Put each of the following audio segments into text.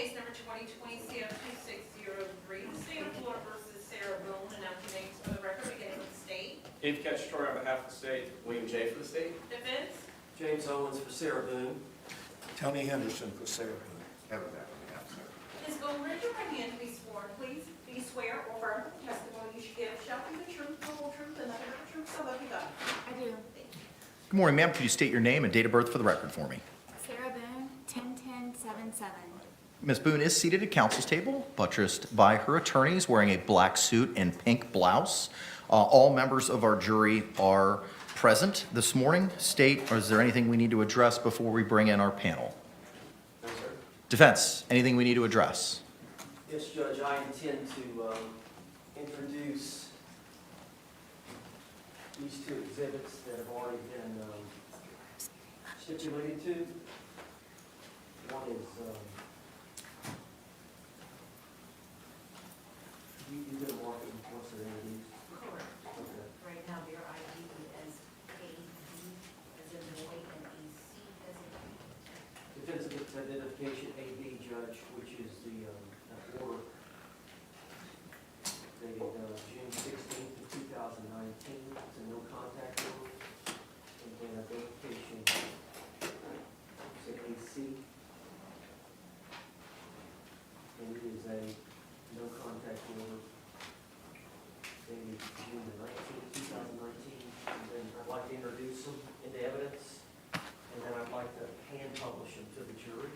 case number 2020-CF2603, the state of Florida versus Sarah Boone, announce your names for the record, beginning with the state. Eighth Cacciatore on behalf of the state. William J. for the state. Defense. James Owens for Sarah Boone. Tony Henderson for Sarah Boone. Kevin Beck on behalf of the Ms. Boone, raise your right hand to be sworn, please. Do you swear or affirm that the testimony you should give shall be the truth, the whole truth, and nothing but the truth, so help you God? I do. Good morning, ma'am. Could you state your name and date of birth for the record for me? Sarah Boone, 10-10-77. Ms. Boone is seated at counsel's table, buttressed by her attorneys, wearing a black suit and pink blouse. All members of our jury are present this morning. State, or is there anything we need to address before we bring in our panel? No, sir. Defense, anything we need to address? Yes, Judge, I intend to introduce these two exhibits that have already been stipulated to. One is, you did a market before, so they're these. Correct. Okay. Right now, their ID is AB as in boy and AC as in Defensive identification AB, Judge, which is the order dated June 16th of 2019. It's a no contact order. And then identification, say AC. And it is a no contact order dated June the 19th, 2019. And then I'd like to introduce them into evidence. And then I'd like to hand publish them to the jury.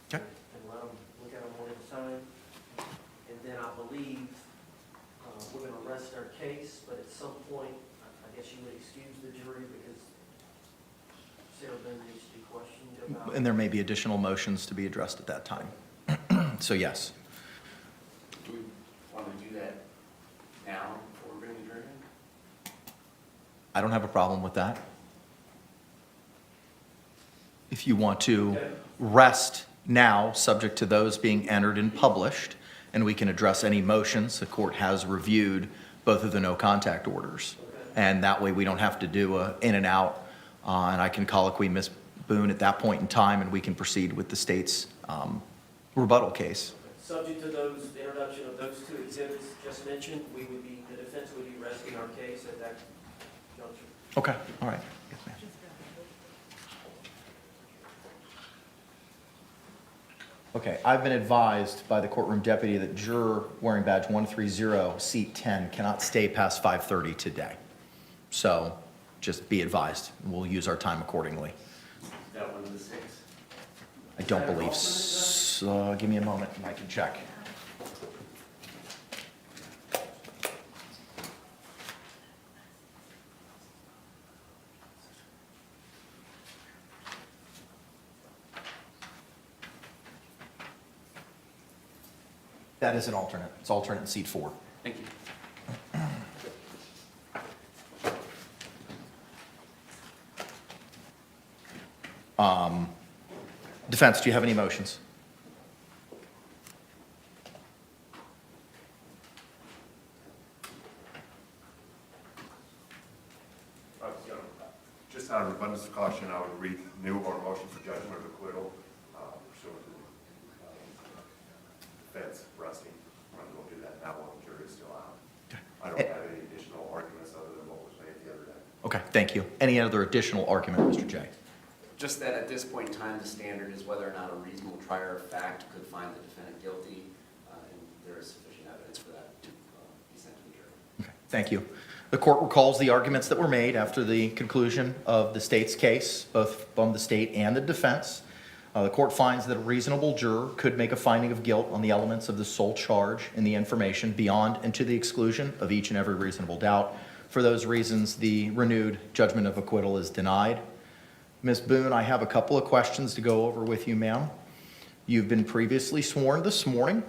Okay. And let them look at them one at a time. And then I believe we're going to rest our case, but at some point, I guess you would excuse the jury because Sarah Boone needs to be questioned about. And there may be additional motions to be addressed at that time. So yes. Do we want to do that now before we bring the jury in? I don't have a problem with that. If you want to Okay. rest now, subject to those being entered and published, and we can address any motions. The court has reviewed both of the no contact orders. Okay. And that way we don't have to do a in and out, and I can colloquy Ms. Boone at that point in time, and we can proceed with the state's rebuttal case. Subject to the introduction of those two exhibits just mentioned, the defense would be resting our case at that juncture. Okay, all right. Yes, ma'am. Okay, I've been advised by the courtroom deputy that juror wearing badge 130, seat 10, cannot stay past 5:30 today. So just be advised, we'll use our time accordingly. Is that one of the six? I don't believe so. Give me a moment and I can check. That is an alternate. It's alternate in seat 4. Thank you. Defense, do you have any motions? Just out of abundance of caution, I would renew our motion for judgment of acquittal pursuant to defense resting. We'll do that now while the jury is still out. I don't have any additional arguments other than what was made the other day. Okay, thank you. Any other additional argument, Mr. J? Just that at this point in time, the standard is whether or not a reasonable trier of fact could find the defendant guilty, and there is sufficient evidence for that to be sent to the jury. Okay, thank you. The court recalls the arguments that were made after the conclusion of the state's case, both from the state and the defense. The court finds that a reasonable juror could make a finding of guilt on the elements of the sole charge in the information beyond and to the exclusion of each and every reasonable doubt. For those reasons, the renewed judgment of acquittal is denied. Ms. Boone, I have a couple of questions to go over with you, ma'am. You've been previously sworn this morning.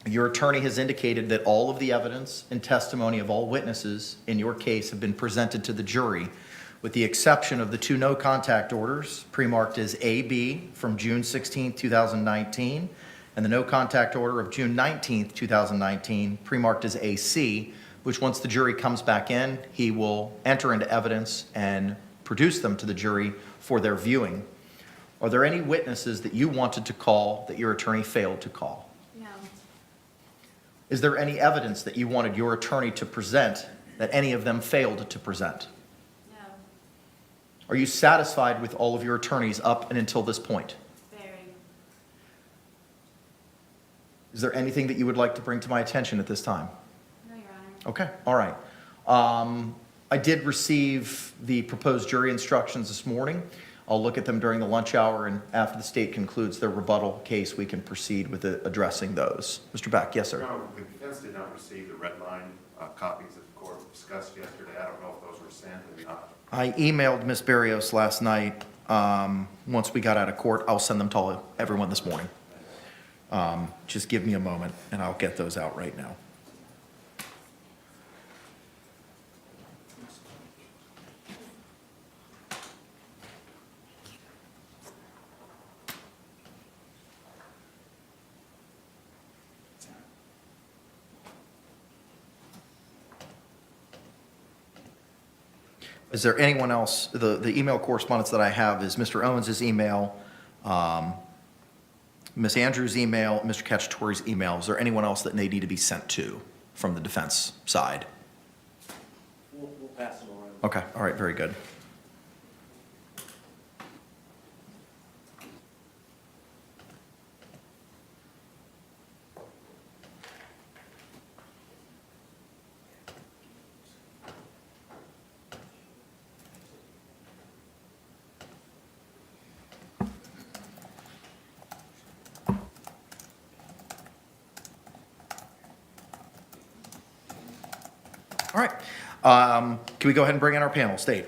Your attorney has indicated that all of the evidence and testimony of all witnesses in your case have been presented to the jury, with the exception of the two no contact orders, pre-marked as AB from June 16, 2019, and the no contact order of June 19, 2019, pre-marked as AC, which once the jury comes back in, he will enter into evidence and produce them to the jury for their viewing. Are there any witnesses that you wanted to call that your attorney failed to call? No. Is there any evidence that you wanted your attorney to present that any of them failed to present? No. Are you satisfied with all of your attorneys up and until this point? Very. Is there anything that you would like to bring to my attention at this time? No, Your Honor. Okay, all right. I did receive the proposed jury instructions this morning. I'll look at them during the lunch hour, and after the state concludes their rebuttal case, we can proceed with addressing those. Mr. Beck, yes, sir. No, the defense did not receive the red line copies that the court discussed yesterday. I don't know if those were sent or not. I emailed Ms. Barrios last night. Once we got out of court, I'll send them to everyone this morning. Just give me a moment, and I'll get those out right now. Is there anyone else? The email correspondence that I have is Mr. Owens' email, Ms. Andrews' email, Mr. Cacciatore's email. Is there anyone else that they need to be sent to from the defense side? We'll pass them around. Okay, all right, very good. All right. Can we go ahead and bring in our panel? State.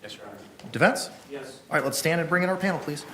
Yes, Your Honor. Defense? Yes. All right, let's stand and bring in our panel, please.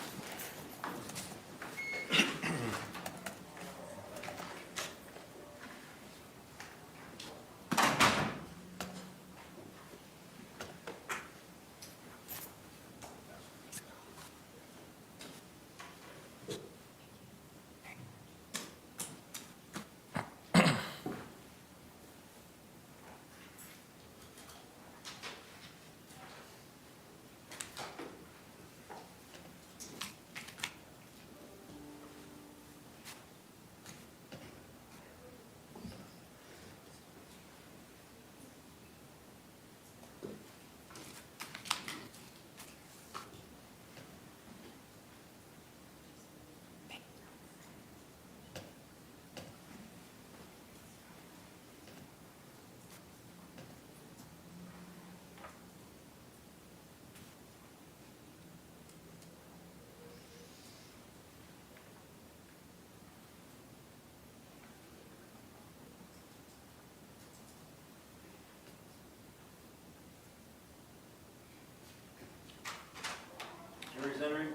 Jury's entering.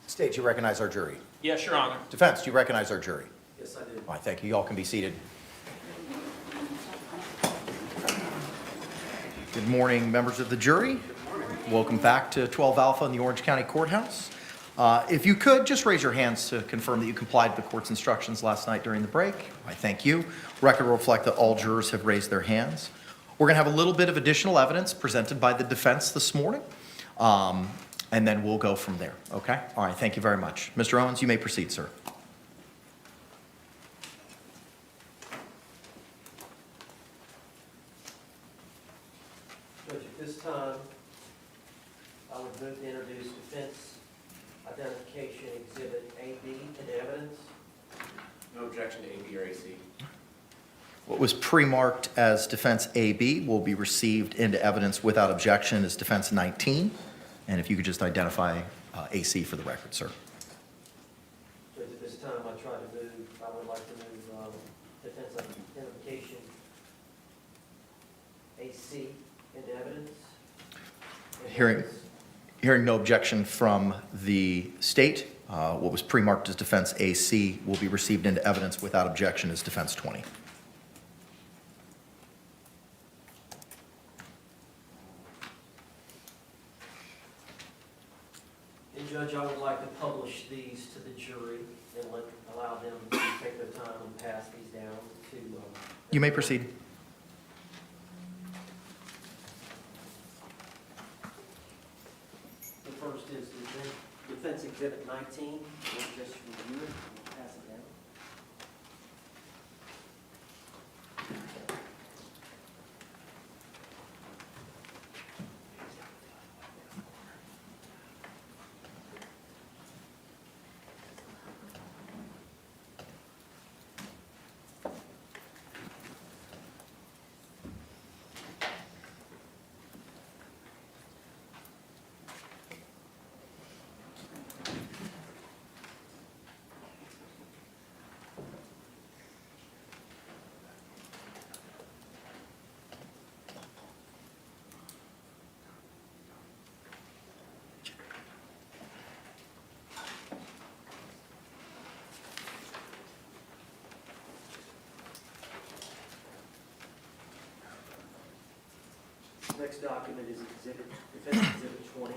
State, you recognize our jury. Yes, Your Honor. Defense, do you recognize our jury? Yes, I do. All right, thank you. Y'all can be seated. Good morning, members of the jury. Welcome back to 12 Alpha in the Orange County Courthouse. If you could, just raise your hands to confirm that you complied with the court's instructions last night during the break. I thank you. Record will reflect that all jurors have raised their hands. We're going to have a little bit of additional evidence presented by the defense this morning, and then we'll go from there, okay? All right, thank you very much. Mr. Owens, you may proceed, sir. Judge, at this time, I would move to introduce defense identification exhibit AB into evidence. No objection to AB or AC. What was pre-marked as defense AB will be received into evidence without objection as defense 19. And if you could just identify AC for the record, sir. Judge, at this time, I would like to move defense identification AC into evidence. Hearing no objection from the state, What was pre-marked as defense AC will be received into evidence without objection as defense 20. And Judge, I would like to publish these to the jury and allow them to take their time and pass these down to. You may proceed. The first is Defense Exhibit 19. We'll just review it and pass it down. Next document is Defense Exhibit 20.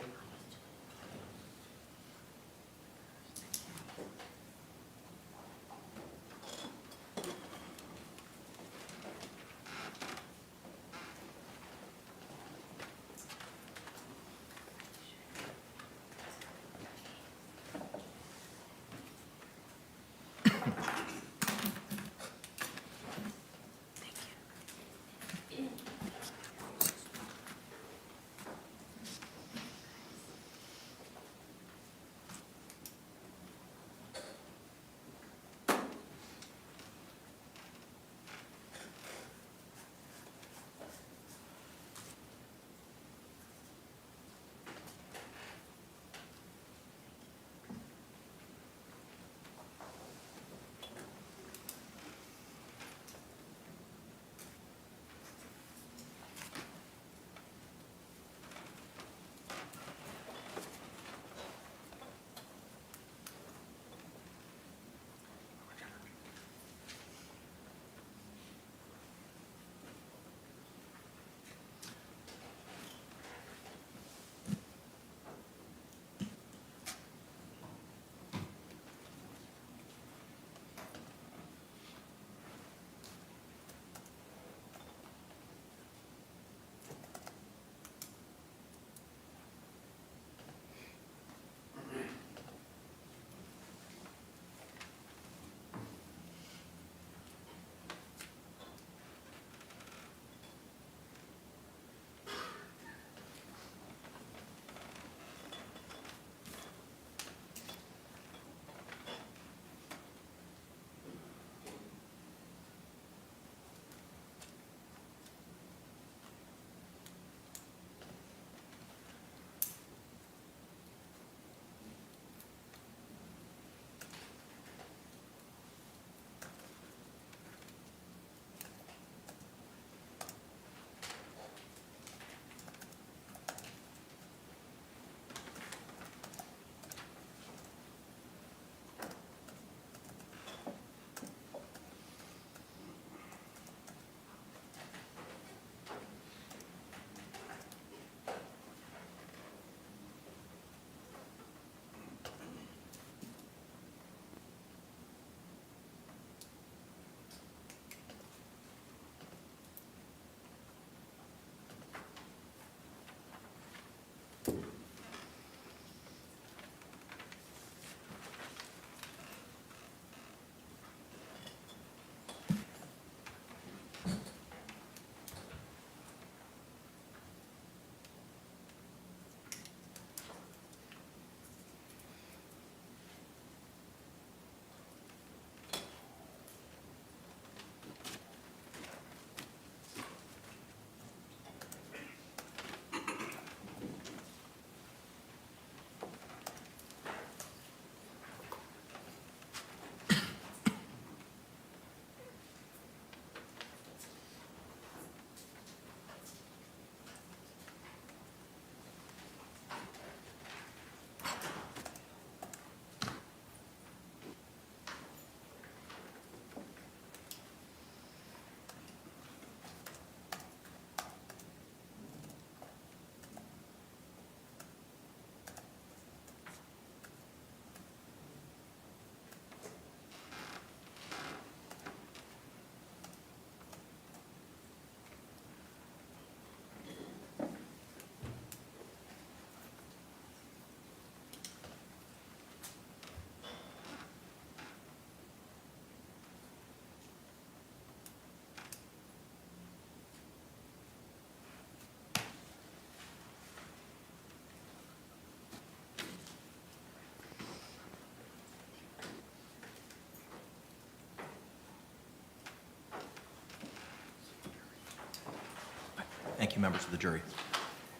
Thank you, members of the jury.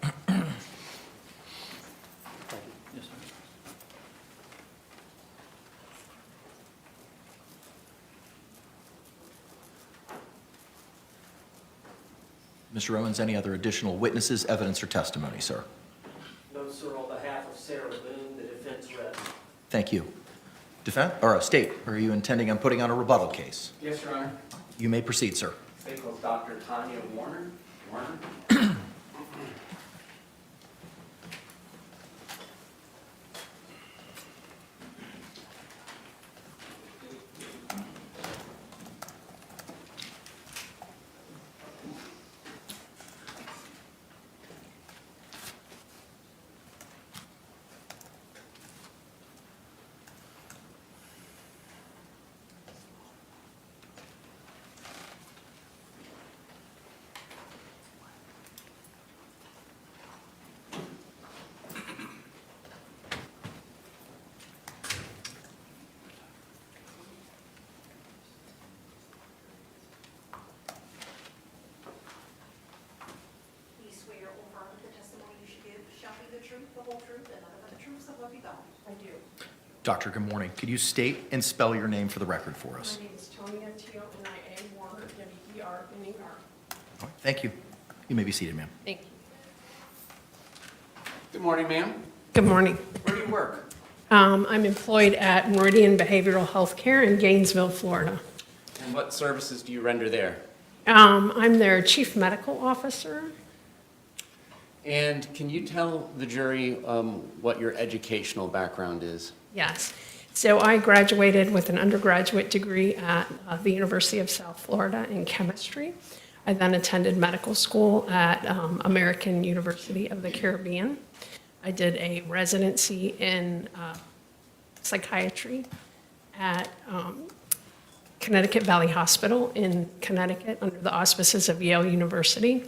Yes, sir. Mr. Owens, any other additional witnesses, evidence, or testimony, sir? No, sir, on behalf of Sarah Boone, the defense rests. Thank you. Defense, or state, are you intending on putting on a rebuttal case? Yes, Your Honor. You may proceed, sir. Speak with Dr. Tanya Warner. Do you swear or affirm that the testimony you should give shall be the truth, the whole truth, and nothing but the truth, so help you God? I do. Doctor, good morning. Could you state and spell your name for the record for us? My name is Tonya T-O-N-I-A Warner, W-E-R-N-E-R. All right, thank you. You may be seated, ma'am. Thank you. Good morning, ma'am. Good morning. Where do you work? I'm employed at Meridian Behavioral Health Care in Gainesville, Florida. And what services do you render there? I'm their Chief Medical Officer. And can you tell the jury what your educational background is? Yes. So I graduated with an undergraduate degree at the University of South Florida in chemistry. I then attended medical school at American University of the Caribbean. I did a residency in psychiatry at Connecticut Valley Hospital in Connecticut under the auspices of Yale University.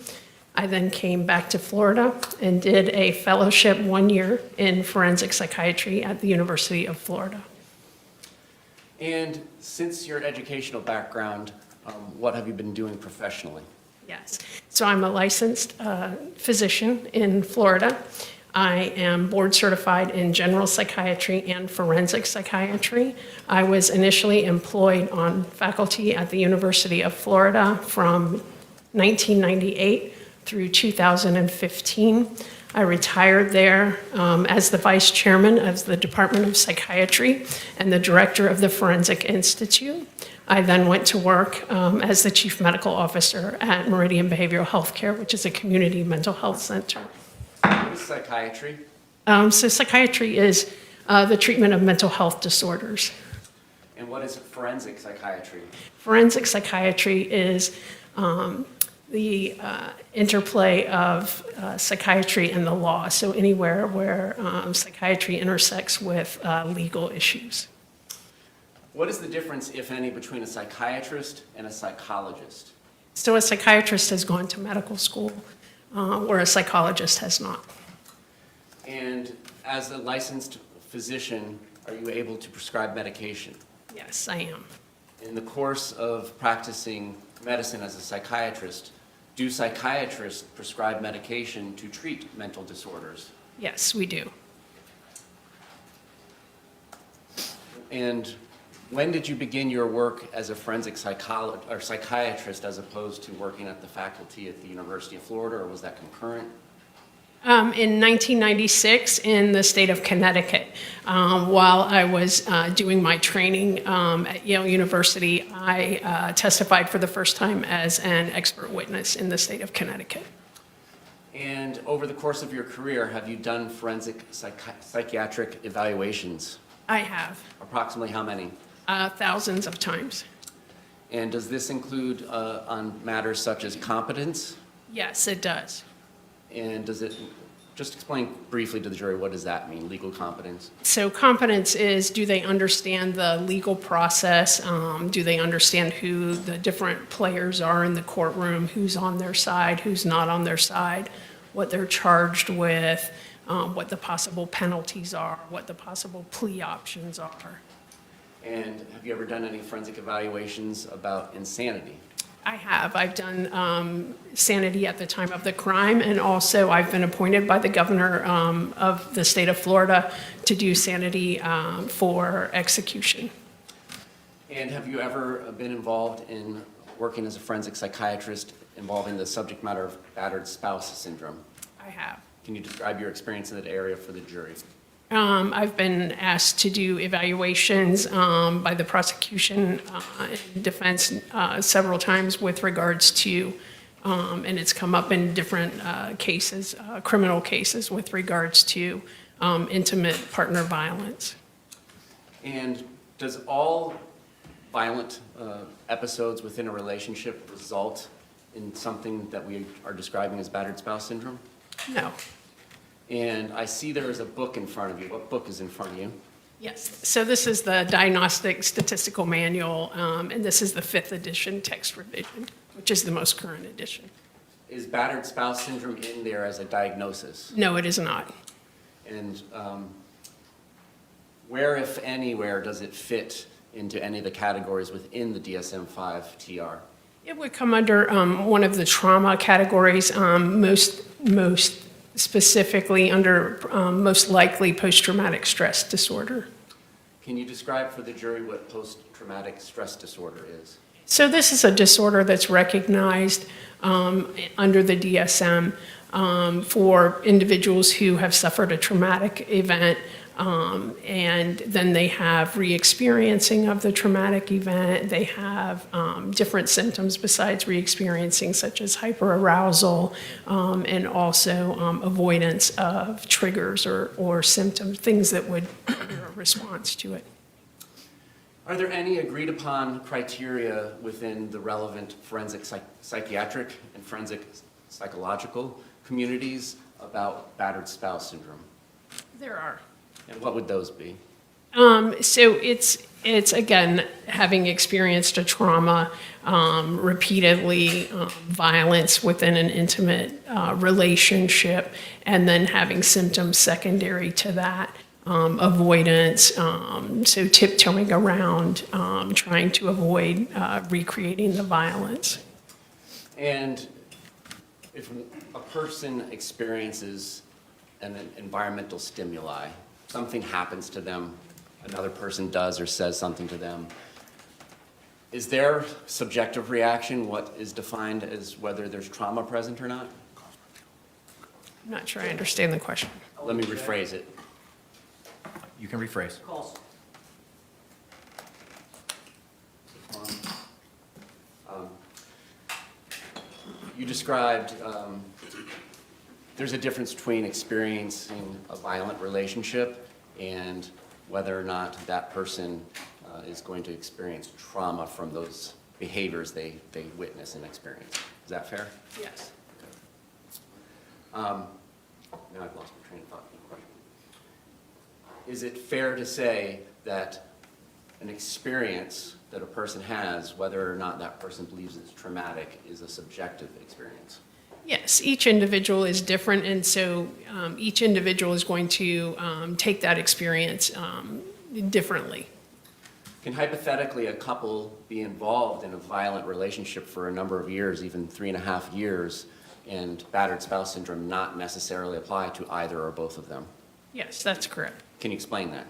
I then came back to Florida and did a fellowship 1 year in forensic psychiatry at the University of Florida. And since your educational background, what have you been doing professionally? Yes. So I'm a licensed physician in Florida. I am board certified in general psychiatry and forensic psychiatry. I was initially employed on faculty at the University of Florida from 1998 through 2015. I retired there as the vice chairman of the Department of Psychiatry and the director of the Forensic Institute. I then went to work as the chief medical officer at Meridian Behavioral Health Care, which is a community mental health center. What is psychiatry? So psychiatry is the treatment of mental health disorders. And what is forensic psychiatry? Forensic psychiatry is the interplay of psychiatry and the law, so anywhere where psychiatry intersects with legal issues. What is the difference, if any, between a psychiatrist and a psychologist? So a psychiatrist has gone to medical school, where a psychologist has not. And as a licensed physician, are you able to prescribe medication? Yes, I am. In the course of practicing medicine as a psychiatrist, do psychiatrists prescribe medication to treat mental disorders? Yes, we do. And when did you begin your work as a forensic psychiatrist as opposed to working at the faculty at the University of Florida, or was that concurrent? In 1996 in the state of Connecticut. While I was doing my training at Yale University, I testified for the first time as an expert witness in the state of Connecticut. And over the course of your career, have you done forensic psychiatric evaluations? I have, Approximately how many? thousands of times. And does this include on matters such as competence? Yes, it does. And does it, just explain briefly to the jury, what does that mean, legal competence? So competence is, do they understand the legal process? Do they understand who the different players are in the courtroom, who's on their side, who's not on their side, what they're charged with, what the possible penalties are, what the possible plea options are? And have you ever done any forensic evaluations about insanity? I have. I've done sanity at the time of the crime, and also I've been appointed by the governor of the state of Florida to do sanity for execution. And have you ever been involved in working as a forensic psychiatrist involving the subject matter of battered spouse syndrome? I have. Can you describe your experience in that area for the jury? I've been asked to do evaluations by the prosecution and defense several times with regards to, and it's come up in different cases, criminal cases with regards to intimate partner violence. And does all violent episodes within a relationship result in something that we are describing as battered spouse syndrome? No. And I see there is a book in front of you. What book is in front of you? Yes. So this is the Diagnostic Statistical Manual, and this is the 5th edition text revision, which is the most current edition. Is battered spouse syndrome in there as a diagnosis? No, it is not. And where, if anywhere, does it fit into any of the categories within the DSM-5 TR? It would come under one of the trauma categories, most specifically under most likely post-traumatic stress disorder. Can you describe for the jury what post-traumatic stress disorder is? So this is a disorder that's recognized under the DSM for individuals who have suffered a traumatic event, and then they have re-experiencing of the traumatic event. They have different symptoms besides re-experiencing, such as hyperarousal, and also avoidance of triggers or symptoms, things that would trigger a response to it. Are there any agreed upon criteria within the relevant forensic psychiatric and forensic psychological communities about battered spouse syndrome? There are. And what would those be? So it's again, having experienced a trauma, repeatedly, violence within an intimate relationship, and then having symptoms secondary to that, avoidance, so tiptoeing around, trying to avoid recreating the violence. And if a person experiences an environmental stimuli, something happens to them, another person does or says something to them, is their subjective reaction what is defined as whether there's trauma present or not? I'm not sure I understand the question. Let me rephrase it. You can rephrase. Calls. You described there's a difference between experiencing a violent relationship and whether or not that person is going to experience trauma from those behaviors they witness and experience. Is that fair? Yes. Now I've lost my train of thought. Is it fair to say that an experience that a person has, whether or not that person believes it's traumatic, is a subjective experience? Yes, each individual is different, and so each individual is going to take that experience differently. Can hypothetically a couple be involved in a violent relationship for a number of years, even 3.5 years, and battered spouse syndrome not necessarily apply to either or both of them? Yes, that's correct. Can you explain that?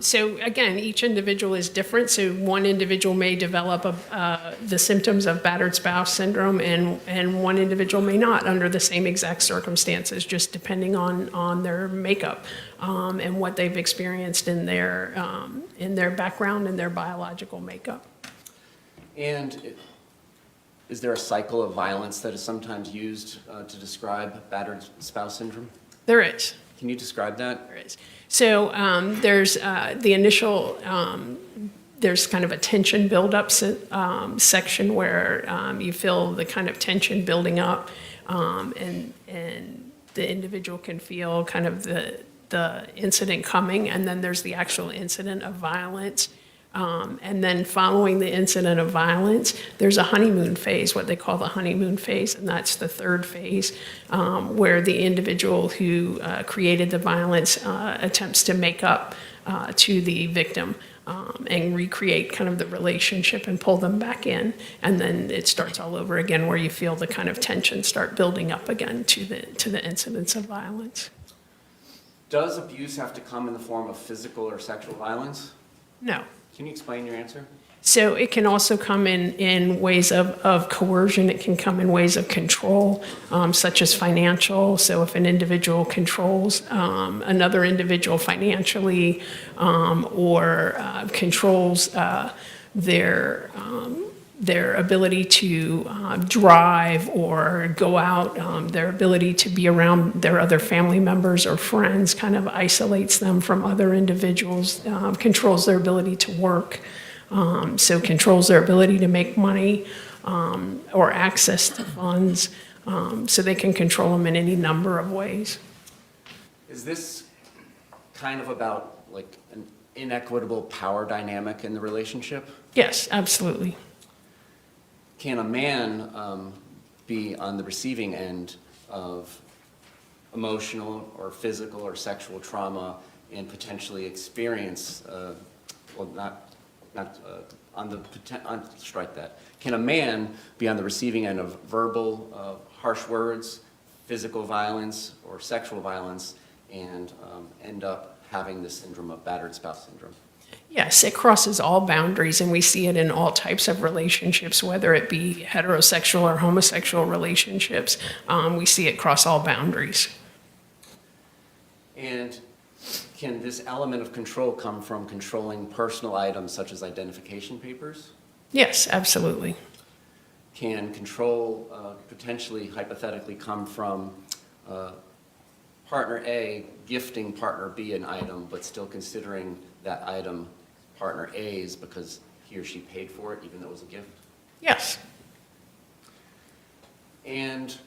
So again, each individual is different. So one individual may develop the symptoms of battered spouse syndrome, and one individual may not under the same exact circumstances, just depending on their makeup and what they've experienced in their background and their biological makeup. And is there a cycle of violence that is sometimes used to describe battered spouse syndrome? There is. Can you describe that? There is. So there's the initial, there's kind of a tension buildup section where you feel the kind of tension building up, and the individual can feel kind of the incident coming, and then there's the actual incident of violence. And then following the incident of violence, there's a honeymoon phase, what they call the honeymoon phase, and that's the third phase, where the individual who created the violence attempts to make up to the victim and recreate kind of the relationship and pull them back in. And then it starts all over again where you feel the kind of tension start building up again to the incidents of violence. Does abuse have to come in the form of physical or sexual violence? No. Can you explain your answer? So it can also come in ways of coercion. It can come in ways of control, such as financial. So if an individual controls another individual financially or controls their ability to drive or go out, their ability to be around their other family members or friends, kind of isolates them from other individuals, controls their ability to work. So controls their ability to make money or access to funds, so they can control them in any number of ways. Is this kind of about like an inequitable power dynamic in the relationship? Yes, absolutely. Can a man be on the receiving end of emotional or physical or sexual trauma and potentially experience, strike that. Can a man be on the receiving end of verbal, harsh words, physical violence, or sexual violence, and end up having the syndrome of battered spouse syndrome? Yes, it crosses all boundaries, and we see it in all types of relationships, whether it be heterosexual or homosexual relationships. We see it cross all boundaries. And can this element of control come from controlling personal items such as identification papers? Yes, absolutely. Can control potentially, hypothetically, come from partner A gifting partner B an item, but still considering that item partner A's because he or she paid for it, even though it was a gift? Yes. And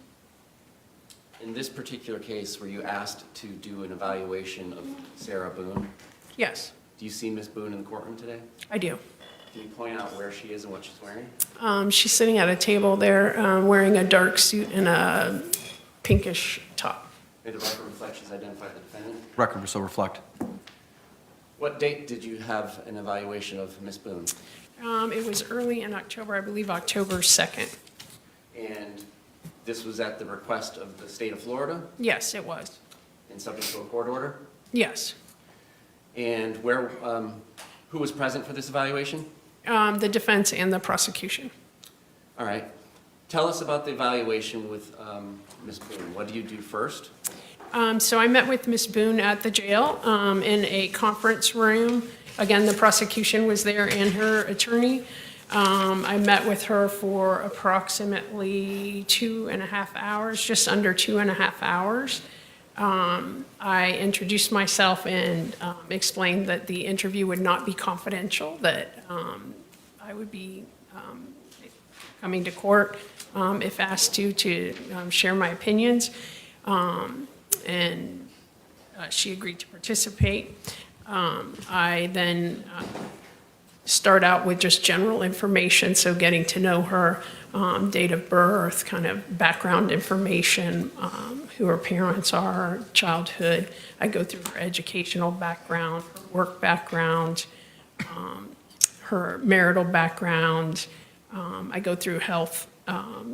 in this particular case, were you asked to do an evaluation of Sarah Boone? Yes, Do you see Ms. Boone in the courtroom today? I do. Can you point out where she is and what she's wearing? She's sitting at a table there, wearing a dark suit and a pinkish top. May the record reflect she's identified the defendant. Record will so reflect. What date did you have an evaluation of Ms. Boone? It was early in October, I believe October 2nd. And this was at the request of the state of Florida Yes, it was. and subject to a court order? Yes. And who was present for this evaluation? The defense and the prosecution. All right. Tell us about the evaluation with Ms. Boone. What do you do first? So I met with Ms. Boone at the jail in a conference room. Again, the prosecution was there and her attorney. I met with her for approximately 2.5 hours, just under 2.5 hours. I introduced myself and explained that the interview would not be confidential, that I would be coming to court if asked to share my opinions. And she agreed to participate. I then start out with just general information, so getting to know her, date of birth, kind of background information, who her parents are, childhood. I go through her educational background, her work background, her marital background. I go through health,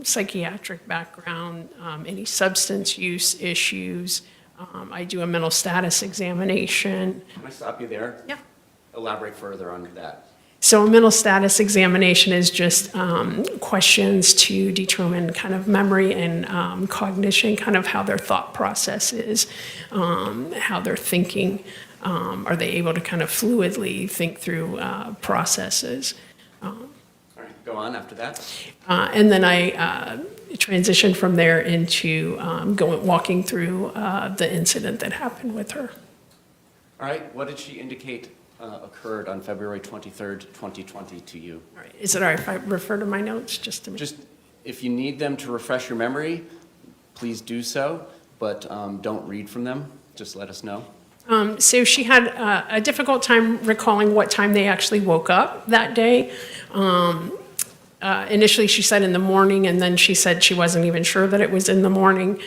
psychiatric background, any substance use issues. I do a mental status examination. Can I stop you there? Yeah. Elaborate further on that. So a mental status examination is just questions to determine kind of memory and cognition, kind of how their thought process is, how they're thinking. Are they able to kind of fluidly think through processes? All right, go on after that. And then I transitioned from there into walking through the incident that happened with her. All right, what did she indicate occurred on February 23rd, 2020 to you? All right. Is it all right if I refer to my notes just to make? Just, if you need them to refresh your memory, please do so, but don't read from them. Just let us know. So she had a difficult time recalling what time they actually woke up that day. Initially, she said in the morning, and then she said she wasn't even sure that it was in the morning.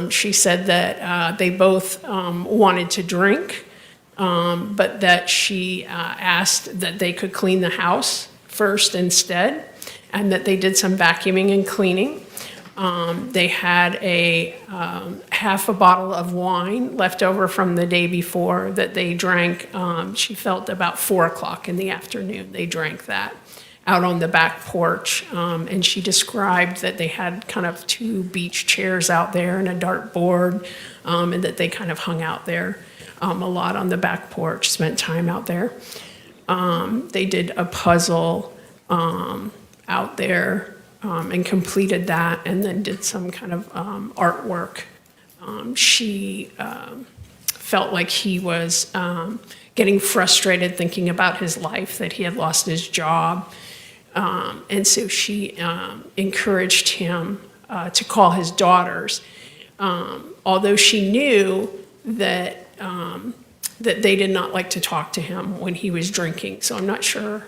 She said that they both wanted to drink. but that she asked that they could clean the house first instead, and that they did some vacuuming and cleaning. They had a half a bottle of wine left over from the day before that they drank. She felt about 4 o'clock in the afternoon. They drank that out on the back porch. And she described that they had kind of 2 beach chairs out there and a dartboard, and that they kind of hung out there a lot on the back porch, spent time out there. They did a puzzle out there and completed that, and then did some kind of artwork. She felt like he was getting frustrated thinking about his life, that he had lost his job. And so she encouraged him to call his daughters, although she knew that that they did not like to talk to him when he was drinking. So I'm not sure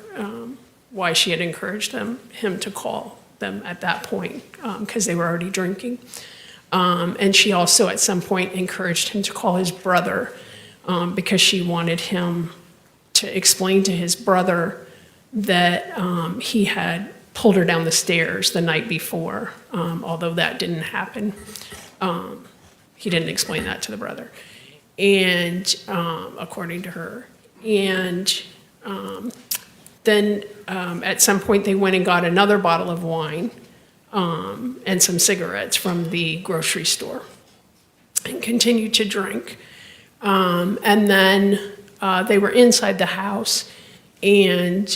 why she had encouraged him to call them at that point, because they were already drinking. And she also at some point encouraged him to call his brother, because she wanted him to explain to his brother that he had pulled her down the stairs the night before, although that didn't happen. He didn't explain that to the brother, and according to her. And then at some point they went and got another bottle of wine and some cigarettes from the grocery store and continued to drink. And then they were inside the house, and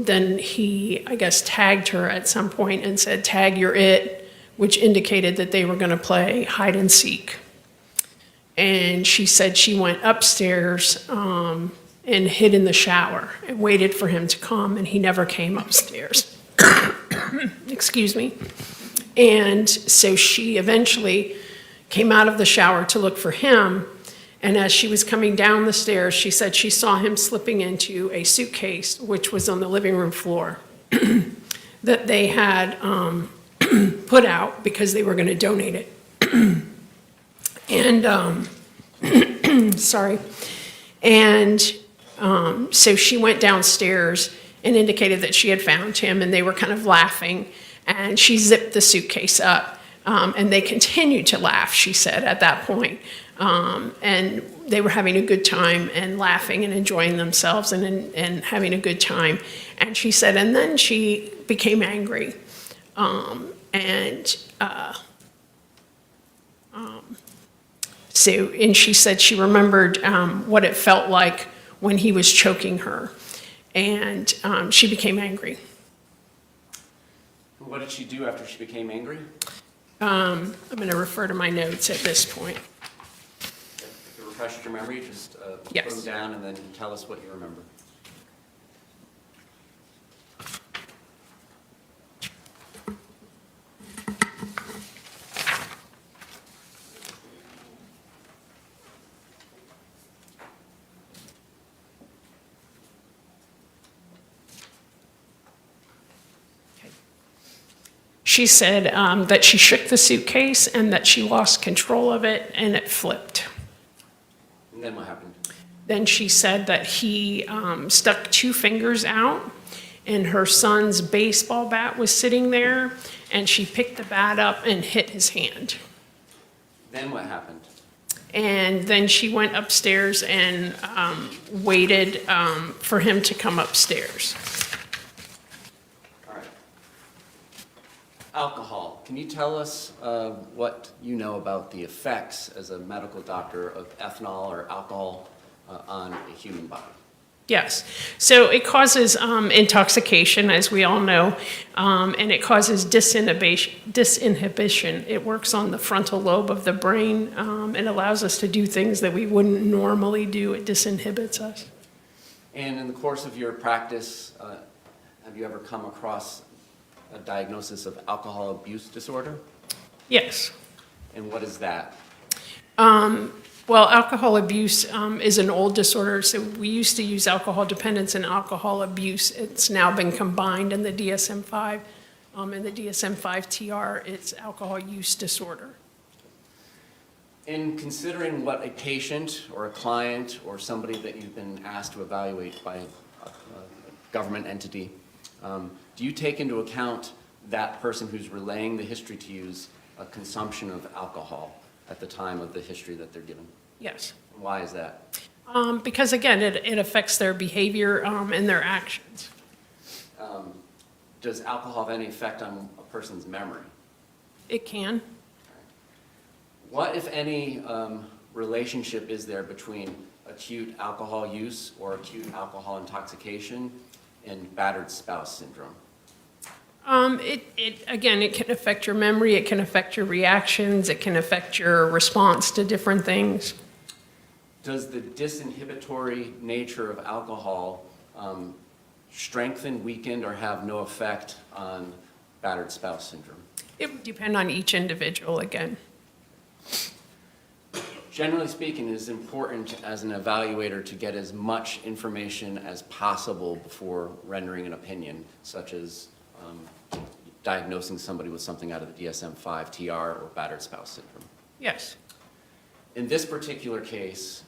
then he, I guess, tagged her at some point and said, "Tag, you're it," which indicated that they were going to play hide and seek. And she said she went upstairs and hid in the shower and waited for him to come, and he never came upstairs. Excuse me. And so she eventually came out of the shower to look for him, and as she was coming down the stairs, she said she saw him slipping into a suitcase, which was on the living room floor, that they had put out because they were going to donate it. And, sorry. And so she went downstairs and indicated that she had found him, and they were kind of laughing, and she zipped the suitcase up, and they continued to laugh, she said, at that point. And they were having a good time and laughing and enjoying themselves and having a good time. And she said, and then she became angry. And she said she remembered what it felt like when he was choking her. And she became angry. What did she do after she became angry? I'm going to refer to my notes at this point. To refresh your memory, just Yes. put them down and then tell us what you remember. She said that she shook the suitcase and that she lost control of it and it flipped. And then what happened? Then she said that he stuck 2 fingers out, and her son's baseball bat was sitting there, and she picked the bat up and hit his hand. Then what happened? And then she went upstairs and waited for him to come upstairs. All right. Alcohol. Can you tell us what you know about the effects as a medical doctor of ethanol or alcohol on a human body? Yes. So it causes intoxication, as we all know, and it causes disinhibition. It works on the frontal lobe of the brain and allows us to do things that we wouldn't normally do. It disinhibits us. And in the course of your practice, have you ever come across a diagnosis of alcohol abuse disorder? Yes. And what is that? Well, alcohol abuse is an old disorder. So we used to use alcohol dependence and alcohol abuse. It's now been combined in the DSM-5. In the DSM-5 TR, it's alcohol use disorder. In considering what a patient or a client or somebody that you've been asked to evaluate by a government entity, do you take into account that person who's relaying the history to you's consumption of alcohol at the time of the history that they're given? Yes. Why is that? Because again, it affects their behavior and their actions. Does alcohol have any effect on a person's memory? It can. What, if any, relationship is there between acute alcohol use or acute alcohol intoxication and battered spouse syndrome? Again, it can affect your memory, it can affect your reactions, it can affect your response to different things. Does the disinhibitory nature of alcohol strengthen, weaken, or have no effect on battered spouse syndrome? It would depend on each individual again. Generally speaking, it is important as an evaluator to get as much information as possible before rendering an opinion, such as diagnosing somebody with something out of the DSM-5, TR, or battered spouse syndrome. Yes. In this particular case,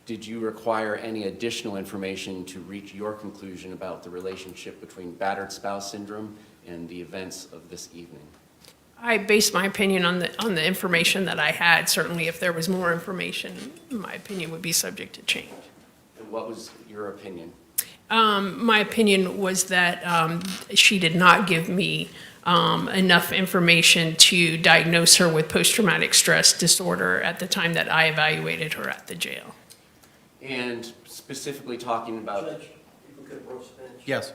did you require any additional information to reach your conclusion about the relationship between battered spouse syndrome and the events of this evening? I based my opinion on the information that I had. Certainly, if there was more information, my opinion would be subject to change. And what was your opinion? My opinion was that she did not give me enough information to diagnose her with post-traumatic stress disorder at the time that I evaluated her at the jail. And specifically talking about... Judge, if we could approach the bench. Yes.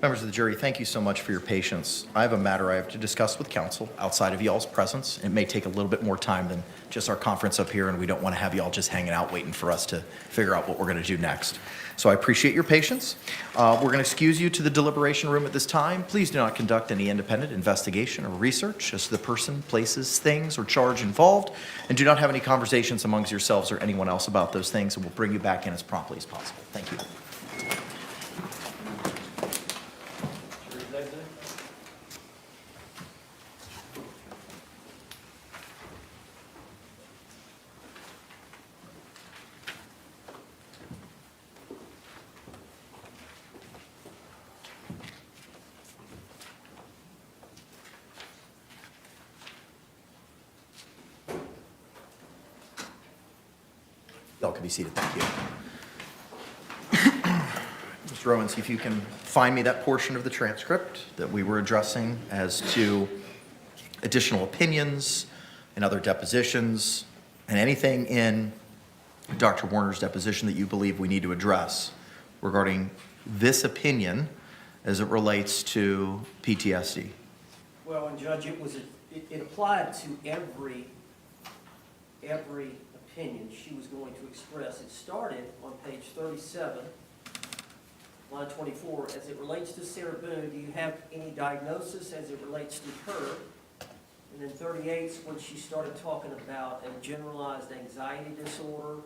Members of the jury, thank you so much for your patience. I have a matter I have to discuss with counsel outside of y'all's presence. It may take a little bit more time than just our conference up here, and we don't want to have y'all just hanging out waiting for us to figure out what we're going to do next. So I appreciate your patience. We're going to excuse you to the deliberation room at this time. Please do not conduct any independent investigation or research as to the person, places, things, or charge involved, and do not have any conversations amongst yourselves or anyone else about those things, and we'll bring you back in as promptly as possible. Thank you. Y'all can be seated, thank you. Mr. Owens, if you can find me that portion of the transcript that we were addressing as to additional opinions and other depositions, and anything in Dr. Warner's deposition that you believe we need to address regarding this opinion as it relates to PTSD. Well, and Judge, it applied to every opinion she was going to express. It started on page 37, line 24, as it relates to Sarah Boone, do you have any diagnosis as it relates to her? And then 38 is when she started talking about a generalized anxiety disorder,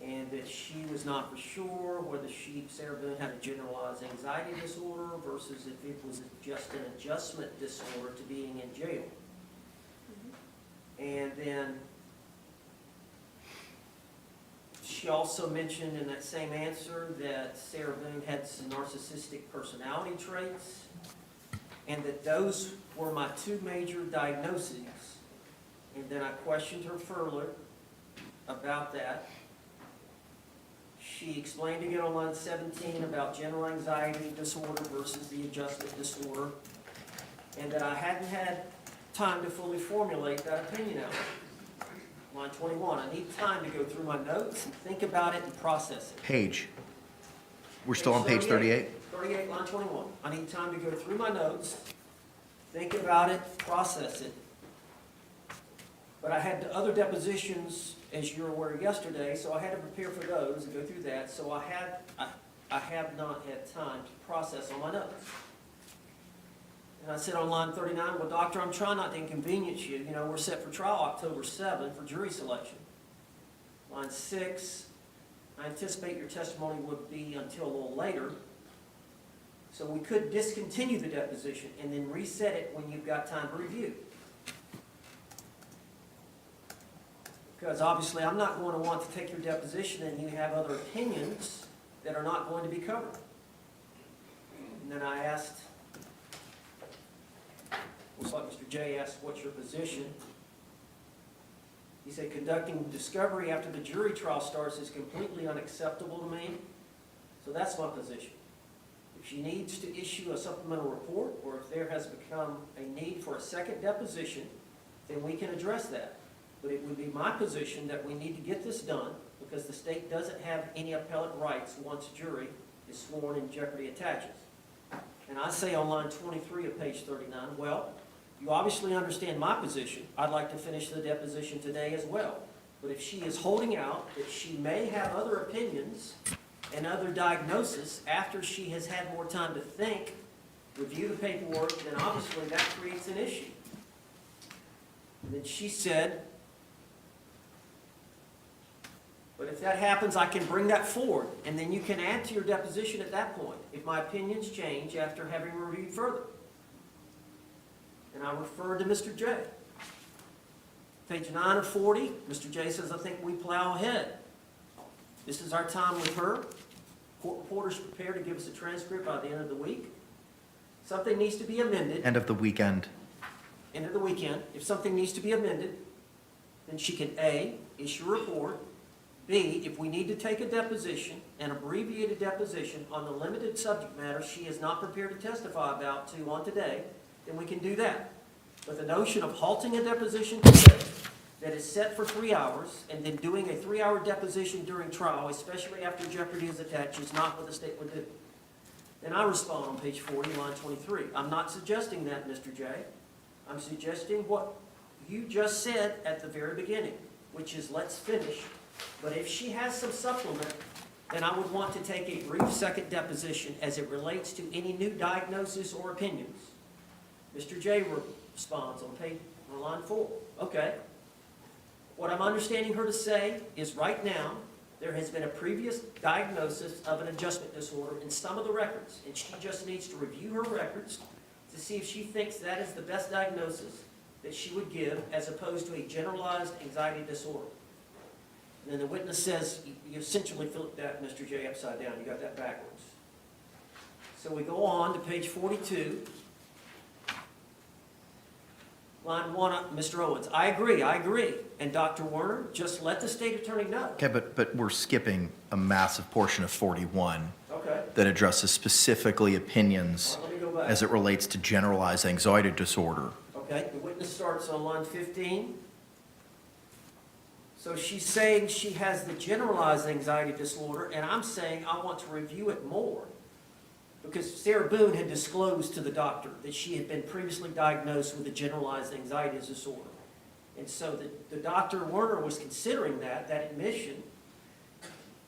and that she was not for sure whether Sarah Boone had a generalized anxiety disorder versus if it was just an adjustment disorder to being in jail. And then she also mentioned in that same answer that Sarah Boone had some narcissistic personality traits, and that those were my two major diagnoses. And then I questioned her further about that. She explained again on line 17 about general anxiety disorder versus the adjustment disorder, and that I hadn't had time to fully formulate that opinion out. Line 21, I need time to go through my notes and think about it and process it. Page. We're still on page 38? 38, line 21. I need time to go through my notes, think about it, process it. But I had other depositions, as you're aware, yesterday, so I had to prepare for those and go through that. So I have not had time to process all my notes. And I said on line 39, well, doctor, I'm trying not to inconvenience you. You know, we're set for trial October 7 for jury selection. Line 6, I anticipate your testimony would be until a little later. So we could discontinue the deposition and then reset it when you've got time to review. Because obviously I'm not going to want to take your deposition and you have other opinions that are not going to be covered. And then I asked, looks like Mr. J asked, what's your position? He said, conducting discovery after the jury trial starts is completely unacceptable to me. So that's my position. If she needs to issue a supplemental report, or if there has become a need for a second deposition, then we can address that. But it would be my position that we need to get this done because the state doesn't have any appellate rights once jury is sworn and jeopardy attaches. And I say on line 23 of page 39, well, you obviously understand my position. I'd like to finish the deposition today as well. But if she is holding out that she may have other opinions and other diagnosis after she has had more time to think, review the paperwork, then obviously that creates an issue. And then she said, but if that happens, I can bring that forward, and then you can add to your deposition at that point if my opinions change after having reviewed further. And I referred to Mr. J. Page 9 of 40, Mr. J says, I think we plow ahead. This is our time with her. Court reporter's prepared to give us a transcript by the end of the week. Something needs to be amended. End of the weekend. End of the weekend. If something needs to be amended, then she can A, issue a report. B, if we need to take a deposition, an abbreviated deposition on the limited subject matter she is not prepared to testify about on today, then we can do that. But the notion of halting a deposition today that is set for 3 hours and then doing a 3-hour deposition during trial, especially after jeopardy is attached, is not what the state would do. And I respond on page 40, line 23. I'm not suggesting that, Mr. J. I'm suggesting what you just said at the very beginning, which is let's finish. But if she has some supplement, then I would want to take a brief second deposition as it relates to any new diagnosis or opinions. Mr. J responds on line 4. Okay. What I'm understanding her to say is right now, there has been a previous diagnosis of an adjustment disorder in some of the records, and she just needs to review her records to see if she thinks that is the best diagnosis that she would give as opposed to a generalized anxiety disorder. And then the witness says, you essentially flipped that, Mr. J, upside down. You got that backwards. So we go on to page 42. Line 1, Mr. Owens, I agree. And Dr. Werner, just let the state attorney know. Okay, but we're skipping a massive portion of 41 Okay. that addresses specifically opinions Let me go back. as it relates to generalized anxiety disorder. Okay, the witness starts on line 15. So she's saying she has the generalized anxiety disorder, and I'm saying I want to review it more. Because Sarah Boone had disclosed to the doctor that she had been previously diagnosed with a generalized anxiety disorder. And so the Dr. Werner was considering that admission,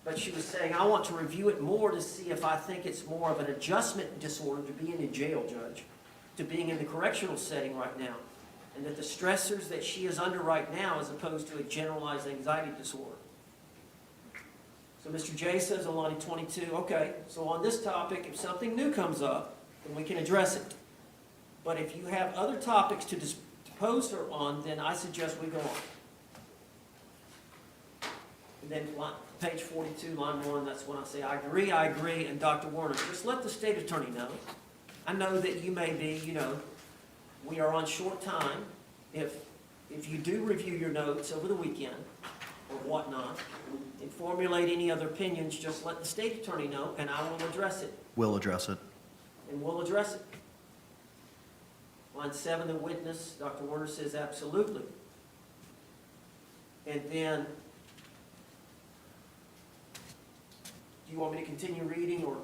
but she was saying, I want to review it more to see if I think it's more of an adjustment disorder to being in jail, Judge, to being in the correctional setting right now, and that the stressors that she is under right now as opposed to a generalized anxiety disorder. So Mr. J says on line 22, okay, so on this topic, if something new comes up, then we can address it. But if you have other topics to depose her on, then I suggest we go on. And then page 42, line 1, that's when I say, I agree, and Dr. Werner, just let the state attorney know. I know that you may be, we are on short time. If you do review your notes over the weekend or whatnot, and formulate any other opinions, just let the state attorney know, and I will address it. We'll address it. And we'll address it. Line 7, the witness, Dr. Werner says absolutely. And then, do you want me to continue reading, or?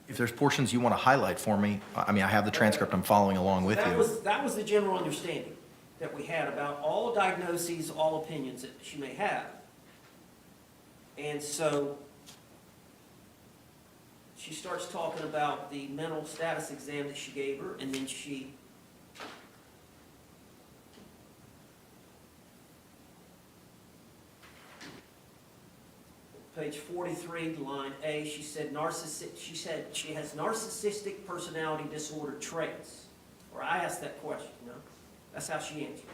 If there's portions you want to highlight for me, I mean, I have the transcript, I'm following along with you. That was the general understanding that we had about all diagnoses, all opinions that she may have. And so she starts talking about the mental status exam that she gave her, and then she page 43, line A, she said she has narcissistic personality disorder traits. Or I asked that question, That's how she answered.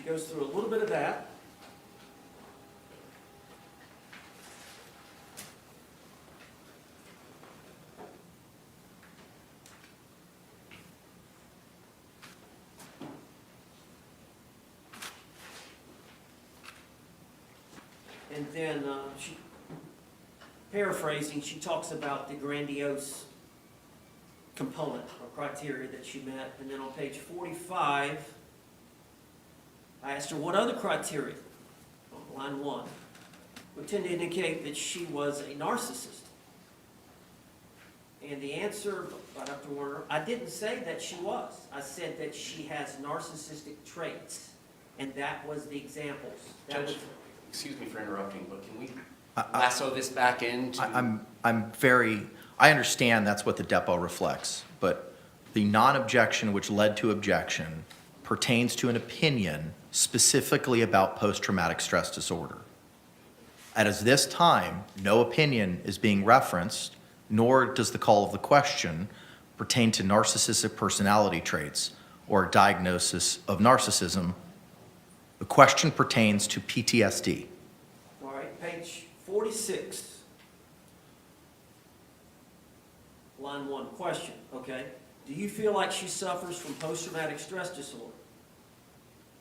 She goes through a little bit of that. And then, paraphrasing, she talks about the grandiose component or criteria that she met. And then on page 45, I asked her what other criteria, on line 1, would tend to indicate that she was a narcissist. And the answer by Dr. Werner, I didn't say that she was. I said that she has narcissistic traits. And that was the examples. That was, Excuse me for interrupting, but can we lasso this back into? I understand that's what the depot reflects, but the non-objection which led to objection pertains to an opinion specifically about post-traumatic stress disorder. And at this time, no opinion is being referenced, nor does the call of the question pertain to narcissistic personality traits or a diagnosis of narcissism. The question pertains to PTSD. all right, page 46. Line 1, question, okay. Do you feel like she suffers from post-traumatic stress disorder?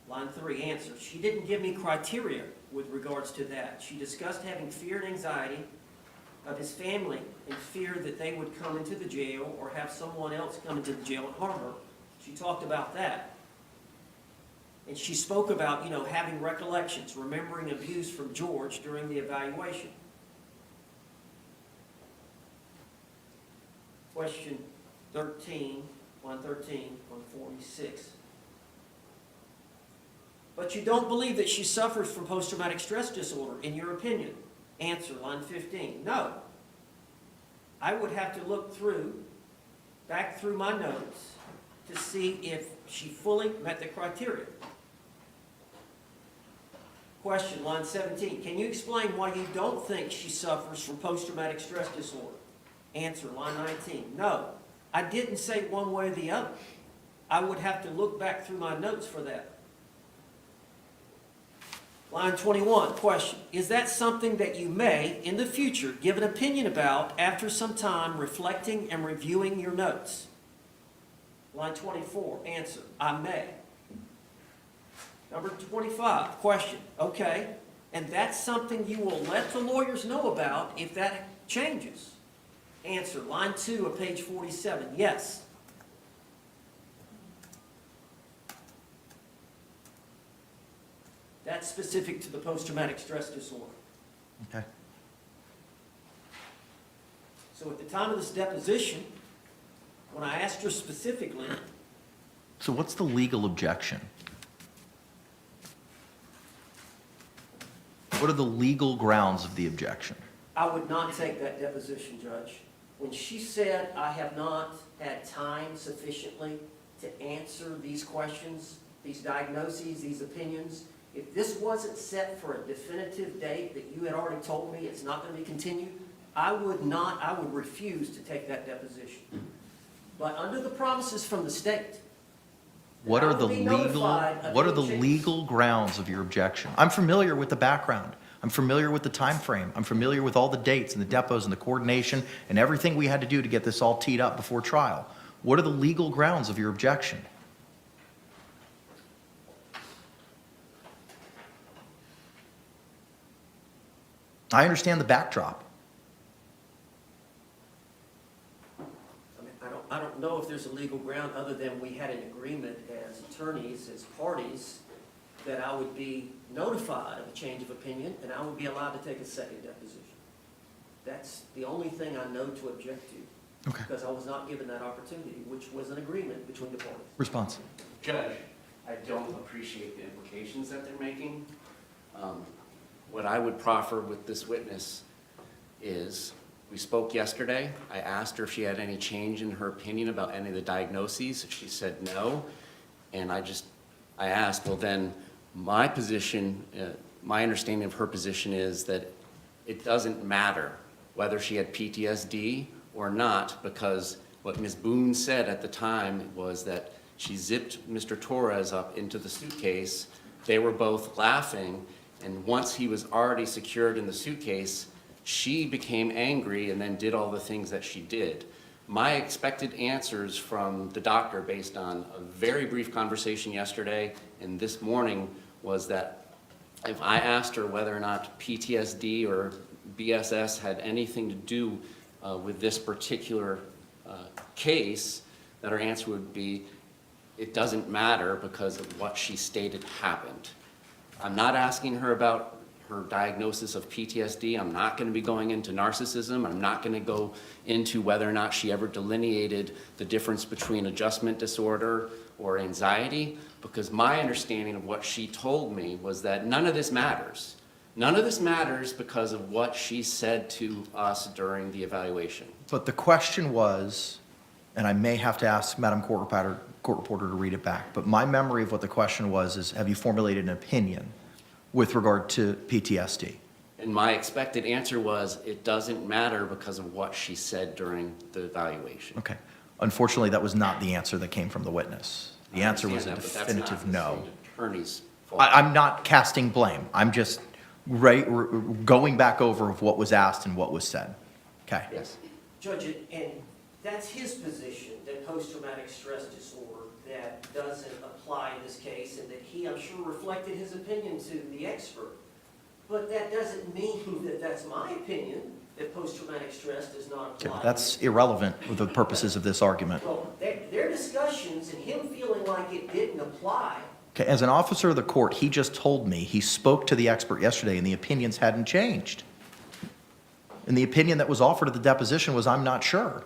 Line 3, answer. She didn't give me criteria with regards to that. She discussed having fear and anxiety of his family and fear that they would come into the jail or have someone else come into the jail and harm her. She talked about that. And she spoke about, having recollections, remembering abuse from George during the evaluation. question 13, 113, 146. But you don't believe that she suffers from post-traumatic stress disorder, in your opinion? Answer, line 15, no. I would have to look back through my notes to see if she fully met the criteria. Question, line 17, can you explain why you don't think she suffers from post-traumatic stress disorder? Answer, line 19, no. I didn't say one way or the other. I would have to look back through my notes for that. Line 21, question, is that something that you may, in the future, give an opinion about after some time reflecting and reviewing your notes? Line 24, answer, I may. Number 25, question, okay, and that's something you will let the lawyers know about if that changes? Answer, line 2 of page 47, yes. That's specific to the post-traumatic stress disorder. Okay. So at the time of this deposition, when I asked her specifically, So what's the legal objection? What are the legal grounds of the objection? I would not take that deposition, Judge. When she said, I have not had time sufficiently to answer these questions, these diagnoses, these opinions, if this wasn't set for a definitive date that you had already told me it's not going to be continued, I would refuse to take that deposition. But under the promises from the state, What are the I would be notified of any changes. legal grounds of your objection? I'm familiar with the background. I'm familiar with the time frame. I'm familiar with all the dates and the depots and the coordination and everything we had to do to get this all teed up before trial. What are the legal grounds of your objection? I understand the backdrop. I mean, I don't know if there's a legal ground other than we had an agreement as attorneys, as parties, that I would be notified of a change of opinion and I would be allowed to take a second deposition. That's the only thing I know to object to. Okay. Because I was not given that opportunity, which was an agreement between the parties. Response. Judge, I don't appreciate the implications that they're making. What I would proffer with this witness is, we spoke yesterday. I asked her if she had any change in her opinion about any of the diagnoses. She said no. And I asked, well then, my position, my understanding of her position is that it doesn't matter whether she had PTSD or not, because what Ms. Boone said at the time was that she zipped Mr. Torres up into the suitcase. They were both laughing, and once he was already secured in the suitcase, she became angry and then did all the things that she did. My expected answers from the doctor, based on a very brief conversation yesterday and this morning, was that if I asked her whether or not PTSD or BSS had anything to do with this particular case, that her answer would be, it doesn't matter because of what she stated happened. I'm not asking her about her diagnosis of PTSD. I'm not going to be going into narcissism. I'm not going to go into whether or not she ever delineated the difference between adjustment disorder or anxiety, because my understanding of what she told me was that none of this matters. None of this matters because of what she said to us during the evaluation. But the question was, and I may have to ask Madam Court Reporter to read it back, but my memory of what the question was is, have you formulated an opinion with regard to PTSD? And my expected answer was, it doesn't matter because of what she said during the evaluation. Okay. Unfortunately, that was not the answer that came from the witness. The answer was a definitive no. Attorney's fault. I'm not casting blame. I'm just going back over of what was asked and what was said. Okay. Yes. Judge, and that's his position, that post-traumatic stress disorder, that doesn't apply in this case, and that he, I'm sure, reflected his opinion to the expert. But that doesn't mean that that's my opinion, that post-traumatic stress does not apply. Okay, that's irrelevant with the purposes of this argument. Well, their discussions and him feeling like it didn't apply. Okay, as an officer of the court, he just told me he spoke to the expert yesterday and the opinions hadn't changed. And the opinion that was offered at the deposition was, I'm not sure.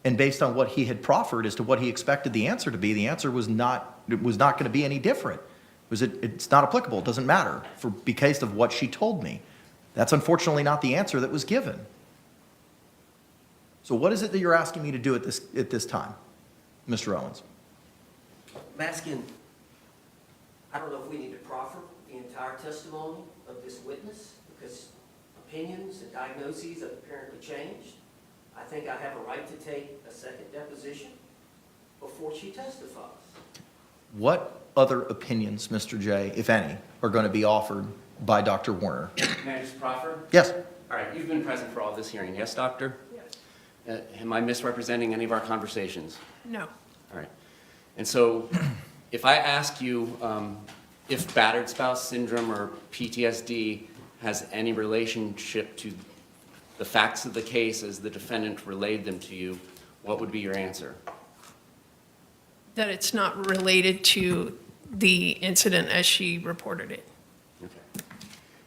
And based on what he had proffered as to what he expected the answer to be, the answer was not going to be any different. It's not applicable, it doesn't matter, because of what she told me. That's unfortunately not the answer that was given. So what is it that you're asking me to do at this time, Mr. Owens? I'm asking, I don't know if we need to proffer the entire testimony of this witness, because opinions and diagnoses have apparently changed. I think I have a right to take a second deposition before she testifies. What other opinions, Mr. J, if any, are going to be offered by Dr. Warner? May I just proffer? Yes. All right, you've been present for all this hearing, yes, doctor? Yes. Am I misrepresenting any of our conversations? No. All right. And so if I ask you if battered spouse syndrome or PTSD has any relationship to the facts of the case as the defendant relayed them to you, what would be your answer? That it's not related to the incident as she reported it. Okay.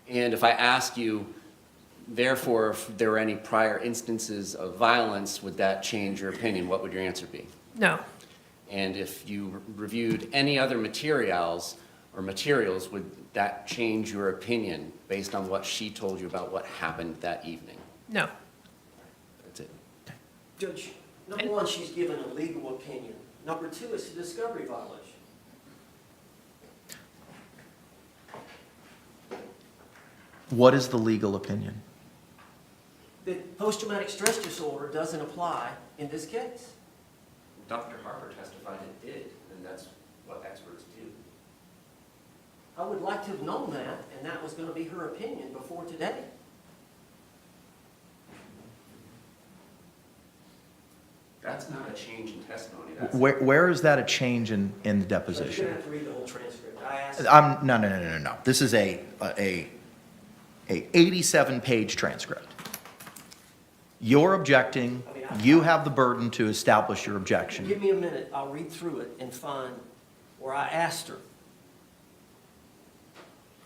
And if I ask you, therefore, if there were any prior instances of violence, would that change your opinion? What would your answer be? No. And if you reviewed any other materials, would that change your opinion based on what she told you about what happened that evening? No. That's it. Judge, number one, she's given a legal opinion. Number two, it's a discovery violation. What is the legal opinion? That post-traumatic stress disorder doesn't apply in this case. Dr. Harper testified it did, and that's what experts do. I would like to have known that, and that was going to be her opinion before today. That's not a change in testimony. That's Where is that a change in the So you're deposition? going to have to read the whole transcript. I asked. No. This is a 87-page transcript. You're objecting. You have the burden to establish your objection. Give me a minute. I'll read through it and find where I asked her.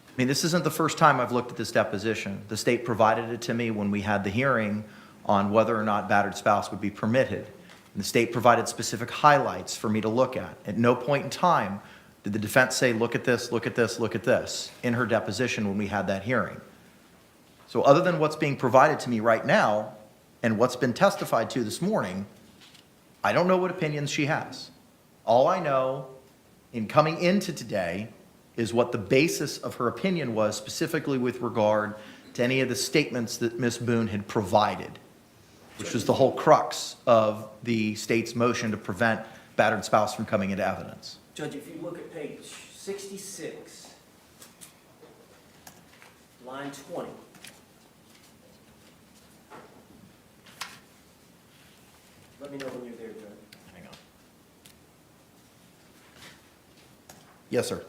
I mean, this isn't the first time I've looked at this deposition. The state provided it to me when we had the hearing on whether or not battered spouse would be permitted. And the state provided specific highlights for me to look at. At no point in time did the defense say, look at this, look at this, look at this, in her deposition when we had that hearing. So other than what's being provided to me right now and what's been testified to this morning, I don't know what opinions she has. All I know in coming into today is what the basis of her opinion was, specifically with regard to any of the statements that Ms. Boone had provided, which was the whole crux of the state's motion to prevent battered spouse from coming into evidence. Judge, if you look at page 66, line 20. Let me know when you're there, Judge. Hang on. Yes, sir.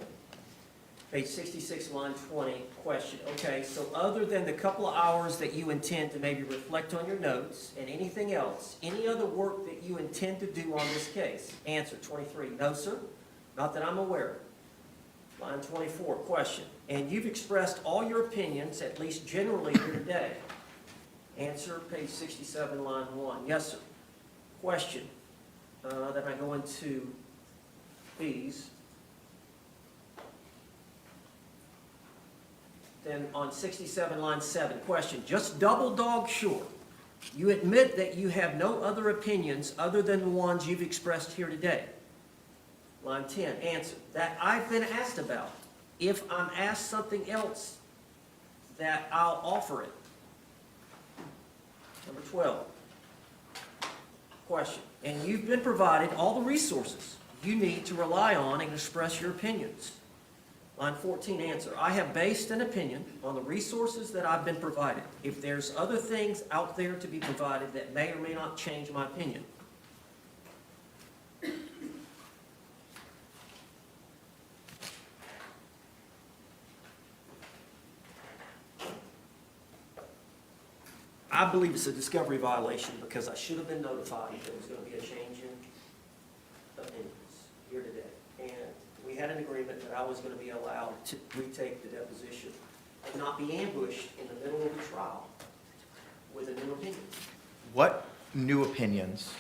Page 66, line 20, question. Okay, so other than the couple of hours that you intend to maybe reflect on your notes and anything else, any other work that you intend to do on this case? Answer, 23, no, sir, not that I'm aware of. Line 24, question. And you've expressed all your opinions, at least generally here today. Answer, page 67, line 1, yes, sir. Question. Then I go into fees. Then on 67, line 7, question, just double dog sure. You admit that you have no other opinions other than the ones you've expressed here today. Line 10, answer, that I've been asked about. If I'm asked something else, that I'll offer it. Number 12, question, and you've been provided all the resources you need to rely on and express your opinions. Line 14, answer. I have based an opinion on the resources that I've been provided. If there's other things out there to be provided that may or may not change my opinion. I believe it's a discovery violation because I should have been notified if there was going to be a change in opinions here today. And we had an agreement that I was going to be allowed to retake the deposition and not be ambushed in the middle of the trial with a new opinion. What new opinions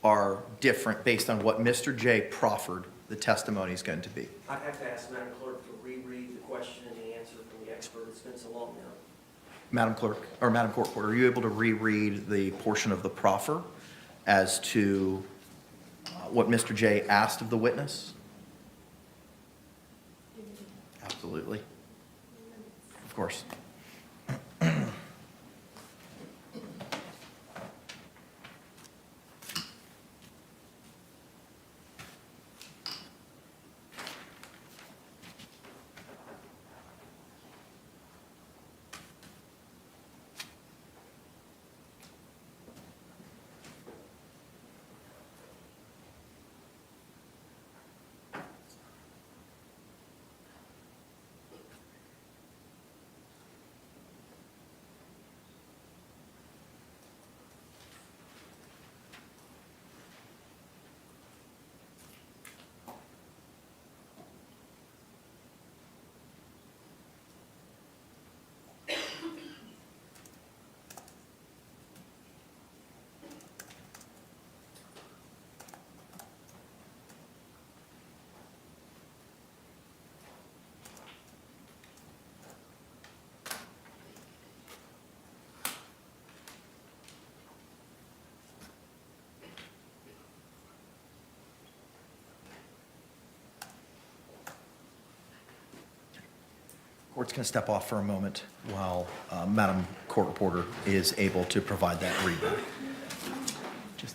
are different based on what Mr. J proffered the testimony is going to be. I'd have to ask Madam Clerk to reread the question and the answer from the expert. It's been so long now. Madam Clerk, or Madam Court Reporter, are you able to reread the portion of the proffer as to what Mr. J asked of the witness? Absolutely. Of course. Court's going to step off for a moment while Madam Court Reporter is able to provide that readback. Just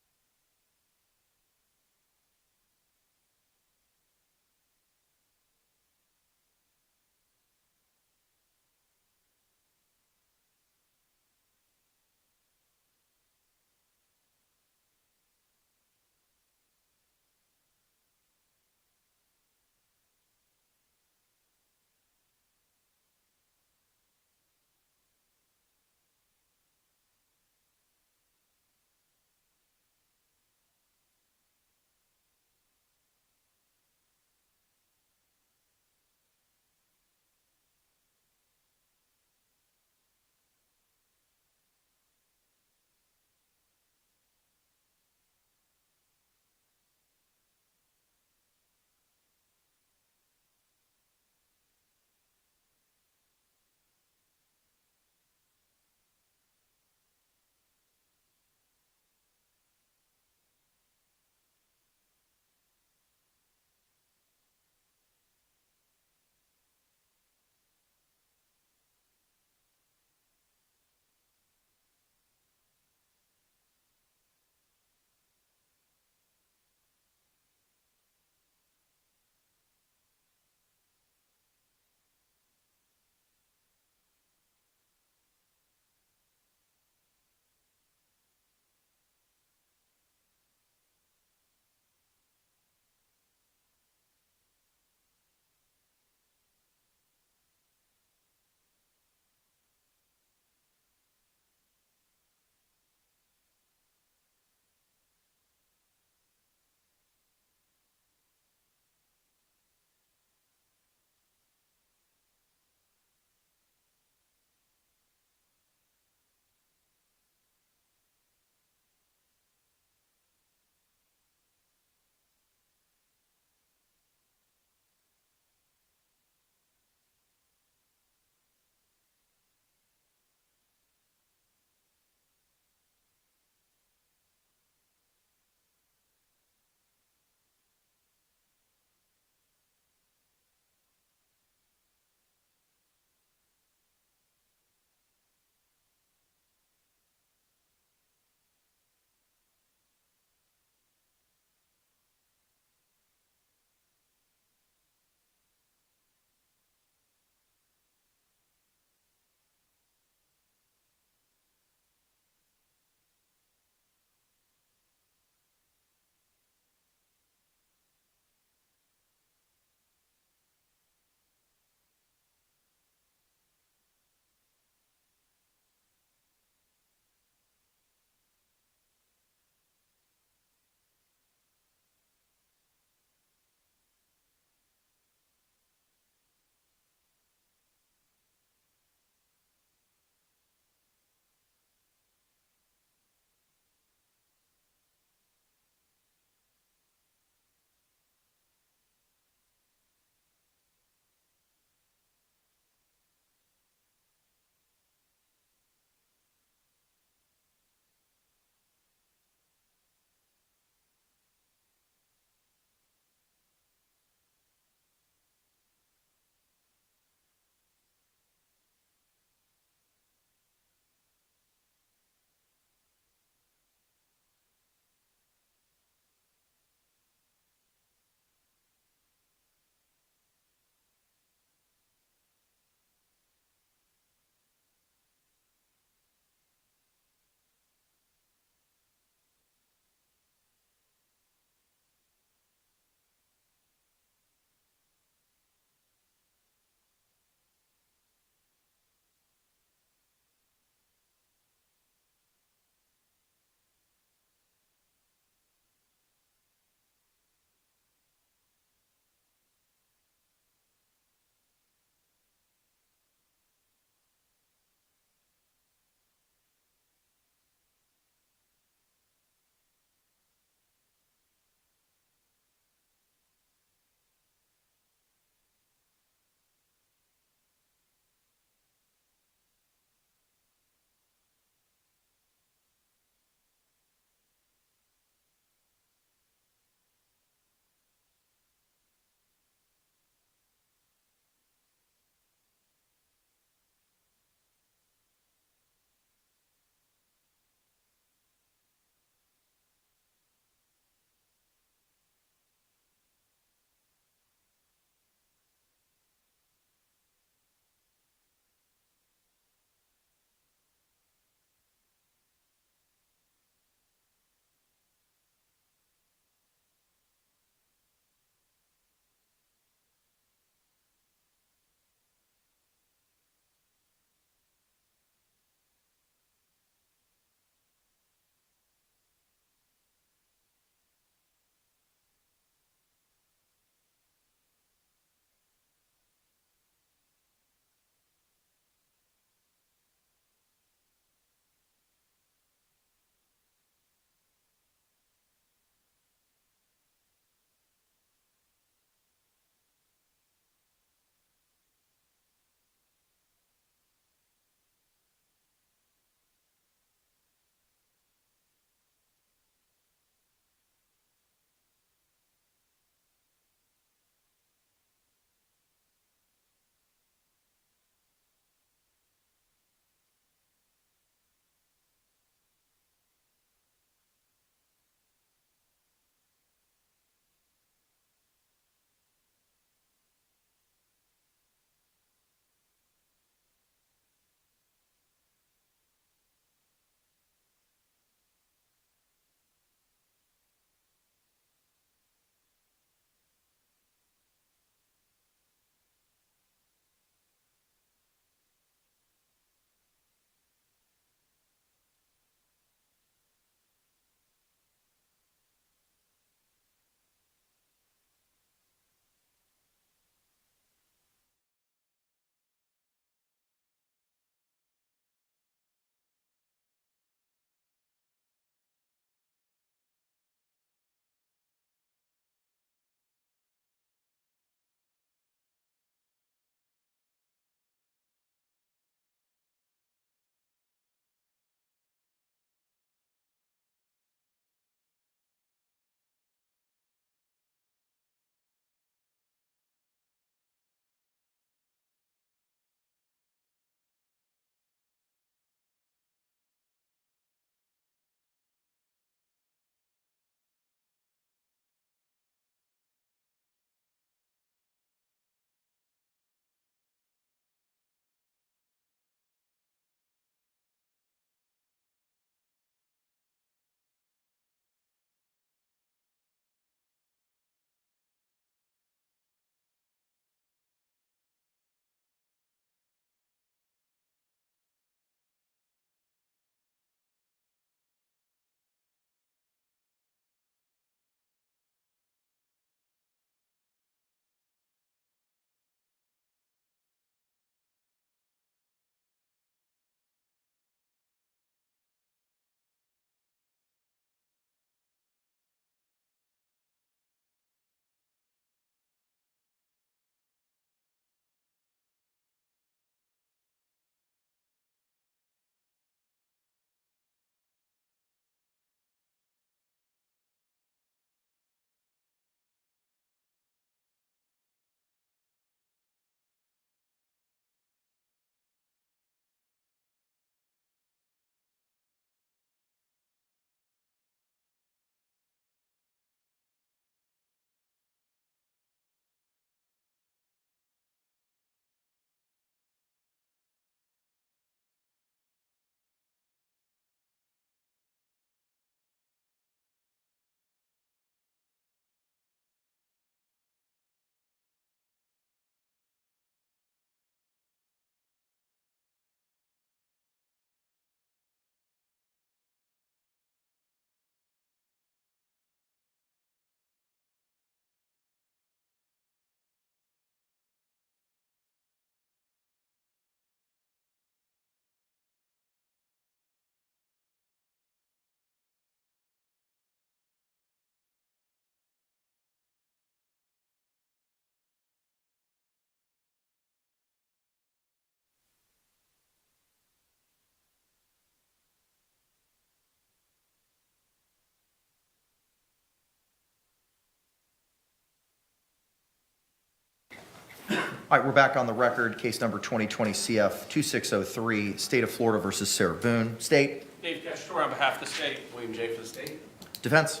All right, we're back on the record. Case number 2020 CF 2603, State of Florida versus Sarah Boone. State. Dave Castro on behalf of the state. William J. for the state. Defense.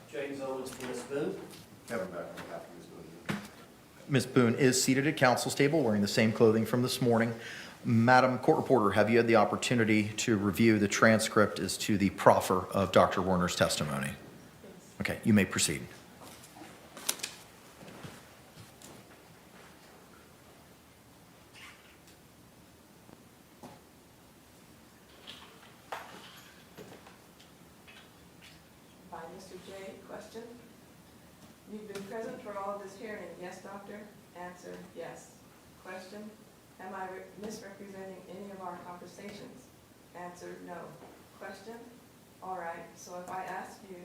James Owens for Ms. Boone. Kevin Beck on behalf of Ms. Boone. Ms. Boone is seated at counsel's table wearing the same clothing from this morning. Madam Court Reporter, have you had the opportunity to review the transcript as to the proffer of Dr. Werner's testimony? Okay, you may proceed. By Mr. J, question. You've been present for all of this hearing, yes, doctor? Answer, yes. Question, am I misrepresenting any of our conversations? Answer, no. Question, all right, so if I ask you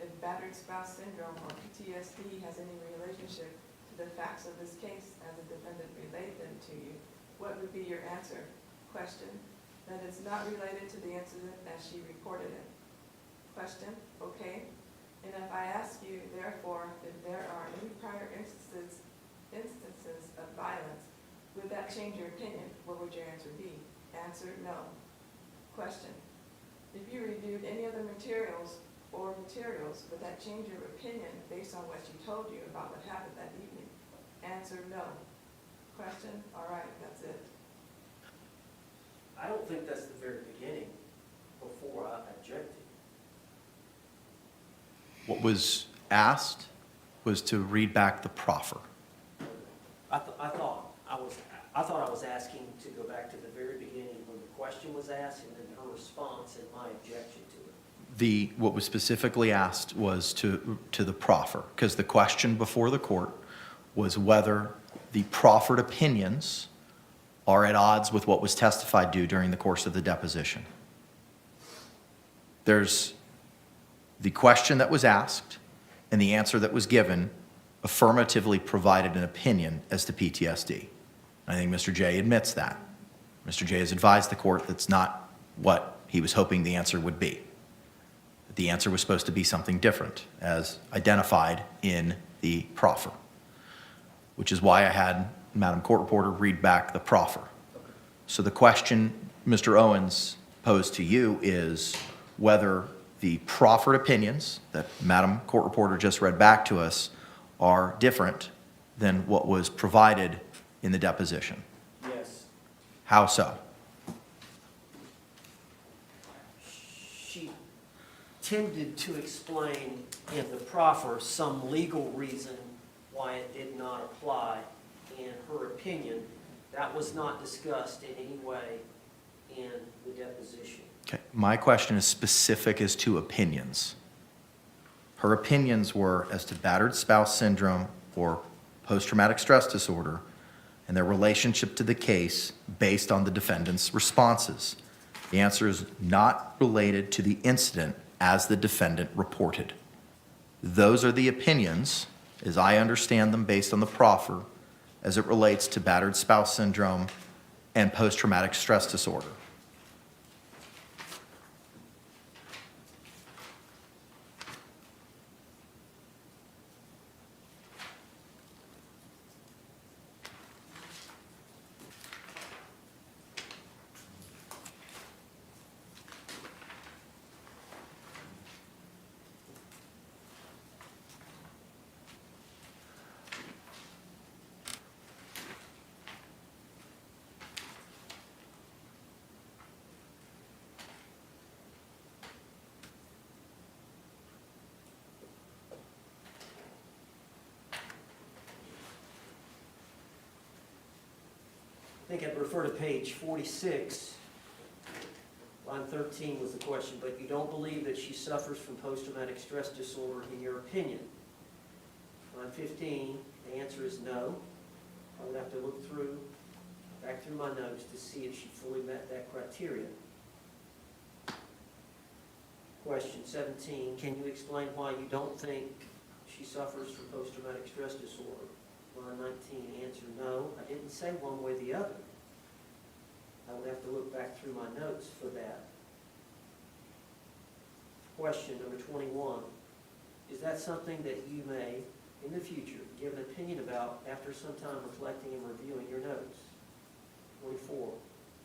if battered spouse syndrome or PTSD has any relationship to the facts of this case as the defendant relayed them to you, what would be your answer? Question, that it's not related to the incident as she reported it. Question, okay. And if I ask you, therefore, if there are any prior instances of violence, would that change your opinion? What would your answer be? Answer, no. Question, if you reviewed any other materials, would that change your opinion based on what she told you about what happened that evening? Answer, no. Question, all right, that's it. I don't think that's the very beginning, before I objected. What was asked was to read back the proffer. I thought I was asking to go back to the very beginning when the question was asked and then her response and my objection to it. What was specifically asked was to the proffer, because the question before the court was whether the proffered opinions are at odds with what was testified to during the course of the deposition. There's the question that was asked and the answer that was given affirmatively provided an opinion as to PTSD. I think Mr. J admits that. Mr. J has advised the court that's not what he was hoping the answer would be. The answer was supposed to be something different, as identified in the proffer, which is why I had Madam Court Reporter read back the proffer. So the question Mr. Owens posed to you is whether the proffered opinions that Madam Court Reporter just read back to us are different than what was provided in the deposition. Yes. How so? She tended to explain in the proffer some legal reason why it did not apply in her opinion. That was not discussed in any way in the deposition. Okay, my question is specific as to opinions. Her opinions were as to battered spouse syndrome or post-traumatic stress disorder and their relationship to the case based on the defendant's responses. The answer is not related to the incident as the defendant reported. Those are the opinions, as I understand them based on the proffer, as it relates to battered spouse syndrome and post-traumatic stress disorder. I think I'd refer to page 46. Line 13 was the question, but you don't believe that she suffers from post-traumatic stress disorder in your opinion. Line 15, the answer is no. I would have to look back through my notes to see if she fully met that criteria. Question 17, can you explain why you don't think she suffers from post-traumatic stress disorder? Line 19, answer no. I didn't say one way or the other. I would have to look back through my notes for that. Question number 21, is that something that you may in the future, give an opinion about after some time reflecting and reviewing your notes? 24,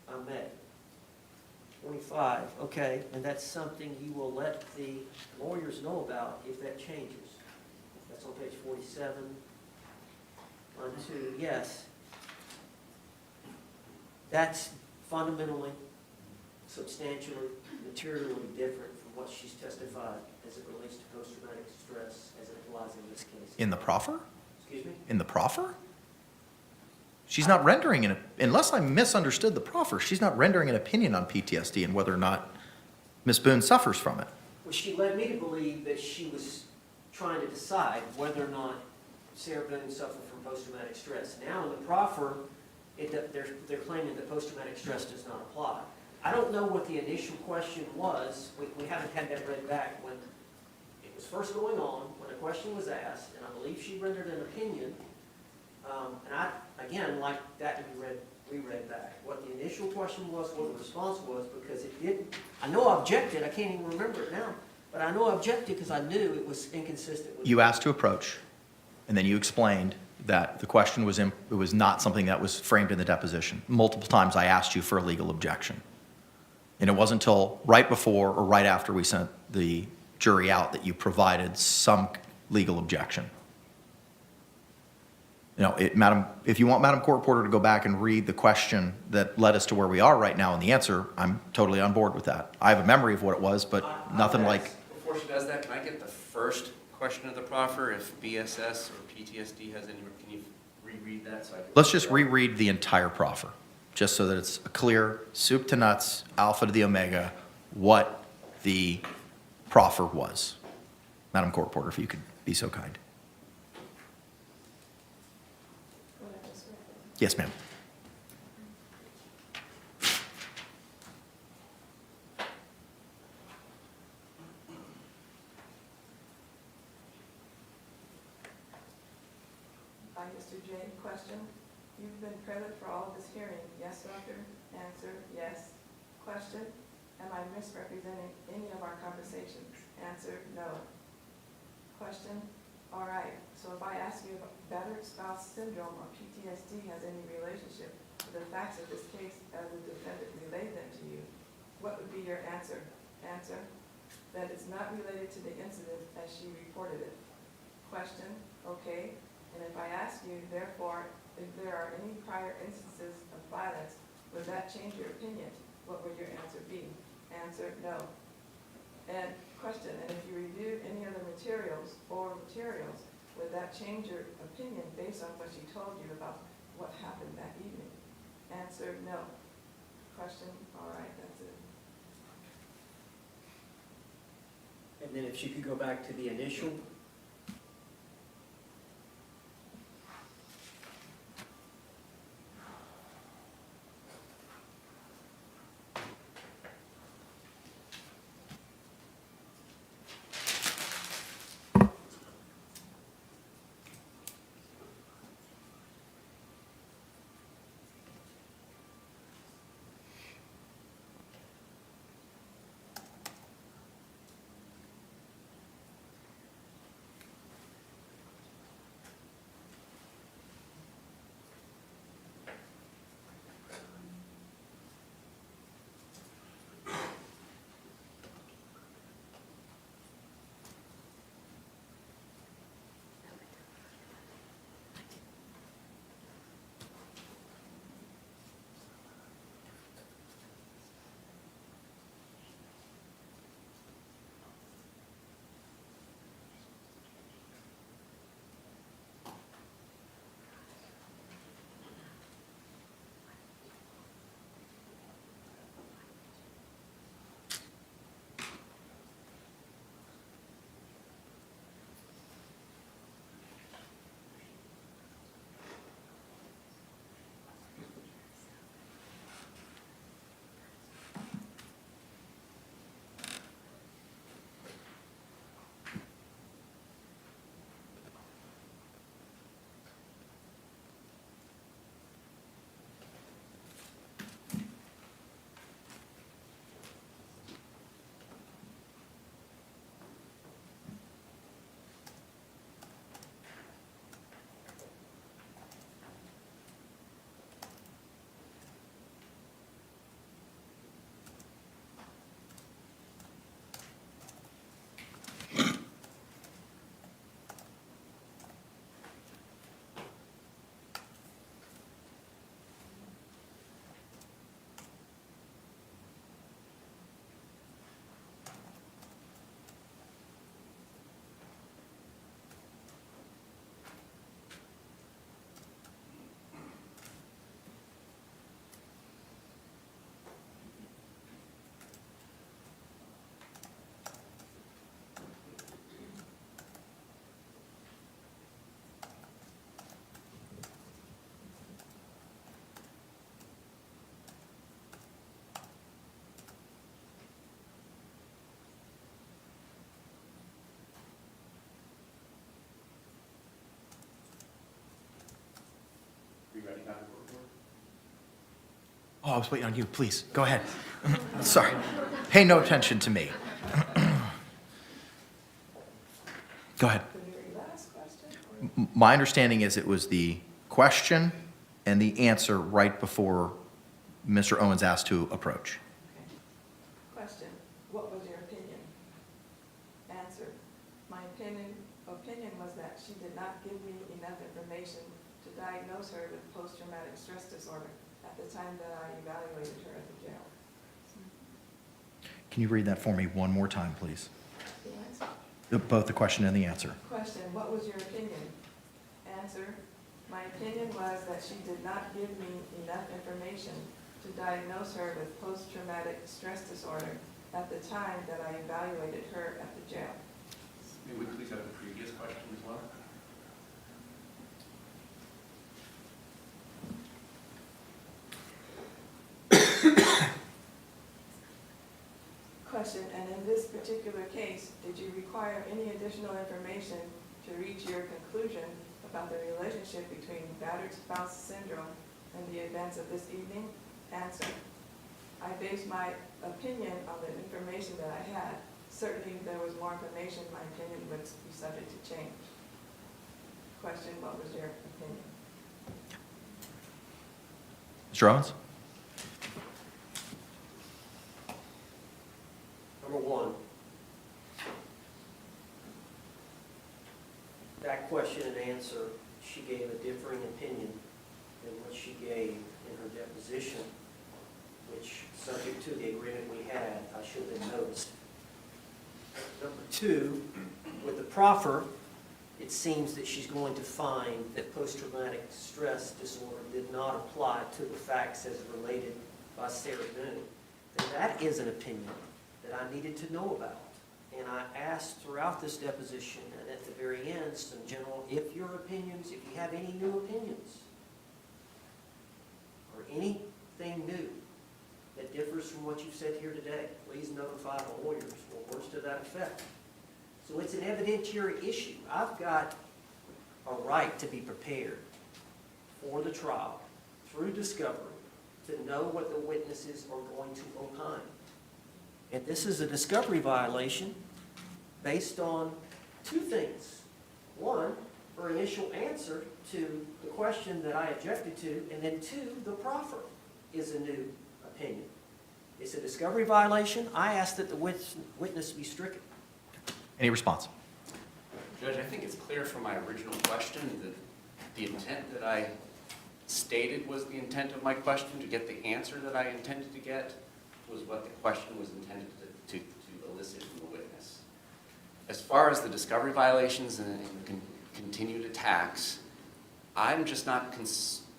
I met. 25, okay, and that's something you will let the lawyers know about if that changes. That's on page 47. On 2, yes. That's fundamentally, substantially, materially different from what she's testified as it relates to post-traumatic stress as it applies in this case. In the proffer? Excuse me? In the proffer? She's not rendering an, unless I misunderstood the proffer, she's not rendering an opinion on PTSD and whether or not Ms. Boone suffers from it. Well, she led me to believe that she was trying to decide whether or not Sarah Boone suffered from post-traumatic stress. Now in the proffer, they're claiming that post-traumatic stress does not apply. I don't know what the initial question was. We haven't had that read back. When it was first going on, when a question was asked, and I believe she rendered an opinion, and I, again, like that to be reread back. What the initial question was, what the response was, because it didn't, I know I objected, I can't even remember it now, but I know I objected because I knew it was inconsistent with. You asked to approach, and then you explained that the question was, it was not something that was framed in the deposition. Multiple times I asked you for a legal objection. And it wasn't until right before or right after we sent the jury out that you provided some legal objection. You know, Madam, if you want Madam Court Reporter to go back and read the question that led us to where we are right now and the answer, I'm totally on board with that. I have a memory of what it was, but nothing like. Before she does that, can I get the first question of the proffer? If BSS or PTSD has any, can you reread that? So I can. Let's just reread the entire proffer, just so that it's a clear soup to nuts, alpha to the omega, what the proffer was. Madam Court Reporter, if you could be so kind. Yes, ma'am. By Mr. J, question. You've been present for all of this hearing. Yes, doctor? Answer, yes. Question. Am I misrepresenting any of our conversations? Answer, no. Question. All right, so if I ask you if battered spouse syndrome or PTSD has any relationship to the facts of this case as the defendant relayed them to you, what would be your answer? Answer, that it's not related to the incident as she reported it. Question, okay, and if I ask you, therefore, if there are any prior instances of violence, would that change your opinion? What would your answer be? Answer, no. And question, and if you reviewed any other materials, would that change your opinion based on what she told you about what happened that evening? Answer, no. Question, all right, that's it. And then if she could go back to the initial. Oh, I was waiting on you. Please, go ahead. Sorry. Pay no attention to me. Go ahead. Could you read the last question? My understanding is it was the question and the answer right before Mr. Owens asked to approach. Question, what was your opinion? Answer, my opinion was that she did not give me enough information to diagnose her with post-traumatic stress disorder at the time that I evaluated her at the jail. Can you read that for me one more time, please? The answer. Both the question and the answer. Question, what was your opinion? Answer, my opinion was that she did not give me enough information to diagnose her with post-traumatic stress disorder at the time that I evaluated her at the jail. May we please have the previous question as well? Question, and in this particular case, did you require any additional information to reach your conclusion about the relationship between battered spouse syndrome and the events of this evening? Answer, I based my opinion on the information that I had. Certainly, if there was more information, my opinion would be subject to change. Question, what was your opinion? Mr. Owens? Number one, that question and answer, she gave a differing opinion than what she gave in her deposition, which, subject to the agreement we had, I should have noticed. Number two, with the proffer, it seems that she's going to find that post-traumatic stress disorder did not apply to the facts as related by Sarah Boone. Then that is an opinion that I needed to know about. And I asked throughout this deposition and at the very end some general, if your opinions, if you have any new opinions or anything new that differs from what you've said here today, please notify the lawyers or words to that effect. So it's an evidentiary issue. I've got a right to be prepared for the trial through discovery to know what the witnesses are going to opine. And this is a discovery violation based on two things. One, her initial answer to the question that I objected to, and then two, the proffer is a new opinion. It's a discovery violation. I ask that the witness be stricken. Any response? Judge, I think it's clear from my original question that the intent that I stated was the intent of my question, to get the answer that I intended to get, was what the question was intended to elicit from the witness. As far as the discovery violations and continued attacks, I'm just not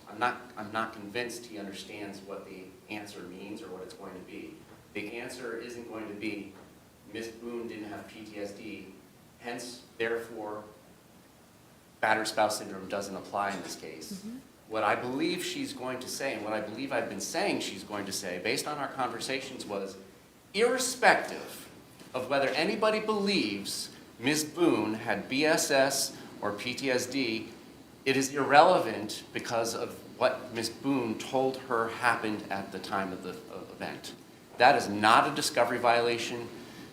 I'm not convinced he understands what the answer means or what it's going to be. The answer isn't going to be Ms. Boone didn't have PTSD, hence, therefore, battered spouse syndrome doesn't apply in this case. Mm-hmm. What I believe she's going to say, and what I believe I've been saying she's going to say, based on our conversations, was irrespective of whether anybody believes Ms. Boone had BSS or PTSD, it is irrelevant because of what Ms. Boone told her happened at the time of the event. That is not a discovery violation.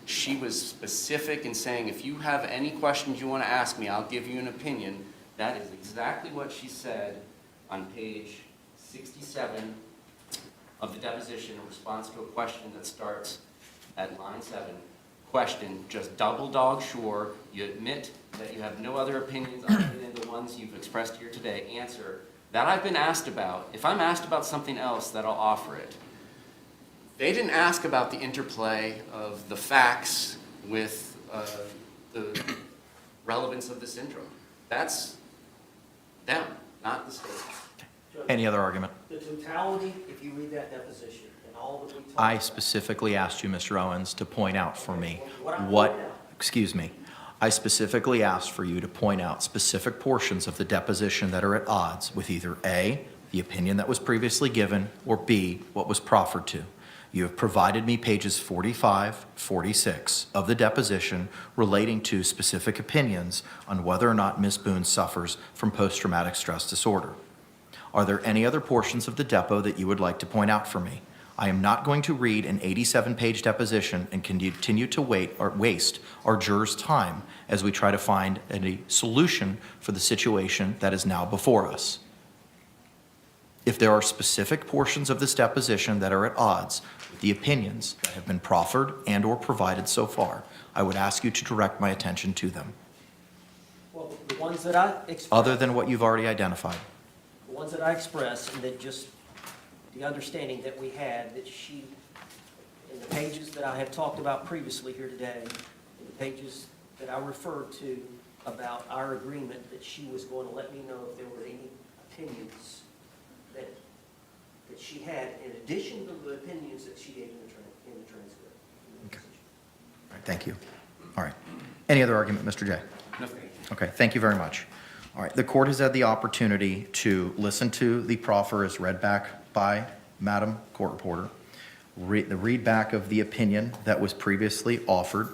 She was specific in saying, if you have any questions you want to ask me, I'll give you an opinion. That is exactly what she said on page 67 of the deposition in response to a question that starts at line 7. Question, just double dog sure, you admit that you have no other opinions other than the ones you've expressed here today. Answer, that I've been asked about. If I'm asked about something else, that I'll offer it. They didn't ask about the interplay of the facts with the relevance of the syndrome. That's them, not the state. Any other argument? The totality, if you read that deposition and all that we talked I about. specifically asked you, Mr. Owens, to point out for me What? excuse me, I specifically asked for you to point out specific portions of the deposition that are at odds with either A, the opinion that was previously given, or B, what was proffered to. You have provided me pages 45, 46 of the deposition relating to specific opinions on whether or not Ms. Boone suffers from post-traumatic stress disorder. Are there any other portions of the depo that you would like to point out for me? I am not going to read an 87-page deposition and continue to waste our jurors' time as we try to find a solution for the situation that is now before us. If there are specific portions of this deposition that are at odds with the opinions that have been proffered and/or provided so far, I would ask you to direct my attention to them, Well, the ones that I expressed. other than what you've already identified. The ones that I expressed, and that just the understanding that we had, that she, in the pages that I have talked about previously here today, in the pages that I referred to about our agreement, that she was going to let me know if there were any opinions that she had, in addition to the opinions that she gave in the transcript. Okay. All right, thank you. All right. Any other argument, Mr. Jay? No. Okay, thank you very much. All right, the court has had the opportunity to listen to the proffer as read back by Madam Court Reporter, the read back of the opinion that was previously offered,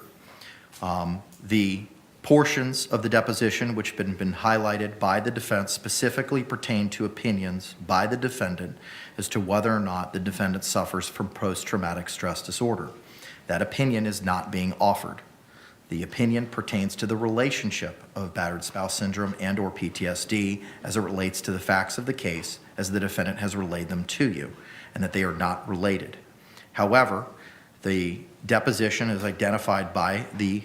the portions of the deposition which have been highlighted by the defense specifically pertain to opinions by the defendant as to whether or not the defendant suffers from post-traumatic stress disorder. That opinion is not being offered. The opinion pertains to the relationship of battered spouse syndrome and/or PTSD as it relates to the facts of the case as the defendant has relayed them to you, and that they are not related. However, the deposition as identified by the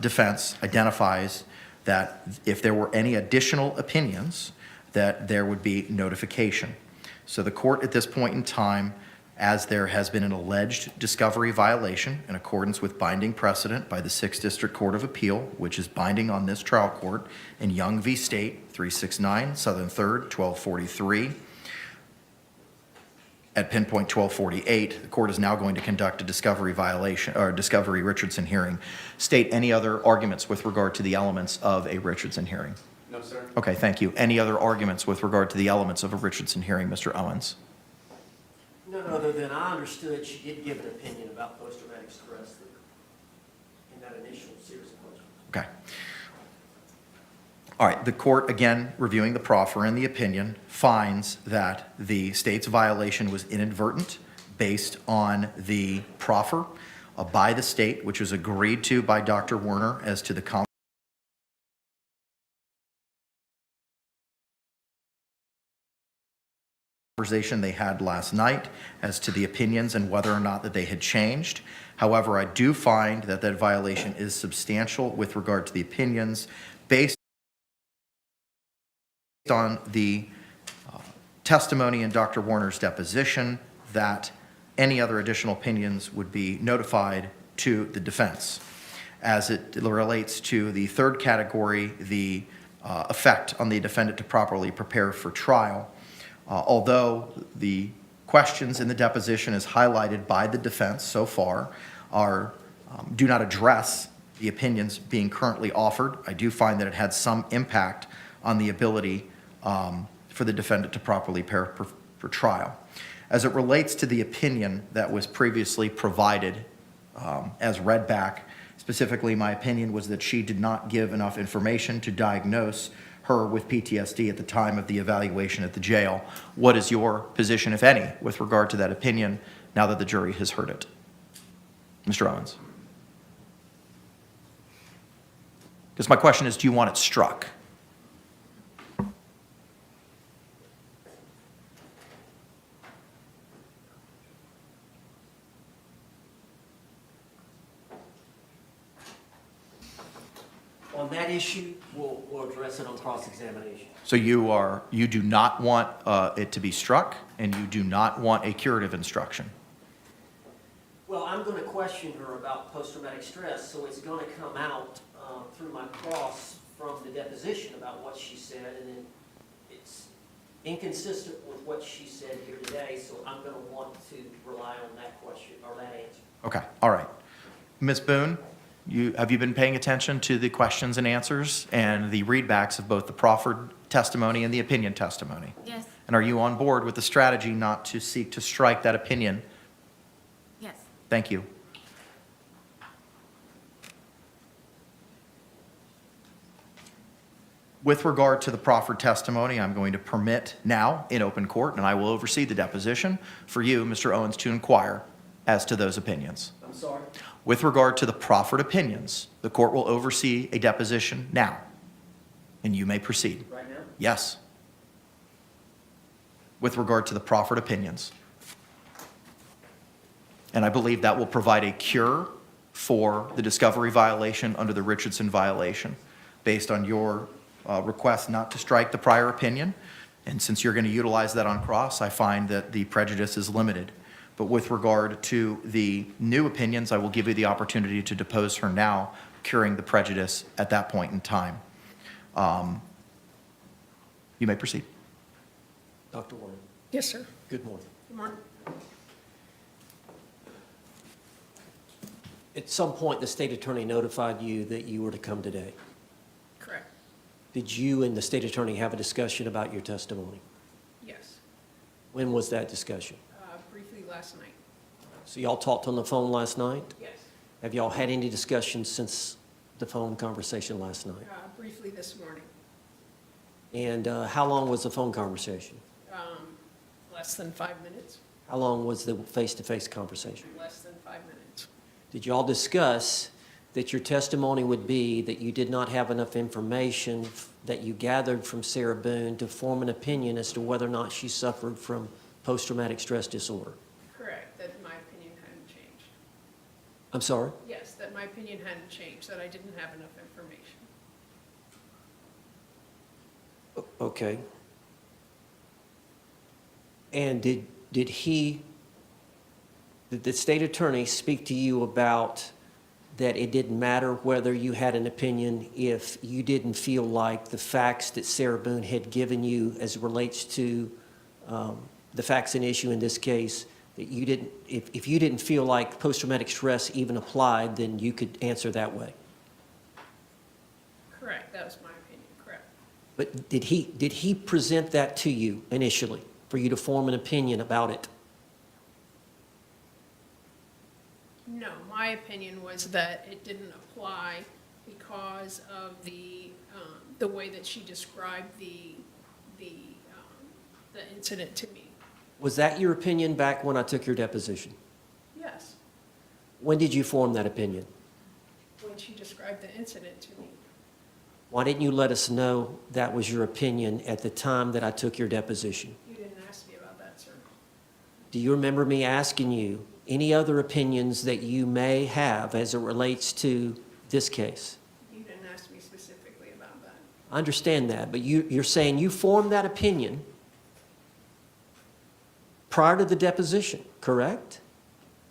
defense identifies that if there were any additional opinions, that there would be notification. So the court at this point in time, as there has been an alleged discovery violation in accordance with binding precedent by the 6th District Court of Appeal, which is binding on this trial court in Young v. State, 369, Southern 3rd, 1243. At pinpoint 1248, the court is now going to conduct a discovery violation, or discovery Richardson hearing. State any other arguments with regard to the elements of a Richardson hearing? No, sir. Okay, thank you. Any other arguments with regard to the elements of a Richardson hearing, Mr. Owens? None other than I understood she did give an opinion about post-traumatic stress in that initial series of questions. Okay. All right, the court, again, reviewing the proffer and the opinion, finds that the state's violation was inadvertent based on the proffer by the state, which was agreed to by Dr. Werner as to the conversation they had last night as to the opinions and whether or not that they had changed. However, I do find that that violation is substantial with regard to the opinions based on the testimony in Dr. Warner's deposition that any other additional opinions would be notified to the defense. As it relates to the third category, the effect on the defendant to properly prepare for trial, although the questions in the deposition as highlighted by the defense so far do not address the opinions being currently offered, I do find that it had some impact on the ability for the defendant to properly prepare for trial. As it relates to the opinion that was previously provided as read back, specifically my opinion was that she did not give enough information to diagnose her with PTSD at the time of the evaluation at the jail. What is your position, if any, with regard to that opinion now that the jury has heard it? Mr. Owens. Because my question is, do you want it struck? On that issue, we'll address it on cross-examination. So you do not want it to be struck, and you do not want a curative instruction? Well, I'm going to question her about post-traumatic stress, so it's going to come out through my cross from the deposition about what she said, and then it's inconsistent with what she said here today, so I'm going to want to rely on that question, or that answer. Okay, all right. Ms. Boone, have you been paying attention to the questions and answers and the readbacks of both the proffered testimony and the opinion testimony? Yes. And are you on board with the strategy not to seek to strike that opinion? Yes. Thank you. With regard to the proffered testimony, I'm going to permit now in open court, and I will oversee the deposition for you, Mr. Owens, to inquire as to those opinions. I'm sorry? With regard to the proffered opinions, the court will oversee a deposition now, and you may proceed. Right now? Yes. With regard to the proffered opinions. And I believe that will provide a cure for the discovery violation under the Richardson violation, based on your request not to strike the prior opinion. And since you're going to utilize that on cross, I find that the prejudice is limited. But with regard to the new opinions, I will give you the opportunity to depose her now, curing the prejudice at that point in time. You may proceed. Dr. Warren, Yes, sir. good morning. Good morning. At some point, the state attorney notified you that you were to come today. Correct. Did you and the state attorney have a discussion about your testimony? Yes. When was that discussion? Briefly last night. So y'all talked on the phone last night? Yes. Have y'all had any discussions since the phone conversation last night? Briefly this morning. And how long was the phone conversation? Less than 5 minutes. How long was the face-to-face conversation? Less than 5 minutes. Did y'all discuss that your testimony would be that you did not have enough information that you gathered from Sarah Boone to form an opinion as to whether or not she suffered from post-traumatic stress disorder? Correct, that my opinion hadn't changed. I'm sorry? Yes, that my opinion hadn't changed, that I didn't have enough information. Okay. And did the state attorney speak to you about that it didn't matter whether you had an opinion if you didn't feel like the facts that Sarah Boone had given you as it relates to the facts and issue in this case, that you didn't, if you didn't feel like post-traumatic stress even applied, then you could answer that way? Correct, that was my opinion, correct. But did he present that to you initially for you to form an opinion about it? No, my opinion was that it didn't apply because of the way that she described the incident to me. Was that your opinion back when I took your deposition? Yes, When did you form that opinion? when she described the incident to me. Why didn't you let us know that was your opinion at the time that I took your deposition? You didn't ask me about that, sir. Do you remember me asking you any other opinions that you may have as it relates to this case? You didn't ask me specifically about that. I understand that, but you're saying you formed that opinion prior to the deposition, correct?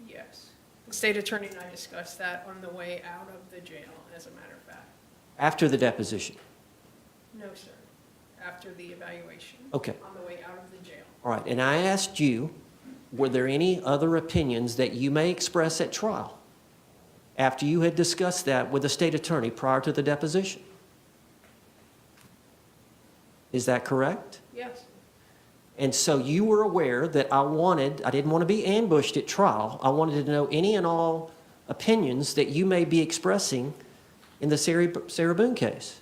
Yes. The state attorney and I discussed that on the way out of the jail, as a matter of fact. After the deposition? No, sir. After the evaluation. Okay. On the way out of the jail. All right, and I asked you, were there any other opinions that you may express at trial after you had discussed that with the state attorney prior to the deposition? Is that correct? Yes. And so you were aware that I didn't want to be ambushed at trial. I wanted to know any and all opinions that you may be expressing in the Sarah Boone case.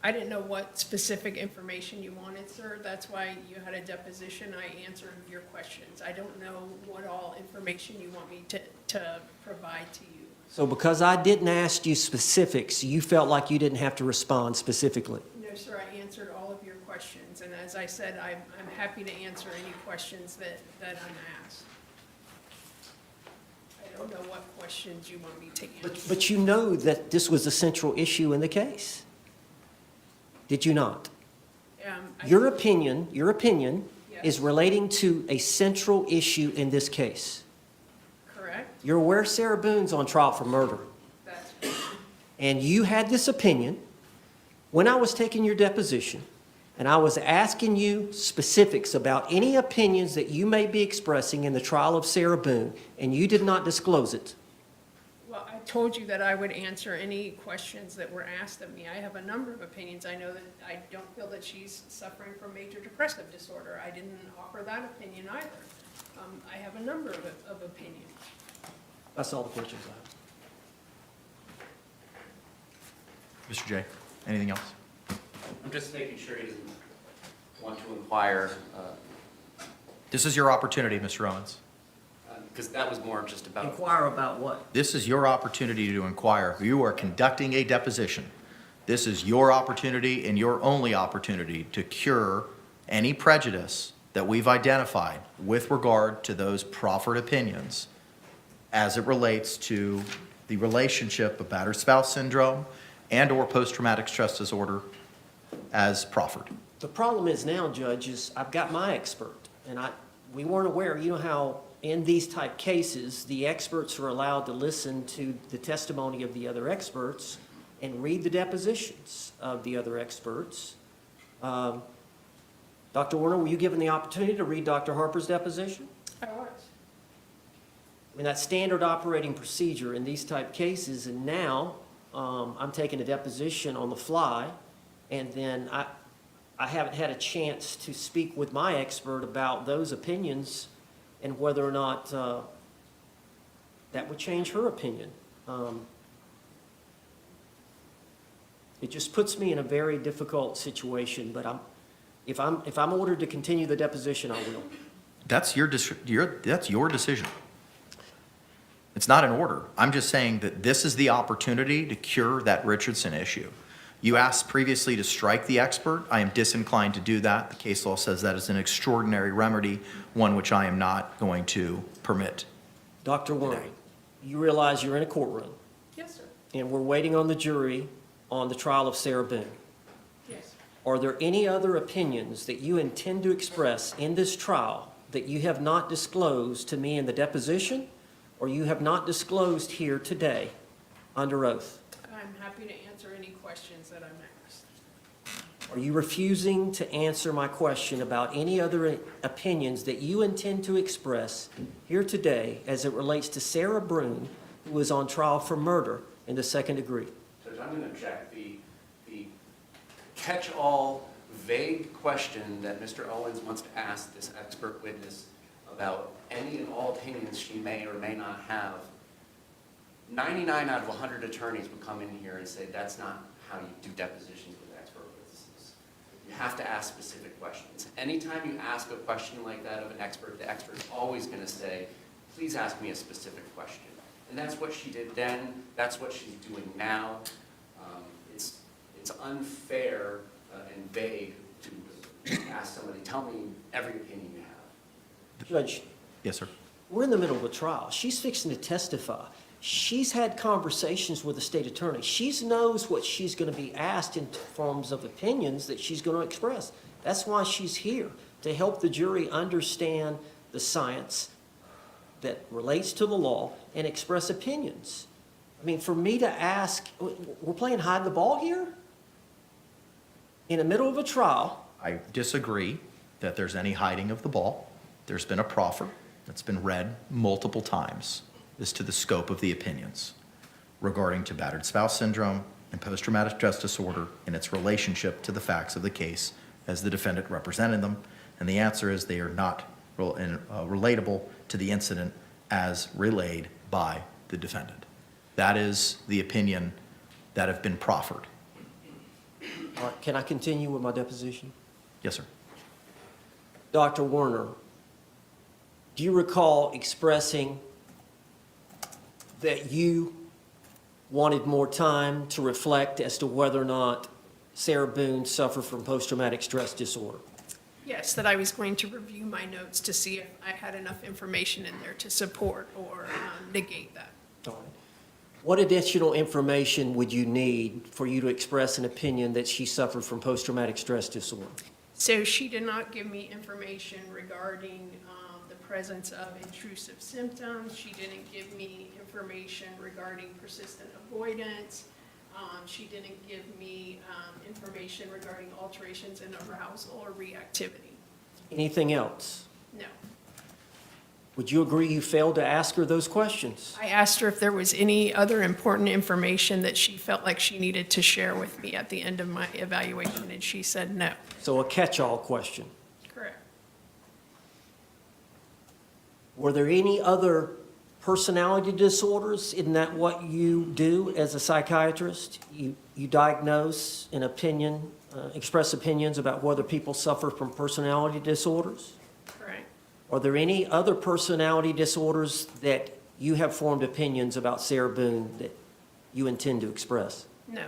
I didn't know what specific information you wanted, sir. That's why you had a deposition. I answered your questions. I don't know what all information you want me to provide to you. So because I didn't ask you specifics, you felt like you didn't have to respond specifically? No, sir, I answered all of your questions. And as I said, I'm happy to answer any questions that I'm asked. I don't know what questions you want me to answer. But you know that this was a central issue in the case. Did you not? Your opinion Yes. is relating to a central issue in this case. Correct? You're aware Sarah Boone's on trial for murder. That's correct. And you had this opinion when I was taking your deposition, and I was asking you specifics about any opinions that you may be expressing in the trial of Sarah Boone, and you did not disclose it. Well, I told you that I would answer any questions that were asked of me. I have a number of opinions. I know that I don't feel that she's suffering from major depressive disorder. I didn't offer that opinion either. I have a number of opinions. That's all the questions I have. Mr. J, anything else? I'm just making sure he doesn't want to inquire, This is your opportunity, Mr. Owens. because that was more just about. Inquire about what? This is your opportunity to inquire. You are conducting a deposition. This is your opportunity and your only opportunity to cure any prejudice that we've identified with regard to those proffered opinions as it relates to the relationship of battered spouse syndrome and/or post-traumatic stress disorder as proffered. The problem is now, Judge, is I've got my expert, and we weren't aware, you know how in these type cases, the experts are allowed to listen to the testimony of the other experts and read the depositions of the other experts. Dr. Warner, were you given the opportunity to read Dr. Harper's deposition? I was. I mean, that's standard operating procedure in these type cases, and now I'm taking a deposition on the fly, and then I haven't had a chance to speak with my expert about those opinions and whether or not that would change her opinion. It just puts me in a very difficult situation, but if I'm ordered to continue the deposition, I will. That's your decision. It's not an order. I'm just saying that this is the opportunity to cure that Richardson issue. You asked previously to strike the expert. I am disinclined to do that. The case law says that is an extraordinary remedy, one which I am not going to permit. Dr. Warner, you realize you're in a courtroom, Yes, sir. and we're waiting on the jury on the trial of Sarah Boone. Yes. Are there any other opinions that you intend to express in this trial that you have not disclosed to me in the deposition, or you have not disclosed here today under oath? I'm happy to answer any questions that I'm asked. Are you refusing to answer my question about any other opinions that you intend to express here today as it relates to Sarah Boone, who was on trial for murder in the second degree? Judge, I'm going to object. The catch-all vague question that Mr. Owens wants to ask this expert witness about any and all opinions she may or may not have, 99 out of 100 attorneys would come in here and say that's not how you do depositions with expert witnesses. You have to ask specific questions. Anytime you ask a question like that of an expert, the expert's always going to say, please ask me a specific question. And that's what she did then. That's what she's doing now. It's unfair and vague to ask somebody, tell me every opinion you have. Judge, Yes, sir. we're in the middle of a trial. She's fixing to testify. She's had conversations with the state attorney. She knows what she's going to be asked in terms of opinions that she's going to express. That's why she's here, to help the jury understand the science that relates to the law and express opinions. I mean, for me to ask, we're playing hide the ball here? In the middle of a trial? I disagree that there's any hiding of the ball. There's been a proffer that's been read multiple times as to the scope of the opinions regarding to battered spouse syndrome and post-traumatic stress disorder and its relationship to the facts of the case as the defendant represented them. And the answer is they are not relatable to the incident as relayed by the defendant. That is the opinion that have been proffered. All right, can I continue with my deposition? Yes, sir. Dr. Warner, do you recall expressing that you wanted more time to reflect as to whether or not Sarah Boone suffered from post-traumatic stress disorder? Yes, that I was going to review my notes to see if I had enough information in there to support or negate that. All right. What additional information would you need for you to express an opinion that she suffered from post-traumatic stress disorder? So she did not give me information regarding the presence of intrusive symptoms. She didn't give me information regarding persistent avoidance. She didn't give me information regarding alterations in arousal or reactivity. Anything else? No. Would you agree you failed to ask her those questions? I asked her if there was any other important information that she felt like she needed to share with me at the end of my evaluation, and she said no. So a catch-all question. Correct. Were there any other personality disorders? Isn't that what you do as a psychiatrist? You diagnose an opinion, express opinions about whether people suffer from personality disorders? Correct. Are there any other personality disorders that you have formed opinions about Sarah Boone that you intend to express? No.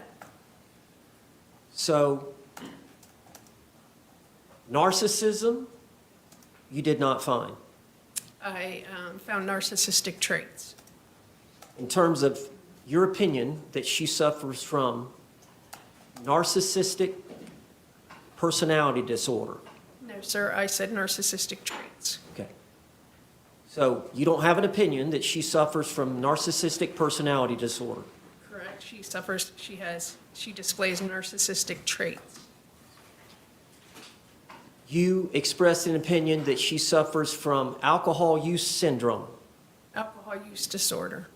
So, narcissism, you did not find. I found narcissistic traits. In terms of your opinion that she suffers from narcissistic personality disorder. No, sir, I said narcissistic traits. Okay. So you don't have an opinion that she suffers from narcissistic personality disorder. Correct. She displays narcissistic traits. You expressed an opinion that she suffers from alcohol use syndrome, Alcohol use disorder.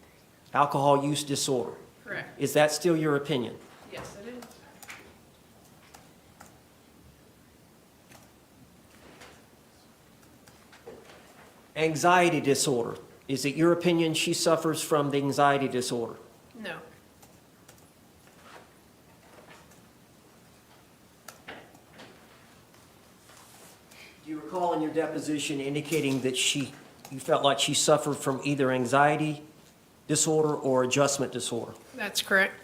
alcohol use disorder. Correct. Is that still your opinion? Yes, it is. Anxiety disorder. Is it your opinion she suffers from the anxiety disorder? No. Do you recall in your deposition indicating that you felt like she suffered from either anxiety disorder or adjustment disorder? That's correct.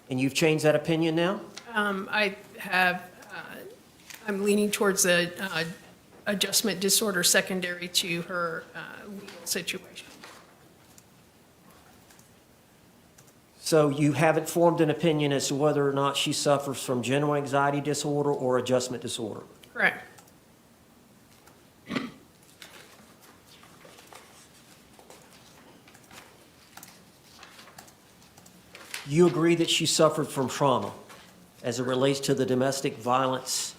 And you've changed that opinion now? I'm leaning towards the adjustment disorder secondary to her legal situation. So you haven't formed an opinion as to whether or not she suffers from general anxiety disorder or adjustment disorder? Correct. You agree that she suffered from trauma as it relates to the domestic violence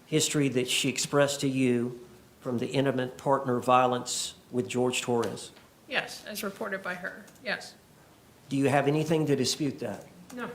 history that she expressed to you from the intimate partner violence with George Torres? Yes, as reported by her. Yes. Do you have anything to dispute that? No.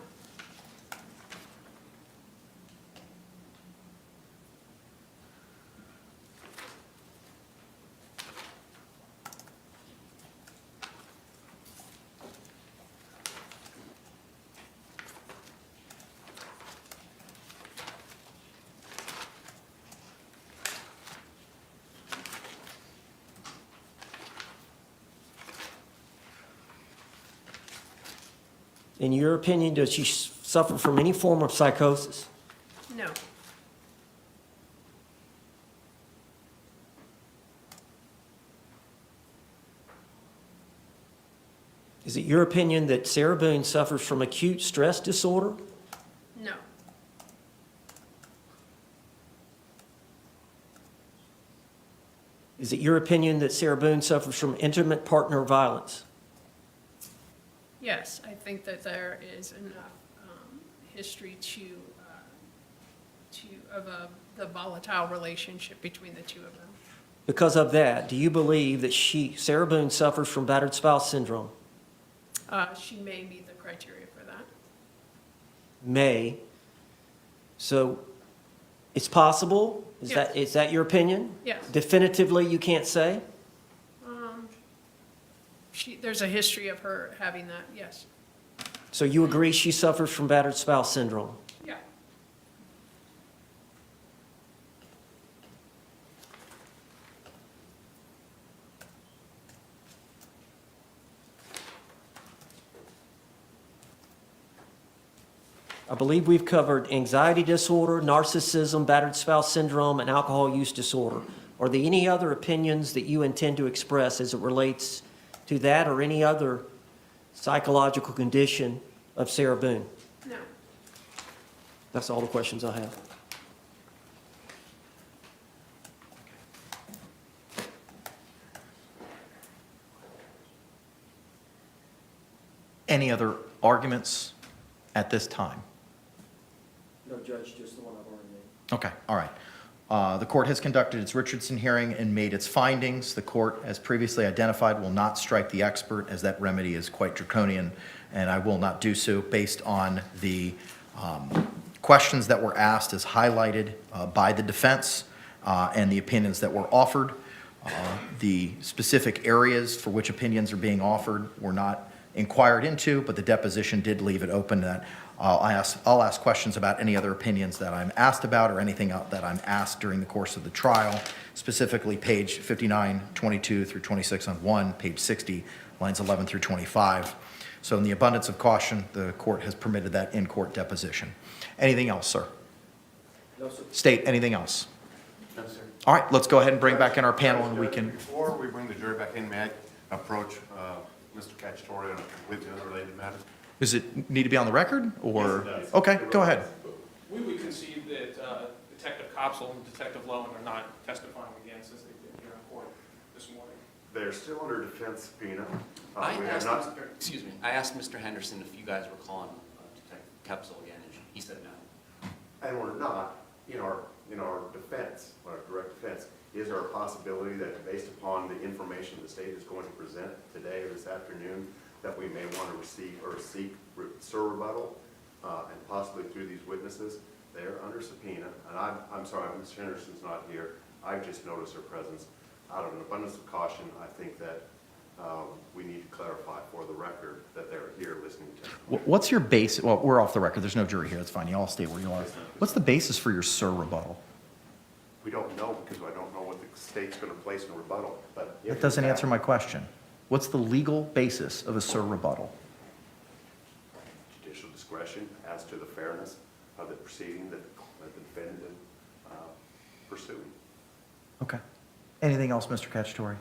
In your opinion, does she suffer from any form of psychosis? No. Is it your opinion that Sarah Boone suffers from acute stress disorder? No. Is it your opinion that Sarah Boone suffers from intimate partner violence? Yes, I think that there is enough history of the volatile relationship between the two of them. Because of that, do you believe that Sarah Boone suffers from battered spouse syndrome? She may meet the criteria for that. May. So it's possible? Yes. Is that your opinion? Yes. Definitively, you can't say? There's a history of her having that, yes. So you agree she suffers from battered spouse syndrome? Yeah. I believe we've covered anxiety disorder, narcissism, battered spouse syndrome, and alcohol use disorder. Are there any other opinions that you intend to express as it relates to that or any other psychological condition of Sarah Boone? No. That's all the questions I have. Any other arguments at this time? No, Judge, just the one I've already made. Okay, all right. The court has conducted its Richardson hearing and made its findings. The court, as previously identified, will not strike the expert as that remedy is quite draconian, and I will not do so based on the questions that were asked as highlighted by the defense and the opinions that were offered. The specific areas for which opinions are being offered were not inquired into, but the deposition did leave it open that I'll ask questions about any other opinions that I'm asked about or anything else that I'm asked during the course of the trial, specifically page 59, 22 through 26 on 1, page 60, lines 11 through 25. So in the abundance of caution, the court has permitted that in-court deposition. Anything else, sir? No, sir. State, anything else? No, sir. All right, let's go ahead and bring back in our panel and we can, Before we bring the jury back in, may I approach Mr. Cacciatore with the unrelated matter? does it need to be on the record or? Yes, it does. Okay, go ahead. We would concede that Detective Copsell and Detective Lowen are not testifying again since they've been here in court this morning. They're still under defense subpoena. I We have asked, not, I asked Mr. Henderson if you guys were calling Detective Kepsel again, and he said no. and we're not, in our defense, our direct defense, is there a possibility that based upon the information the state is going to present today or this afternoon, that we may want to receive or seek sir rebuttal, and possibly through these witnesses? They're under subpoena, and I'm sorry, Mr. Henderson's not here. I've just noticed their presence. Out of an abundance of caution, I think that we need to clarify for the record that they're here listening to. What's your base, well, we're off the record, there's no jury here, that's fine, you all stay where you are. What's the basis for your sir rebuttal? We don't know because I don't know what the state's going to place in rebuttal, but. if That doesn't in fact- answer my question. What's the legal basis of a sir rebuttal? Judicial discretion as to the fairness of the proceeding that the defendant pursuing. Okay. Anything else, Mr. Cacciatore?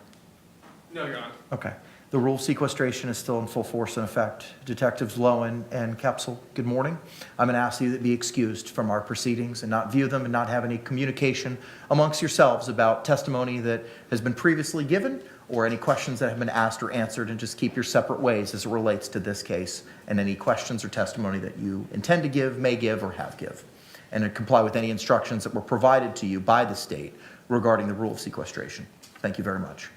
No, Your Honor. Okay. The rule of sequestration is still in full force and effect. Detectives Lowen and Kepsel, good morning. I'm going to ask you to be excused from our proceedings and not view them and not have any communication amongst yourselves about testimony that has been previously given or any questions that have been asked or answered, and just keep your separate ways as it relates to this case and any questions or testimony that you intend to give, may give, or have give, and to comply with any instructions that were provided to you by the state regarding the rule of sequestration. Thank you very much.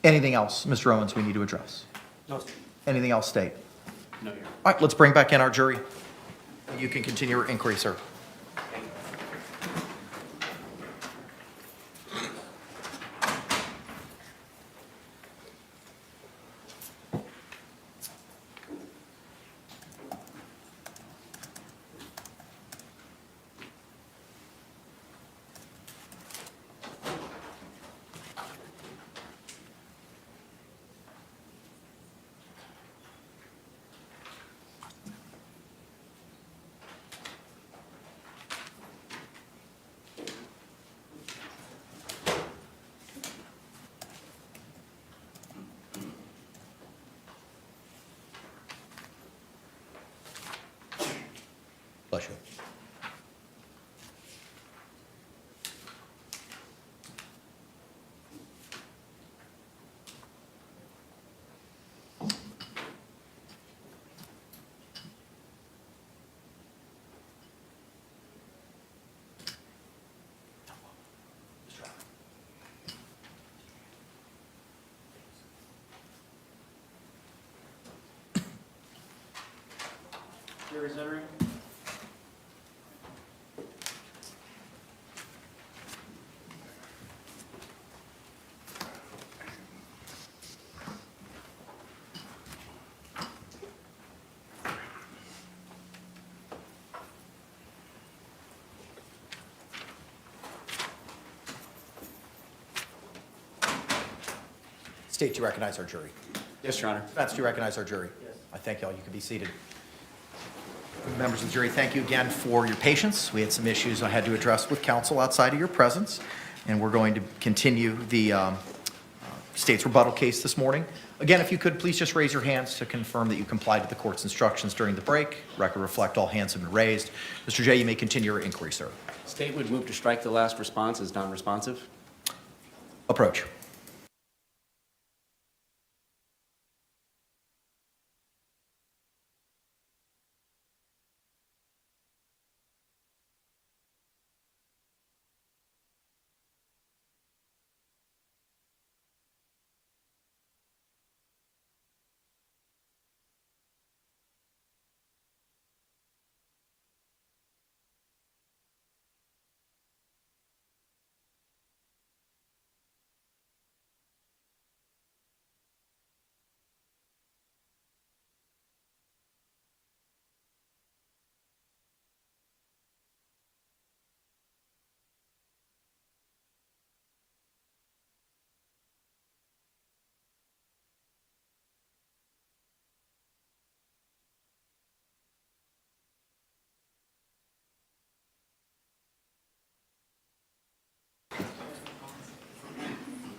Anything else, Mr. Owens, we need to address? No, sir. Anything else, state? No, Your Honor. All right, let's bring back in our jury. You can continue your inquiry, sir. Bless you. Jury's entering. State, do you recognize our jury? Yes, Your Honor. Defense, do you recognize our jury? Yes. I thank y'all. You can be seated. Members of the jury, thank you again for your patience. We had some issues I had to address with counsel outside of your presence, and we're going to continue the state's rebuttal case this morning. Again, if you could, please just raise your hands to confirm that you complied with the court's instructions during the break. Record reflect all hands have been raised. Mr. J, you may continue your inquiry, sir. State would move to strike the last response as non-responsive. Approach.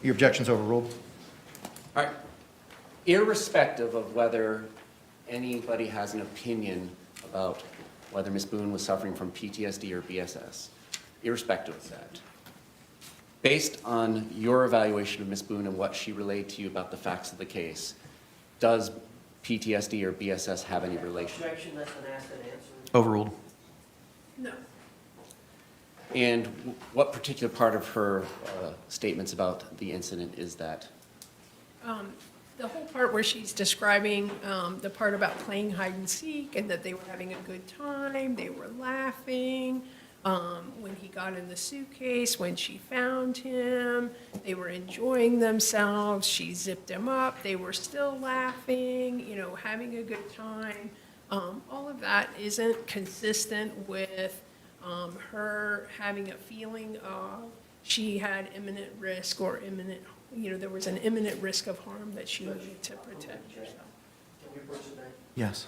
Your objection's overruled. All right. Irrespective of whether anybody has an opinion about whether Ms. Boone was suffering from PTSD or BSS, irrespective of that, based on your evaluation of Ms. Boone and what she relayed to you about the facts of the case, does PTSD or BSS have any relation? Objection, that's been asked and answered. Overruled. No. And what particular part of her statements about the incident is that? The whole part where she's describing the part about playing hide and seek and that they were having a good time, they were laughing, when he got in the suitcase, when she found him, they were enjoying themselves, she zipped him up, they were still laughing, you know, having a good time. All of that isn't consistent with her having a feeling of she had imminent risk or imminent, you know, there was an imminent risk of harm that she needed to protect herself. Can we approach the bench? Yes.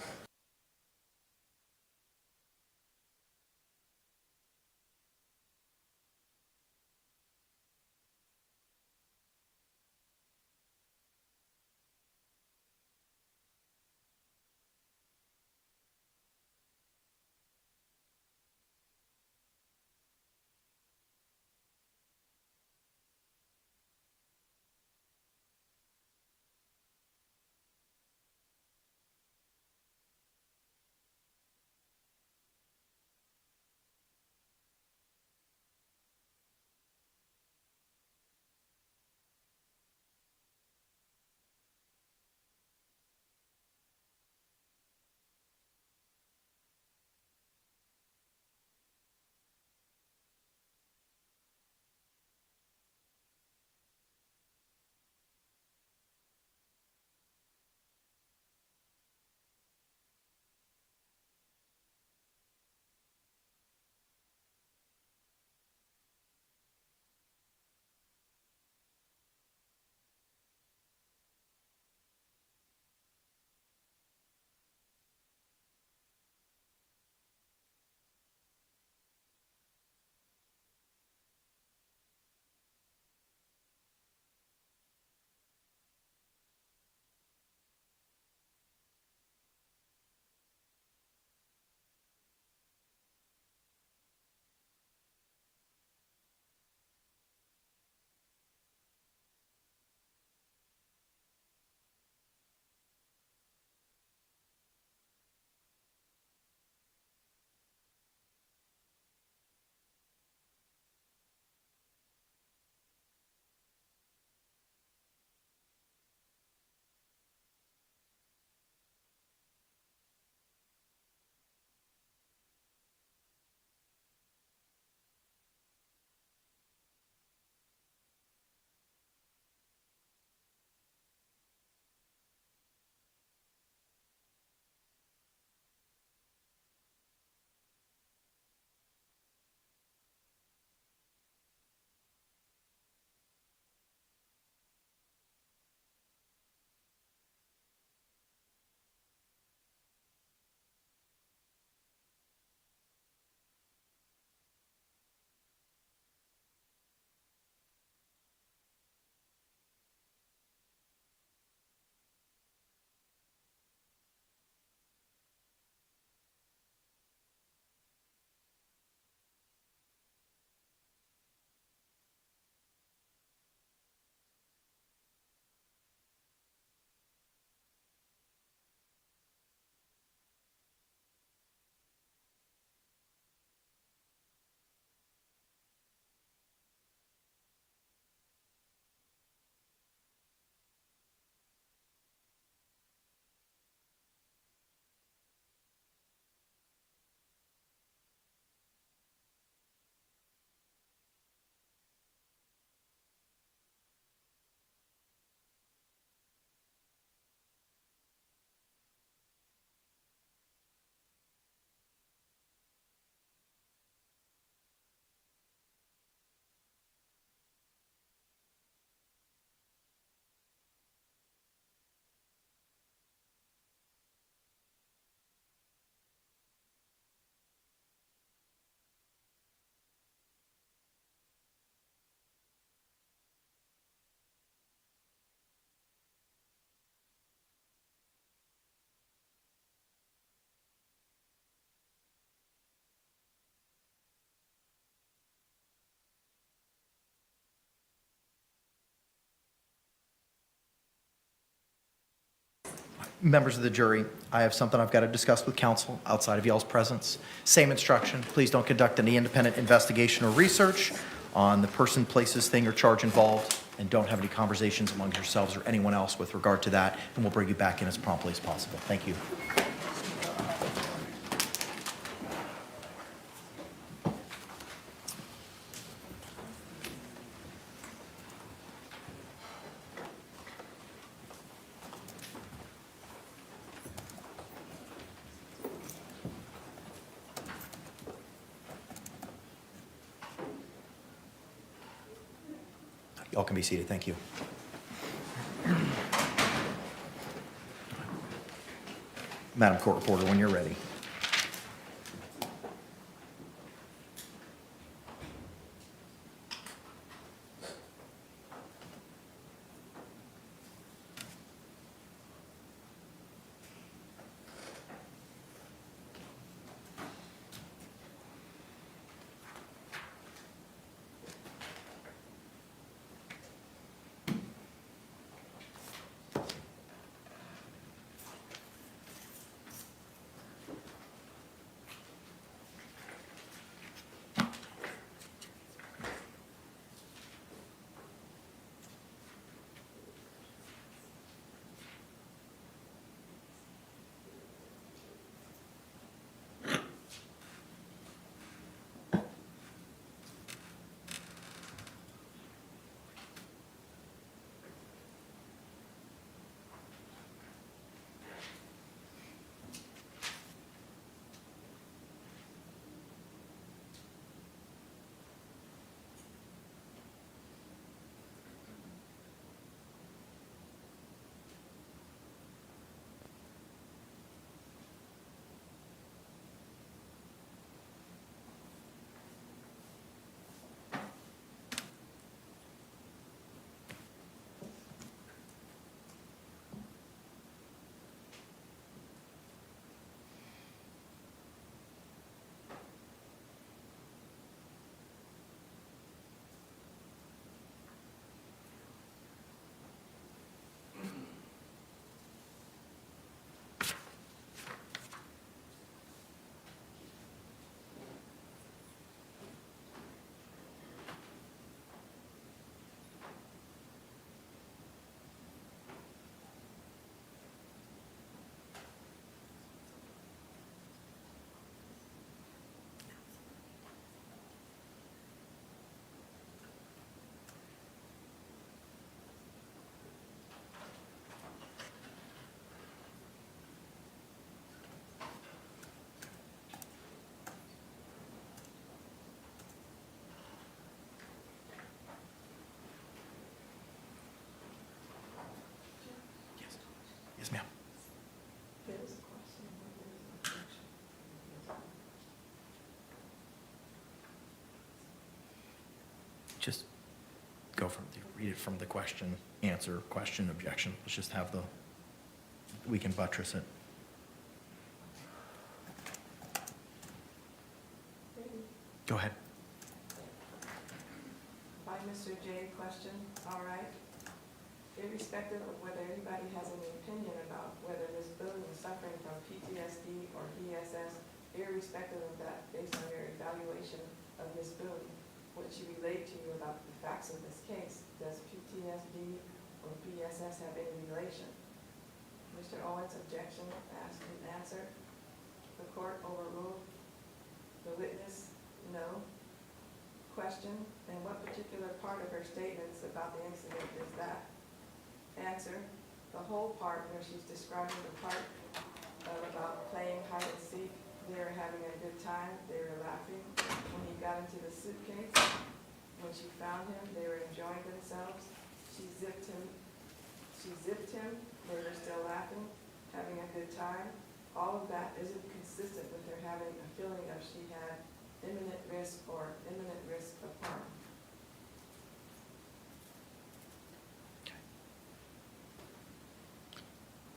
Members of the jury, I have something I've got to discuss with counsel outside of y'all's presence. Same instruction, please don't conduct any independent investigation or research on the person, places, thing, or charge involved, and don't have any conversations among yourselves or anyone else with regard to that, and we'll bring you back in as promptly as possible. Thank you. Y'all can be seated. Thank you. Madam Court Reporter, when you're ready. Yes, ma'am. There was a question. Just go from, read it from the question, answer, question, objection. Let's just have the, we can buttress it. Go ahead. By Mr. J, question, all right. Irrespective of whether anybody has any opinion about whether Ms. Boone is suffering from PTSD or ESS, irrespective of that, based on your evaluation of Ms. Boone, what she relayed to you about the facts of this case, does PTSD or PSS have any relation? Mr. Owens' objection, asked and answered. The court overruled. The witness, no. Question, and what particular part of her statements about the incident is that? Answer, the whole part where she's describing the part about playing hide and seek. They were having a good time, they were laughing. When he got into the suitcase, when she found him, they were enjoying themselves. She zipped him, they were still laughing, having a good time. All of that isn't consistent with her having a feeling of she had imminent risk or imminent risk of harm.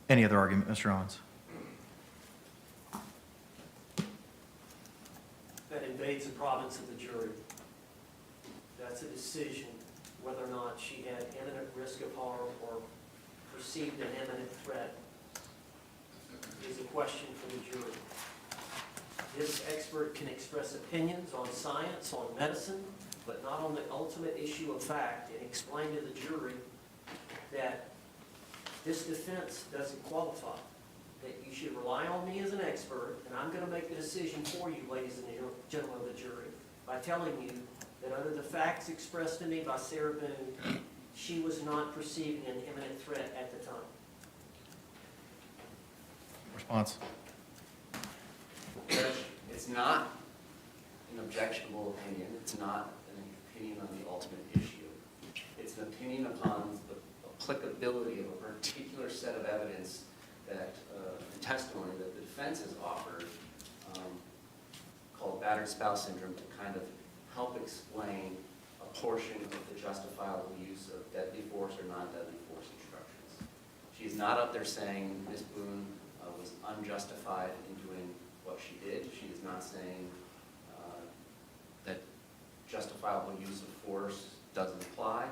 Any other argument, Mr. Owens? That invades the province of the jury. That's a decision whether or not she had imminent risk of harm or perceived an imminent threat. is a question for the jury. This expert can express opinions on science, on medicine, but not on the ultimate issue of fact, and explain to the jury that this defense doesn't qualify, that you should rely on me as an expert, and I'm going to make the decision for you, ladies and gentlemen of the jury, by telling you that under the facts expressed to me by Sarah Boone, she was not perceiving an imminent threat at the time. Response? Judge, it's not an objectionable opinion. It's not an opinion on the ultimate issue. It's an opinion upon the applicability of a particular set of evidence that, the testimony that the defense has offered, called battered spouse syndrome, to kind of help explain a portion of the justifiable use of deadly force or non-deadly force instructions. She's not up there saying Ms. Boone was unjustified in doing what she did. She is not saying that justifiable use of force doesn't apply.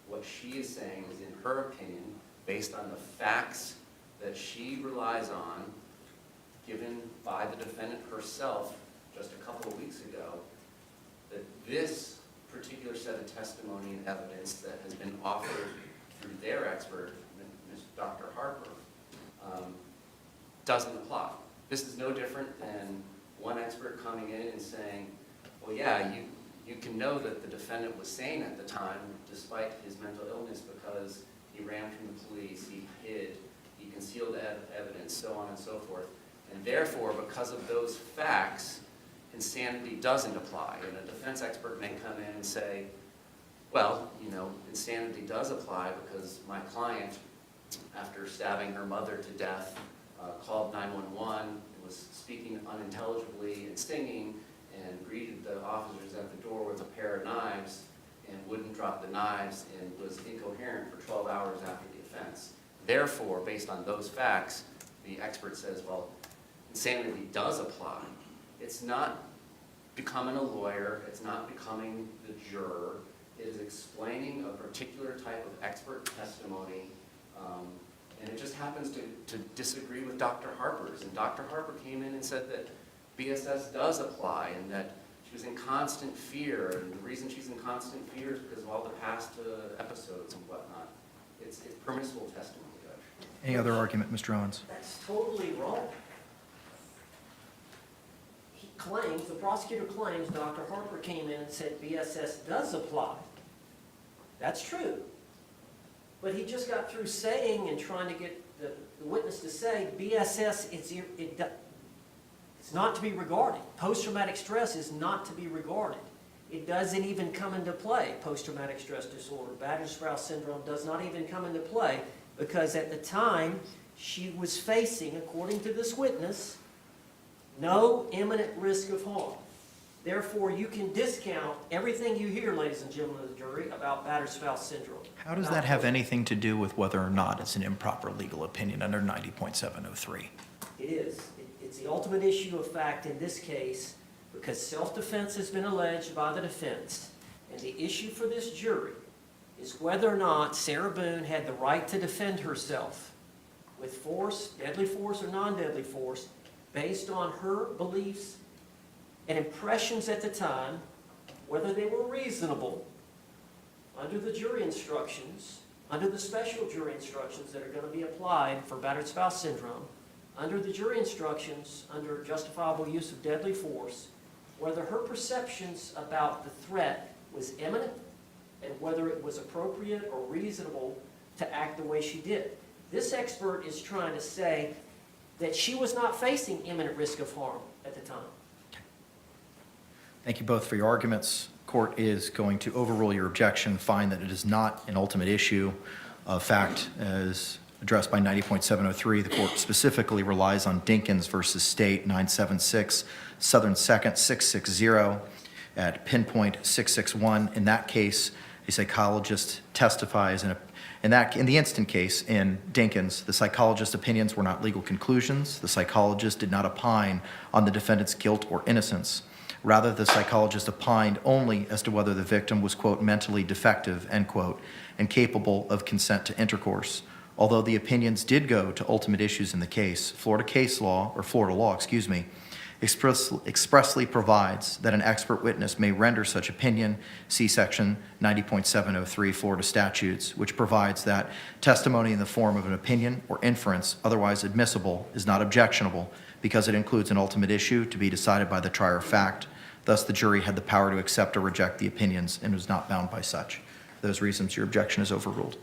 What she is saying is, in her opinion, based on the facts that she relies on, given by the defendant herself just a couple of weeks ago, that this particular set of testimony and evidence that has been offered through their expert, Ms. Dr. Harper, doesn't apply. This is no different than one expert coming in and saying, well, yeah, you can know that the defendant was sane at the time despite his mental illness because he ran from the police, he hid, he concealed evidence, so on and so forth. And therefore, because of those facts, insanity doesn't apply. And a defense expert may come in and say, well, you know, insanity does apply because my client, after stabbing her mother to death, called 911 and was speaking unintelligibly and singing and greeted the officers at the door with a pair of knives and wouldn't drop the knives and was incoherent for 12 hours after the offense. Therefore, based on those facts, the expert says, well, insanity does apply. It's not becoming a lawyer, it's not becoming the juror, it is explaining a particular type of expert testimony, and it just happens to disagree with Dr. Harper's. And Dr. Harper came in and said that BSS does apply and that she was in constant fear, and the reason she's in constant fear is because of all the past episodes and whatnot. It's permissible testimony, Judge. Any other argument, Mr. Owens? That's totally wrong. He claims, the prosecutor claims, Dr. Harper came in and said BSS does apply. That's true. But he just got through saying and trying to get the witness to say BSS, it's not to be regarded. Post-traumatic stress is not to be regarded. It doesn't even come into play, post-traumatic stress disorder. Battered spouse syndrome does not even come into play because at the time she was facing, according to this witness, no imminent risk of harm. Therefore, you can discount everything you hear, ladies and gentlemen of the jury, about battered spouse syndrome. How does that have anything to do with whether or not it's an improper legal opinion under 90.703? It is. It's the ultimate issue of fact in this case because self-defense has been alleged by the defense. And the issue for this jury is whether or not Sarah Boone had the right to defend herself with force, deadly force or non-deadly force, based on her beliefs and impressions at the time, whether they were reasonable under the jury instructions, under the special jury instructions that are going to be applied for battered spouse syndrome, under the jury instructions, under justifiable use of deadly force, whether her perceptions about the threat was imminent and whether it was appropriate or reasonable to act the way she did. This expert is trying to say that she was not facing imminent risk of harm at the time. Thank you both for your arguments. Court is going to overrule your objection, find that it is not an ultimate issue of fact as addressed by 90.703. The court specifically relies on Dinkins versus State 976, Southern 2nd 660 at pinpoint 661. In that case, a psychologist testifies in the instant case in Dinkins, the psychologist's opinions were not legal conclusions. The psychologist did not opine on the defendant's guilt or innocence. Rather, the psychologist opined only as to whether the victim was, quote, mentally defective, end quote, and capable of consent to intercourse, Although the opinions did go to ultimate issues in the case, Florida law, expressly provides that an expert witness may render such opinion. See section 90.703 Florida statutes, which provides that testimony in the form of an opinion or inference otherwise admissible is not objectionable because it includes an ultimate issue to be decided by the trier of fact. Thus, the jury had the power to accept or reject the opinions and was not bound by such. For those reasons, your objection is overruled.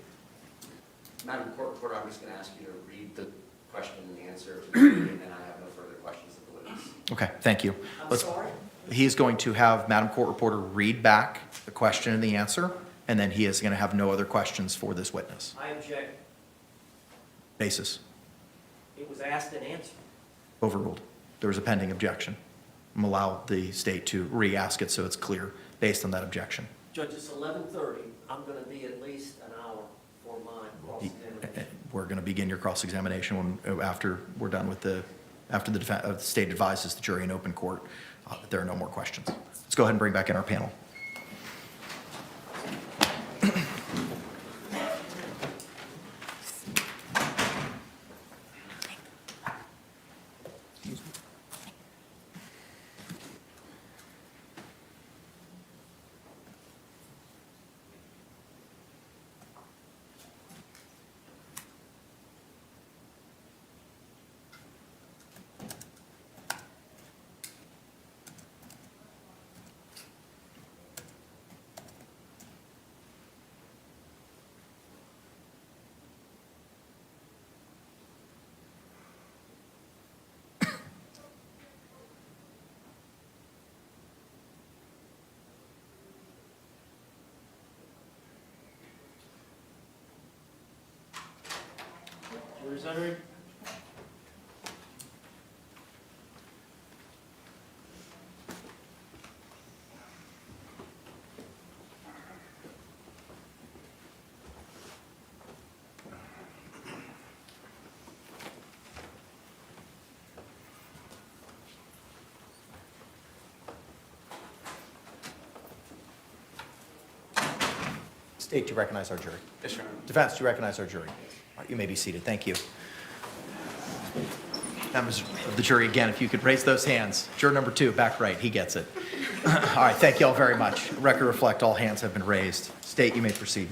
Madam Court Reporter, I'm just going to ask you to read the question and the answer to the jury, and I have no further questions of the witness. Okay, thank you. I'm sorry? He's going to have Madam Court Reporter read back the question and the answer, and then he is going to have no other questions for this witness. I object. Basis. It was asked and answered. Overruled. There was a pending objection. Allow the state to re-ask it so it's clear based on that objection. Judge, it's 11:30. I'm going to be at least an hour for my cross-examination. We're going to begin your cross-examination after we're done with the state advises the jury in open court that there are no more questions. Let's go ahead and bring back in our panel. Jury's entering. State, do you recognize our jury? Yes, Your Honor. Defense, do you recognize our jury? All right, you may be seated. Thank you. Members of the jury, again, if you could raise those hands. Juror number 2, back right, he gets it. All right, thank you all very much. Record reflect, all hands have been raised. State, you may proceed.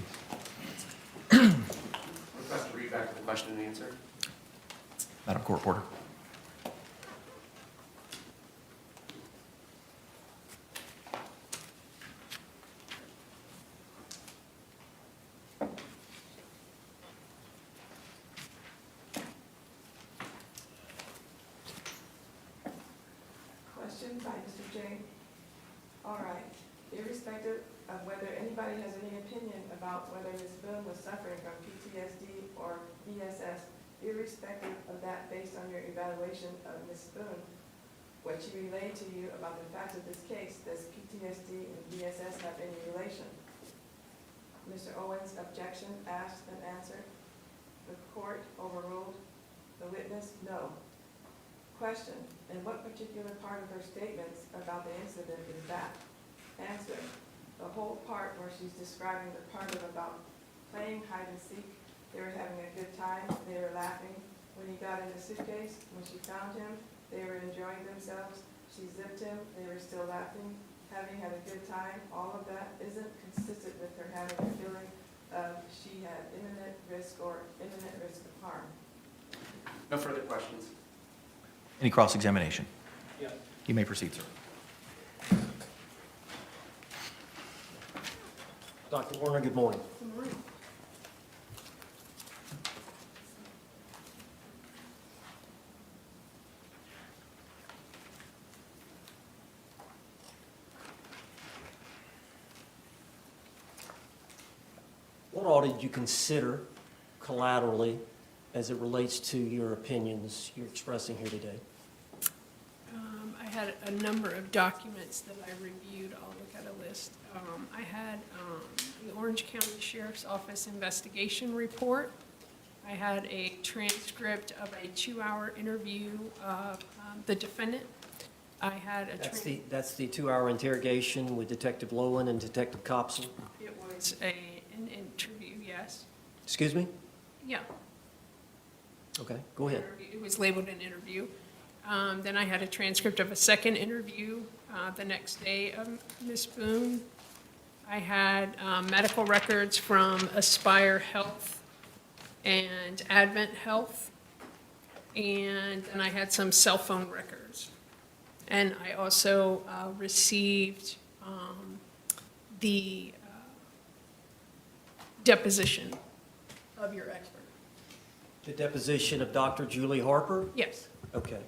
Request to read back the question and answer. Madam Court Reporter. Question by Mr. J. All right. Irrespective of whether anybody has any opinion about whether Ms. Boone was suffering from PTSD or BSS, irrespective of that, based on your evaluation of Ms. Boone, what she relayed to you about the facts of this case, does PTSD and BSS have any relation? Mr. Owens' objection asked and answered. The court overruled. The witness, no. Question, in what particular part of her statements about the incident is that? Answer, the whole part where she's describing the part about playing hide and seek. They were having a good time, they were laughing. When he got in the suitcase, when she found him, they were enjoying themselves. She zipped him, they were still laughing, having had a good time. All of that isn't consistent with her having a feeling of she had imminent risk or imminent risk of harm. No further questions. Any cross-examination? Yes. You may proceed, sir. Dr. Warner, good morning. Good morning. What all did you consider collaterally as it relates to your opinions you're expressing here today? I had a number of documents that I reviewed. I'll look at a list. I had the Orange County Sheriff's Office investigation report. I had a transcript of a 2-hour interview of the defendant. I had a That's the 2-hour interrogation with Detective Lowen and Detective Copsell? It was an interview, yes. Excuse me? Yeah. Okay, go ahead. It was labeled an interview. Then I had a transcript of a second interview the next day of Ms. Boone. I had medical records from Aspire Health and Advent Health. And then I had some cell phone records. And I also received the deposition of your expert. The deposition of Dr. Julie Harper? Yes. Okay.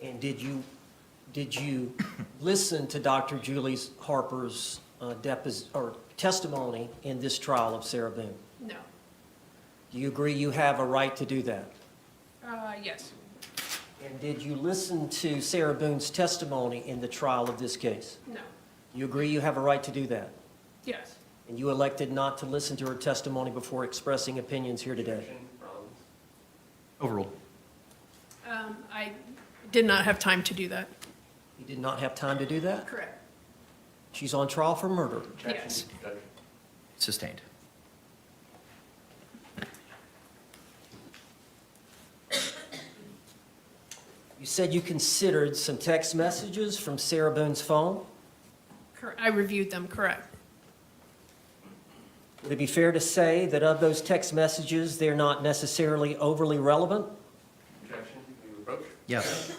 And did you listen to Dr. Julie Harper's testimony in this trial of Sarah Boone? No. Do you agree you have a right to do that? Yes. And did you listen to Sarah Boone's testimony in the trial of this case? No. You agree you have a right to do that? Yes. And you elected not to listen to her testimony before expressing opinions here today? Overruled. I did not have time to do that. You did not have time to do that? Correct. She's on trial for murder. Yes. Sustained. You said you considered some text messages from Sarah Boone's phone. I reviewed them, correct. Would it be fair to say that of those text messages, they're not necessarily overly relevant? Objection, you approach? Yes.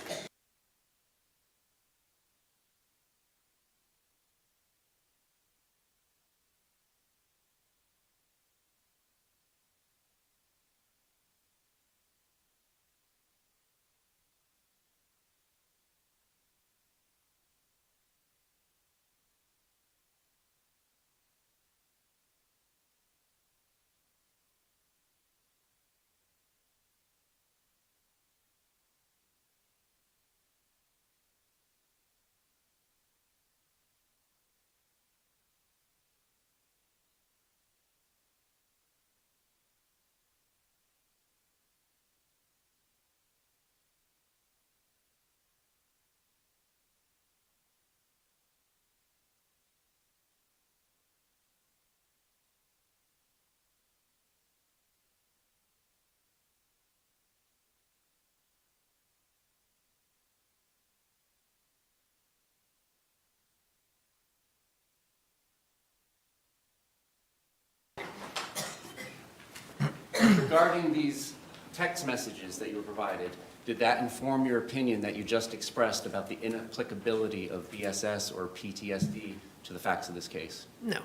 Regarding these text messages that you were provided, did that inform your opinion that you just expressed about the inapplicability of BSS or PTSD to the facts of this case? No.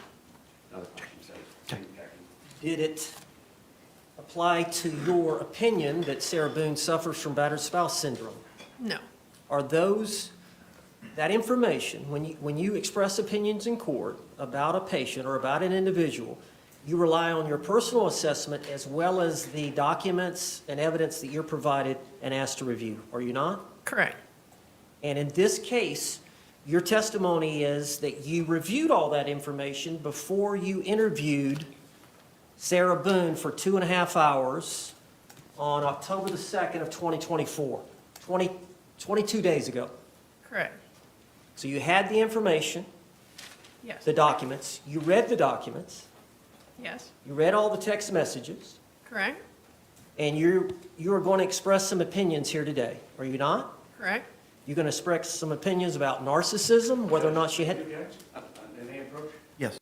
Another question, sorry. Did it apply to your opinion that Sarah Boone suffers from battered spouse syndrome? No. Are that information, when you express opinions in court about a patient or about an individual, you rely on your personal assessment as well as the documents and evidence that you're provided and asked to review, are you not? Correct. And in this case, your testimony is that you reviewed all that information before you interviewed Sarah Boone for 2.5 hours on October the 2nd of 2024, 22 days ago. Correct. So you had the information, Yes. the documents, you read the documents, Yes. you read all the text messages, Correct. and you are going to express some opinions here today, are you not? Correct. You're going to express some opinions about narcissism, whether or not she had... Any approach? Yes.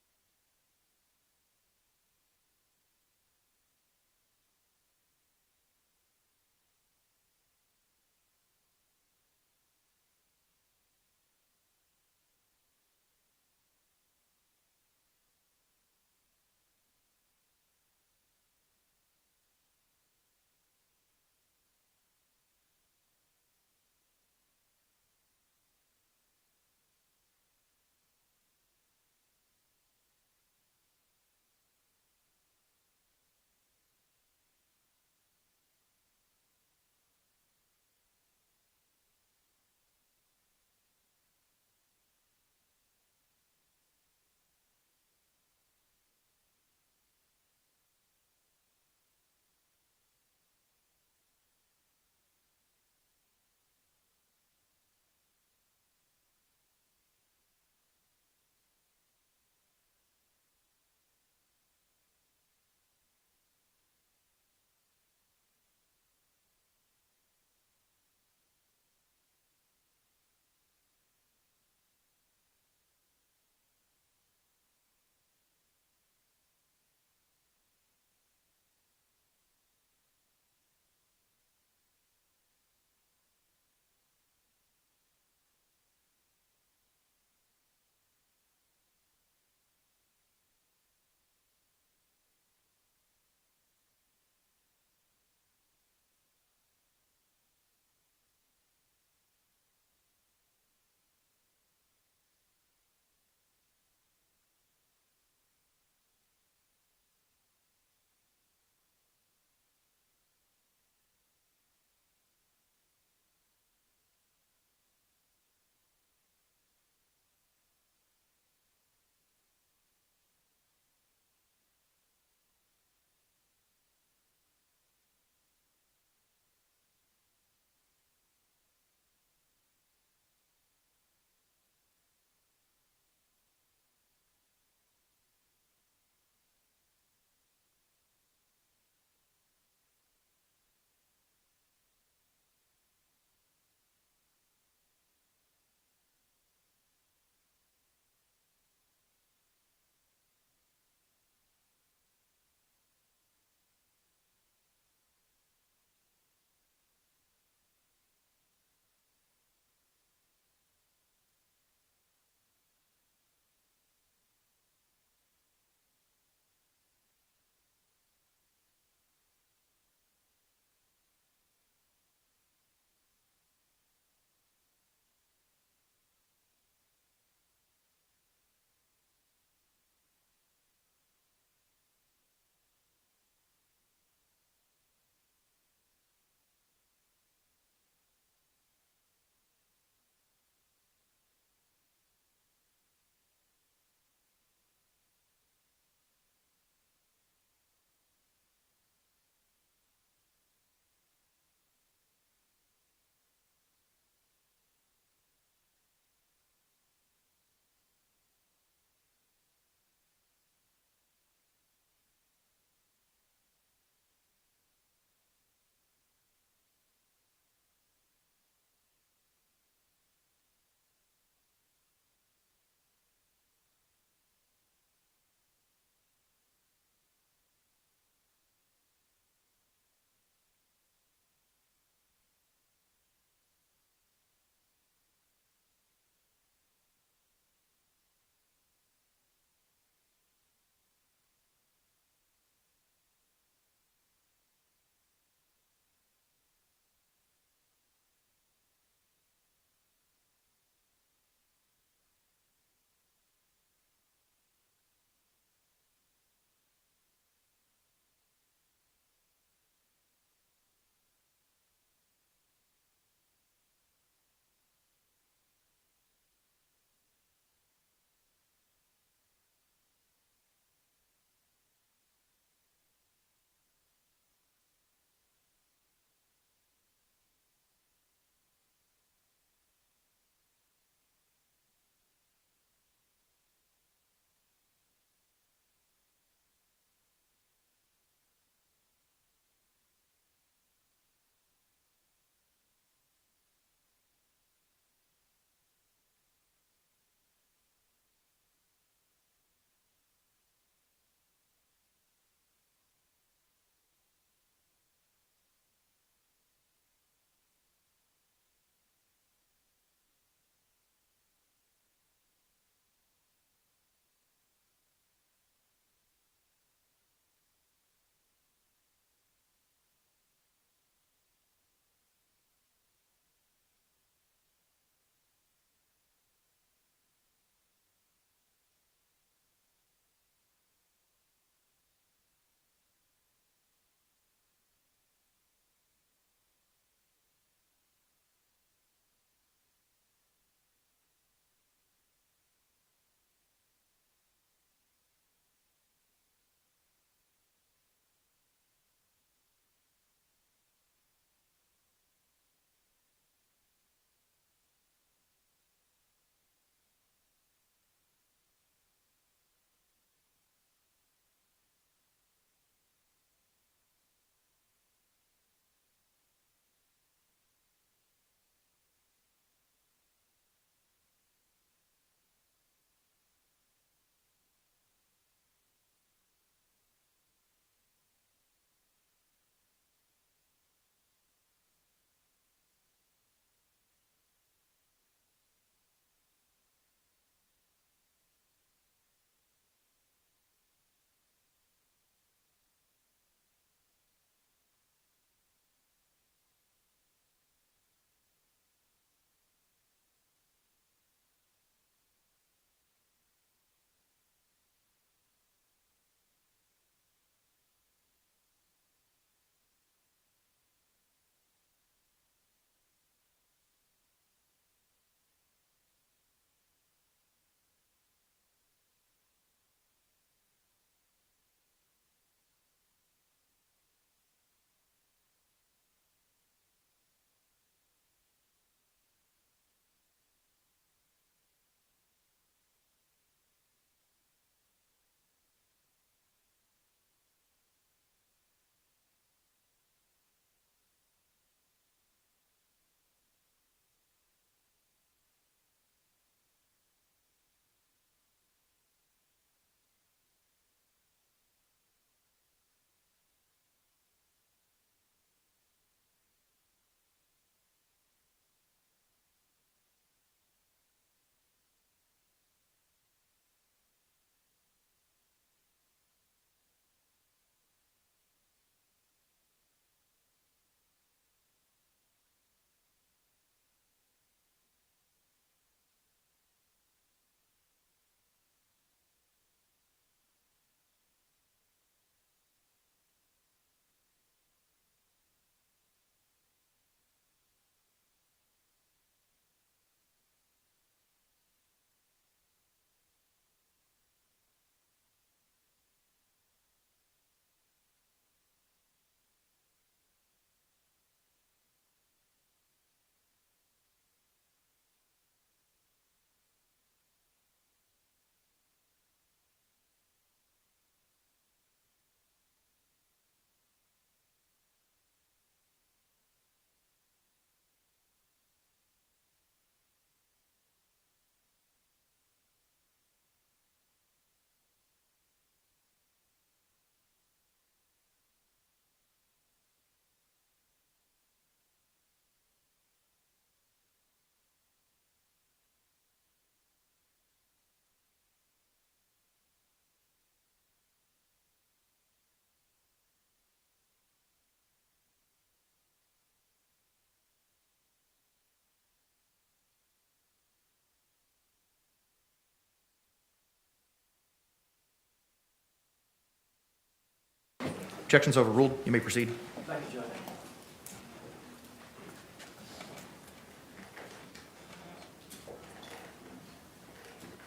Objections overruled. You may proceed. Thank you, Judge.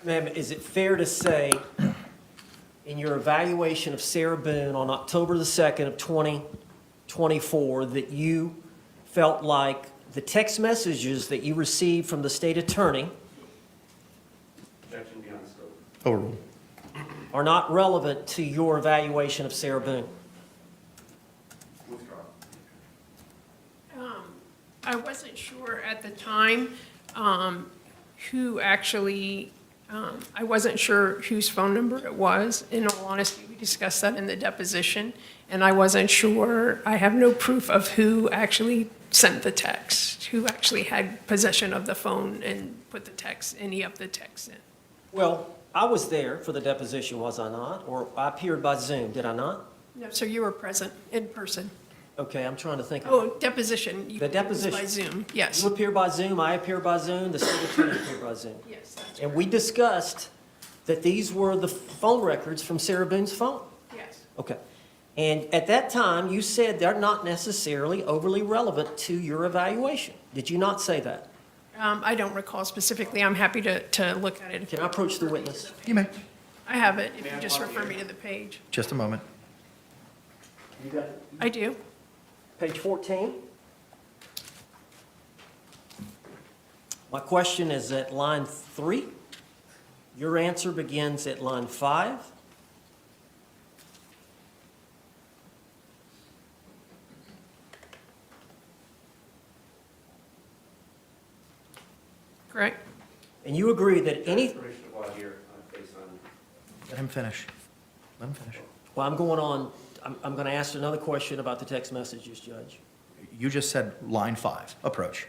Ma'am, is it fair to say, in your evaluation of Sarah Boone on October the 2nd of 2024, that you felt like the text messages that you received from the state attorney Objection beyond scope. Overruled. are not relevant to your evaluation of Sarah Boone? Withdraw. I wasn't sure at the time who actually, I wasn't sure whose phone number it was. In all honesty, we discussed that in the deposition, and I wasn't sure, I have no proof of who actually sent the text, who actually had possession of the phone and put the text, any of the texts in. Well, I was there for the deposition, was I not? Or I appeared by Zoom, did I not? No, so you were present in person. Okay, I'm trying to think. Oh, deposition. The deposition. By Zoom, yes. You appear by Zoom, I appear by Zoom, the state attorney appeared by Zoom. Yes, that's And we discussed that these were the phone records from Sarah Boone's phone. yes. Okay. And at that time, you said they're not necessarily overly relevant to your evaluation. Did you not say that? I don't recall specifically. I'm happy to look at it. Can I approach the witness? You may. I have it, if you just refer me to the page. Just a moment. You got it? I do. Page 14. My question is at line 3. Your answer begins at line 5. Correct? And you agree that any, Permission to voir dire based on. Let him finish. Let him finish. well, I'm going on, I'm going to ask another question about the text messages, Judge. You just said line 5, approach.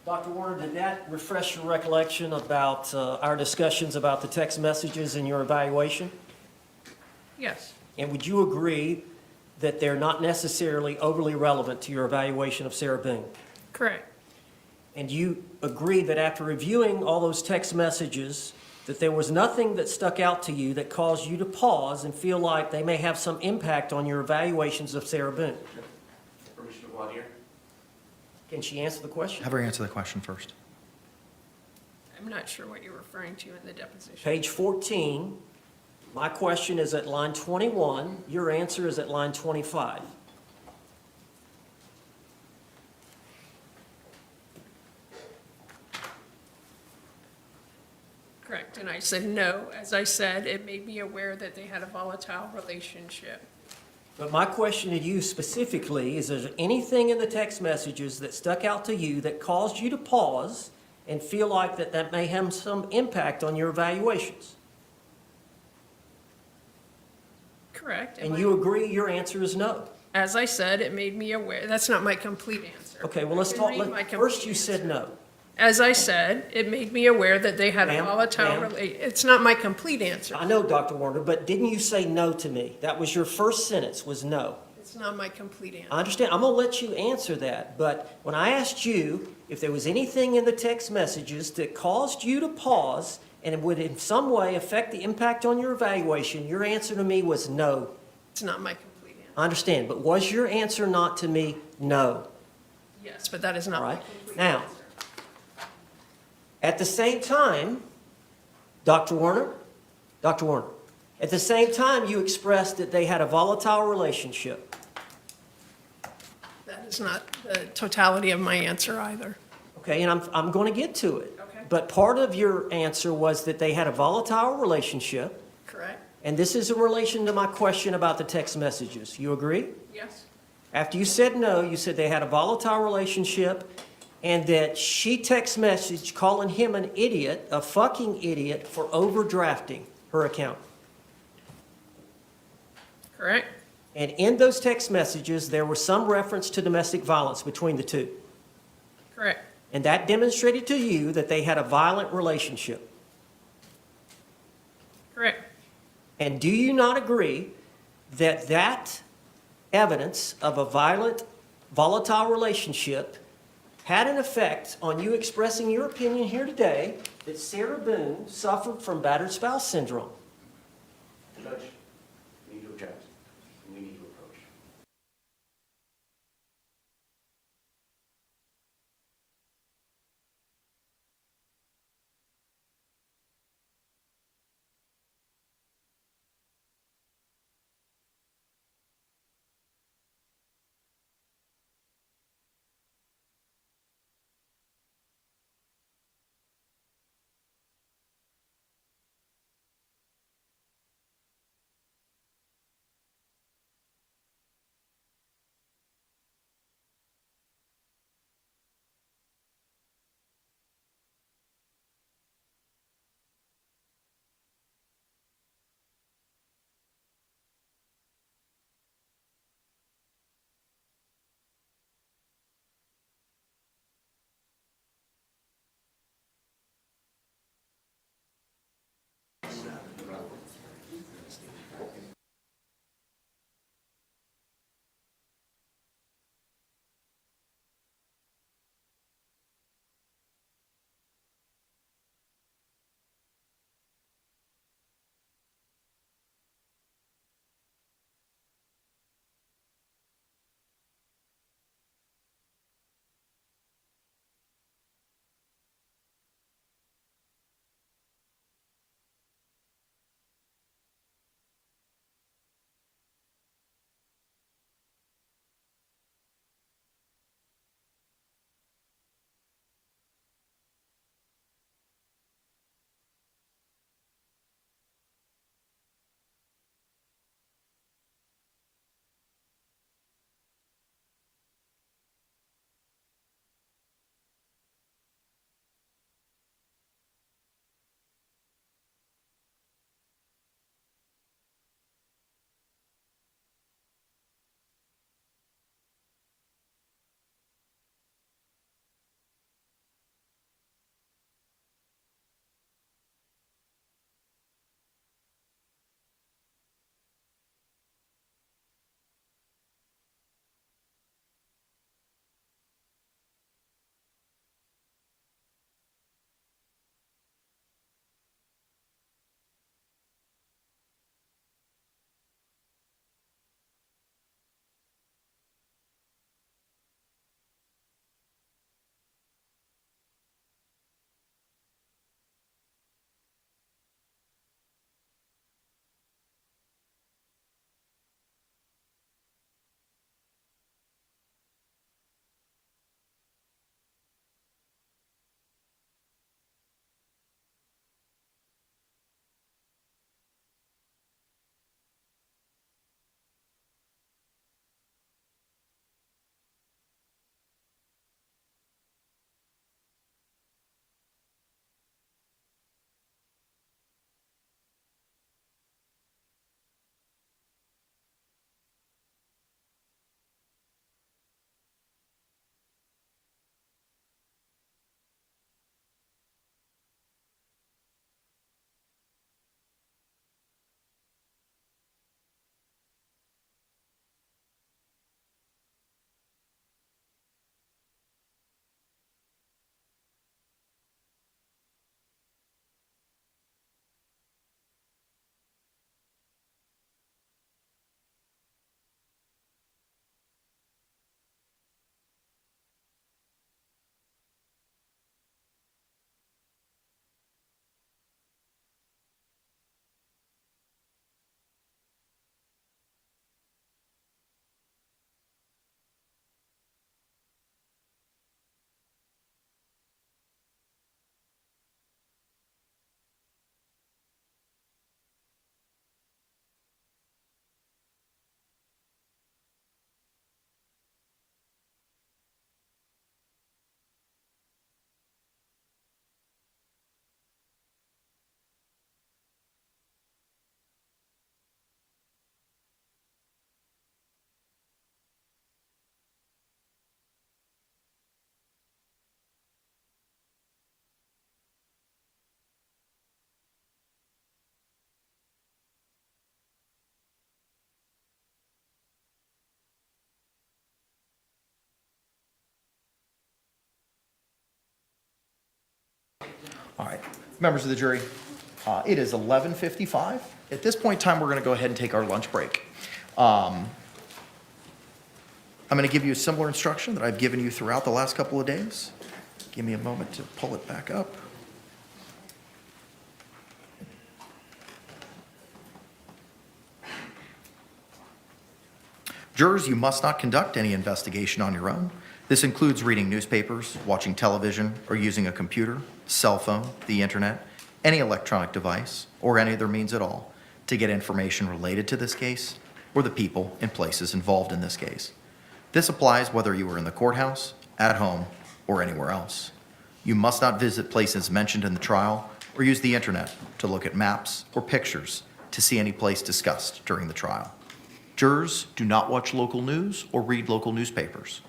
Dr. Warner, did that refresh your recollection about our discussions about the text messages in your evaluation? Yes. And would you agree that they're not necessarily overly relevant to your evaluation of Sarah Boone? Correct. And you agree that after reviewing all those text messages, that there was nothing that stuck out to you that caused you to pause and feel like they may have some impact on your evaluations of Sarah Boone? Permission to voir dire. Can she answer the question? Have her answer the question first. I'm not sure what you're referring to in the deposition. Page 14, my question is at line 21. Your answer is at line 25. Correct. And I said no. As I said, it made me aware that they had a volatile relationship. But my question to you specifically is there anything in the text messages that stuck out to you that caused you to pause and feel like that may have some impact on your evaluations? Correct. And you agree your answer is no? As I said, it made me aware. That's not my complete answer. Okay, well, let's I can talk. read my complete First, you said answer. no. As I said, it made me aware that they had a Ma'am, volatile ma'am. It's not my complete answer. I know, Dr. Warner, but didn't you say no to me? That was your first sentence, was no. It's not my complete answer. I understand. I'm going to let you answer that. But when I asked you if there was anything in the text messages that caused you to pause and it would in some way affect the impact on your evaluation, your answer to me was no. It's not my complete answer. I understand. But was your answer not to me no? Yes, but that is not All my right. complete Now, answer. at the same time, Dr. Warner, at the same time you expressed that they had a volatile relationship. That is not the totality of my answer either. Okay, and I'm going to get to it. Okay. But part of your answer was that they had a volatile relationship, Correct? and this is in relation to my question about the text messages. You agree? Yes. After you said no, you said they had a volatile relationship, and that she text messaged calling him an idiot, a fucking idiot, for overdrafting her account. Correct. And that demonstrated to you that they had a violent relationship. Correct. And do you not agree that that evidence of a volatile relationship had an effect on you expressing your opinion here today that Sarah Boone suffered from battered spouse syndrome? Judge, we need to object. We need to approach. All right, members of the jury, it is 11:55. At this point in time, we're going to go ahead and take our lunch break. I'm going to give you a similar instruction that I've given you throughout the last couple of days. Give me a moment to pull it back up. Jurors, you must not conduct any investigation on your own. This includes reading newspapers, watching television, or using a computer, cell phone, the internet, any electronic device, or any other means at all to get information related to this case or the people and places involved in this case. This applies whether you are in the courthouse, at home, or anywhere else. You must not visit places mentioned in the trial or use the internet to look at maps or pictures to see any place discussed during the trial. Jurors do not watch local news or read local newspapers.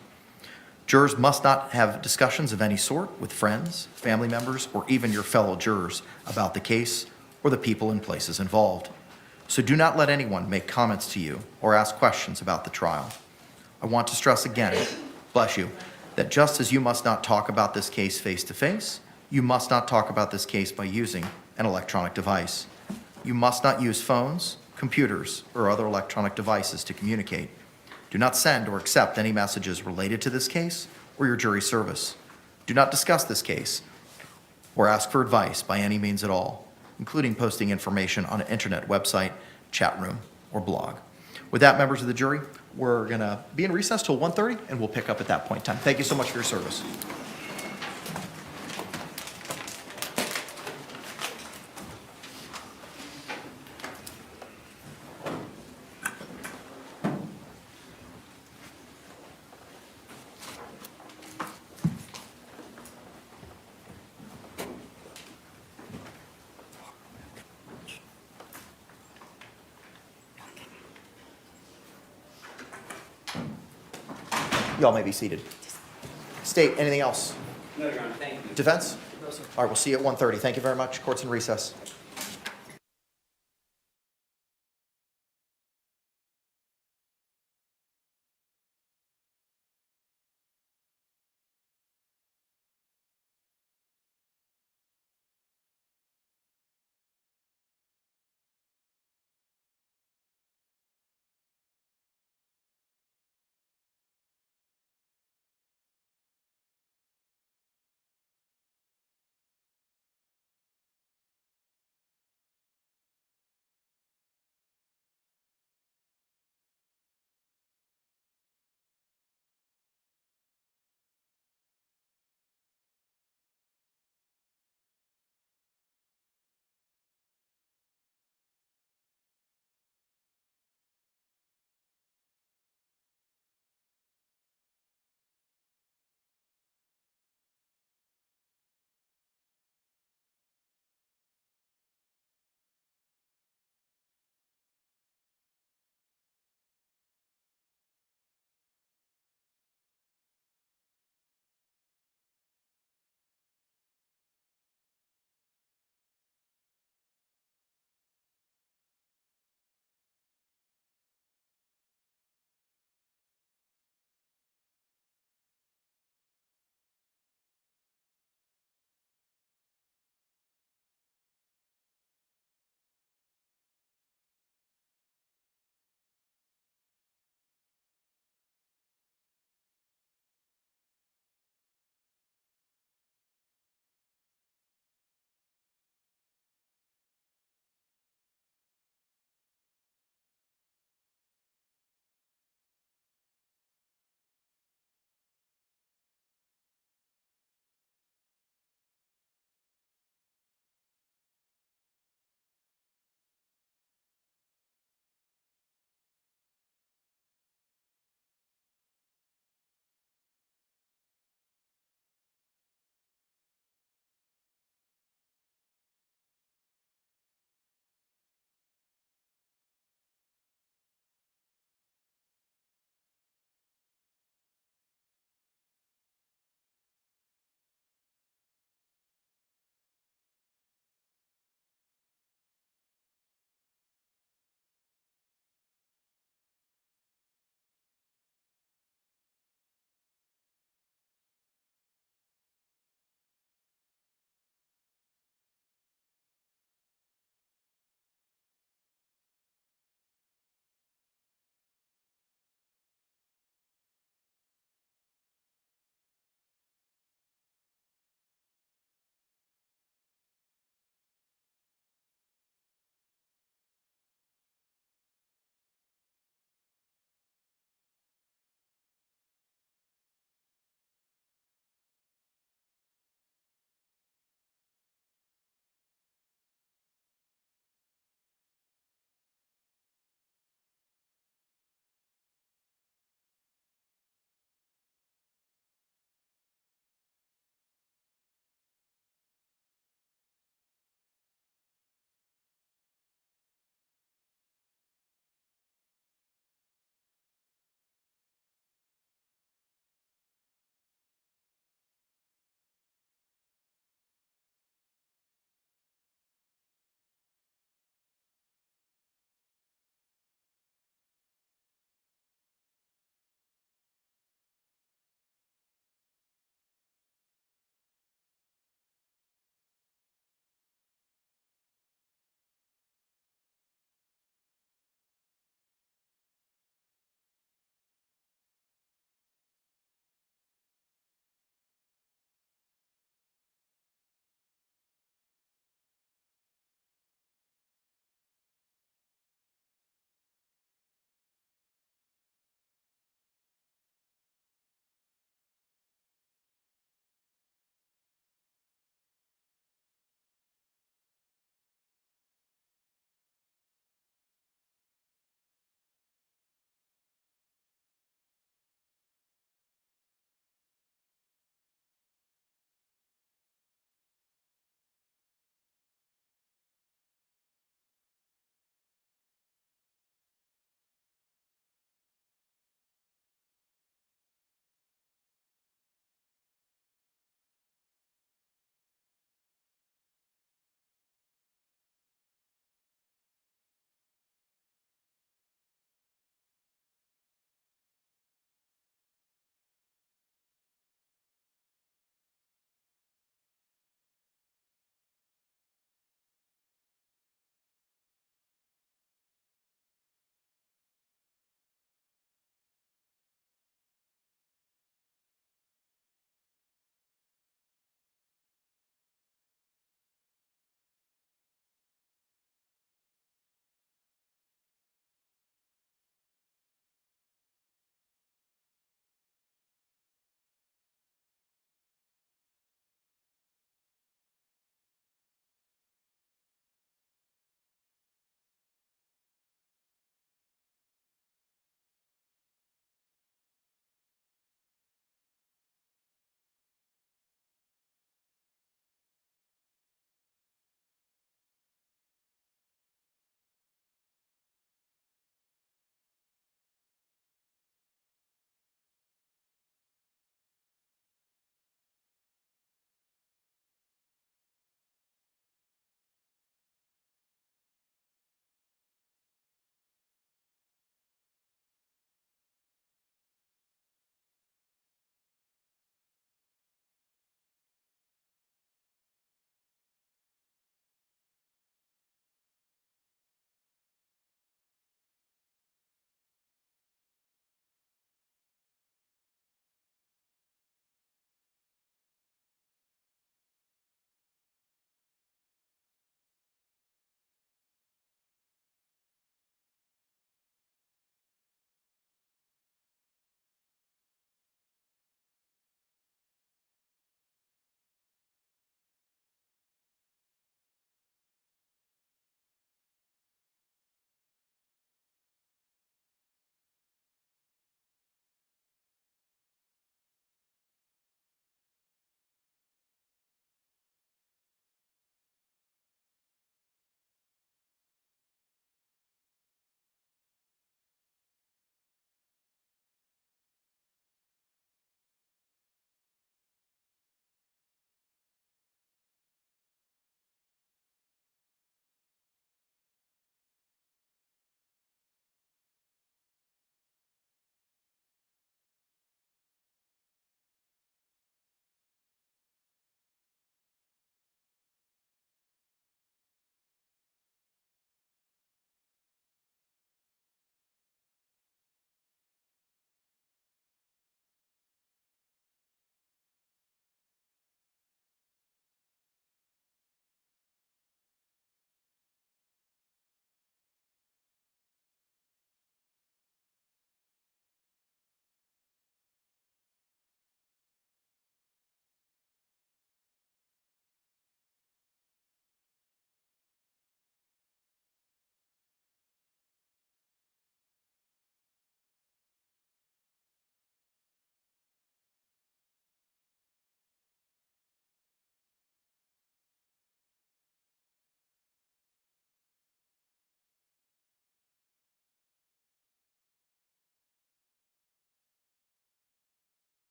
Jurors must not have discussions of any sort with friends, family members, or even your fellow jurors about the case or the people and places involved. So do not let anyone make comments to you or ask questions about the trial. I want to stress again, bless you, that just as you must not talk about this case face-to-face, you must not talk about this case by using an electronic device. You must not use phones, computers, or other electronic devices to communicate. Do not send or accept any messages related to this case or your jury service. Do not discuss this case or ask for advice by any means at all, including posting information on an internet website, chat room, or blog. With that, members of the jury, we're going to be in recess till 1:30, and we'll pick up at that point in time. Thank you so much for your service. Y'all may be seated. State, anything else? No, Your Honor, thank you. Defense? All right, we'll see you at 1:30. Thank you very much. Court's in recess.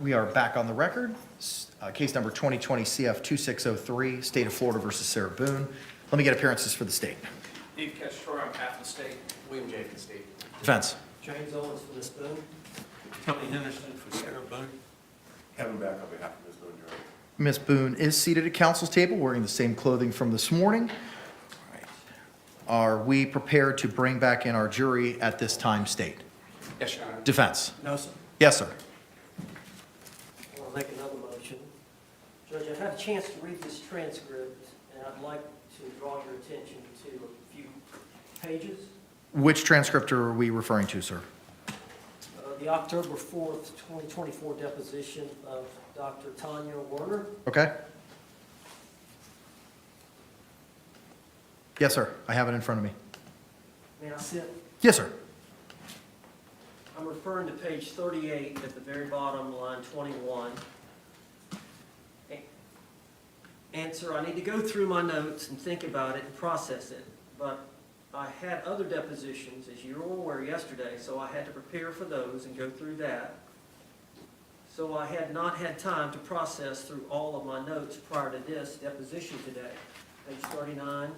we are back on the record. Case number 2020 CF 2603, State of Florida versus Sarah Boone. Let me get appearances for the state. Dave Castro on behalf of the state. William J. for the state. Defense. James Owens for Ms. Boone. Tony Henderson for Sarah Boone. Kevin Beck on behalf of Ms. Boone, Your Honor. Ms. Boone is seated at counsel's table wearing the same clothing from this morning. Are we prepared to bring back in our jury at this time, state? Yes, Your Honor. Defense. No, sir. Yes, sir. I want to make another motion. Judge, I've had a chance to read this transcript, and I'd like to draw your attention to a few pages. Which transcript are we referring to, sir? The October 4th, 2024 deposition of Dr. Tanya Werner. Okay. Yes, sir. I have it in front of me. May I sit? Yes, sir. I'm referring to page 38 at the very bottom, line 21. Answer, I need to go through my notes and think about it and process it, but I had other depositions, as you were aware yesterday, so I had to prepare for those and go through that. So I had not had time to process through all of my notes prior to this deposition today. Page 39,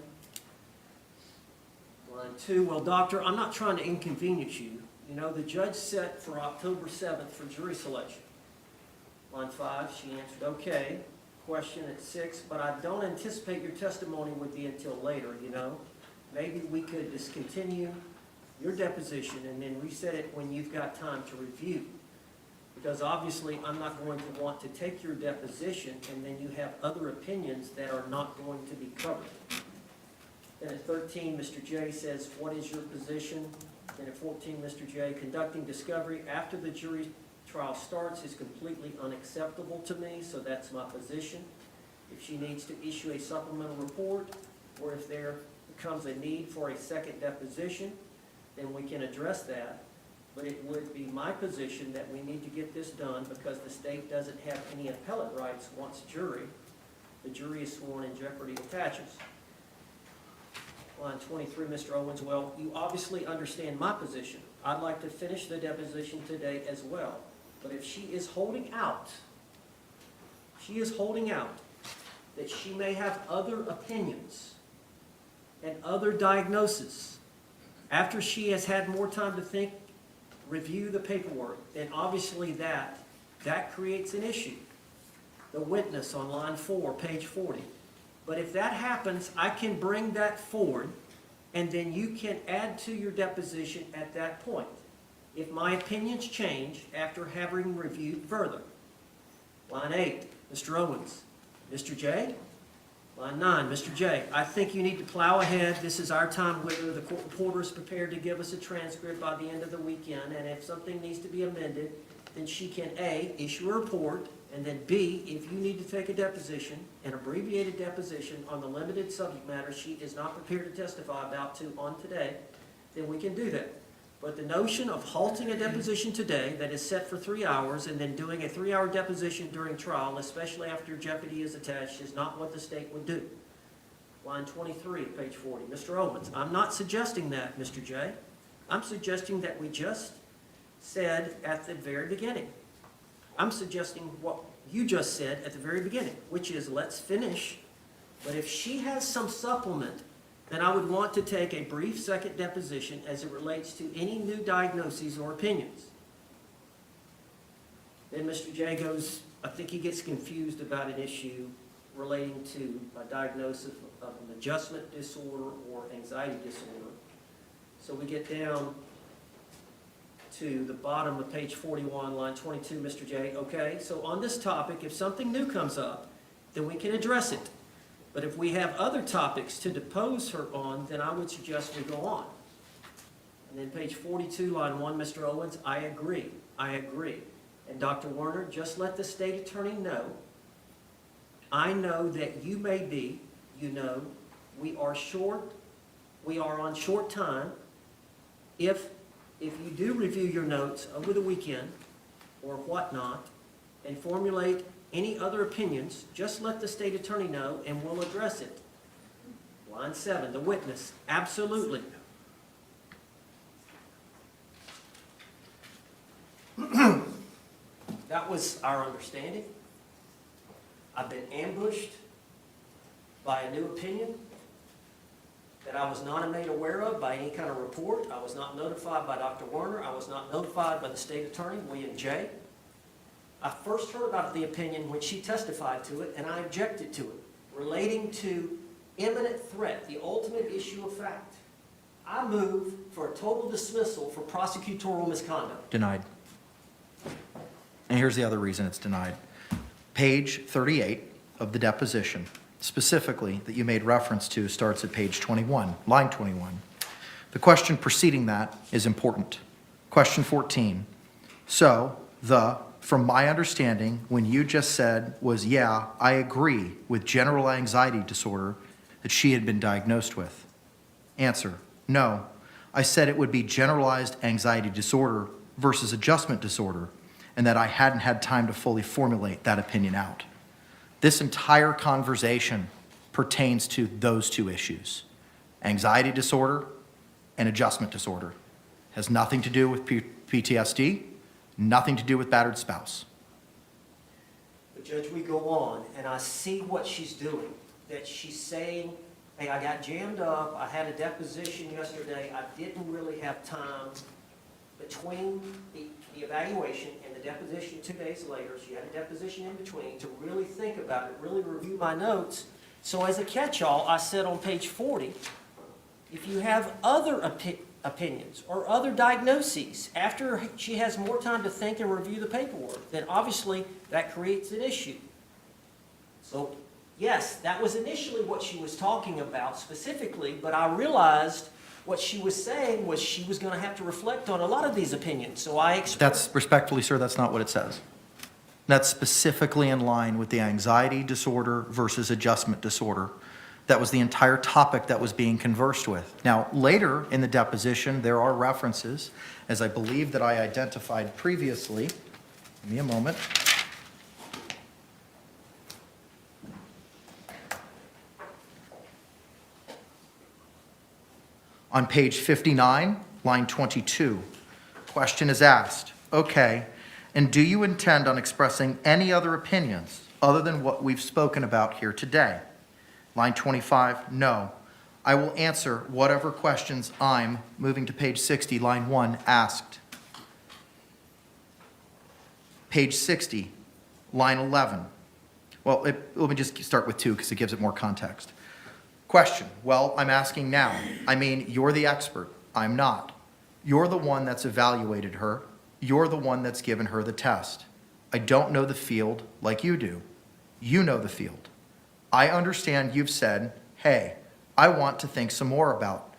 line 2. Well, doctor, I'm not trying to inconvenience you. You know, the judge set for October 7th for jury selection. Line 5, she answered, okay. Question at 6, but I don't anticipate your testimony would be until later, you know. Maybe we could discontinue your deposition and then reset it when you've got time to review. Because obviously, I'm not going to want to take your deposition and then you have other opinions that are not going to be covered. Then at 13, Mr. J says, what is your position? Then at 14, Mr. J, conducting discovery after the jury trial starts is completely unacceptable to me, so that's my position. If she needs to issue a supplemental report, or if there becomes a need for a second deposition, then we can address that. But it would be my position that we need to get this done because the state doesn't have any appellate rights once the jury is sworn and jeopardy attaches. Line 23, Mr. Owens, well, you obviously understand my position. I'd like to finish the deposition today as well. But if she is holding out that she may have other opinions and other diagnoses after she has had more time to think, review the paperwork, then obviously that creates an issue. The witness on line 4, page 40. But if that happens, I can bring that forward, and then you can add to your deposition at that point, if my opinions change after having reviewed further. Line 8, Mr. Owens. Mr. J? Line 9, Mr. J, I think you need to plow ahead. This is our time whether the court reporter is prepared to give us a transcript by the end of the weekend, and if something needs to be amended, then she can A, issue a report, and then B, if you need to take a deposition, an abbreviated deposition on the limited subject matter she is not prepared to testify about on today, then we can do that. But the notion of halting a deposition today that is set for 3 hours and then doing a 3-hour deposition during trial, especially after jeopardy is attached, is not what the state would do. Line 23, page 40. Mr. Owens, I'm not suggesting that, Mr. J. I'm suggesting that we just said at the very beginning. I'm suggesting what you just said at the very beginning, which is let's finish. But if she has some supplement, then I would want to take a brief second deposition as it relates to any new diagnoses or opinions. Then Mr. J goes, I think he gets confused about an issue relating to a diagnosis of an adjustment disorder or anxiety disorder. So we get down to the bottom of page 41, line 22, Mr. J. Okay, so on this topic, if something new comes up, then we can address it. But if we have other topics to depose her on, then I would suggest we go on. And then page 42, line 1, Mr. Owens, I agree. And Dr. Werner, just let the state attorney know. I know that you may be, you know, we are on short time. If you do review your notes over the weekend or whatnot and formulate any other opinions, just let the state attorney know and we'll address it. Line 7, the witness, absolutely. That was our understanding. I've been ambushed by a new opinion that I was not made aware of by any kind of report. I was not notified by Dr. Werner. I was not notified by the state attorney, William J. I first heard about the opinion when she testified to it, and I objected to it, relating to imminent threat, the ultimate issue of fact. I move for a total dismissal for prosecutorial misconduct. Denied. And here's the other reason it's denied. Page 38 of the deposition, specifically that you made reference to, starts at page 21, line 21. The question preceding that is important. Question 14. So, from my understanding, when you just said was, yeah, I agree with general anxiety disorder that she had been diagnosed with. Answer, no. I said it would be generalized anxiety disorder versus adjustment disorder, and that I hadn't had time to fully formulate that opinion out. This entire conversation pertains to those two issues, anxiety disorder and adjustment disorder. Has nothing to do with PTSD, nothing to do with battered spouse. But Judge, we go on, and I see what she's doing, that she's saying, hey, I got jammed up, I had a deposition yesterday, I didn't really have time between the evaluation and the deposition 2 days later. She had a deposition in between to really think about it, really review my notes. So as a catch-all, I said on page 40, if you have other opinions or other diagnoses after she has more time to think and review the paperwork, then obviously that creates an issue. So yes, that was initially what she was talking about specifically, but I realized what she was saying was she was going to have to reflect on a lot of these opinions. So I expressed... That's, respectfully, sir, that's not what it says. That's specifically in line with the anxiety disorder versus adjustment disorder. That was the entire topic that was being conversed with. Now, later in the deposition, there are references, as I believe that I identified previously. Give me a moment. On page 59, line 22, question is asked, okay, and do you intend on expressing any other opinions other than what we've spoken about here today? Line 25, no. I will answer whatever questions I'm, moving to page 60, line 1, asked. Page 60, line 11. Well, let me just start with 2 because it gives it more context. Question, well, I'm asking now. I mean, you're the expert. I'm not. You're the one that's evaluated her. You're the one that's given her the test. I don't know the field like you do. You know the field. I understand you've said, hey, I want to think some more about,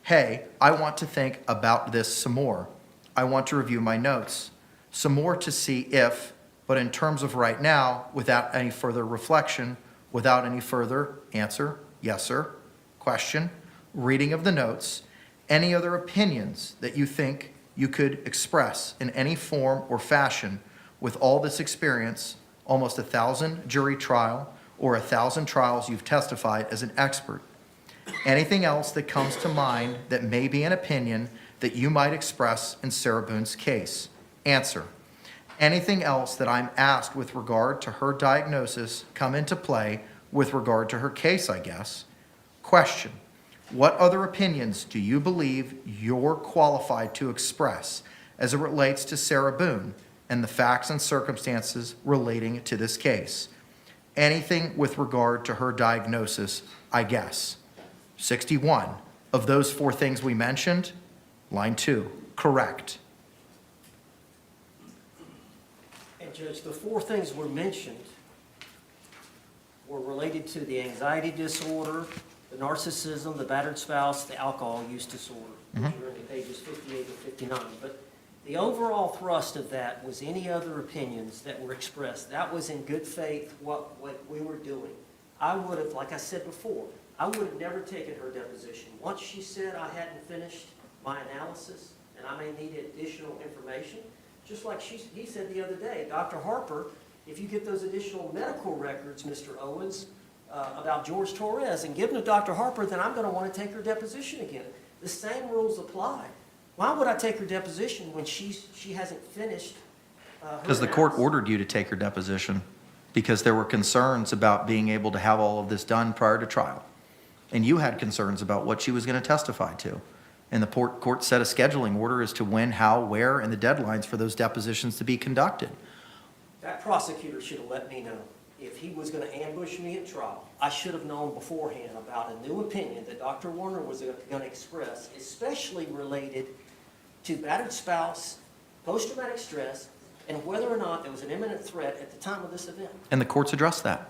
hey, I want to think about this some more. I want to review my notes. Some more to see if, but in terms of right now, without any further reflection, without any further answer, yes, sir, question, reading of the notes, any other opinions that you think you could express in any form or fashion with all this experience, almost 1,000 jury trial or 1,000 trials you've testified as an expert. Anything else that comes to mind that may be an opinion that you might express in Sarah Boone's case? Answer. Anything else that I'm asked with regard to her diagnosis come into play with regard to her case, I guess? Question. What other opinions do you believe you're qualified to express as it relates to Sarah Boone and the facts and circumstances relating to this case? Anything with regard to her diagnosis, I guess. 61. Of those 4 things we mentioned, line 2, correct. And Judge, the 4 things were mentioned were related to the anxiety disorder, the narcissism, the battered spouse, the alcohol use disorder, which are in pages 58 and 59. But the overall thrust of that was any other opinions that were expressed. That was in good faith what we were doing. I would have, like I said before, I would have never taken her deposition. Once she said I hadn't finished my analysis and I may need additional information, just like he said the other day, Dr. Harper, if you get those additional medical records, Mr. Owens, about George Torres and give them to Dr. Harper, then I'm going to want to take her deposition again. The same rules apply. Why would I take her deposition when she hasn't finished Because the court ordered you to take her deposition because there were concerns about being able to have all of this done prior to trial. And you had concerns about what she was going to testify to. And the court set a scheduling order as to when, how, where, and the deadlines for those depositions to be conducted. That prosecutor should have let me know. If he was going to ambush me at trial, I should have known beforehand about a new opinion that Dr. Warner was going to express, especially related to battered spouse, post-traumatic stress, and whether or not there was an imminent threat at the time of this event. And the courts addressed that.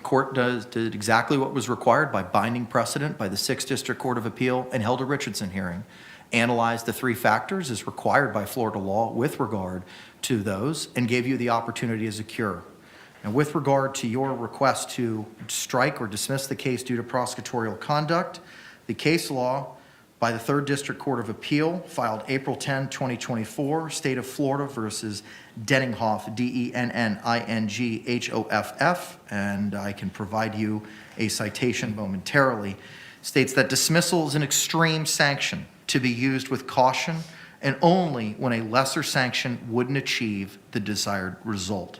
Court did exactly what was required by binding precedent by the 6th District Court of Appeal and held a Richardson hearing. Analyzed the 3 factors as required by Florida law with regard to those and gave you the opportunity as a cure. And with regard to your request to strike or dismiss the case due to prosecutorial conduct, the case law by the 3rd District Court of Appeal filed April 10, 2024, State of Florida versus Denninghoff, Denninghoff, and I can provide you a citation momentarily, states that dismissal is an extreme sanction to be used with caution and only when a lesser sanction wouldn't achieve the desired result.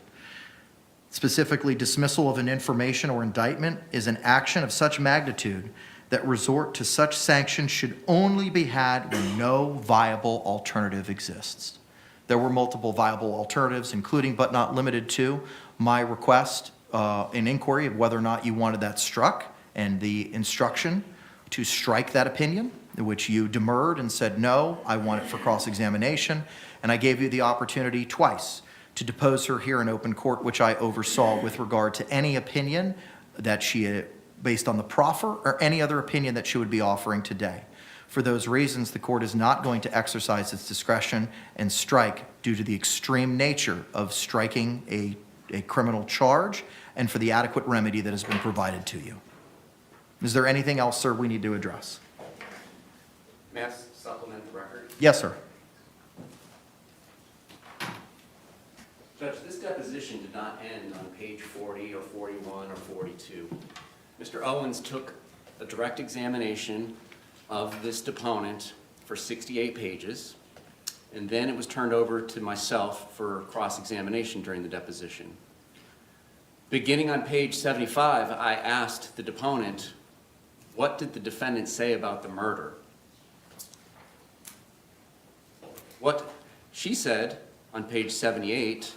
Specifically, dismissal of an information or indictment is an action of such magnitude that resort to such sanction should only be had when no viable alternative exists. There were multiple viable alternatives, including but not limited to my request, an inquiry of whether or not you wanted that struck, and the instruction to strike that opinion, which you demurred and said, no, I want it for cross-examination, and I gave you the opportunity twice to depose her here in open court, which I oversaw with regard to any opinion that she based on the proffer or any other opinion that she would be offering today. For those reasons, the court is not going to exercise its discretion and strike due to the extreme nature of striking a criminal charge and for the adequate remedy that has been provided to you. Is there anything else, sir, we need to address? May I supplement the record? Yes, sir. Judge, this deposition did not end on page 40 or 41 or 42. Mr. Owens took a direct examination of this deponent for 68 pages, and then it was turned over to myself for cross-examination during the deposition. Beginning on page 75, I asked the deponent, what did the defendant say about the murder? What she said on page 78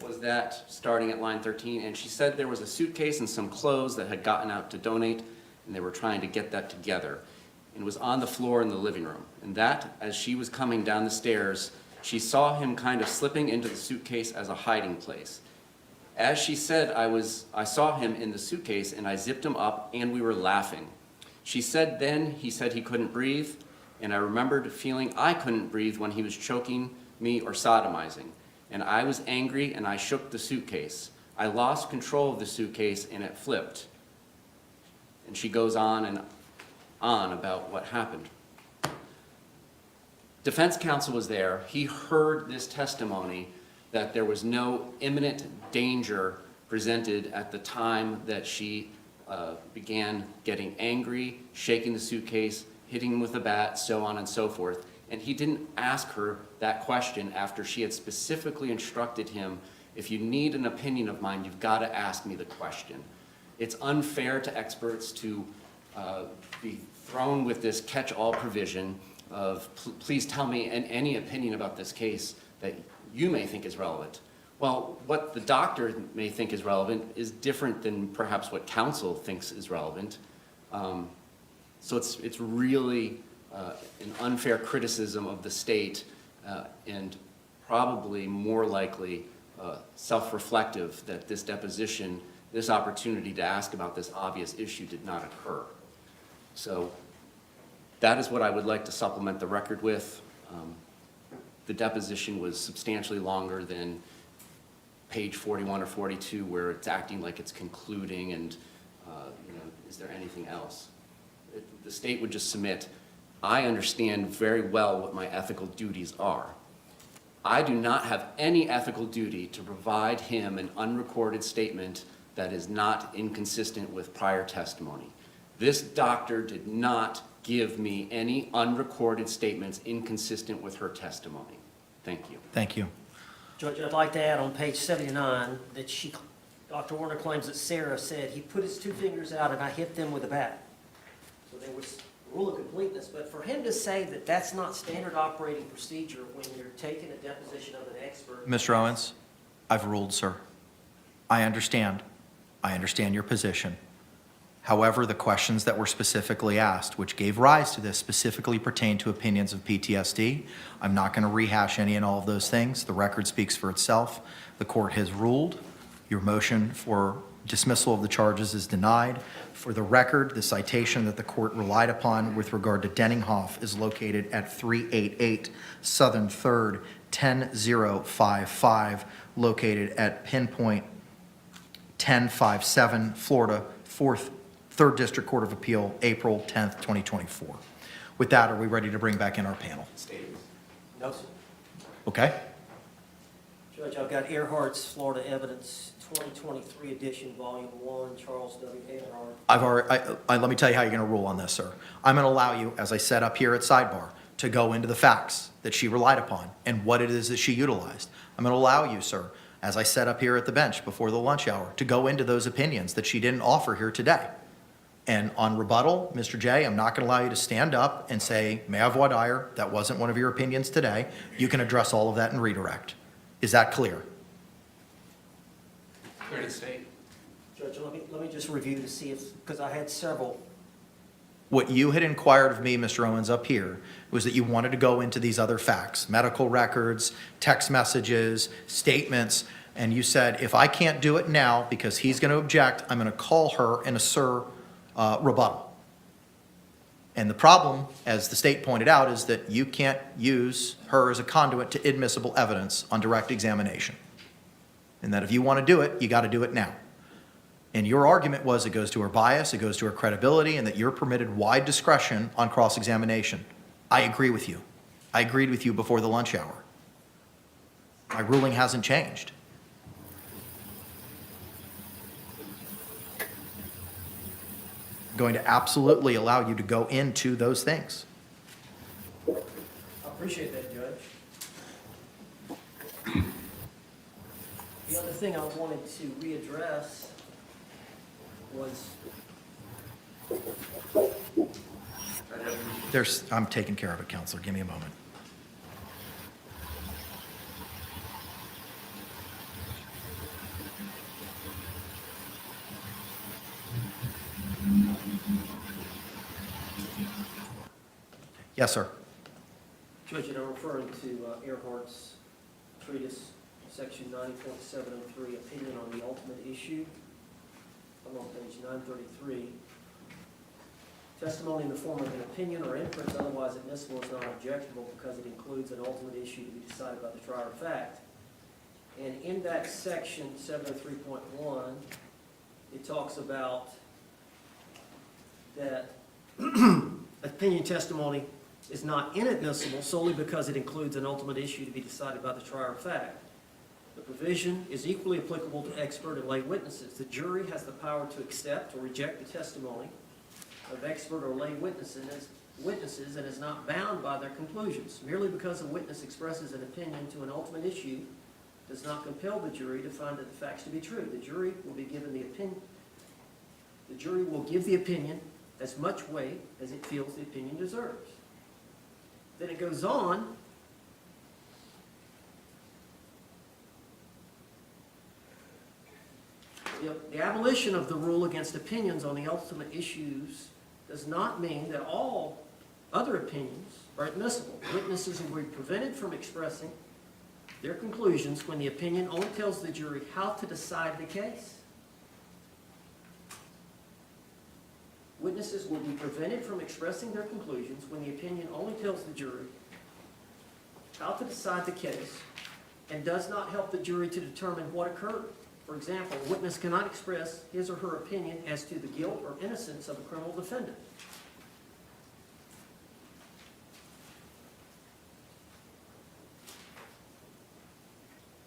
was that, starting at line 13, and she said there was a suitcase and some clothes that had gotten out to donate, and they were trying to get that together. And it was on the floor in the living room. And that, as she was coming down the stairs, she saw him kind of slipping into the suitcase as a hiding place. As she said, I saw him in the suitcase, and I zipped him up, and we were laughing. She said then he said he couldn't breathe, and I remembered feeling I couldn't breathe when he was choking me or sodomizing. And I was angry, and I shook the suitcase. I lost control of the suitcase, and it flipped. And she goes on and on about what happened. Defense counsel was there. He heard this testimony that there was no imminent danger presented at the time that she began getting angry, shaking the suitcase, hitting him with a bat, so on and so forth. And he didn't ask her that question after she had specifically instructed him, if you need an opinion of mine, you've got to ask me the question. It's unfair to experts to be thrown with this catch-all provision of, please tell me any opinion about this case that you may think is relevant. Well, what the doctor may think is relevant is different than perhaps what counsel thinks is relevant. So it's really an unfair criticism of the state and probably more likely self-reflective that this deposition, this opportunity to ask about this obvious issue did not occur. So that is what I would like to supplement the record with. The deposition was substantially longer than page 41 or 42 where it's acting like it's concluding and, is there anything else? The state would just submit, I understand very well what my ethical duties are. I do not have any ethical duty to provide him an unrecorded statement that is not inconsistent with prior testimony. This doctor did not give me any unrecorded statements inconsistent with her testimony. Thank you. Thank you. Judge, I'd like to add on page 79 that Dr. Warner claims that Sarah said, he put his 2 fingers out and I hit them with a bat. So there was a rule of completeness, but for him to say that that's not standard operating procedure when you're taking a deposition of an expert. Mr. Owens, I've ruled, sir. I understand. I understand your position. However, the questions that were specifically asked, which gave rise to this, specifically pertain to opinions of PTSD. I'm not going to rehash any and all of those things. The record speaks for itself. The court has ruled. Your motion for dismissal of the charges is denied. For the record, the citation that the court relied upon with regard to Denninghoff is located at 388 Southern 3rd, 10055, located at pinpoint 1057, Florida, 3rd District Court of Appeal, April 10th, 2024. With that, are we ready to bring back in our panel? No, sir. Okay? Judge, I've got Earhart's Florida Evidence 2023 edition, volume 1, Charles W. Earhart. Let me tell you how you're going to rule on this, sir. I'm going to allow you, as I said up here at sidebar, to go into the facts that she relied upon and what it is that she utilized. I'm going to allow you, sir, as I said up here at the bench before the lunch hour, to go into those opinions that she didn't offer here today. And on rebuttal, Mr. J, I'm not going to allow you to stand up and say, may I voir dire, that wasn't one of your opinions today. You can address all of that in redirect. Is that clear? Clear to state. Judge, let me just review to see if, because I had several. What you had inquired of me, Mr. Owens, up here, was that you wanted to go into these other facts, medical records, text messages, statements, and you said, if I can't do it now because he's going to object, I'm going to call her and assert rebuttal. And the problem, as the state pointed out, is that you can't use her as a conduit to admissible evidence on direct examination. And that if you want to do it, you got to do it now. And your argument was it goes to her bias, it goes to her credibility, and that you're permitted wide discretion on cross-examination. I agree with you. I agreed with you before the lunch hour. My ruling hasn't changed. I'm going to absolutely allow you to go into those things. I appreciate that, Judge. The other thing I wanted to readdress was, I'm taking care of it, Counselor. Give me a moment. Yes, sir. Judge, and I'm referring to Earhart's treatise, section 90.703, opinion on the ultimate issue. I'm on page 933. Testimony in the form of an opinion or inference otherwise admissible is not objectionable because it includes an ultimate issue to be decided by the trier of fact. And in that section, 703.1, it talks about that opinion testimony is not inadmissible solely because it includes an ultimate issue to be decided by the trier of fact. The provision is equally applicable to expert and lay witnesses. The jury has the power to accept or reject the testimony of expert or lay witnesses and is not bound by their conclusions. Merely because a witness expresses an opinion to an ultimate issue does not compel the jury to find that the facts to be true. The jury will be given the opinion. The jury will give the opinion as much weight as it feels the opinion deserves. Then it goes on. The abolition of the rule against opinions on the ultimate issues does not mean that all other opinions are admissible. Witnesses will be prevented from expressing their conclusions when the opinion only tells the jury how to decide the case. Witnesses will be prevented from expressing their conclusions when the opinion only tells the jury how to decide the case and does not help the jury to determine what occurred. For example, a witness cannot express his or her opinion as to the guilt or innocence of a criminal defendant.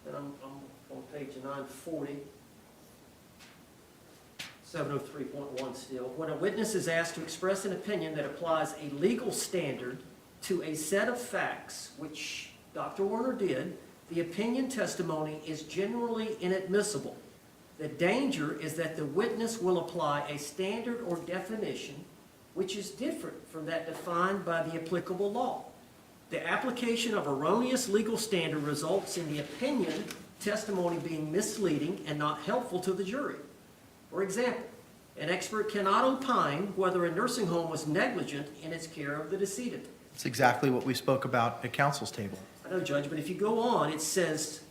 And I'm on page 940. 703.1 still. When a witness is asked to express an opinion that applies a legal standard to a set of facts, which Dr. Warner did, the opinion testimony is generally inadmissible. The danger is that the witness will apply a standard or definition which is different from that defined by the applicable law. The application of erroneous legal standard results in the opinion testimony being misleading and not helpful to the jury. For example, an expert cannot opine whether a nursing home was negligent in its care of the decedent. It's exactly what we spoke about at council's table. I know, Judge, but if you go on, it says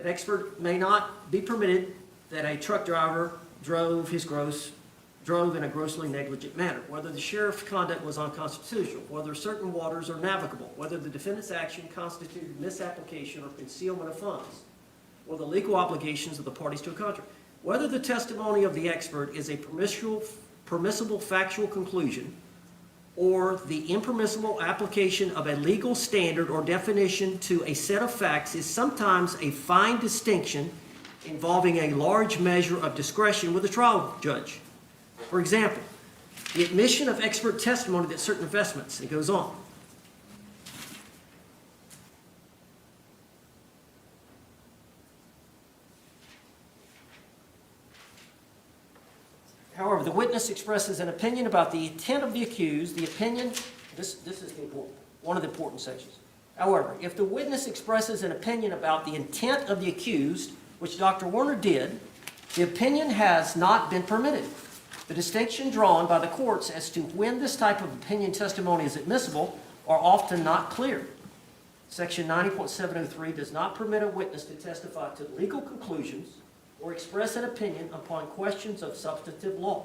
an expert may not be permitted that a truck driver drove in a grossly negligent manner, whether the sheriff's conduct was unconstitutional, whether certain waters are navigable, whether the defendant's action constituted misapplication or concealment of funds, or the legal obligations of the parties to a contract, whether the testimony of the expert is a permissible factual conclusion, or the impermissible application of a legal standard or definition to a set of facts is sometimes a fine distinction involving a large measure of discretion with the trial judge. For example, the admission of expert testimony that certain investments, it goes on. However, the witness expresses an opinion about the intent of the accused. The opinion, this is important, one of the important sections. However, if the witness expresses an opinion about the intent of the accused, which Dr. Warner did, the opinion has not been permitted. The distinction drawn by the courts as to when this type of opinion testimony is admissible are often not clear. Section 90.703 does not permit a witness to testify to legal conclusions or express an opinion upon questions of substantive law.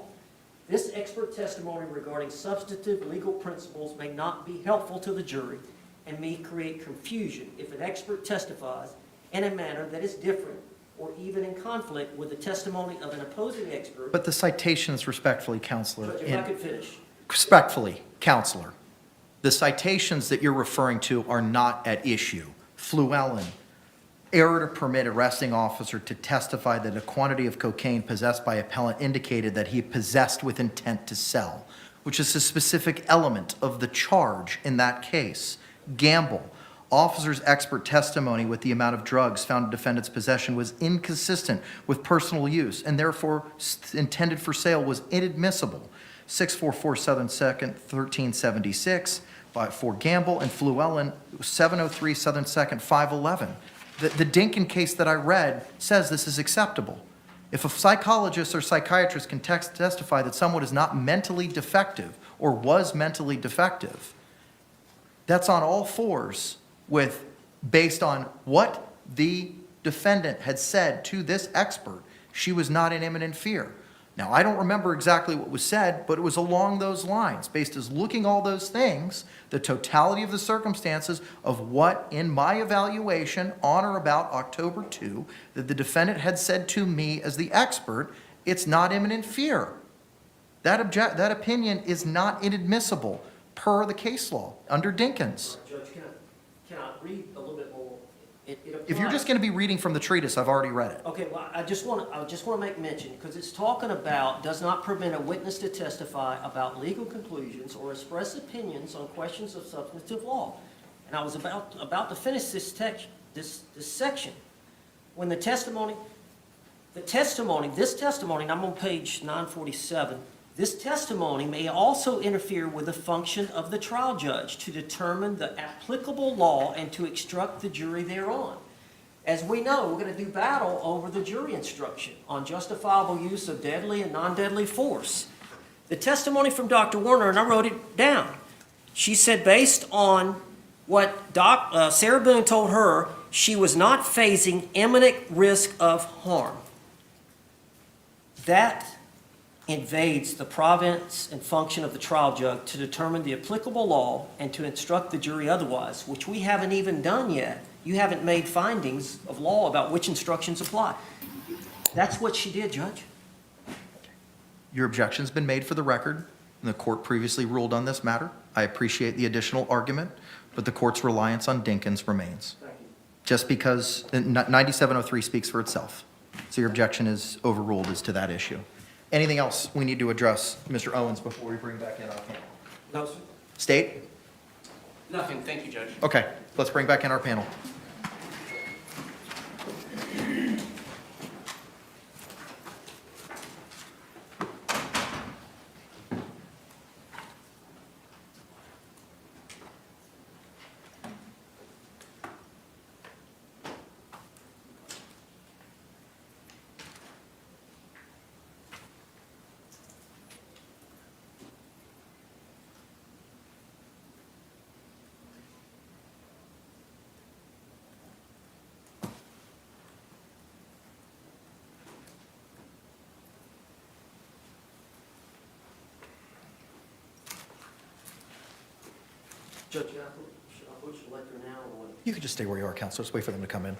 This expert testimony regarding substantive legal principles may not be helpful to the jury and may create confusion if an expert testifies in a manner that is different or even in conflict with the testimony of an opposing expert. But the citations, respectfully, Counselor. Judge, if I could finish. Respectfully, Counselor, the citations that you're referring to are not at issue. Fluellen, error to permit arresting officer to testify that a quantity of cocaine possessed by appellant indicated that he possessed with intent to sell, which is a specific element of the charge in that case. Gamble, officer's expert testimony with the amount of drugs found in defendant's possession was inconsistent with personal use and therefore intended for sale was inadmissible. 644 Southern 2nd, 1376 for Gamble, and Fluellen, 703 Southern 2nd, 511. The Dinkin case that I read says this is acceptable. If a psychologist or psychiatrist can testify that someone is not mentally defective or was mentally defective, that's on all fours with, based on what the defendant had said to this expert, she was not in imminent fear. Now, I don't remember exactly what was said, but it was along those lines, based as looking all those things, the totality of the circumstances of what, in my evaluation, on or about October 2, that the defendant had said to me as the expert, it's not imminent fear. That opinion is not inadmissible per the case law under Dinkins. Judge, can I read a little bit more? If you're just going to be reading from the treatise, I've already read it. Okay, well, I just want to make mention, because it's talking about does not prevent a witness to testify about legal conclusions or express opinions on questions of substantive law. And I was about to finish this section when this testimony, and I'm on page 947, this testimony may also interfere with the function of the trial judge to determine the applicable law and to instruct the jury thereon. As we know, we're going to do battle over the jury instruction on justifiable use of deadly and non-deadly force. The testimony from Dr. Warner, and I wrote it down, she said based on what Sarah Boone told her, she was not facing imminent risk of harm. That invades the province and function of the trial judge to determine the applicable law and to instruct the jury otherwise, which we haven't even done yet. You haven't made findings of law about which instructions apply. That's what she did, Judge. Your objection's been made for the record, and the court previously ruled on this matter. I appreciate the additional argument, but the court's reliance on Dinkins remains. Thank you. Just because 9703 speaks for itself. So your objection is overruled as to that issue. Anything else we need to address, Mr. Owens, before we bring back in our panel? No, sir. State? Nothing, thank you, Judge. Okay, let's bring back in our panel. Judge, should I push the lectern now or what? You can just stay where you are, Counselor. Let's wait for them to come in.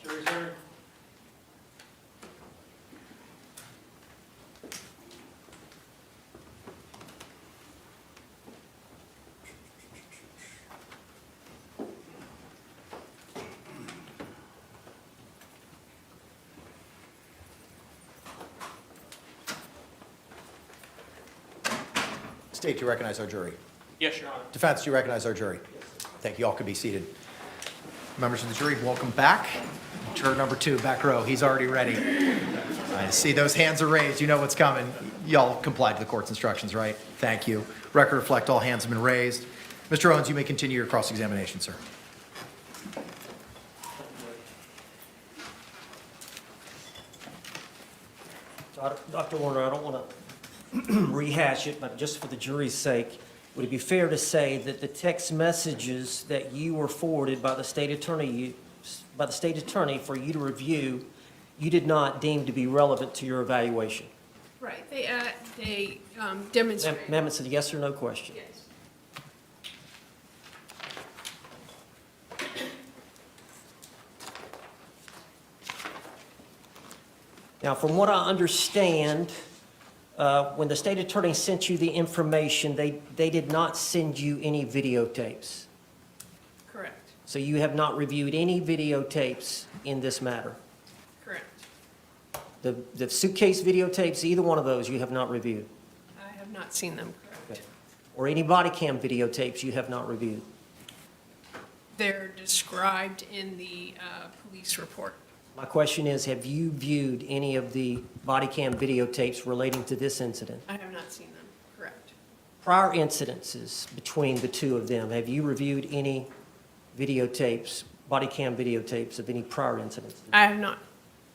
Jury's heard. State, do you recognize our jury? Yes, Your Honor. Defense, do you recognize our jury? Thank you. All can be seated. Members of the jury, welcome back. Juror number 2, back row. He's already ready. I see those hands are raised. You know what's coming. Y'all complied to the court's instructions, right? Thank you. Record reflect all hands have been raised. Mr. Owens, you may continue your cross-examination, sir. Dr. Warner, I don't want to rehash it, but just for the jury's sake, would it be fair to say that the text messages that you were forwarded by the state attorney for you to review, you did not deem to be relevant to your evaluation? Right, they demonstrate. Ma'am, it's a yes or no question. Yes. Now, from what I understand, when the state attorney sent you the information, they did not send you any videotapes. Correct, So you have not reviewed any videotapes in this matter. correct. The Suitcase videotapes, either one of those you have not reviewed. I have not seen them, correct. Or any body cam videotapes you have not reviewed. They're described in the police report. My question is, have you viewed any of the body cam videotapes relating to this incident? I have not seen them, correct. Prior incidences between the two of them, have you reviewed any videotapes, body cam videotapes of any prior incidents? I have not.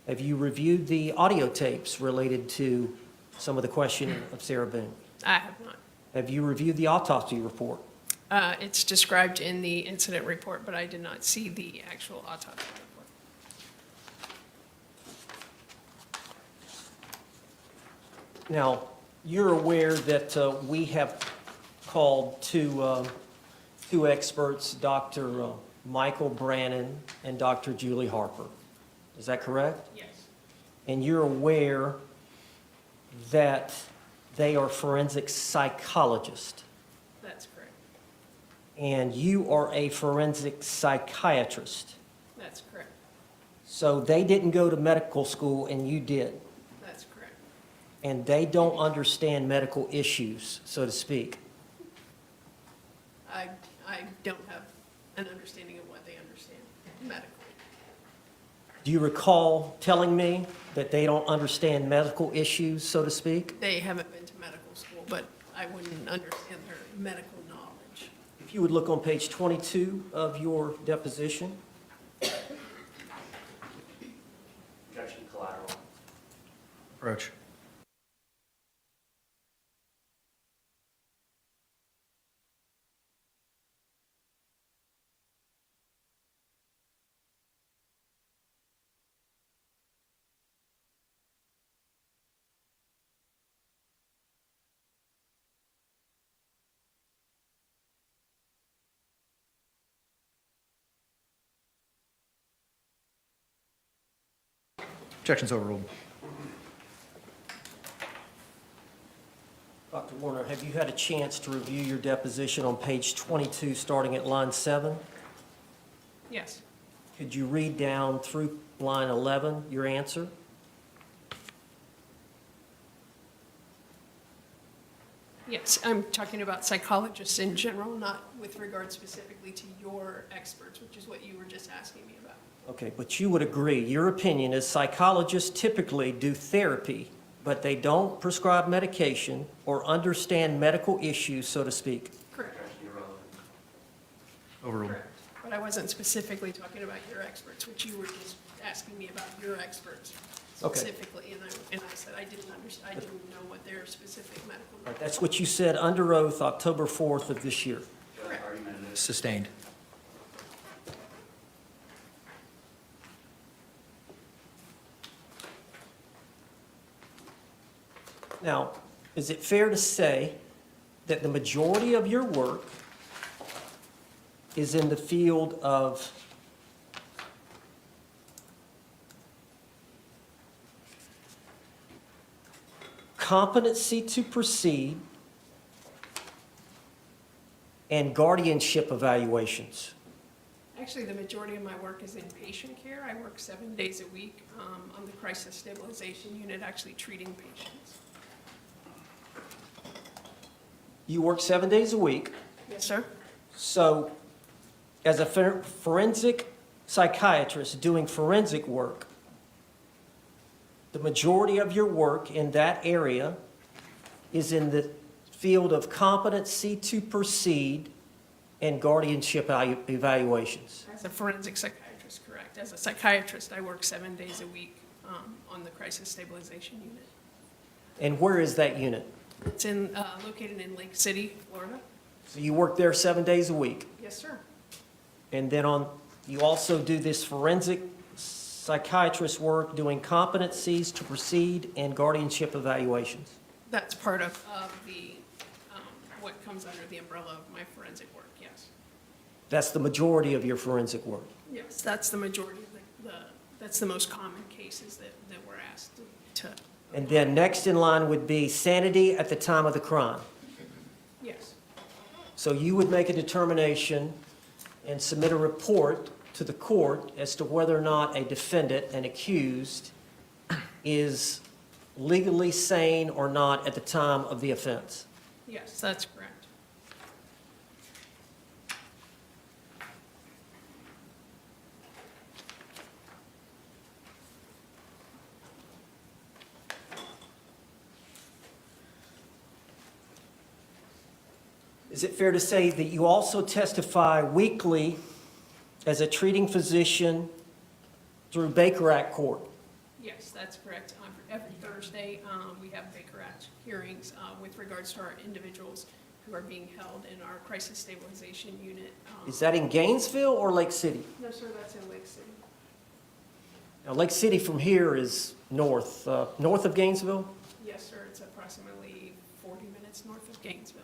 Have you reviewed the audio tapes related to some of the questioning of Sarah Boone? I have not. Have you reviewed the autopsy report? It's described in the incident report, but I did not see the actual autopsy report. Now, you're aware that we have called two experts, Dr. Michael Brannon and Dr. Julie Harper. Is that correct? Yes. And you're aware that they are forensic psychologists, That's correct. and you are a forensic psychiatrist. That's correct. So they didn't go to medical school and you did, That's correct. and they don't understand medical issues, so to speak. I don't have an understanding of what they understand medically. Do you recall telling me that they don't understand medical issues, so to speak? They haven't been to medical school, but I wouldn't understand their medical knowledge. If you would look on page 22 of your deposition. Objection collateral. Approach. Objection's overruled. Dr. Warner, have you had a chance to review your deposition on page 22, starting at line 7? Yes. Could you read down through line 11, your answer? Yes, I'm talking about psychologists in general, not with regard specifically to your experts, which is what you were just asking me about. Okay, but you would agree, your opinion is psychologists typically do therapy, but they don't prescribe medication or understand medical issues, so to speak. Correct. Overruled. Correct. But I wasn't specifically talking about your experts, which you were just asking me about your experts Okay. specifically, and I said I didn't understand, I didn't know what their specific medical. Right, that's what you said under oath October 4th of this year. Sustained. Now, is it fair to say that the majority of your work is in the field of competency to proceed and guardianship evaluations? Actually, the majority of my work is in patient care. I work 7 days a week on the crisis stabilization unit, actually treating patients. You work 7 days a week. Yes, sir. So, as a forensic psychiatrist doing forensic work, the majority of your work in that area is in the field of competency to proceed and guardianship evaluations. As a forensic psychiatrist, correct. As a psychiatrist, I work 7 days a week on the crisis stabilization unit. And where is that unit? It's located in Lake City, Florida. So you work there 7 days a week. Yes, sir. And then you also do this forensic psychiatrist work doing competencies to proceed and guardianship evaluations. That's part of the, what comes under the umbrella of my forensic work, yes. That's the majority of your forensic work. Yes, that's the majority of that's the most common cases that we're asked to. And then next in line would be sanity at the time of the crime. Yes, So you would make a determination and submit a report to the court as to whether or not a defendant, an accused, is legally sane or not at the time of the offense. yes, that's correct. Is it fair to say that you also testify weekly as a treating physician through Baker Act Court? Yes, that's correct. Every Thursday, we have Baker Act hearings with regards to our individuals who are being held in our crisis stabilization unit. Is that in Gainesville or Lake City? No, sir, that's in Lake City. Now, Lake City from here is north of Gainesville? Yes, sir, it's approximately 40 minutes north of Gainesville.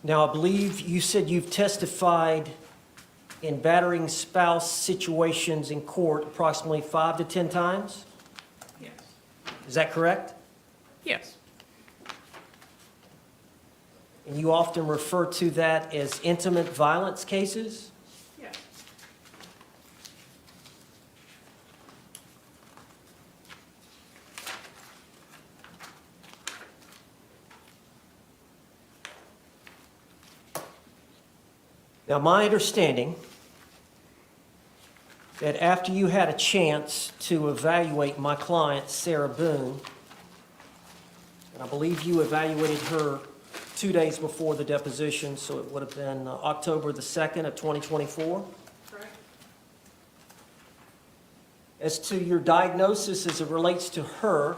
Now, I believe you said you've testified in battering spouse situations in court approximately 5 to 10 times? Yes. Is that correct? Yes. And you often refer to that as intimate violence cases? Yes. Now, my understanding that after you had a chance to evaluate my client, Sarah Boone, and I believe you evaluated her 2 days before the deposition, so it would have been October the 2nd of 2024. Correct. As to your diagnosis as it relates to her,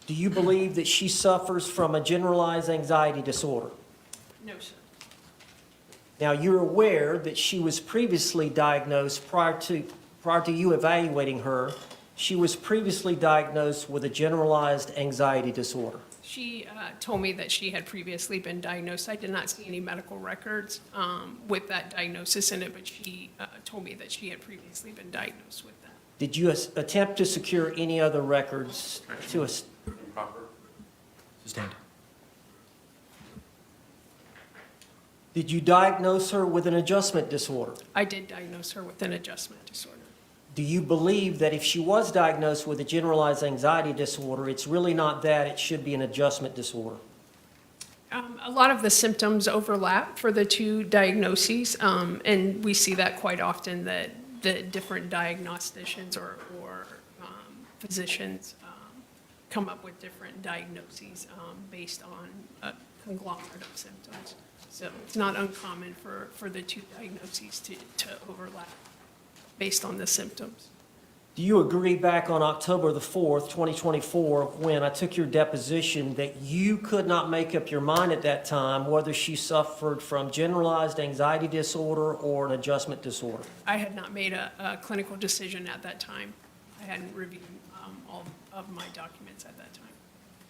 do you believe that she suffers from a generalized anxiety disorder? No, sir. Now, you're aware that she was previously diagnosed prior to you evaluating her She was previously diagnosed with a generalized anxiety disorder. She told me that she had previously been diagnosed. I did not see any medical records with that diagnosis in it, but she told me that she had previously been diagnosed with that. Did you attempt to secure any other records to us? Improper? Sustained. Did you diagnose her with an adjustment disorder? I did diagnose her with an adjustment disorder. Do you believe that if she was diagnosed with a generalized anxiety disorder, it's really not that, it should be an adjustment disorder? A lot of the symptoms overlap for the two diagnoses, and we see that quite often, that the different diagnosticians or physicians come up with different diagnoses based on a conglomerate of symptoms. So it's not uncommon for the two diagnoses to overlap based on the symptoms. Do you agree back on October the 4th, 2024, when I took your deposition, that you could not make up your mind at that time whether she suffered from generalized anxiety disorder or an adjustment disorder? I had not made a clinical decision at that time. I hadn't reviewed all of my documents at that time.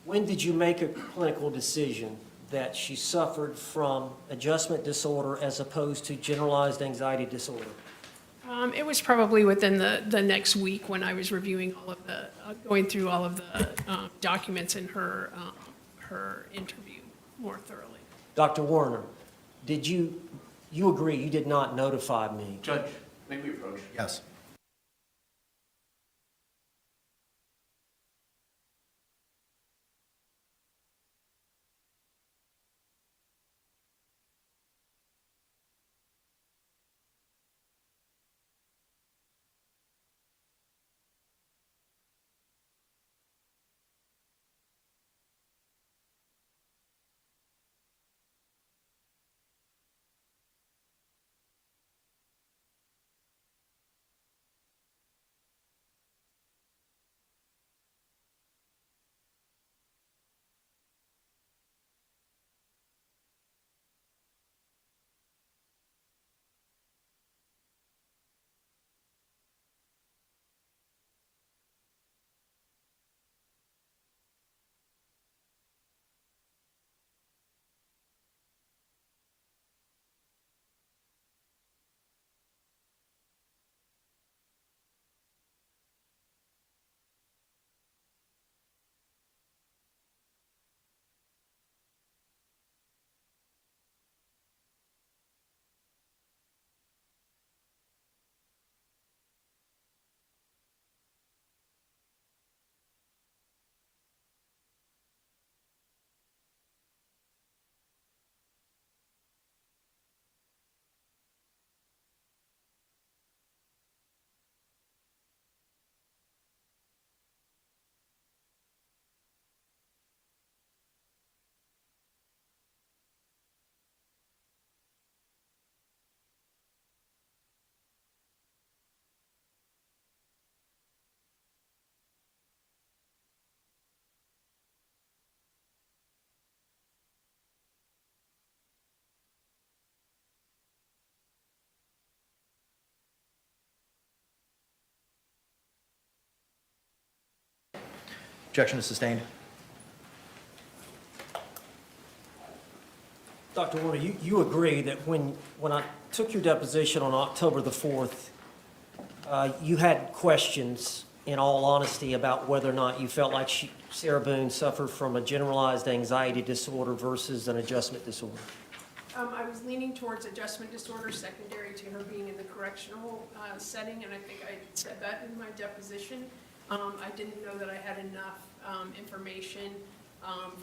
When did you make a clinical decision that she suffered from adjustment disorder as opposed to generalized anxiety disorder? It was probably within the next week when I was reviewing all of the, going through all of the documents in her interview more thoroughly. Dr. Warner, did you agree you did not notify me? Judge, may we approach? Yes. Objection is sustained. Dr. Warner, you agree that when I took your deposition on October the 4th, you had questions, in all honesty, about whether or not you felt like Sarah Boone suffered from a generalized anxiety disorder versus an adjustment disorder? I was leaning towards adjustment disorder secondary to her being in the correctional setting, and I think I said that in my deposition. I didn't know that I had enough information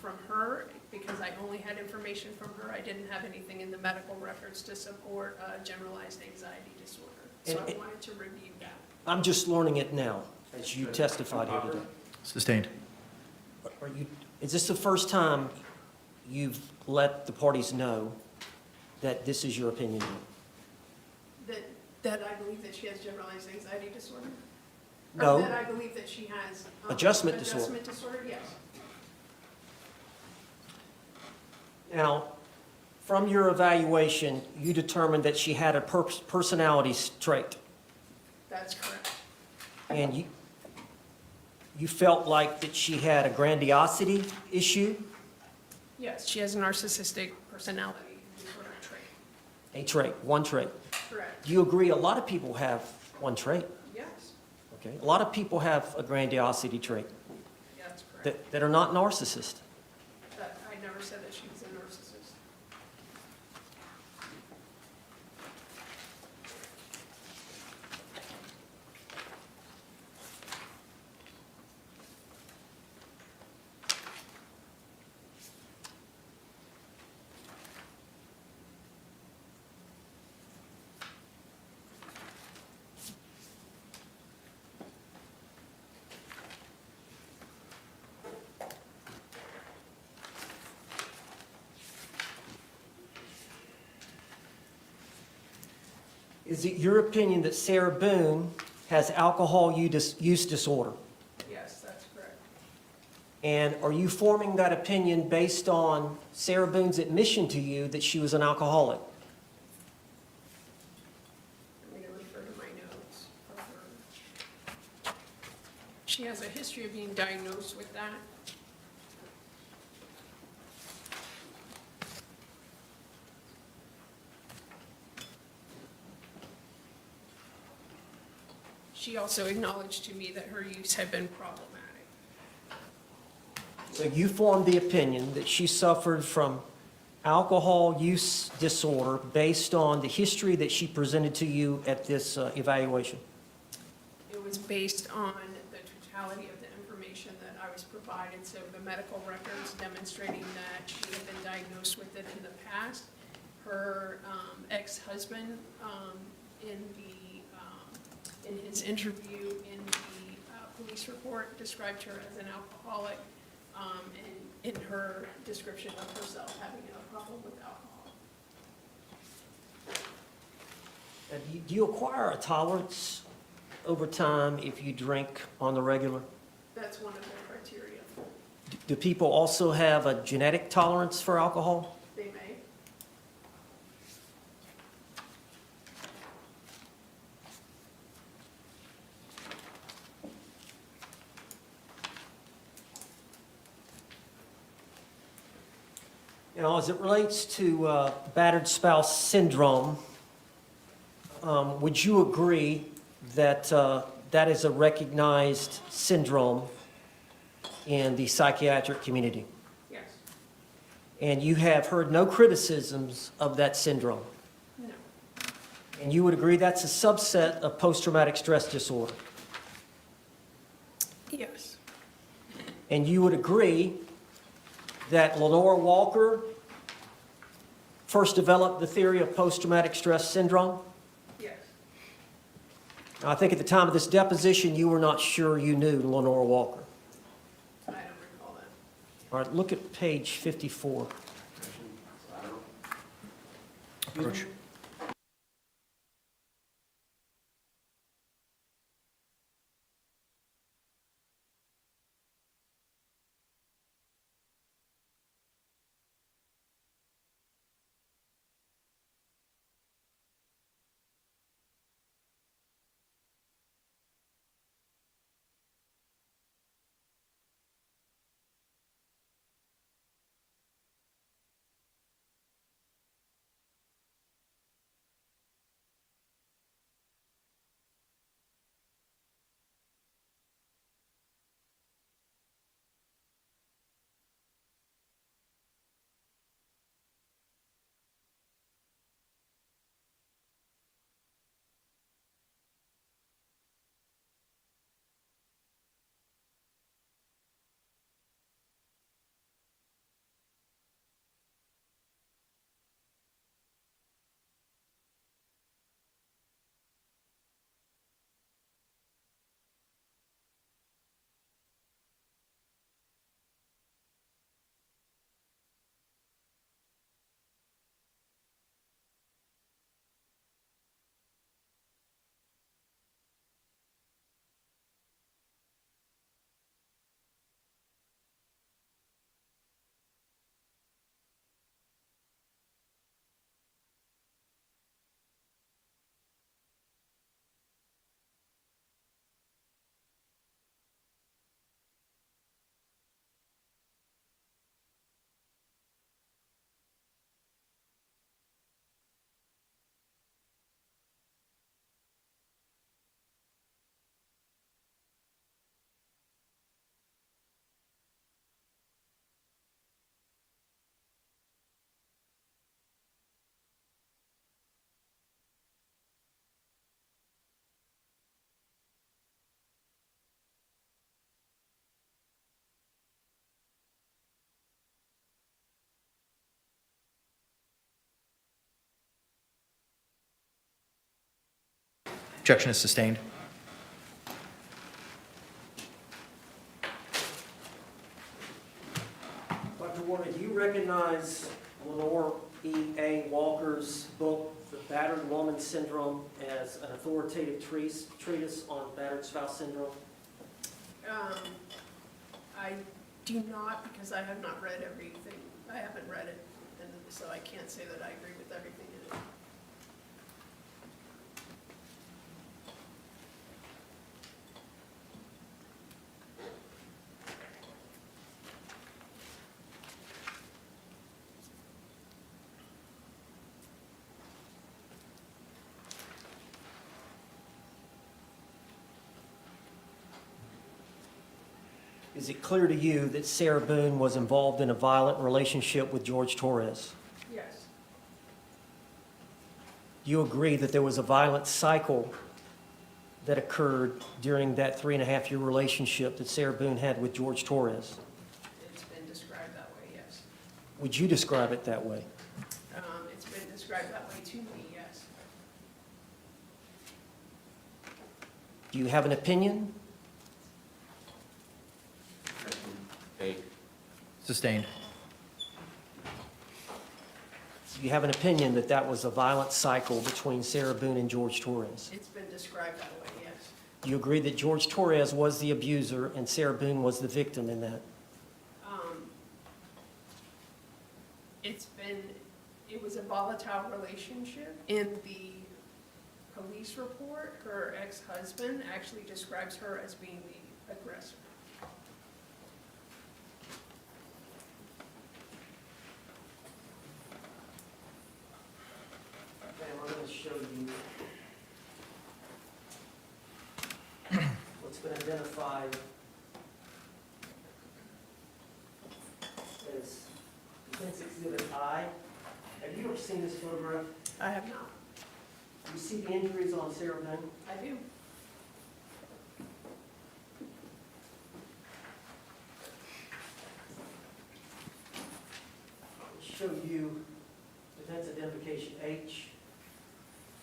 from her because I only had information from her. I didn't have anything in the medical records to support generalized anxiety disorder. So I wanted to review that. I'm just learning it now, as you testified here today. Sustained. Is this the first time you've let the parties know that this is your opinion? That I believe that she has generalized anxiety disorder? No. Or that I believe that she has Adjustment disorder. Adjustment disorder, yes. Now, from your evaluation, you determined that she had a personality trait. That's correct. And you felt like that she had a grandiosity issue, Yes, she has a narcissistic personality disorder trait. a trait, one trait. Correct. Do you agree a lot of people have one trait? Yes, Okay, a lot of people have a grandiosity trait that's correct. that are not narcissists. But I never said that she was a narcissist. Is it your opinion that Sarah Boone has alcohol use disorder? Yes, that's correct. And are you forming that opinion based on Sarah Boone's admission to you that she was an alcoholic? I'm going to refer to my notes for her. She has a history of being diagnosed with that. She also acknowledged to me that her use had been problematic. So you formed the opinion that she suffered from alcohol use disorder based on the history that she presented to you at this evaluation? It was based on the totality of the information that I was provided, so the medical records demonstrating that she had been diagnosed with it in the past. Her ex-husband, in his interview in the police report, described her as an alcoholic, and in her description of herself having a problem with alcohol. Do you acquire a tolerance over time if you drink on the regular? That's one of the criteria. Do people also have a genetic tolerance for alcohol? They may. You know, as it relates to battered spouse syndrome, would you agree that that is a recognized syndrome in the psychiatric community? Yes. And you have heard no criticisms of that syndrome? No. And you would agree that's a subset of post-traumatic stress disorder? Yes. And you would agree that Lenore Walker first developed the theory of post-traumatic stress syndrome? Yes. Now, I think at the time of this deposition, you were not sure you knew Lenore Walker. I don't recall that. All right, look at page 54. Approach. Objection is sustained. Dr. Warner, do you recognize Lenore E.A. Walker's book, The Battered Woman Syndrome, as an authoritative treatise on battered spouse syndrome? I do not, because I have not read everything. I haven't read it, and so I can't say that I agree with everything in it. Is it clear to you that Sarah Boone was involved in a violent relationship with George Torres? Yes. Do you agree that there was a violent cycle that occurred during that 3.5-year relationship that Sarah Boone had with George Torres? It's been described that way, yes. Would you describe it that way? It's been described that way to me, yes. Do you have an opinion? A. Sustained. Do you have an opinion that that was a violent cycle between Sarah Boone and George Torres? It's been described that way, yes. Do you agree that George Torres was the abuser and Sarah Boone was the victim in that? It was a volatile relationship. In the police report, her ex-husband actually describes her as being the aggressor. Ma'am, I'm going to show you what's been identified as Defense Exhibit I. Have you ever seen this photograph? I have not. Do you see the injuries on Sarah Boone? I do. I'll show you Defense Identification H.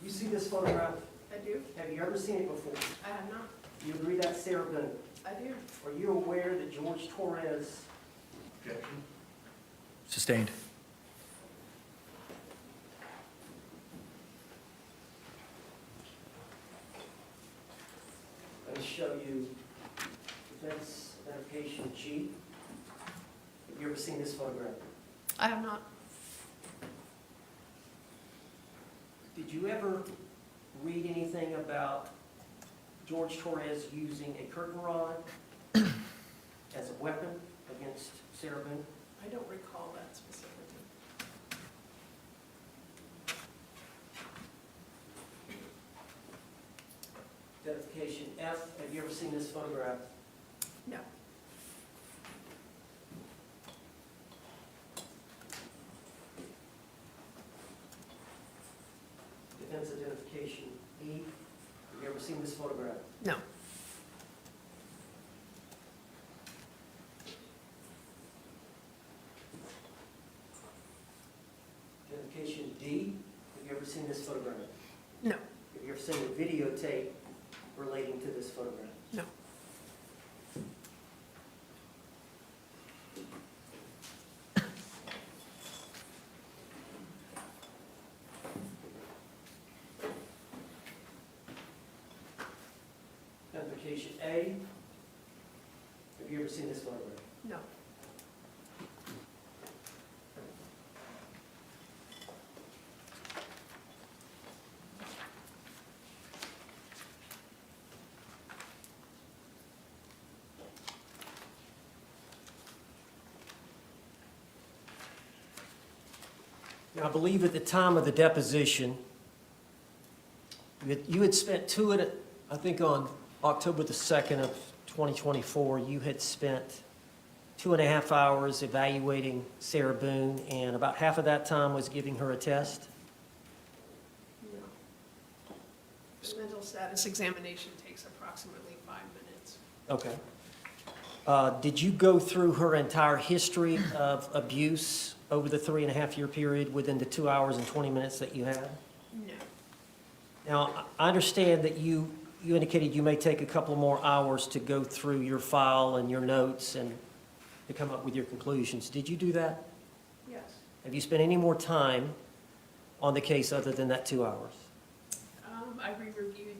You see this photograph? I do. Have you ever seen it before? I have not. Do you agree that's Sarah Boone? I do. Are you aware that George Torres Objection. Sustained. Let me show you Defense Identification G. Have you ever seen this photograph? I have not. Did you ever read anything about George Torres using a curtain rod as a weapon against Sarah Boone? I don't recall that specifically. Identification F. Have you ever seen this photograph? No. Defense Identification E. Have you ever seen this photograph? No. Identification D. Have you ever seen this photograph? No. Have you ever seen a videotape relating to this photograph? No. Identification A. Have you ever seen this photograph? No. Now, I believe at the time of the deposition, you had spent I think on October the 2nd of 2024, you had spent 2.5 hours evaluating Sarah Boone, and about half of that time was giving her a test. No. The mental status examination takes approximately 5 minutes. Okay. Did you go through her entire history of abuse over the 3.5-year period within the 2 hours and 20 minutes that you had? No. Now, I understand that you indicated you may take a couple more hours to go through your file and your notes and to come up with your conclusions. Did you do that? Yes. Have you spent any more time on the case other than that 2 hours? I re-reviewed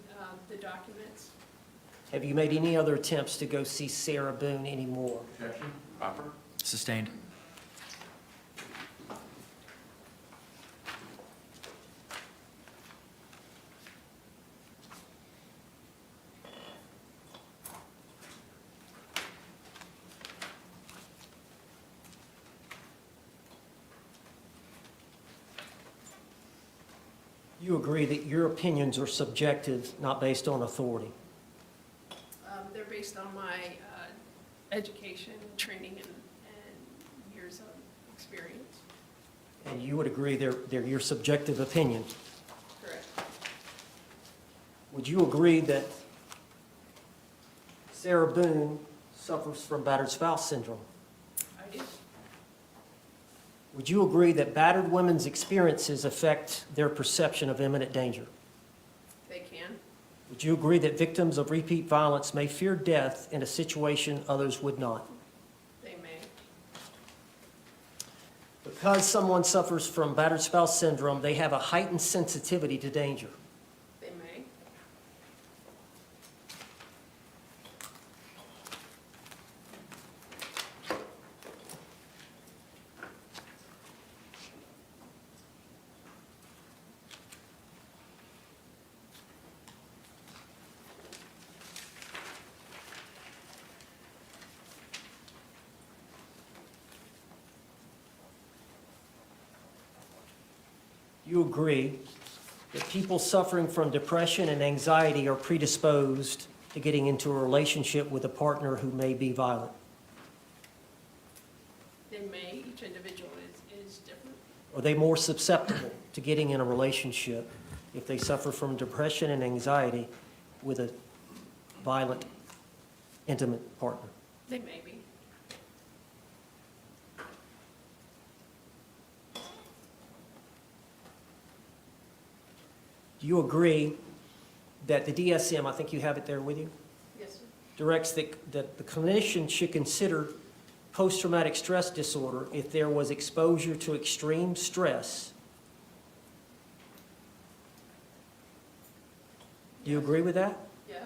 the documents. Have you made any other attempts to go see Sarah Boone anymore? Objection, proper? Sustained. You agree that your opinions are subjective, not based on authority? They're based on my education, training, and years of experience. And you would agree they're your subjective opinion? Correct. Would you agree that Sarah Boone suffers from battered spouse syndrome? I do. Would you agree that battered women's experiences affect their perception of imminent danger? They can. Would you agree that victims of repeat violence may fear death in a situation others would not? They may. Because someone suffers from battered spouse syndrome, they have a heightened sensitivity to danger. They may. You agree that people suffering from depression and anxiety are predisposed to getting into a relationship with a partner who may be violent? They may. Each individual is different. Are they more susceptible to getting in a relationship if they suffer from depression and anxiety with a violent, intimate partner? They may be. Do you agree that the DSM, I think you have it there with you, Yes, sir. directs that the clinician should consider post-traumatic stress disorder if there was exposure to extreme stress? Do you agree with that? Yes.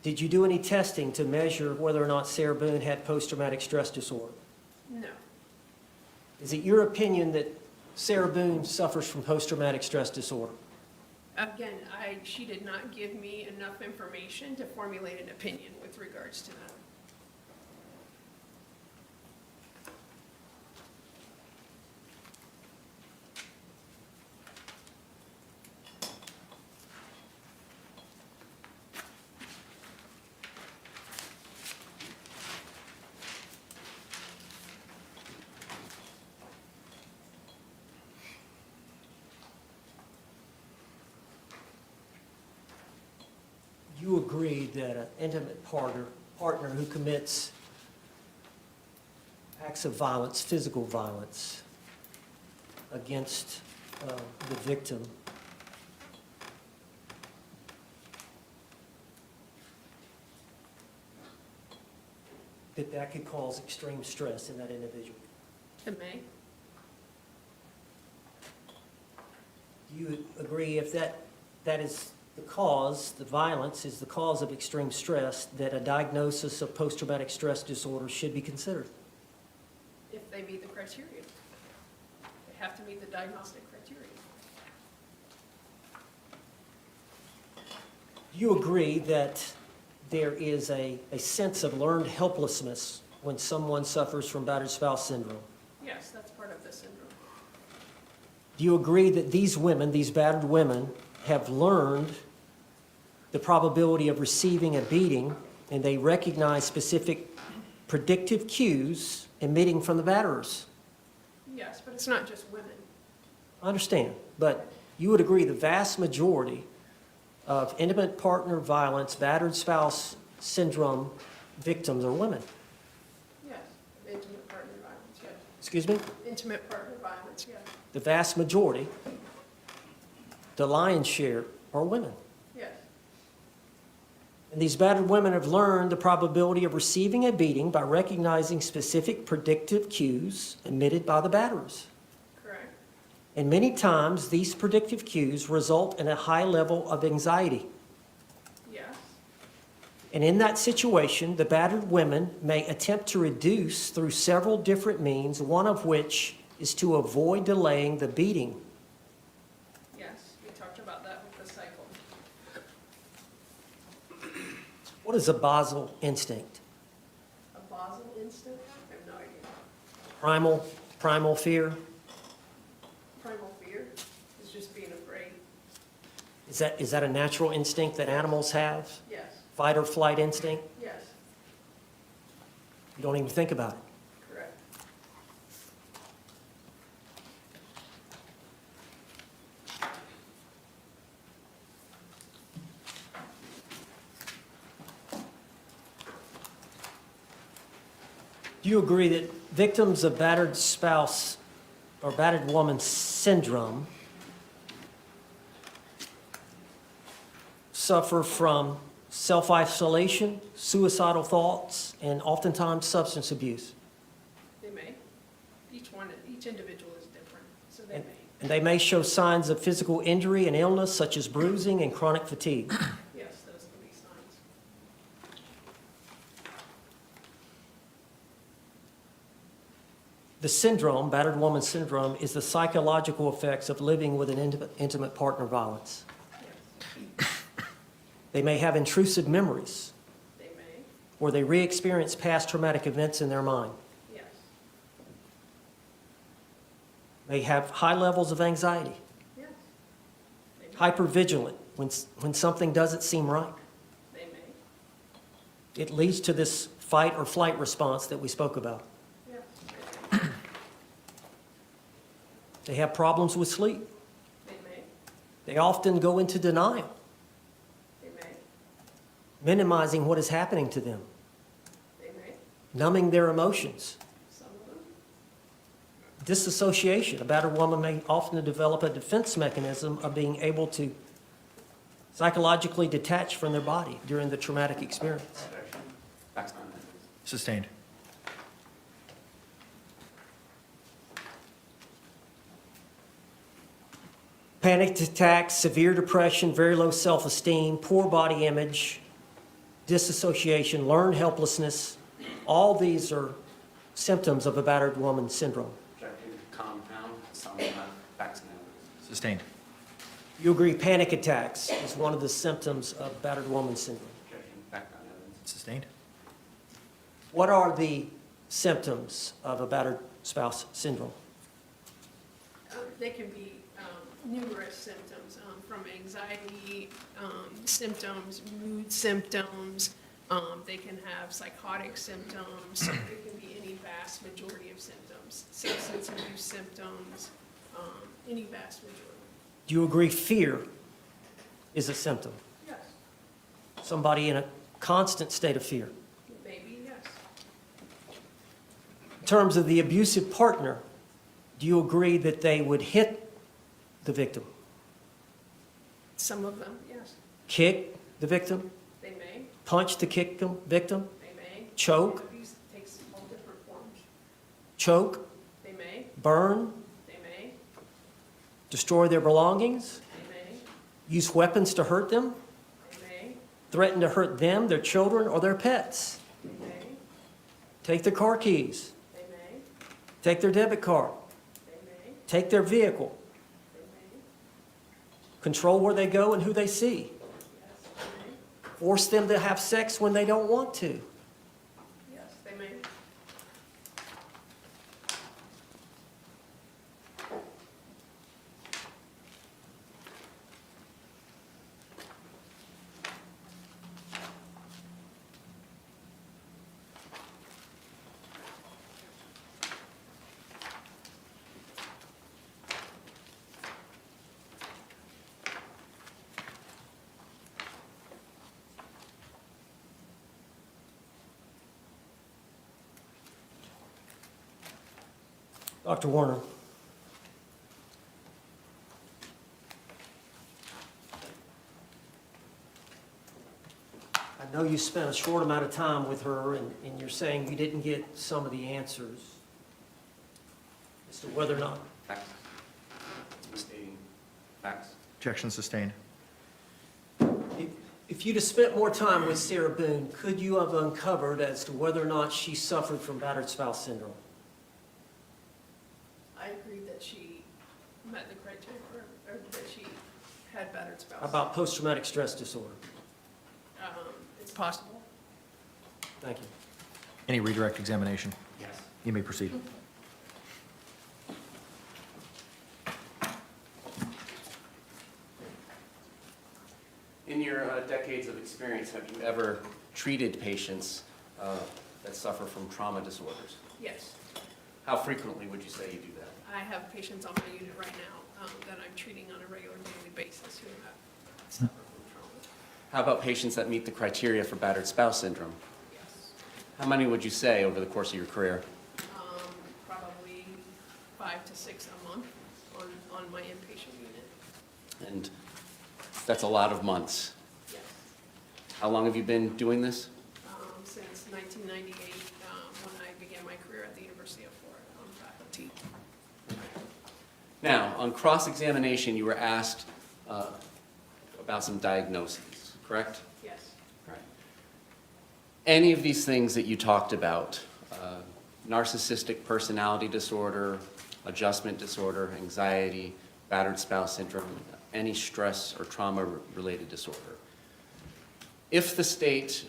Did you do any testing to measure whether or not Sarah Boone had post-traumatic stress disorder? No. Is it your opinion that Sarah Boone suffers from post-traumatic stress disorder? Again, she did not give me enough information to formulate an opinion with regards to that. You agree that an intimate partner who commits acts of violence, physical violence, against the victim that could cause extreme stress in that individual? It may. Do you agree if that is the cause, the violence is the cause of extreme stress, that a diagnosis of post-traumatic stress disorder should be considered? If they meet the criteria. They have to meet the diagnostic criteria. Do you agree that there is a sense of learned helplessness when someone suffers from battered spouse syndrome? Yes, that's part of the syndrome. Do you agree that these women, these battered women, have learned the probability of receiving a beating, and they recognize specific predictive cues emitting from the batterers? Yes, but it's not just women. I understand, but you would agree the vast majority of intimate partner violence, battered spouse syndrome victims are women? Yes, intimate partner violence, yes. Excuse me? Intimate partner violence, yes. The vast majority? the lion's share are women. Yes. And these battered women have learned the probability of receiving a beating by recognizing specific predictive cues emitted by the batterers. Correct. And many times, these predictive cues result in a high level of anxiety. Yes. And in that situation, the battered women may attempt to reduce through several different means, one of which is to avoid delaying the beating. Yes, we talked about that with the cycle. What is a basal instinct? A basal instinct? I have no idea. Primal fear? Primal fear is just being afraid. Is that a natural instinct that animals have? Yes. Fight or flight instinct? Yes. You don't even think about it. Correct. Do you agree that victims of battered spouse or battered woman syndrome suffer from self-isolation, suicidal thoughts, and oftentimes substance abuse? They may. Each individual is different, so they may. And they may show signs of physical injury and illness such as bruising and chronic fatigue. Yes, those can be signs. The syndrome, battered woman syndrome, is the psychological effects of living with an intimate partner violence. Yes. They may have intrusive memories, They may. or they re-experience past traumatic events in their mind. Yes. They have high levels of anxiety, Yes. They may. hypervigilant when something doesn't seem right. They may. It leads to this fight or flight response that we spoke about. Yes. They may. They have problems with sleep. They may. They often go into denial, They may. minimizing what is happening to them, They may. numbing their emotions. Some of them. Disassociation. A battered woman may often develop a defense mechanism of being able to psychologically detach from their body during the traumatic experience. That's not it. Sustained. Panic attacks, severe depression, very low self-esteem, poor body image, disassociation, learned helplessness. All these are symptoms of a battered woman syndrome. Objective compound, some facts and evidence. Sustained. You agree panic attacks is one of the symptoms of battered woman syndrome. Objection, fact and evidence. Sustained. What are the symptoms of a battered spouse syndrome? They can be numerous symptoms, from anxiety symptoms, mood symptoms. They can have psychotic symptoms. It can be any vast majority of symptoms. Substance abuse symptoms, any vast majority. Do you agree fear is a symptom? Yes, Somebody in a constant state of fear. maybe, yes. In terms of the abusive partner, do you agree that they would hit the victim, Some of them, yes. kick the victim, They may, punch the victim, they may. Choke. Abuse takes all different forms. choke, They may, burn, they may, destroy their belongings, they may, use weapons to hurt them, they may, threaten to hurt them, their children, or their pets, they may, take their car keys, they may, take their debit card, they may, take their vehicle, they may, control where they go and who they see, yes, they may, force them to have sex when they don't want to. yes, they may. Dr. Warner, I know you spent a short amount of time with her, and you're saying you didn't get some of the answers as to whether or not. Facts. Stating facts. Objection sustained. If you'd have spent more time with Sarah Boone, could you have uncovered as to whether or not she suffered from battered spouse syndrome? I agree that she met the criteria, or that she had battered spouse. How about post-traumatic stress disorder? It's possible. Thank you. Any redirect examination? Yes. You may proceed. In your decades of experience, have you ever treated patients that suffer from trauma disorders? Yes. How frequently would you say you do that? I have patients on my unit right now that I'm treating on a regular daily basis who have suffered from trauma. How about patients that meet the criteria for battered spouse syndrome? Yes. How many would you say over the course of your career? Probably 5 to 6 a month on my inpatient unit. And that's a lot of months. Yes. How long have you been doing this? Since 1998, when I began my career at the University of Florida on faculty. Now, on cross-examination, you were asked about some diagnoses, correct? Yes. Right. Any of these things that you talked about, narcissistic personality disorder, adjustment disorder, anxiety, battered spouse syndrome, any stress or trauma-related disorder. If the state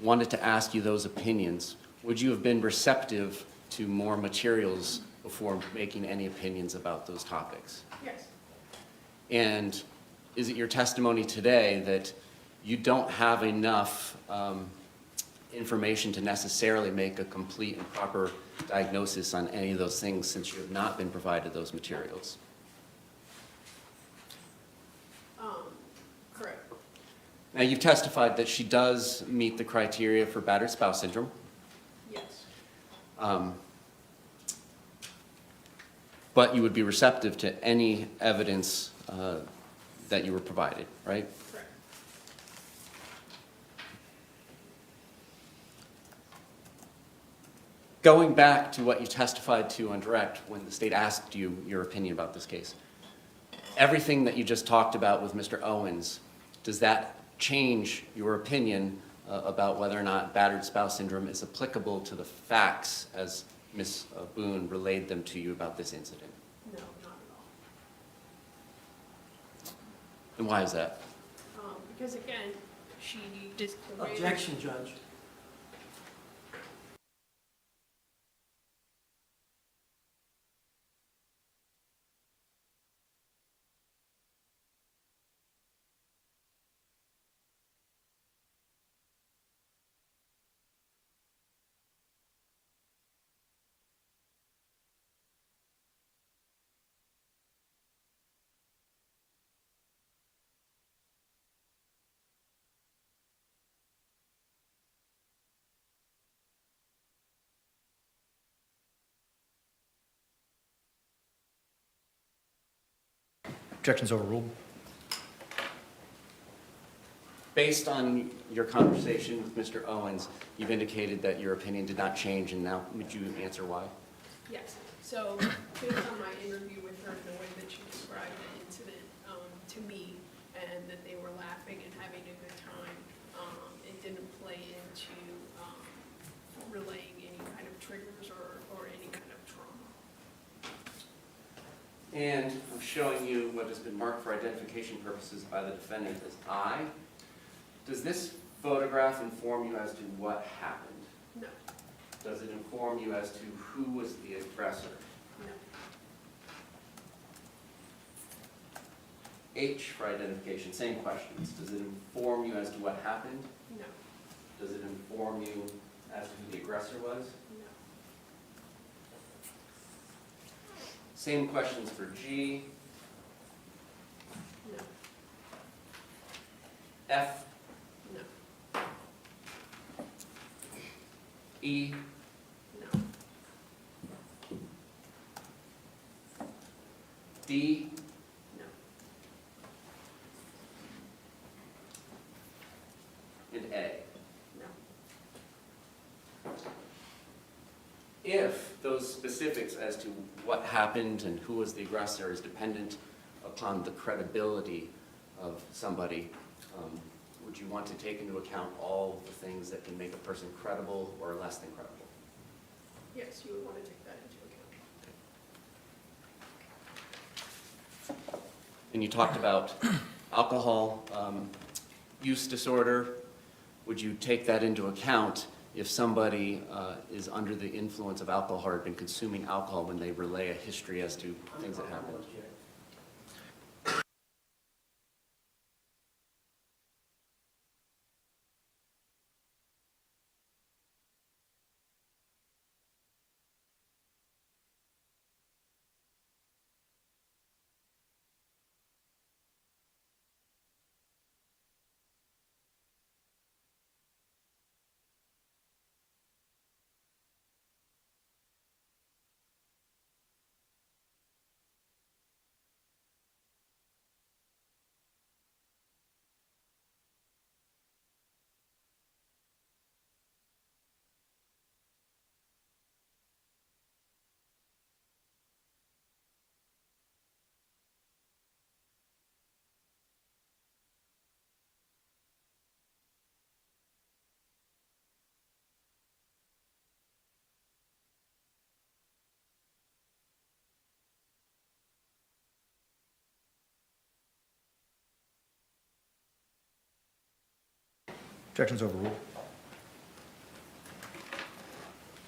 wanted to ask you those opinions, would you have been receptive to more materials before making any opinions about those topics? Yes. And is it your testimony today that you don't have enough information to necessarily make a complete and proper diagnosis on any of those things since you have not been provided those materials? Correct. Now, you've testified that she does meet the criteria for battered spouse syndrome. Yes. But you would be receptive to any evidence that you were provided, right? Correct. Going back to what you testified to on direct when the state asked you your opinion about this case, everything that you just talked about with Mr. Owens, does that change your opinion about whether or not battered spouse syndrome is applicable to the facts as Ms. Boone relayed them to you about this incident? No, not at all. And why is that? Because again, she disobeyed. Objection, Judge. Objection's overruled. Based on your conversation with Mr. Owens, you've indicated that your opinion did not change, and now would you answer why? Yes. So based on my interview with her, the way that she described the incident to me, and that they were laughing and having a good time, it didn't play into relaying any kind of triggers or any kind of trauma. And I'm showing you what has been marked for identification purposes by the defendant as I. Does this photograph inform you as to what happened? No. Does it inform you as to who was the aggressor? No. H for identification, same questions. Does it inform you as to what happened? No. Does it inform you as to who the aggressor was? No. Same questions for G. No. F, No. E, No. D, No. if those specifics as to what happened and who was the aggressor is dependent upon the credibility of somebody, would you want to take into account all the things that can make a person credible or less than credible? Yes, you would want to take that into account. And you talked about alcohol use disorder. Would you take that into account if somebody is under the influence of alcohol or had been consuming alcohol when they relay a history as to things that happened? Objections overruled.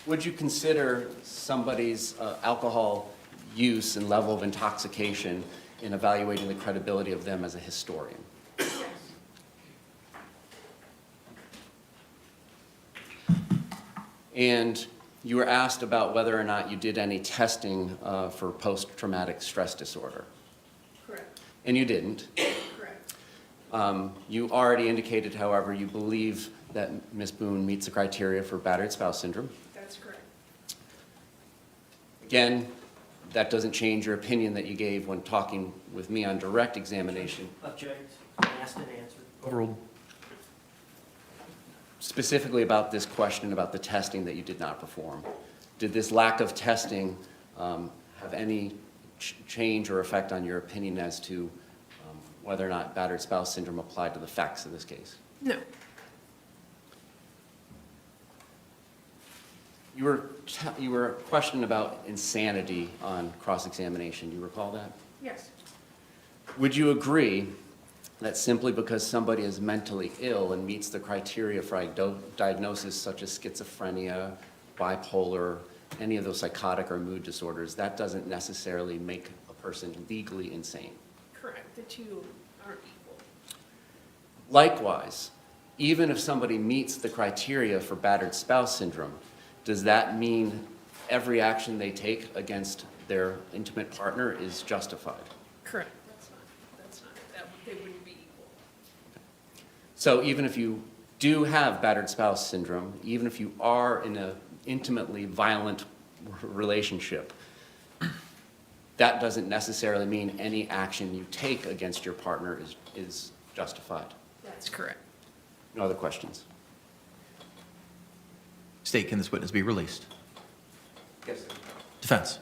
Would you consider somebody's alcohol use and level of intoxication in evaluating the credibility of them as a historian? And you were asked about whether or not you did any testing for post-traumatic stress disorder. Correct. And you didn't. Correct. You already indicated, however, you believe that Ms. Boone meets the criteria for battered spouse syndrome. That's correct. Again, that doesn't change your opinion that you gave when talking with me on direct examination. Object, asked and answered. Overruled. Specifically about this question about the testing that you did not perform. Did this lack of testing have any change or effect on your opinion as to whether or not battered spouse syndrome applied to the facts of this case? No. You were questioned about insanity on cross-examination. Do you recall that? Yes. Would you agree that simply because somebody is mentally ill and meets the criteria for diagnosis such as schizophrenia, bipolar, any of those psychotic or mood disorders, that doesn't necessarily make a person legally insane? Correct. The two aren't equal. Likewise, even if somebody meets the criteria for battered spouse syndrome, does that mean every action they take against their intimate partner is justified? Correct. They wouldn't be equal. So even if you do have battered spouse syndrome, even if you are in an intimately violent relationship, that doesn't necessarily mean any action you take against your partner is justified. That's correct. No other questions? State, can this witness be released? Yes, sir. Defense.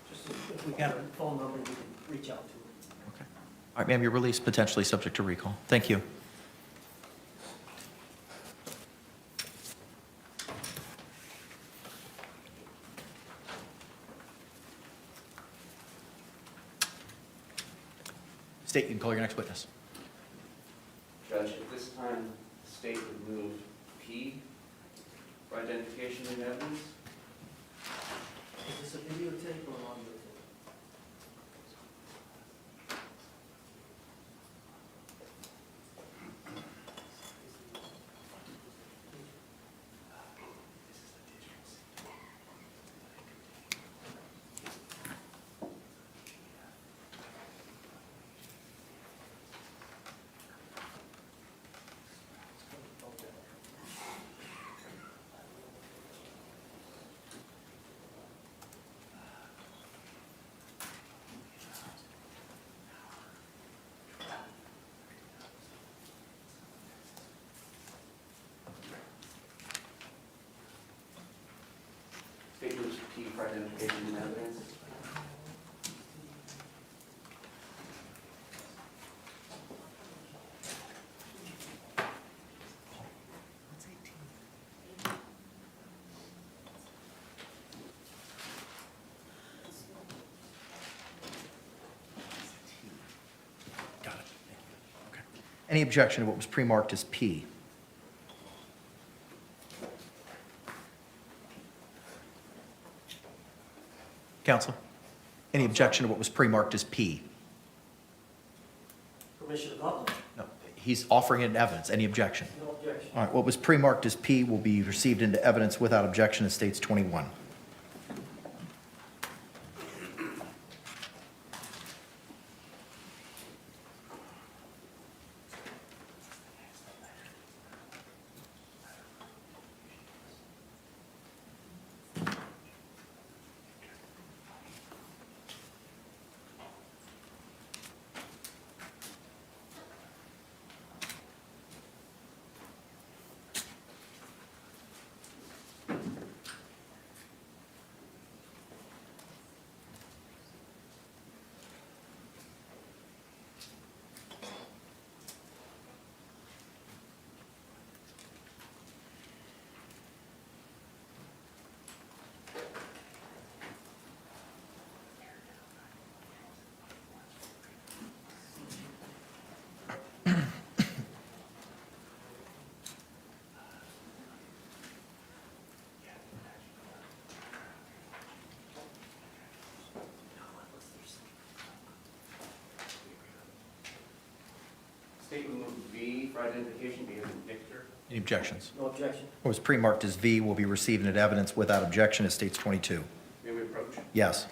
Just if we got a phone number, we can reach out to her. Okay. All right, ma'am, you're released, potentially subject to recall. Thank you. State, you can call your next witness. Judge, at this time, the state would move P for identification and evidence. Is this a videotape or an audio tape? for identification and evidence. Got it. Okay. Any objection to what was pre-marked as P? Counsel? Any objection to what was pre-marked as P? Permission of public? No, he's offering it in evidence. Any objection? No objection. All right, what was pre-marked as P will be received into evidence without objection as states 21. State will move V for identification, B as in Victor. Any objections? No objection. What was pre-marked as V will be received into evidence without objection as states 22. May we approach? Yes.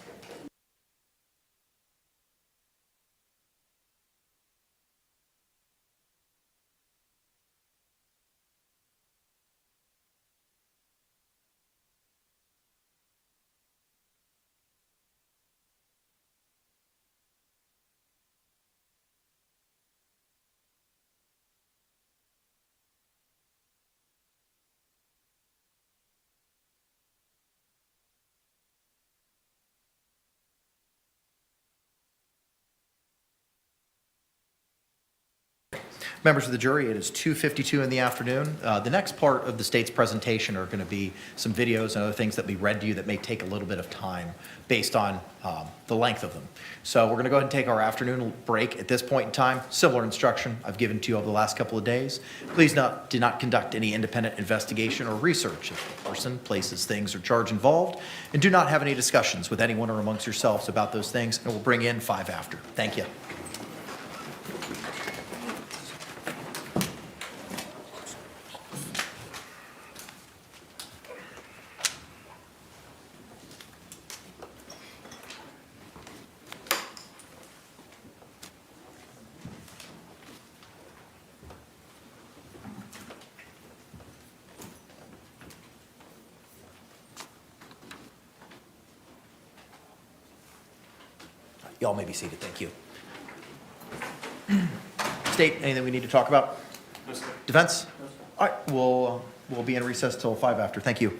Members of the jury, it is 2:52 in the afternoon. The next part of the state's presentation are going to be some videos and other things that will be read to you that may take a little bit of time based on the length of them. So we're going to go ahead and take our afternoon break at this point in time. Similar instruction I've given to you over the last couple of days. Please do not conduct any independent investigation or research if the person, places, things, or charge involved, and do not have any discussions with anyone or amongst yourselves about those things, and we'll bring in 5 after. Thank you. Y'all may be seated. Thank you. State, anything we need to talk about? No, sir. Defense? All right, we'll be in recess till 5 after. Thank you.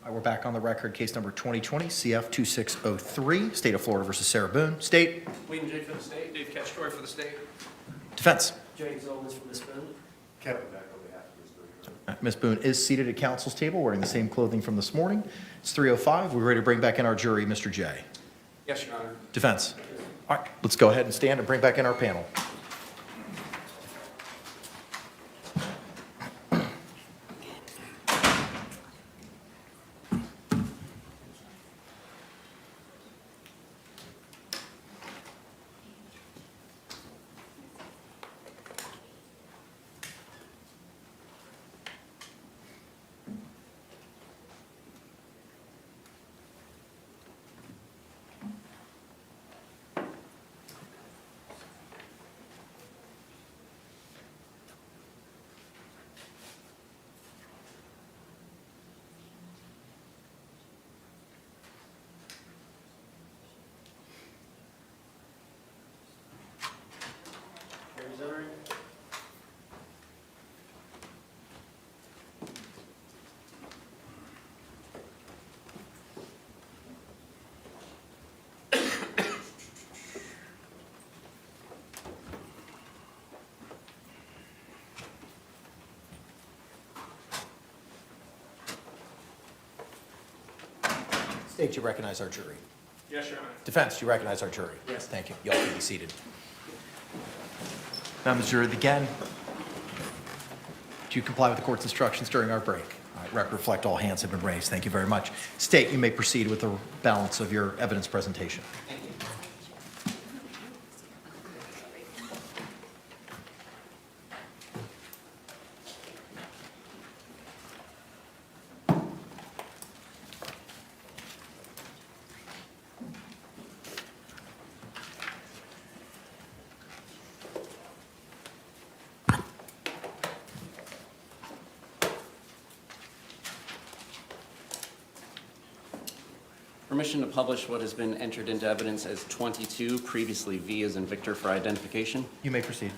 All right, we're back on the record. Case number 2020 CF 2603, State of Florida versus Sarah Boone. State. William J. for the state. Dave Castro for the state. Defense. James Owens for Ms. Boone. Kevin back on behalf of Ms. Boone. Ms. Boone is seated at council's table wearing the same clothing from this morning. It's 3:05. We're ready to bring back in our jury, Mr. J. Yes, Your Honor. Defense. All right, let's go ahead and stand and bring back in our panel. Hearing's entering. State, you recognize our jury. Yes, Your Honor. Defense, you recognize our jury. Yes. Thank you. You all can be seated. Now, Ms. Jury, again, do you comply with the court's instructions during our break? All right, record reflect all hands have been raised. Thank you very much. State, you may proceed with the balance of your evidence presentation. Permission to publish what has been entered into evidence as 22, previously V as in Victor for identification. You may proceed.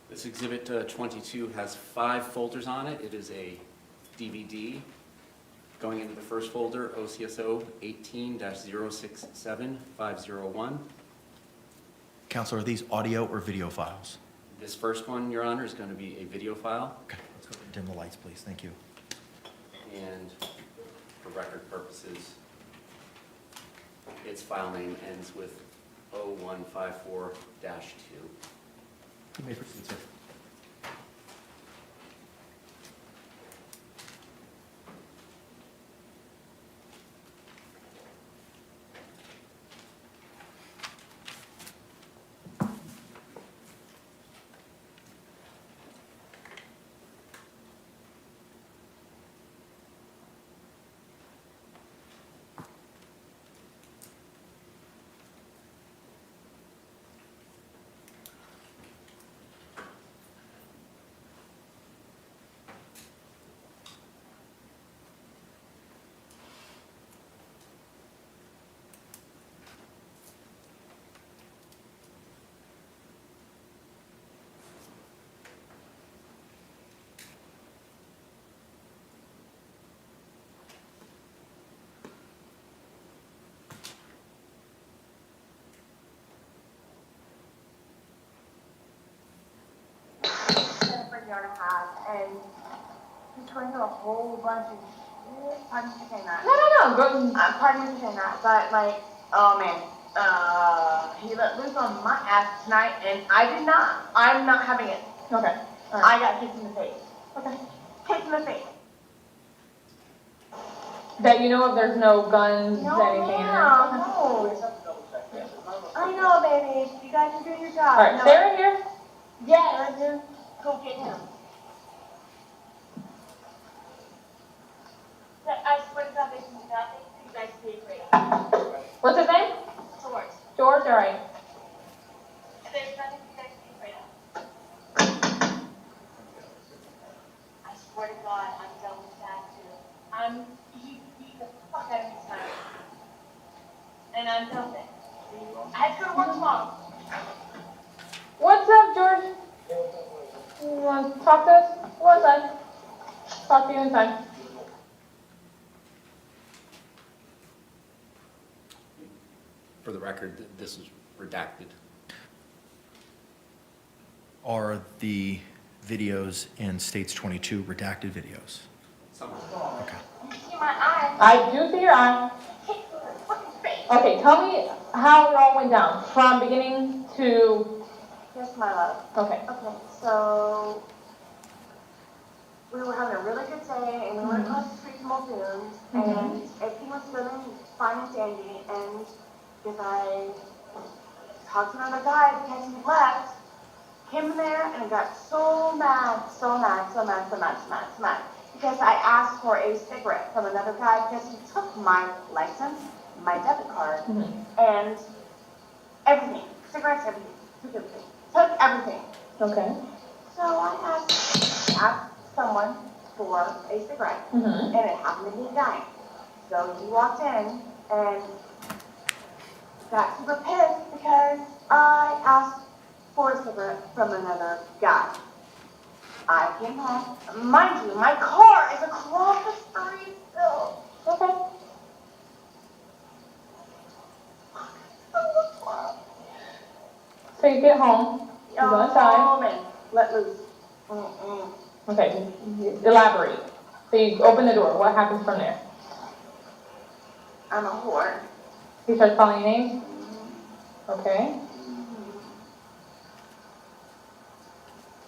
This exhibit 22 has 5 folders on it. It is a DVD. Going into the first folder, OCSO 18-067501. Counselor, are these audio or video files? This first one, Your Honor, is going to be a video file. Okay, let's go dim the lights, please. Thank you. And for record purposes, its file name ends with 0154-2. You may proceed, sir. Yard and a half, and he's going through a whole bunch of shit. Pardon me for saying that. No, pardon me for saying that, but like, oh man, he let loose on my ass tonight, and I'm not having it. Okay. Right. I got kicked in the face. Okay. Kicked in the face. That you know of, there's no guns, No, anything in there? no. I know, baby. You guys are doing your job. All right, No. Sarah here? Yes. Go get him. I swear to God, there's nothing you guys can be afraid of. What's his name? George. George, all right. There's nothing you guys can be afraid of. I swear to God, I'm done with that too. He beat the fuck out of me tonight. And I'm done with it. I have to go to work tomorrow. What's up, George? You want to talk to us? Go inside. Talk to you inside. For the record, this is redacted. Are the videos in States 22 redacted videos? Some. Okay. You see my eye? I do see your eye. Kick your fucking face. Okay, tell me how it all went down, from beginning to, Yes, my love. okay. Okay, so we were having a really good day, and we went across the street from Old Boone, and everything was feeling fine and dandy, and because I talked to another guy because he left, came in there, and I got so mad, because I asked for a cigarette from another guy because he took my license, my debit card, and everything, cigarettes, everything, took everything. Okay. So I asked someone for a cigarette, and it happened to be a guy. So he walked in and got super pissed because I asked for a cigarette from another guy. I came home. Mind you, my car is across the street still. Okay. So you get home, you go inside. Oh, man, let loose. Okay, elaborate. So you open the door, what happens from there? I'm a whore. He starts calling you names? Okay.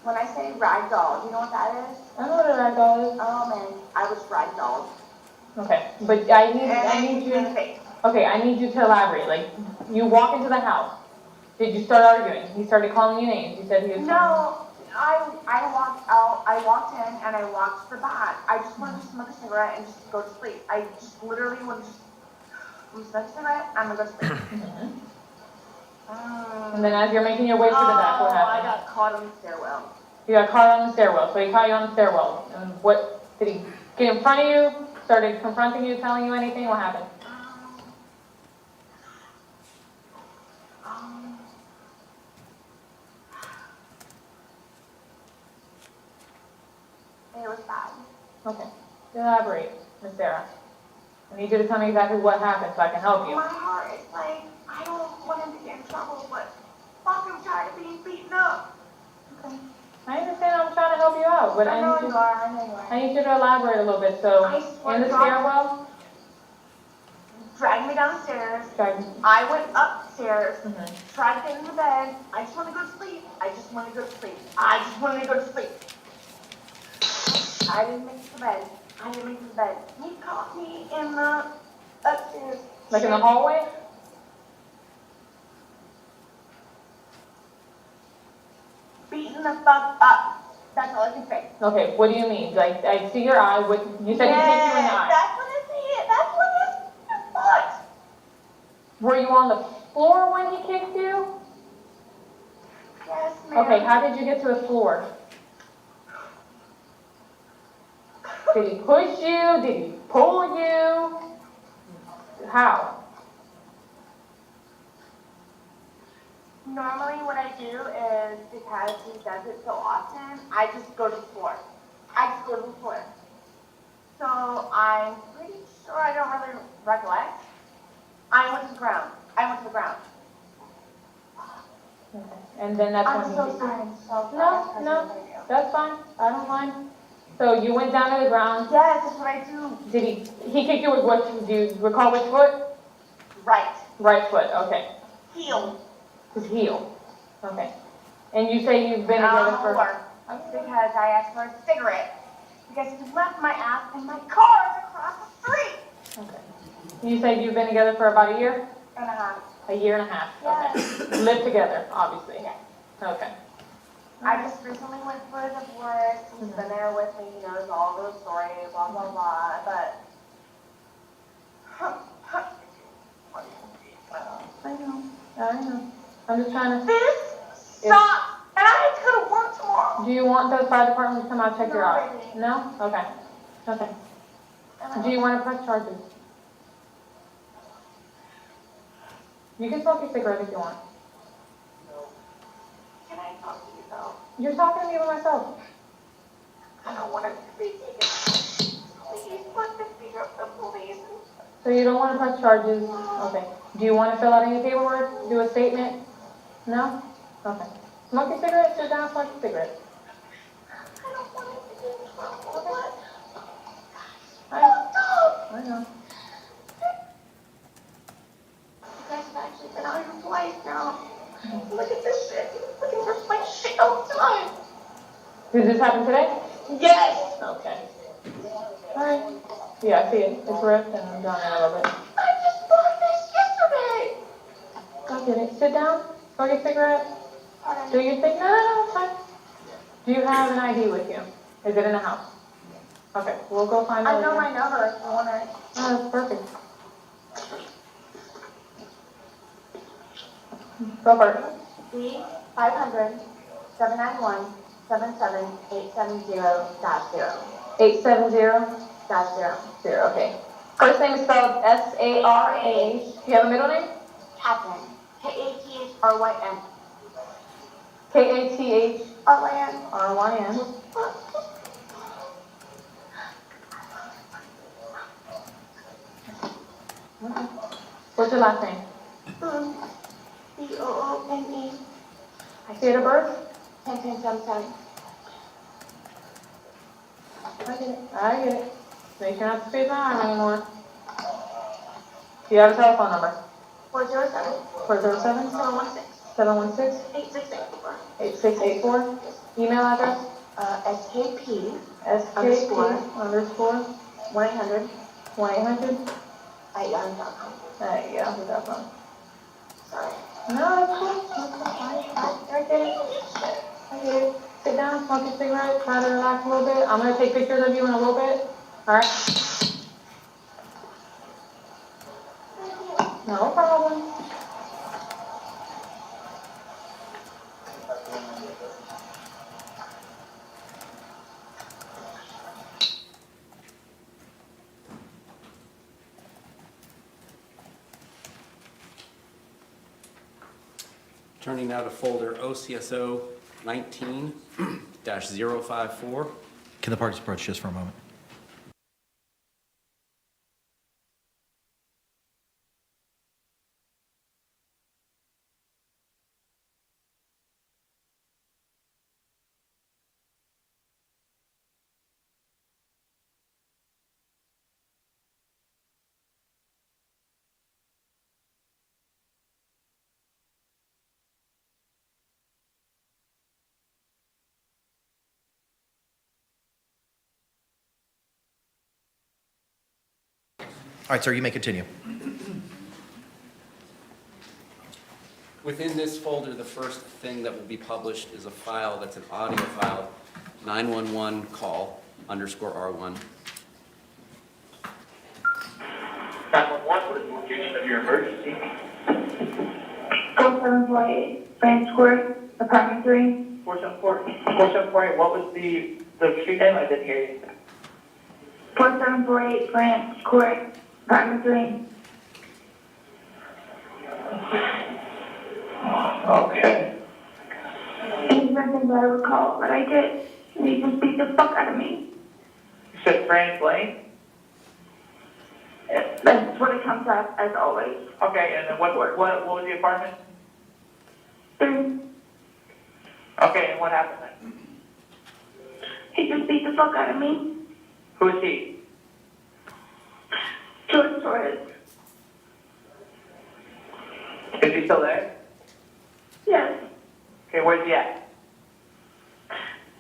When I say ragdoll, do you know what that is? I know what a ragdoll is. Oh, man, I was ragdolled. Okay, but I need you, in the face. okay, I need you to elaborate. Like, you walk into the house. Did you start arguing? He started calling you names. You said he was. No, I walked out, I walked in and I walked to the back. I just wanted to smoke a cigarette and just go to sleep. I just literally wanted to smoke a cigarette, I'm gonna go to sleep. And then as you're making your way to the back, what I happened? got caught on the stairwell. You got caught on the stairwell. So he caught you on the stairwell. And what, did he get in front of you? Started confronting you, telling you anything? What happened? It was bad. Okay. Elaborate, Miss Sarah. I need you to tell me exactly what happened so I can help you. My heart is like, I don't want him to get in trouble, but fuck, I'm tired of being beaten up. Okay. I understand. I'm trying to help you out, but I know you are, I know you are. I need you to elaborate a little bit. So, I swear in the to God. stairwell, Dragged me down the stairs. Dragged- I went upstairs, Mhm. tried to get into bed. I just want to go to sleep. I just want to go to sleep. I just wanted to go to sleep. I didn't make it to bed. I didn't make it to bed. He caught me in the upstairs. like in the hallway? Beating the fuck up. That's all I can say. Okay, what do you mean? Like, I see your eye. What, you said he kicked you in the eye. That's what I see it. That's what it is. Were you on the floor when he kicked you? Yes, ma'am. Okay, how did you get to the floor? Did he push you? Did he pull you? How? Normally what I do is, because he does it so often, I just go to the floor. I just go to the floor. So I'm pretty sure I don't really recollect. I went to the ground. I went to the ground. Okay. And then that's I'm when he so kicked you. sorry. I'm so sorry. No, no, that's fine. I don't mind. So you went down to the ground. Yes, that's what I do. Did he kicked you with what? Do you recall which foot? Right. Right foot, okay. Heel. His heel. Okay. And you say you've been together for... Because I asked for a cigarette. Because he left my ass in my car across the street. Okay. You said you've been together for about a year? And A year and a half? Yes. Okay. Live together, obviously? Yes. Okay. I just recently went for a divorce. He's been there with me. He knows all the story, blah, blah, blah. But I know. I'm just trying to. this sucks. And I could have worked tomorrow. Do you want the fire department to come out and check your No, eyes? baby. No? Okay. Okay. Do you want to press charges? You can smoke your cigarette if you want. Can I talk to you though? You're talking to me by myself. I don't want to be taken. Please put the fear of the police. So you don't want to press charges? Okay. Do you want to fill out any paperwork? Do a statement? No? Okay. Smoke your cigarette, sit down, smoke your cigarette. I don't want to be in trouble. I know. You guys have actually been out here twice now. Look at this shit. Look at this my shit all the time. Did this happen today? Yes. Okay. Alright. Yeah, I see it. It's ripped and done a little bit. I just bought this yesterday. I get it. Sit down, smoke your cigarette. Pardon? Do you think? No, it's fine. Do you have an ID with you? Is it in the house? Okay, we'll go find it. I know my number if you want it. Oh, that's perfect. Go for it. B 500-791-77870-0. 870-0. Okay. First name is spelled S-A-R-A-H. Do you have a middle name? Catherine. K-A-T-H-R-Y-N. K-A-T-H-R-Y-N. R-Y-N. Okay. What's your last name? Boone. B-O-O-N-E. Date of birth? 10-10-7-7. I get it. Make sure not to speak my arm anymore. Do you have a telephone number? 407. 407? 716. 716? 8684. 8684? Email address? SKP. SKP underscore 1-800. 1-800 at yahoo.com. at yahoo.com. Sorry. No, that's cool. I get it. I get it. Sit down, smoke your cigarette, try to relax a little bit. I'm going to take pictures of you in a little bit. All right? No problem. Turning now to folder OCSO 19-054. Can the parties approach just for a moment? All right, sir, you may continue. Within this folder, the first thing that will be published is a file that's an audio file, 911 call _ R1. 911, what is the location of your emergency? 4748 Branch Court, apartment 3. 4748, what was the street name? I didn't hear you. 4748 Branch Court, apartment 3. Okay. Ain't nothing that I would call, but I did. And he just beat the fuck out of me. You said Frank Lane? That's what it comes up, as always. Okay, and then what was the apartment? 3. Okay, and what happened then? He just beat the fuck out of me. Who is he? George Torres. Is he still there? Yes. Okay, where's he at?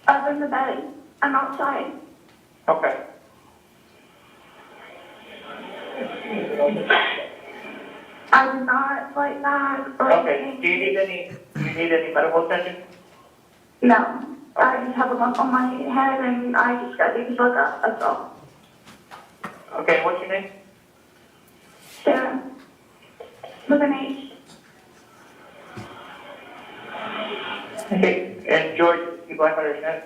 Up in the bed. I'm outside. Okay. I did not like that or Okay, anything. do you need any medical attention? No. I just have a lump on my head and I just got these look up, that's all. Okay, what's your name? Sarah. With an H. Okay, and George, you black understand?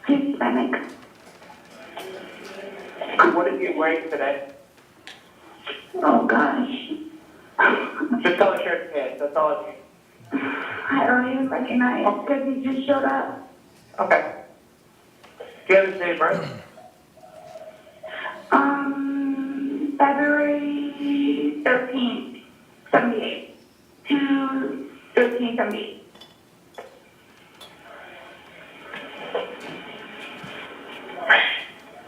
He's Hispanic. What are you wearing today? Oh gosh. Just color shirt and pants, that's all I need. I don't even recognize because he just showed up. Okay. Do you have his date of birth? February 13th, 78. To 1378.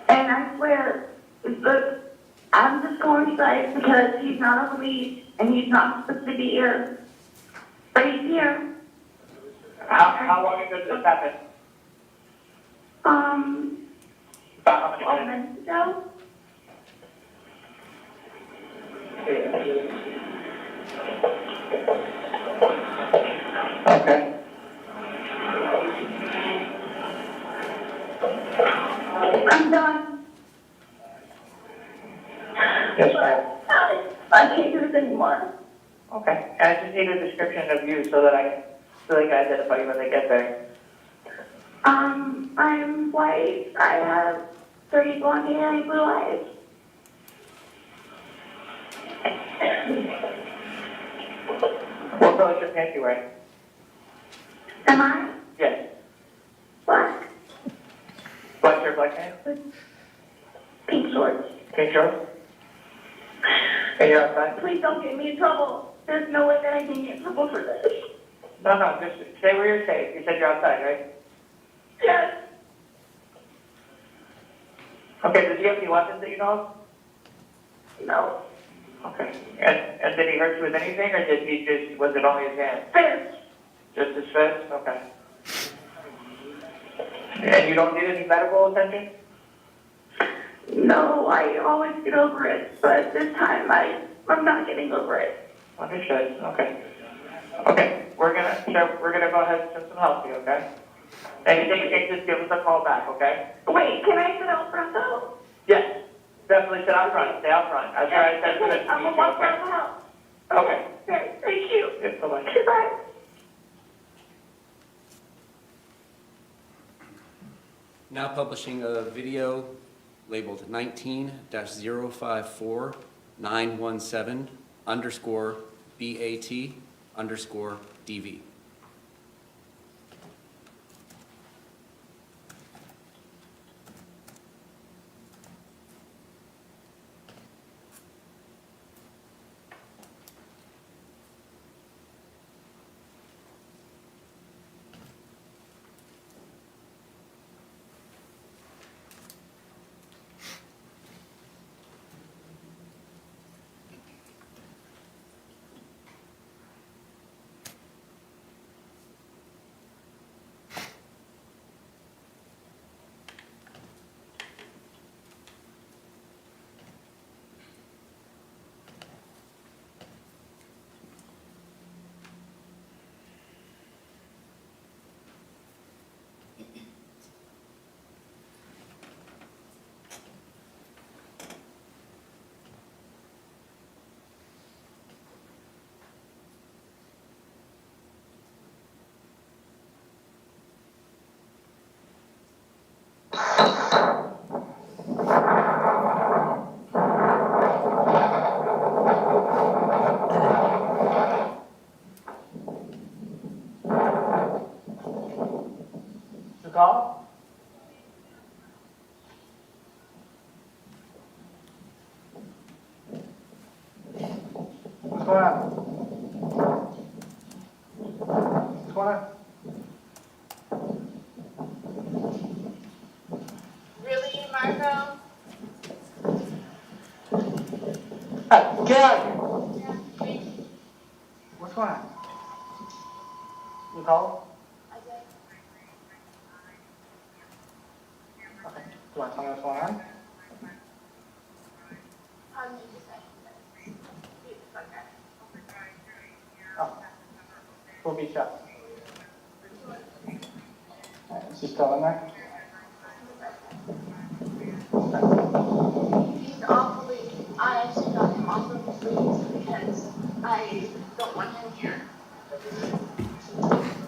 And I swear, look, I'm just going inside because he's not on the lead and he's not supposed to be here. But he's here. How long ago did this happen? About how 12 many minutes? minutes ago. Okay. I'm done. Yes, ma'am. I can't do this anymore. Okay, and I just need a description of you so that I can identify you when they get there. I'm white. I have pretty blonde hair and blue eyes. What color is your pants you wearing? Am I? Yes. Black. Black shirt, black pants? Pink shorts. Pink shorts? And you're outside? Please don't get me in trouble. There's no way that I can get in trouble for this. No, just stay where you're safe. You said you're outside, right? Yes. Okay, does he have any weapons that you know No. of? Okay. And did he hurt you with anything, or was it only his hand? Fist. Just his fist? Okay. And you don't need any medical attention? No, I always get over it, but this time I'm not getting over it. Understood, okay. Okay, we're gonna go ahead and send some help to you, okay? Anything you can just give us a call back, okay? Wait, can I sit out front though? Yes, definitely sit out front, stay out front. That's right, that's good. Okay, I'm gonna walk around the house. Okay. Okay, thank you. Yes, bye-bye. Goodbye. Now publishing a video labeled 19-054917_BAT_DV. Call? What's going on? What's going on? Really, Marco? Hey, get out of here. What's going on? You call? Okay. Do you want to tell me what's going on? Oh. Who beat you up? Is he still in there? He's awfully, I actually got him off of his leaves because I don't want him here.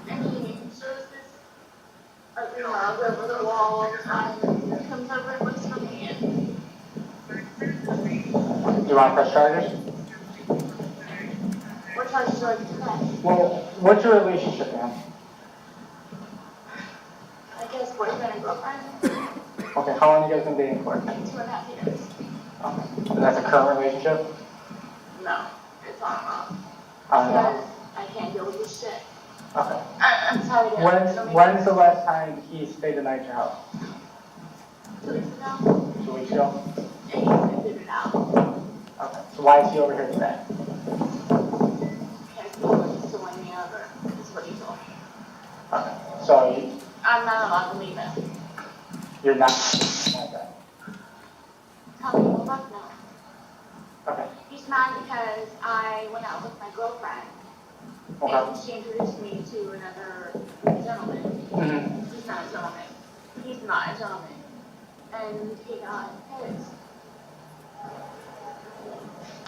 And he shows this ugly mug over the wall all the time. He comes over and looks for me and. Do you want to press charges? What charges do I get today? Well, what's your relationship, man? I guess boyfriend and girlfriend, Okay, how long have you guys been dating for? like 2.5 years. Okay. And that's a current relationship? No, it's on and off. I don't know. Because I can't deal with this shit. Okay. I'm sorry to. When's the last time he stayed the night at your house? 2 weeks ago, 2 weeks ago? and he's been figured out. Okay. So why is he over here today? Because he wants to win me over, is what he told me. Okay. So I'm not allowed to leave him. you're not. Okay. Tell me, well, fuck no. Okay. He's mad because I went out with my girlfriend. Okay. And she introduced me to another gentleman. Mm-hmm. He's not a gentleman. He's not a gentleman. And he got pissed.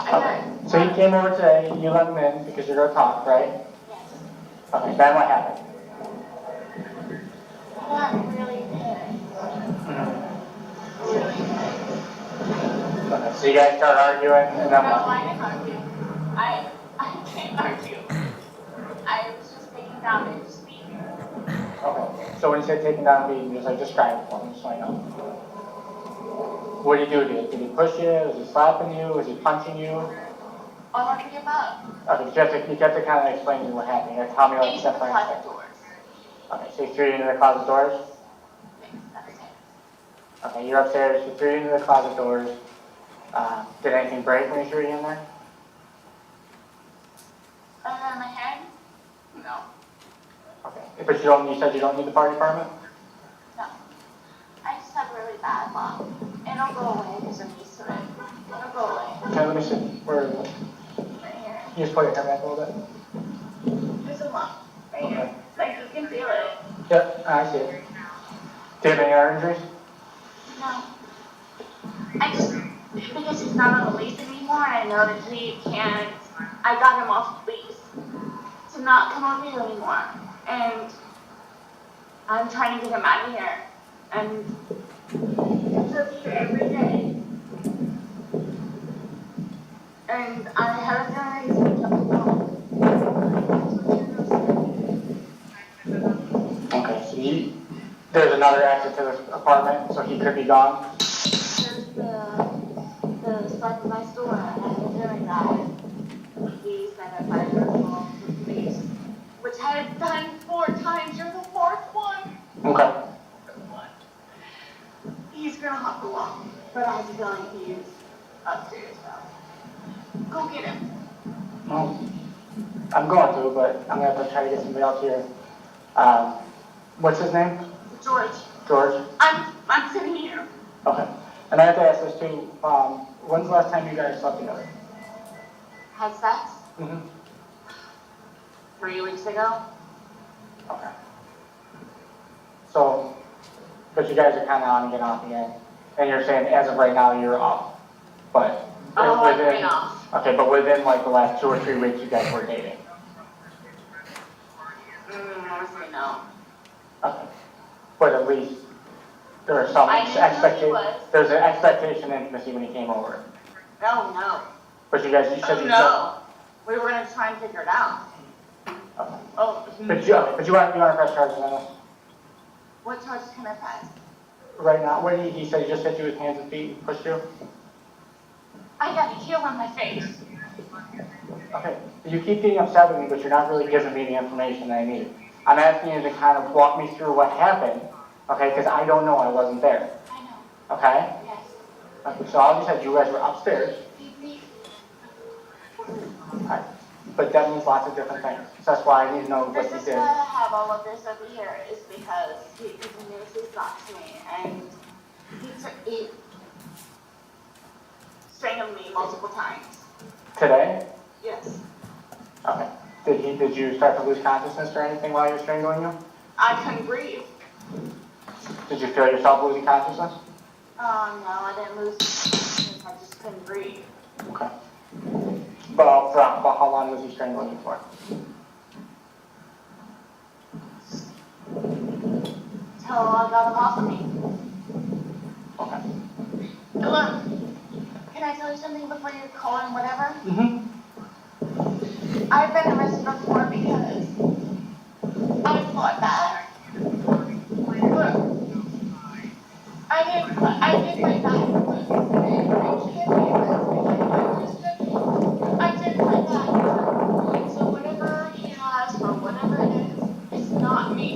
Okay. So he came over today, you let him in because you're going to talk, right? Yes. Okay, then what happened? He got really pissed. Really pissed. Okay, so you guys start arguing and then No, what? I didn't argue. I can't argue. I was just taking down and speaking. Okay, so when you say taking down a beating, just like describe it for me, so I know. What did he do to you? Did he push you? Was he slapping you? Was he punching you? All of the above. Okay, you have to kind of explain to me what happened. You have to tell me like He's step the by closet step. doors. Okay, so he threw you into the closet doors? Yes, that's it. Okay, you're upstairs, he threw you into the closet doors. Did anything break when he threw you in there? My head? No. Okay, but you said you don't need the fire department? No. I just have really bad luck. It'll go away because I'm used to it. It'll go away. Okay, let me see. Where is it? Right here. Can you just pull your hair back a little bit? There's a lump. Right here. Okay. Like you can feel it. Yep, I see it. Do you have any other injuries? No. I just, because he's not on the lease anymore, I know that he can't, I got him off the lease to not come over here anymore. And I'm trying to get him out of here. And he comes over here every day. And I have a feeling he's going to jump the wall. Okay, so there's another exit to this apartment, so he could be gone? There's the spark of my store. I have a feeling that he said that I was called the police, which I have done 4 times. You're the 4th one. Okay. He's gonna hop the wall, but I have a feeling he's upstairs though. Go get him. Well, I'm going to, but I'm going to have to try to get somebody else here. What's his name? George. George? I'm sitting here. Okay. And I have to ask this too. When's the last time you guys slept together? Had sex Mm-hmm. 3 weeks ago. Okay. So, but you guys are kind of on again, off again. And you're saying as of right now you're off. But Oh, I've been off. Okay, but within like the last 2 or 3 weeks you guys were dating. Honestly, no. Okay. But at least there are some I knew who he expectation. was. There's an expectation of intimacy when he came over. No. But you said Oh, you no. We were gonna try and figure it out. Okay. Oh. But you want to press charges on us What charges can I press? right now? What he said he just hit you with hands and feet and pushed you? I got a heel on my face. Okay. You keep getting upset with me, but you're not really giving me the information that I need. I'm asking you to kind of walk me through what happened, okay? Because I don't know. I wasn't there. I know. Okay? Yes. Okay, so all you said, you guys were upstairs. Alright. But that means lots of different things. So that's why I need to know what This you is did. why I have all of this over here, is because he continuously stalks me, and he strangled me multiple times. Today? Yes. Okay. Did you start to lose consciousness or anything while you were strangling you? I couldn't breathe. Did you feel yourself losing consciousness? No, I didn't lose consciousness. I just couldn't breathe. Okay. About how long was he strangling you for? Till I got him off of me. Okay. Look, can I tell you something before you call him whatever? Mm-hmm. I've been arrested before because I fought back. Look, I did fight back. Look, I did fight back. So whatever he has or whatever it is, it's not me.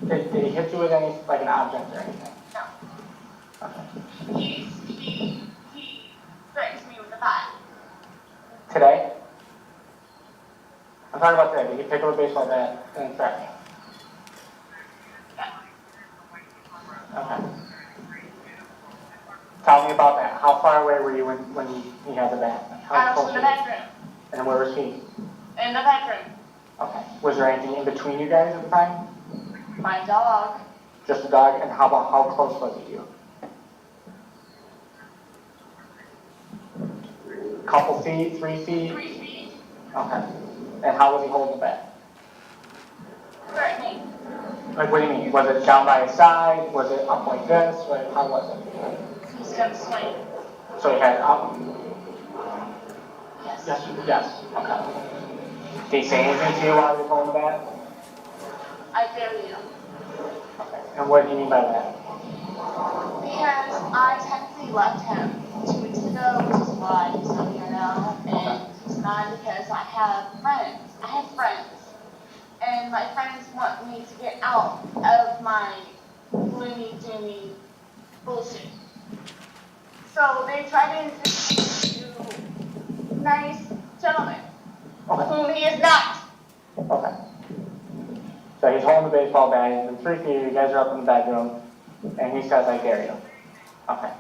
Did he hit you with any, like an object or anything? No. Okay. He threatens me with a bat. Today? I'm talking about today. Did he pick up a baseball bat and threaten you? Okay. Tell me about that. How far away were you when he had the bat? How I was close in the were you? bedroom. And where was he? In the bedroom. Okay. Was there anything in between you guys at the time? My dog. Just a dog? And how close was he to you? Couple feet, 3 feet? 3 feet. Okay. And how was he holding the bat? Threatening. Like, what do you mean? Was it down by his side? Was it up like this? How was it? He's gonna swing. So he had it up? Yes. Yes. Okay. Did he say anything to you while he was holding the bat? I dare you. Okay. And what do you mean by that? Because I technically left him 2 weeks ago, which is why he's not here now. And he's not because I have friends. I have friends. And my friends want me to get out of my gloomy, doomy bullshit. So they try to introduce me to nice gentlemen, whom he is not. Okay. So he's holding the baseball bat, he's in 3 feet, you guys are up in the bedroom, and he says, I dare you. Okay.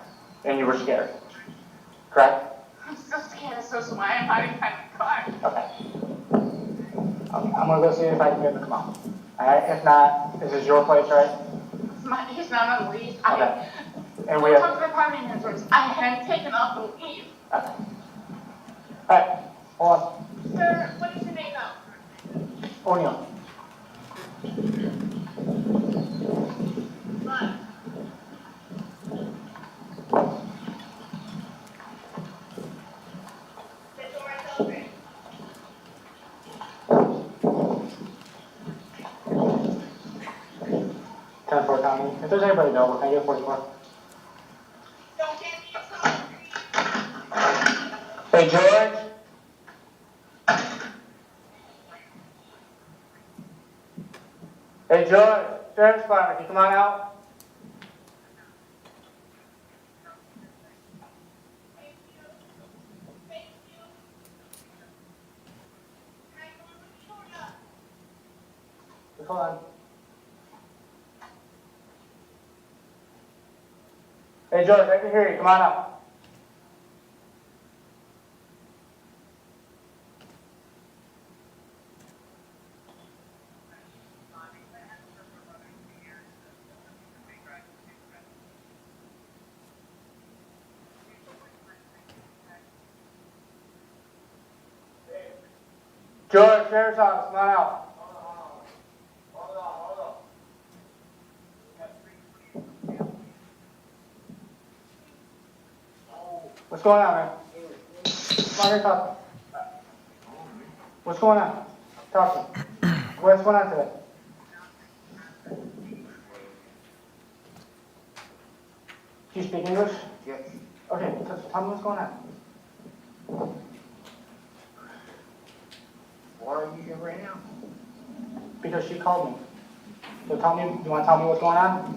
And you were scared, correct? I'm so scared, so why I'm hiding behind my car. Okay. I'm gonna go see if I can get him to come out. Alright, if not, this is your place, right? He's not on the leash. Okay. And we Don't have, talk to the party managers. I had taken off the leave. okay. Alright, hold on. Sir, what is your name now? O'Neill. What? 10-4 Tommy. If there's anybody available, can I get 44? Don't get me a Hey, George? Hey, George, Sheriff's Department, can you come on out? Just hold on. Hey, George, I can hear you. Come on up. George, Sheriff's Office, come on out. What's going on, man? Come on here, talk. What's going on? Talk to me. What's going on today? Do you speak English? Yes. Okay, tell me what's going on. Why are you here right now? Because she called me. So tell me, you want to tell me what's going on?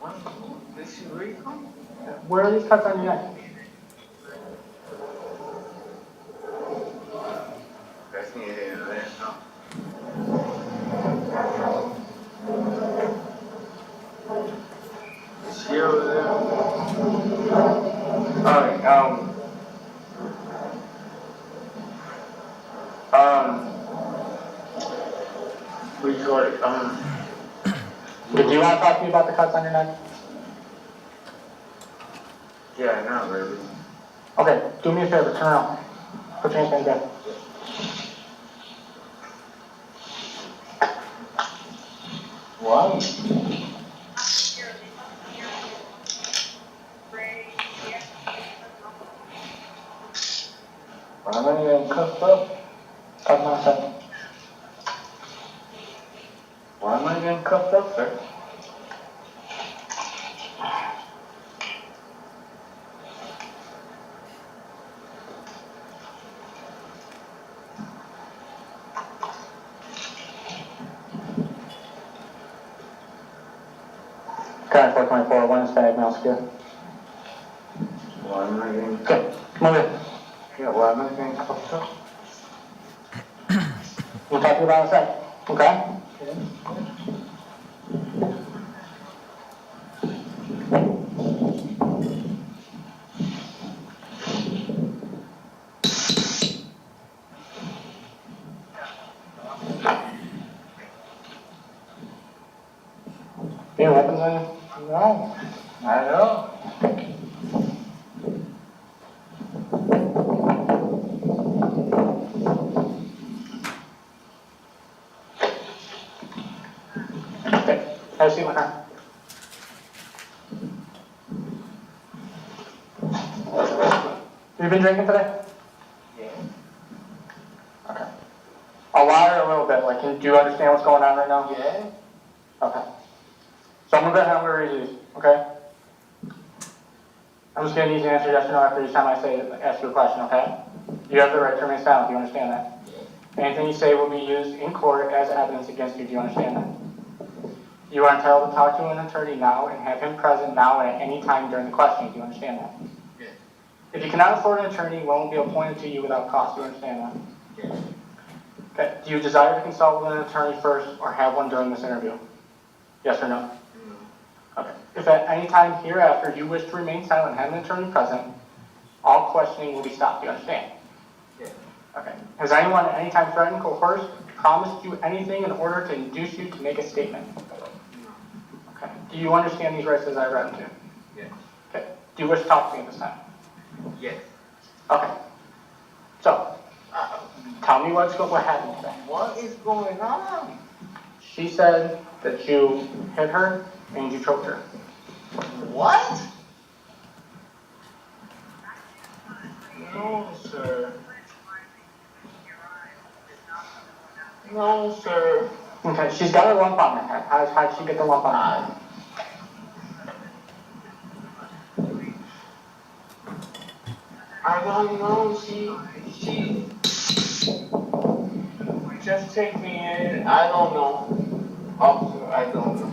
What? This is Rico? Where are these cuts on your neck? That's near the end of that, huh? Is she over there? Alright, We sort of, do you want to talk to me about the cuts on your neck? Yeah, not really. Okay, do me a favor, turn around. Put your hands down. What? Why am I getting cuffed up? Cut my head. Why am I getting cuffed up, sir? Current 424, one is bag, mouse good. Why am I getting cuffed up? Come over here. Yeah, why am I getting cuffed up? We'll talk to you about it in a sec, okay? Any weapons on you? No. I know. Okay, have a seat, my friend. You been drinking today? Yeah. Okay. A lot or a little bit? Like, do you understand what's going on right now? Yeah. Okay. So I'm gonna go ahead and I'm gonna read these, okay? I'm just gonna need you to answer yes or no after each time I ask you a question, okay? You have the right to remain silent, do you understand that? Anything you say will be used in court as evidence against you, do you understand that? You are entitled to talk to an attorney now and have him present now and at any time during the questioning, do you understand that? Yeah. If you cannot afford an attorney, one will be appointed to you without cost, do you understand that? Yeah. Okay, do you desire to consult with an attorney first or have one during this interview? Yes or no? Okay. If at any time hereafter you wish to remain silent and have an attorney present, all questioning will be stopped. Do you understand? Yeah. Okay. Has anyone at any time threatened, coerced, promised you anything in order to induce you to make a statement? No. Okay. Do you understand these rights as I read them to you? Yes. Okay. Do you wish to talk to me at this time? Yes. Okay. So, tell me what happened today. What is going on? She said that you hit her and you choked her. What? No, sir. No, sir. Okay, she's got a lump on her head. How did she get the lump on her head? I don't know. She just take me in. I don't know. Officer, I don't know.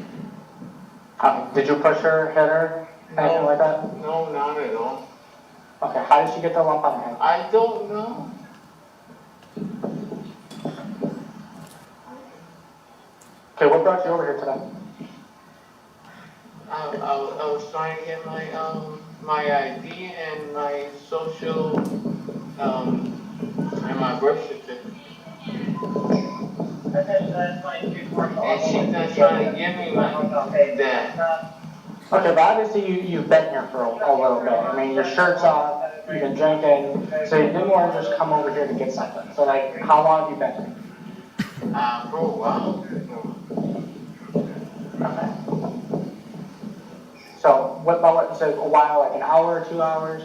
Did you push her, hit her, anything like that? No, not at all. Okay, how did she get the lump on her head? I don't know. Okay, what brought you over here today? I was trying to get my ID and my social, and my birth certificate. And she's not trying to give me that. Okay, but obviously you've been here for a little bit. I mean, your shirt's off, you've been drinking, so you didn't want to just come over here to get something. So, like, how long have you been here? For a while. Okay. So, so a while, like an hour or 2 hours?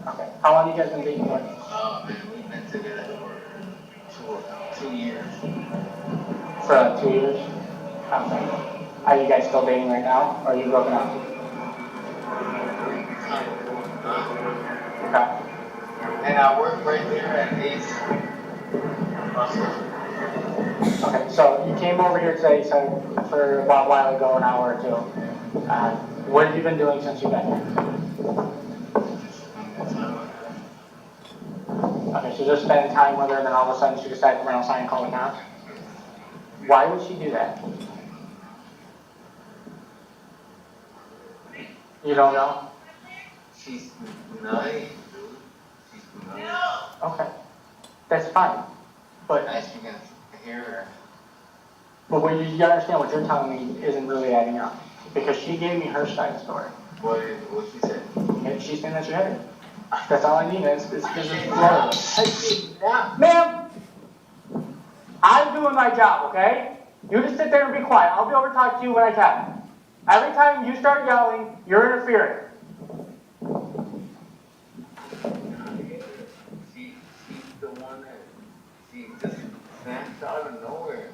Okay. How long have you guys been dating for? We've been together for 2 years. For 2 years? Okay. Are you guys still dating right now, or are you broken up? Okay. And I work right there at Ace. Okay, so you came over here today, so for a while ago, an hour or two. What have you been doing since you've been here? Okay, so just spending time with her, and then all of a sudden she decided to run outside and call it out. Why would she do that? You don't know? She's nice. Okay, that's fine, but. As you can hear, But what you gotta understand, what you're telling me isn't really adding up, because she gave me her side of the story. what she said. And she's saying that you're headed. That's all I need, it's I said that. Ma'am, I'm doing my job, okay? You just sit there and be quiet, I'll be over to talk to you when I can. Every time you start yelling, you're interfering. She's the one that she just snaps out of nowhere.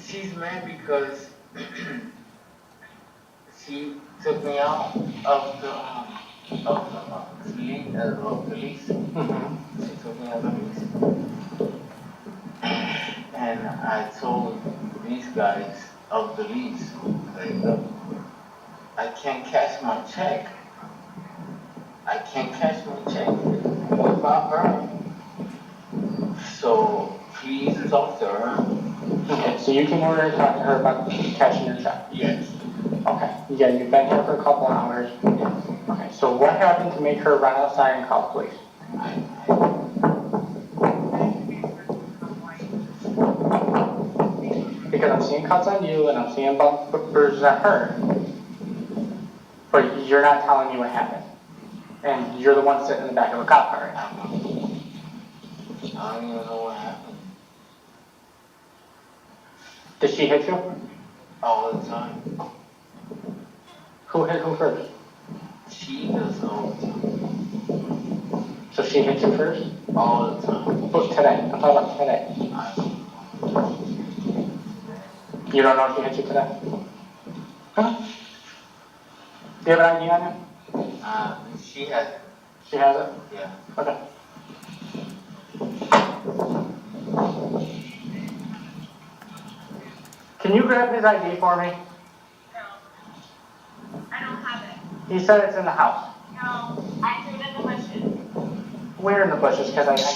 She's mad because she took me out of the lease. She took me out of the lease. And I told these guys of the lease, like, look, I can't cash my check. I can't cash my check without her. So please talk to her. Okay, so you came over and talked to her about cashing your check? Yes. Okay, yeah, you've been here for a couple hours. Yes. Okay, so what happened to make her run outside and call police? Because I'm seeing cuts on you and I'm seeing bruises on her. But you're not telling me what happened. And you're the one sitting in the back of a cop car right now. I don't even know what happened. Did she hit you? All the time. Who hit who first? She does all the time. So she hit you first? All the time. But today, I'm talking about today. You don't know if she hit you today? Huh? Do you have an ID on you? She has it. She has it? Yeah. Okay. Can you grab his ID for me? No, I don't have it. He said it's in the house. No, I threw it in the bushes. Where in the bushes? Because I need it.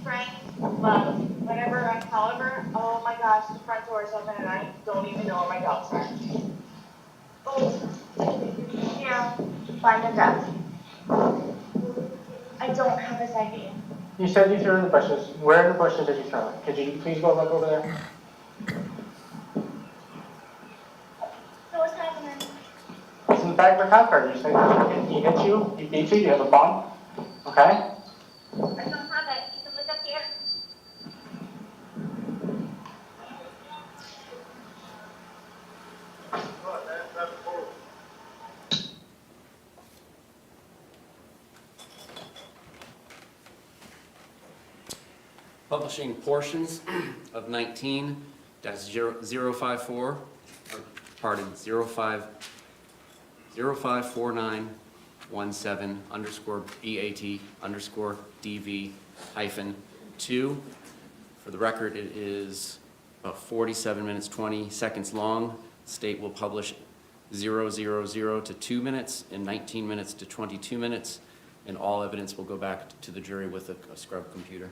Frank, love, whenever I call her, oh my gosh, the front door is open and I don't even know where my dogs are. Oh, here, find the desk. I don't have his ID. You said you threw it in the bushes. Where in the bushes did you throw it? Could you please go look over there? So what's happening? It's in the back of the cop car. You said he hit you, he beat you, you have a bump. Okay? I don't have it. You can look up here. Publishing portions of 19-054, or pardon, 054917_BAT_DV-2. For the record, it is about 47 minutes, 20 seconds long. State will publish 000 to 2 minutes and 19 minutes to 22 minutes, and all evidence will go back to the jury with a scrub computer.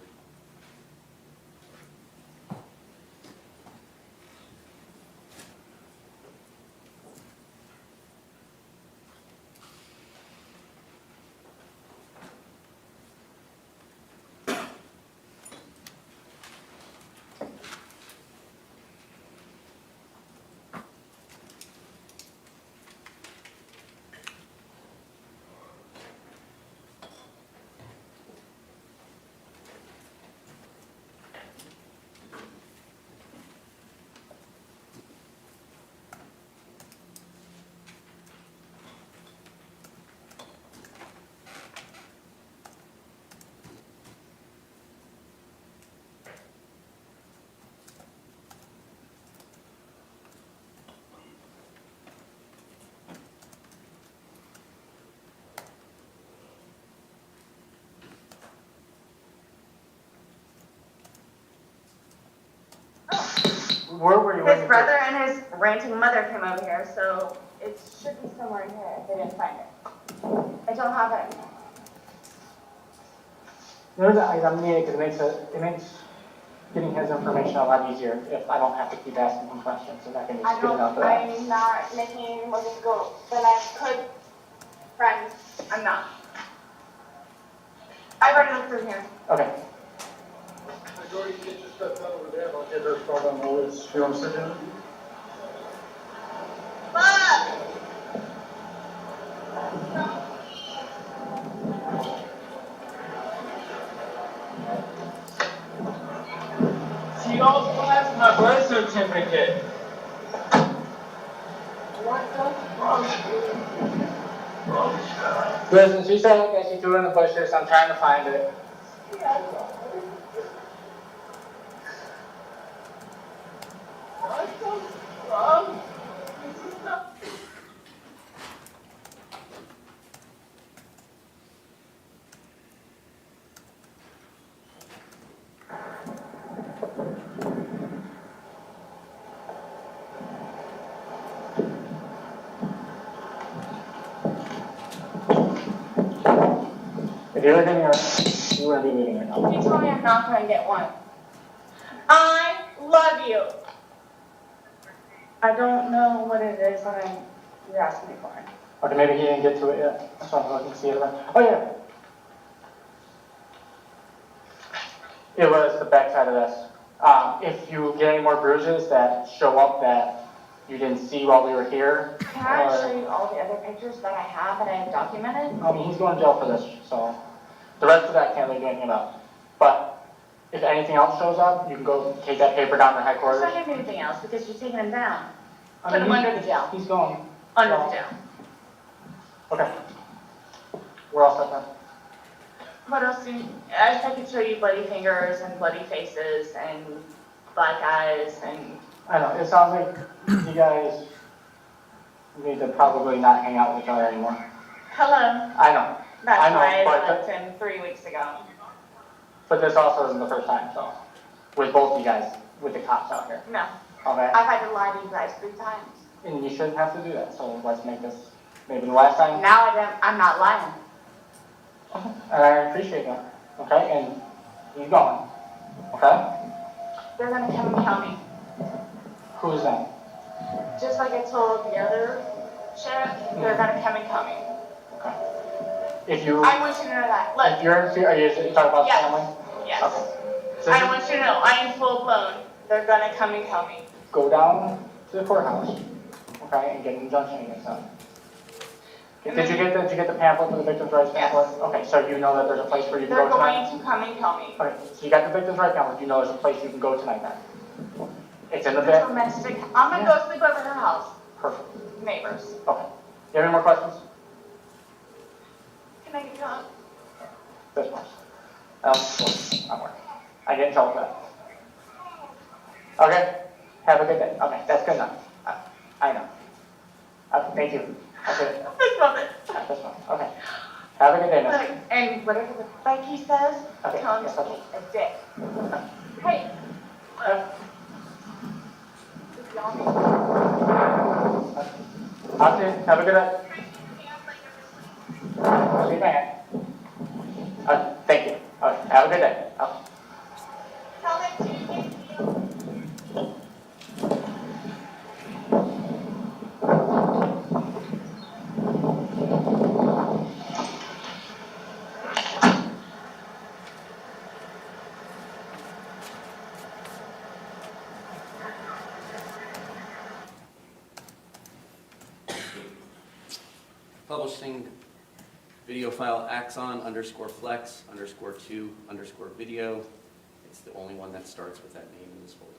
Where were you? His brother and his ranting mother came over here, so it should be somewhere in here if they didn't find it. I don't have it. There's an item needed because it makes getting his information a lot easier if I don't have to keep asking him questions and I can just get it out there. I'm not making any more difficult than I could Friends, I'm not. I've already looked through here. Okay. Jordy, get your stuff done over there, I'll get her started on the list. You want to sit down? She also has my birth certificate. Listen, she said that she threw it in the bushes. I'm trying to find it. If you look in here, you wouldn't be leaving it now. You told me I'm not going to get one. I love you. I don't know what it is that you're asking me for. Okay, maybe he didn't get to it yet. That's why I'm looking to see it. Oh, yeah. It was the backside of this. If you get any more bruises that show up that you didn't see while we were here. Can I show you all the other pictures that I have that I have documented? I mean, he's going to jail for this, so the rest of that I can't really do anything about. But if anything else shows up, you can go take that paper down to It's headquarters. not giving me anything else because you're taking him down. I Put mean, him under the jail. He's going. Under the jail. Okay. We're all set then. What else do you, I could show you bloody fingers and bloody faces and black eyes and... I know, it sounds like you guys need to probably not hang out with each other anymore. Hello. I know. That's I know, why I but left him 3 weeks ago. But this also isn't the first time, so, with both you guys, with the cops out here. No. Okay? I've had to lie to you guys 3 times. And you shouldn't have to do that, so let's make this maybe the last time. Now I'm not lying. And I appreciate that, okay? And he's going, okay? They're gonna come and kill me. Who's that? Just like I told the other sheriff, they're gonna come and kill me. If you, I want you to know that. Look. if you're in fear, are you talking about Yes. family? Yes. Okay. So I want you to know, I am full blown. They're gonna come and kill me. go down to the courthouse, okay, and get an injunction against them. Did you get the pamphlet for the victim's rights pamphlet? Yes. Okay, so you know that there's a place where you can They're go tonight? going to come and kill me. Okay, so you got the victim's rights pamphlet, you know there's a place you can go tonight then? It's in the The bed? domestic, I'm gonna go sleep over her house. Perfect, Neighbors. okay. You have any more questions? Can I get gone? This one. I'm working. I get in trouble for that. Okay, have a good day. Okay, that's good enough. I know. Thank you. Okay. I love it. That's fine. Okay. Have a good day, miss. Look, and whatever the fuck he says, Okay, tell him yes, to I will. be a dick. Hey. Just yell at me. Okay, have a good day. Shake my hand. Thank you. Okay, have a good day. Okay. Tell him to Publishing video file axon_flex_2_video. It's the only one that starts with that name in this folder.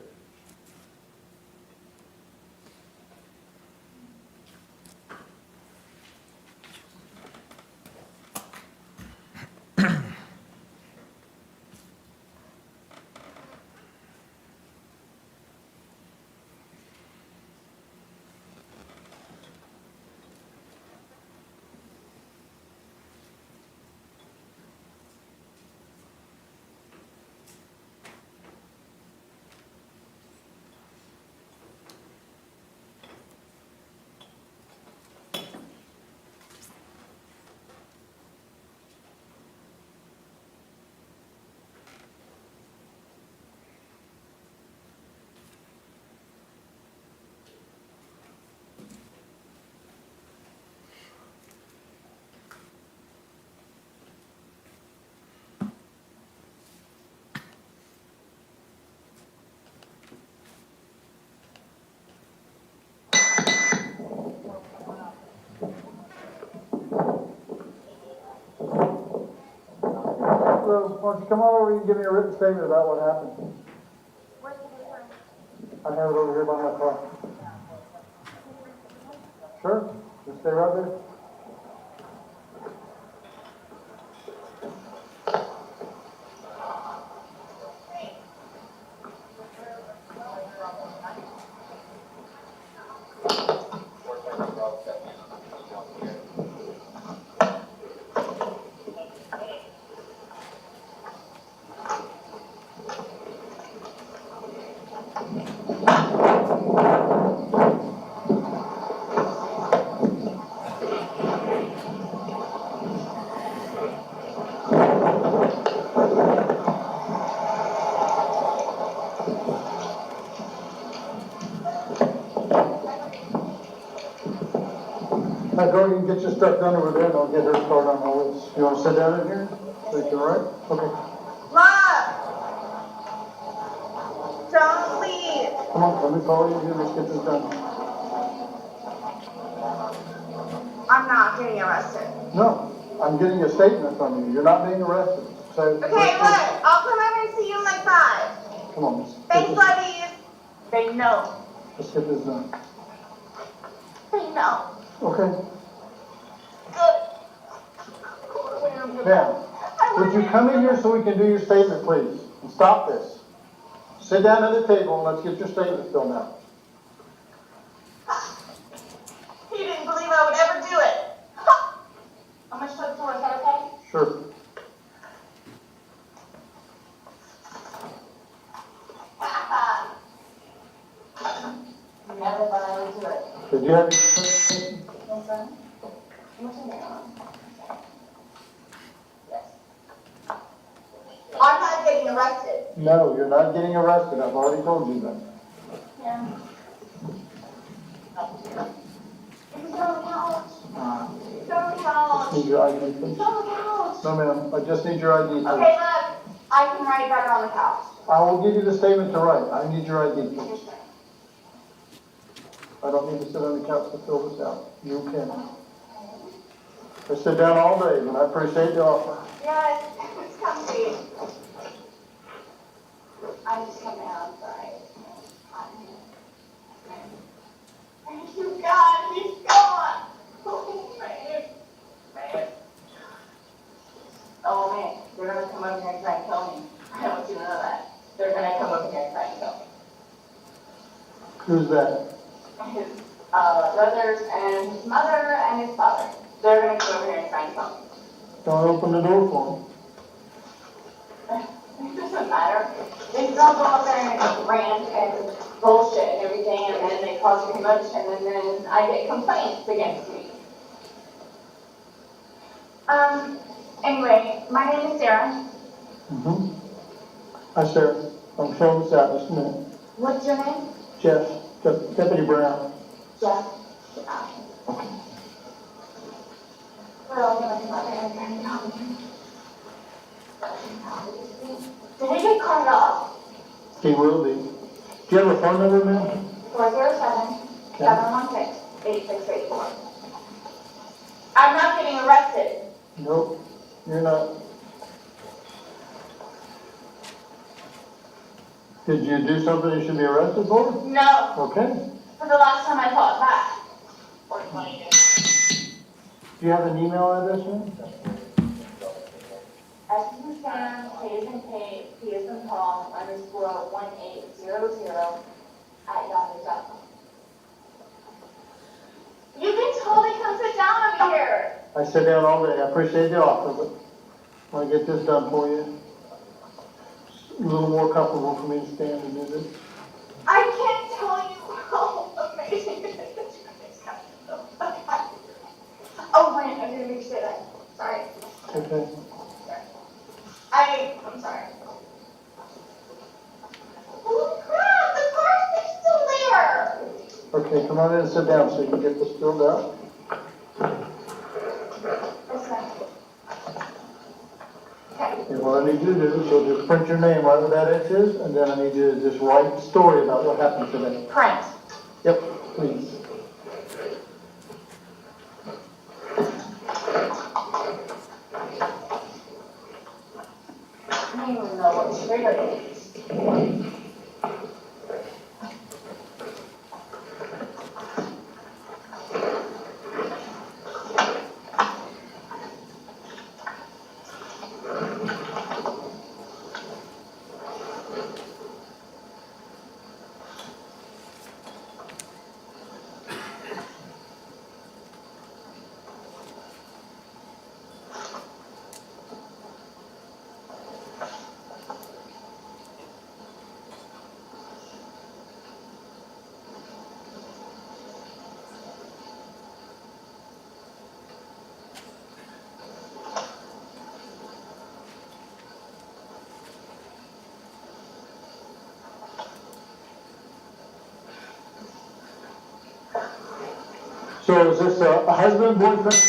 so why don't you come on over and give me a written statement about what happened? Where's the difference? I have it over here by my car. Sure, just stay right there. Now go ahead and get your stuff done over there and I'll get her started on all this. You want to sit down in here? Think you're right? Okay. Mom! Don't leave! Come on, let me call you here. Let's get this done. I'm not getting arrested. No, I'm getting a statement from you. You're not being arrested. So, Okay, look, I'll come over and see you in like 5. Come on, Thanks, buddies. They know. let's get this done. They know. Okay. Good. Now, would you come in here so we can do your statement, please? And stop this. Sit down at the table and let's get your statement filled out. He didn't believe I would ever do it. How much took for? Is that okay? Sure. Never thought I would do it. Did you have? No, sir. What's in there? Yes. I'm not getting arrested. No, you're not getting arrested. I've already told you that. Yeah. It's on the couch. It's on the couch. Just need your ID, please. It's on the couch. No, ma'am. I just need your ID, please. Okay, look. I can write back on the couch. I will give you the statement to write. I need your ID, please. I don't need to sit on the couch to fill this out. You can. I sit down all day, and I appreciate the offer. Yes, it's comfy. I just come down, sorry. Thank you, God, he's gone. Oh, man. Man. Oh, man, they're gonna come over here and try and kill me. I want you to know that. They're gonna come over here and try and kill me. Who's that? His brothers and his mother and his father. They're gonna come over here and try and kill me. Don't open the door for him. It doesn't matter. They don't go up there and rant and bullshit and everything, and then they cause a commotion, and then I get complaints against me. Anyway, my name is Sarah. Mm-hmm. Hi, Sarah. I'm filling this out just a minute. What's your name? Jeff, Deputy Brown. Jeff. Okay. We're all gonna come up here and try and help me. Did he get caught up? He will be. Do you have a phone number, ma'am? 407-716-8684. I'm not getting arrested. Nope, you're not. Did you do something you should be arrested for? No. Okay. For the last time I fought back. Or 20 years. Do you have an email address, ma'am? S is in Sam, K is in Kate, P is in Paul, _1800 @yahoo.com. You can totally come sit down over here. I sit down all day. I appreciate the offer, but I want to get this done for you. It's a little more comfortable for me to stand and do this. I can't tell you how amazing it is. Oh, wait, I didn't mean to say that. Sorry. Okay. I'm sorry. Holy crap, the car's still there. Okay, come on in and sit down so you can get this filled out. Okay. And what I need you to do is you'll just print your name right where that X is, and then I need you to just write the story about what happened today. Print. Yep, please. So is this a husband, boyfriend?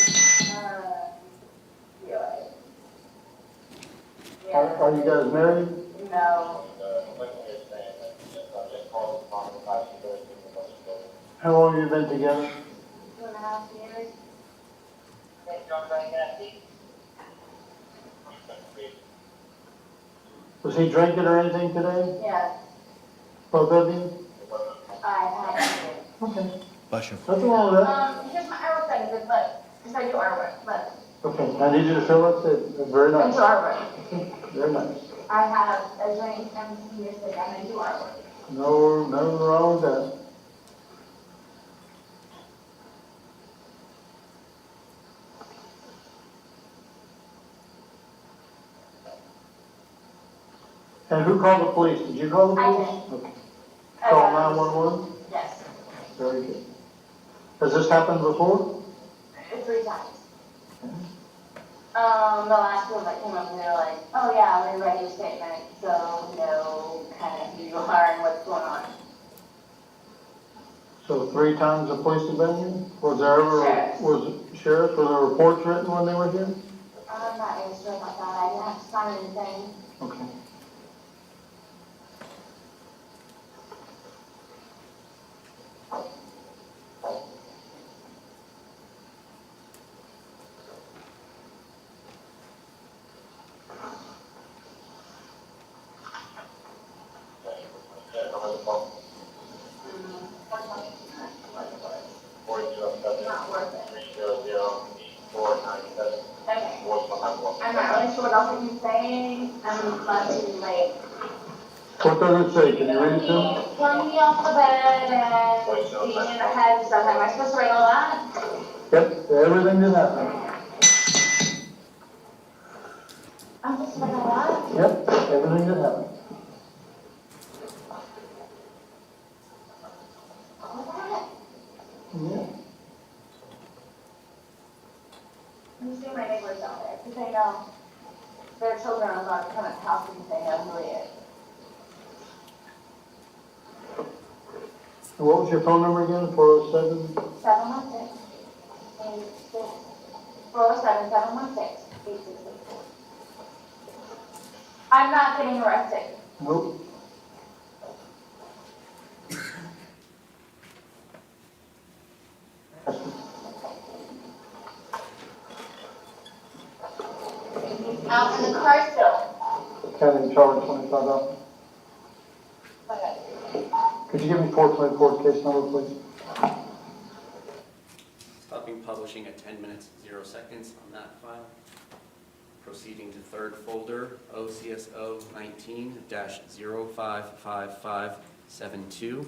Are you guys married? No. How long have you been together? 2.5 years. Was he drinking or anything today? Yes, Both of you? I have. Okay. Bless you. Nothing wrong with that. Here's my artwork thing, just look, because I do artwork, look. Okay, I need you to show us it. Very I nice. do artwork. Very nice. I have a drink and some music and I do artwork. No, nothing wrong with that. And who called the police? Did you call the I police? did. Okay. Call 911? Yes, Very good. Has this happened before? 3 times. The last one that came up, they were like, oh yeah, we read your statement, so we know kind of who you are and what's going on. So 3 times the police have been here? Was there ever, Sheriff. were there reports written when they were here? I'm not really sure about that, I didn't have to sign anything. Okay. Not worth it. Okay. I'm not really sure what else he's saying, I'm not too late. What does it say? Can you read it to me? Pulling me off the bed and beating me in the head and stuff, am I supposed to write all that? Yep, everything that happened. I'm supposed to write all that? Yep, everything that happened. All that? Yeah. You see my neighbors out there, because they know their children are allowed to come at the house because they know who he is. And what was your phone number again? 407? 716 407 716 8664. I'm not getting arrested. Nope. Out in the car still. County charge $25. Okay. Could you give me 424 case number, please? Stopping publishing at 10 minutes, 0 seconds on that file. Proceeding to third folder, OCSO 19-055572.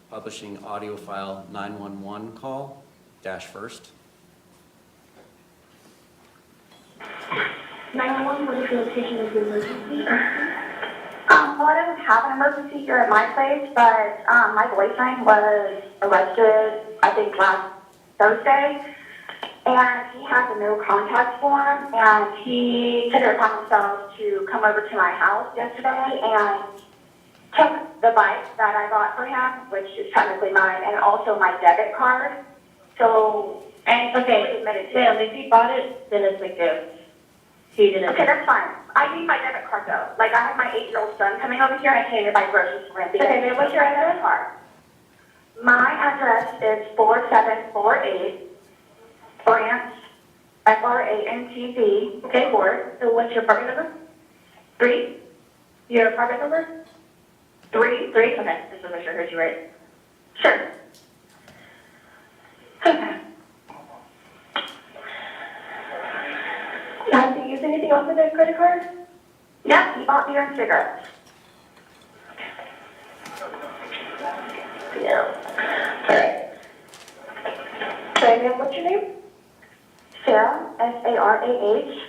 Publishing audio file 911 call, dash first. 911, what is the location of the emergency? Well, I didn't have an emergency here at my place, but my boyfriend was arrested, I think, last Thursday, and he has a no contact form, and he took it upon himself to come over to my house yesterday and took the bike that I bought for him, which is technically mine, and also my debit card. So, and okay, Sam, if he bought it, then it's a gift. He didn't. Okay, that's fine. I need my debit card though. Like, I have my 8-year-old son coming over here, and I can't even buy groceries for him. Okay, man, what's your debit card? My address is 4748 Brant, FRANTZ, okay, 4. So what's your apartment number? 3? Your project number? 3? Okay, just to make sure I heard you right. Sure. Okay. Have you used anything else with the credit card? Yeah, he bought beer and cigarettes. Yeah. Alright. Sorry, ma'am, what's your name? Sarah, S-A-R-A-H.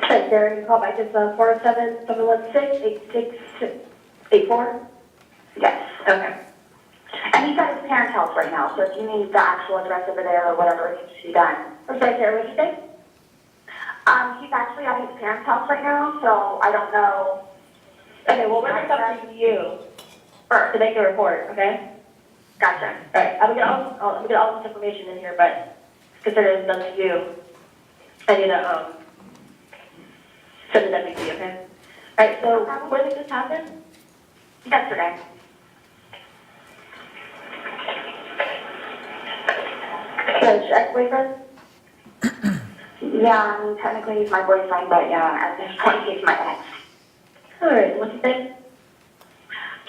Okay, Sarah, you call back, it's 407-716-8684? Yes, okay. And he's at his parents' house right now, so if you need the actual address over there or whatever, it needs to be done. I'm sorry, Sarah, what did you say? He's actually at his parents' house right now, so I don't know. Okay, well, we're gonna come to you first to make a report, okay? Gotcha. All right, I'm gonna get all this information in here, but consider it's done to you. I need to, send it to you, okay? All right, so when did this happen? Yesterday. So, your ex-boyfriend? Yeah, I mean, technically he's my boyfriend, but yeah, at this point he's my ex. All right, what's his name?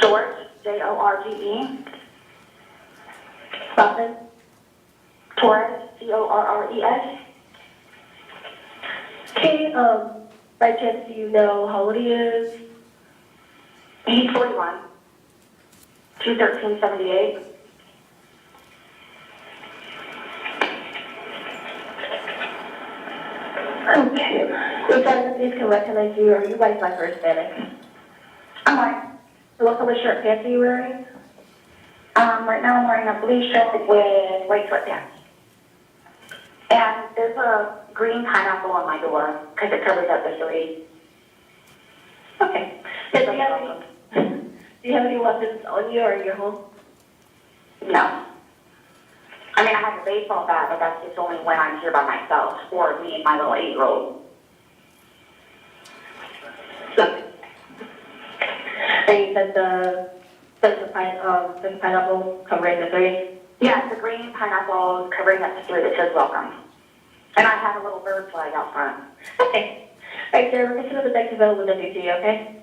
George, J-O-R-G-E. Last name? Torres, T-O-R-R-E-S. Okay, by chance do you know how old he is? He's 41. 21378. Okay. If anyone can recognize you, are you white, black, or Hispanic? I'm white. So what color shirt pants are you wearing? Right now I'm wearing a blue shirt with white sweatpants. And there's a green pineapple on my door because it covers up the 3. Okay. Do you have any weapons on you or in your home? No. I mean, I have a baseball bat, but that's just only when I'm here by myself or me and my little 8-year-old. And you said there's a pineapple covering the 3? Yeah, the green pineapple covering up the 3 that says welcome. And I have a little bird flag out front. Okay. All right, Sarah, we're going to send the next available WT, okay?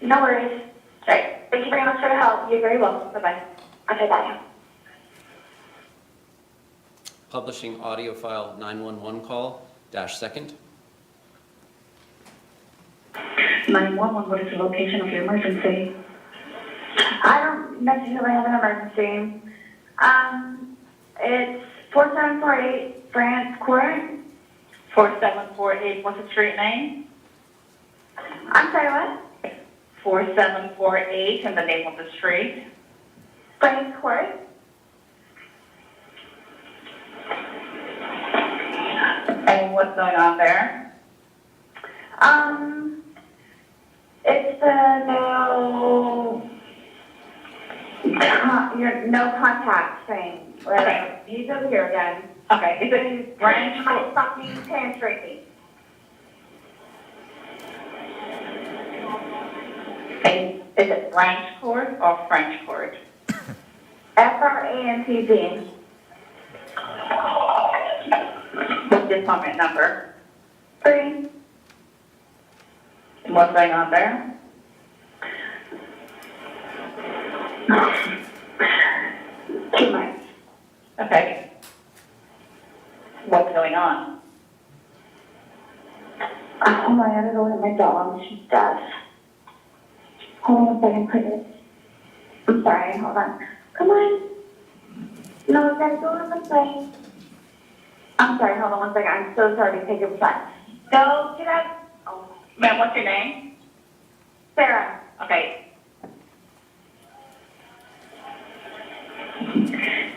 No worries. All right. Thank you very much for the help. You're very welcome. Bye-bye. Okay, bye. Publishing audio file 911 call, -2nd. 911, what is the location of your emergency? I don't necessarily have an emergency. It's 4748 France Court. 4748, what's the street name? I'm sorry, what? 4748 and the name of the street. France Court. And what's going on there? It's the no contact thing. Okay. He's over here again. Okay, is it branch? My fucking pantry. Okay, is it branch court or French court? FRANTZ. What's the appointment number? 3. And what's going on there? 2 months. Okay. What's going on? Oh my, I don't know what my dog, she's deaf. Hold on a second, please. I'm sorry, hold on. Come on. No, I gotta go on the plane. I'm sorry, hold on one second. I'm so sorry to take your time. Go, get out. Oh, Ma'am, what's your name? Sarah. Okay.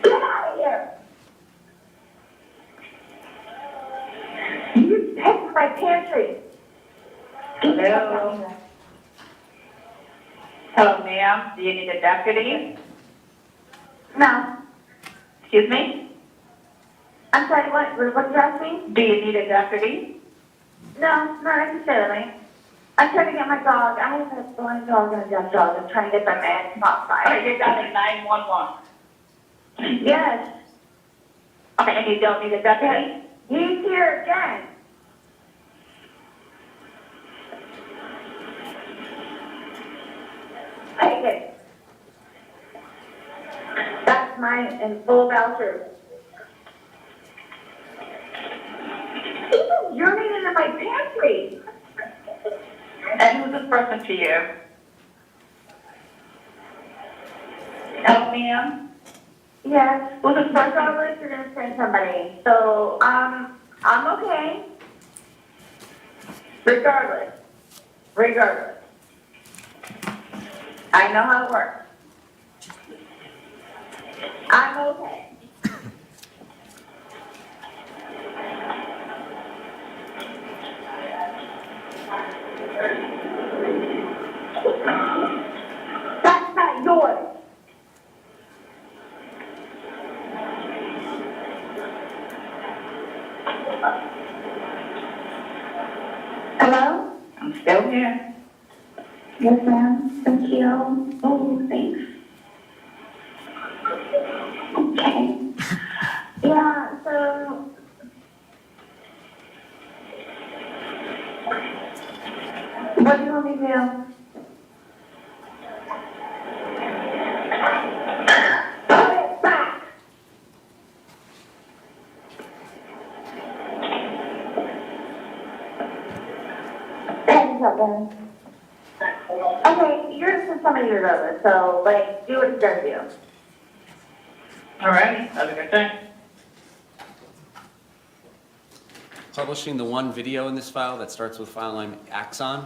Get out of here. You picked my pantry. Hello? Hello, ma'am. Do you need a deputy? No. Excuse me? I'm sorry, what you asked me? Do you need a deputy? No, not necessarily. I'm trying to get my dog. I have a blind dog and a deaf dog. I'm trying to get them in from outside. Okay, you're dialing 911. Yes. Okay, and you don't need a deputy? He's here again. Take it. That's mine in full voucher. Even urinated in my pantry. And who's this person to you? Oh, ma'am? Yes. Well, the first regardless, you're gonna send somebody. So, I'm okay. Regardless. I know how it works. I'm okay. That's not yours. Hello? I'm still here. Yes, ma'am. Thank you. Oh, thanks. Okay. Yeah, so. What do you want me to do? Put it back. Thanks, something. Okay, you're just somebody regardless, so, like, do what you gotta do. Alrighty, have a good day. Publishing the one video in this file that starts with file name Axon.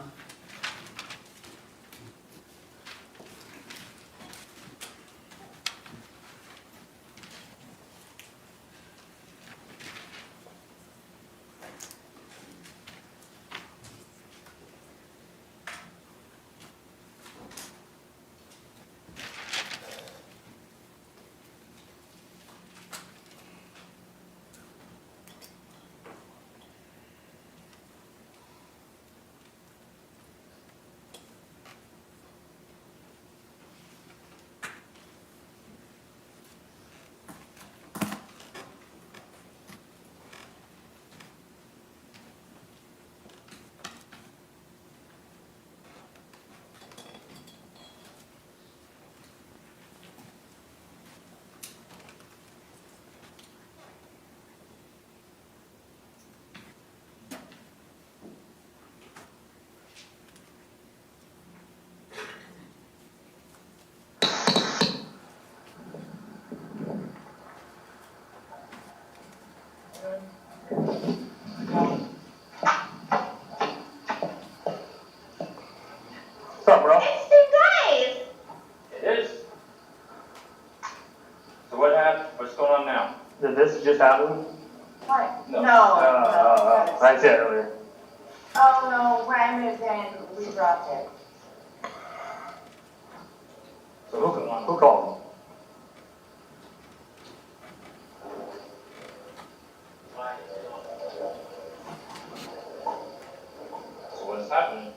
What's up, bro? It's the guys. It is. So what happened? What's going on now? Did this just happen? What? No. I said earlier. Oh, no, when I moved in, we dropped it. So who called me? So what is happening?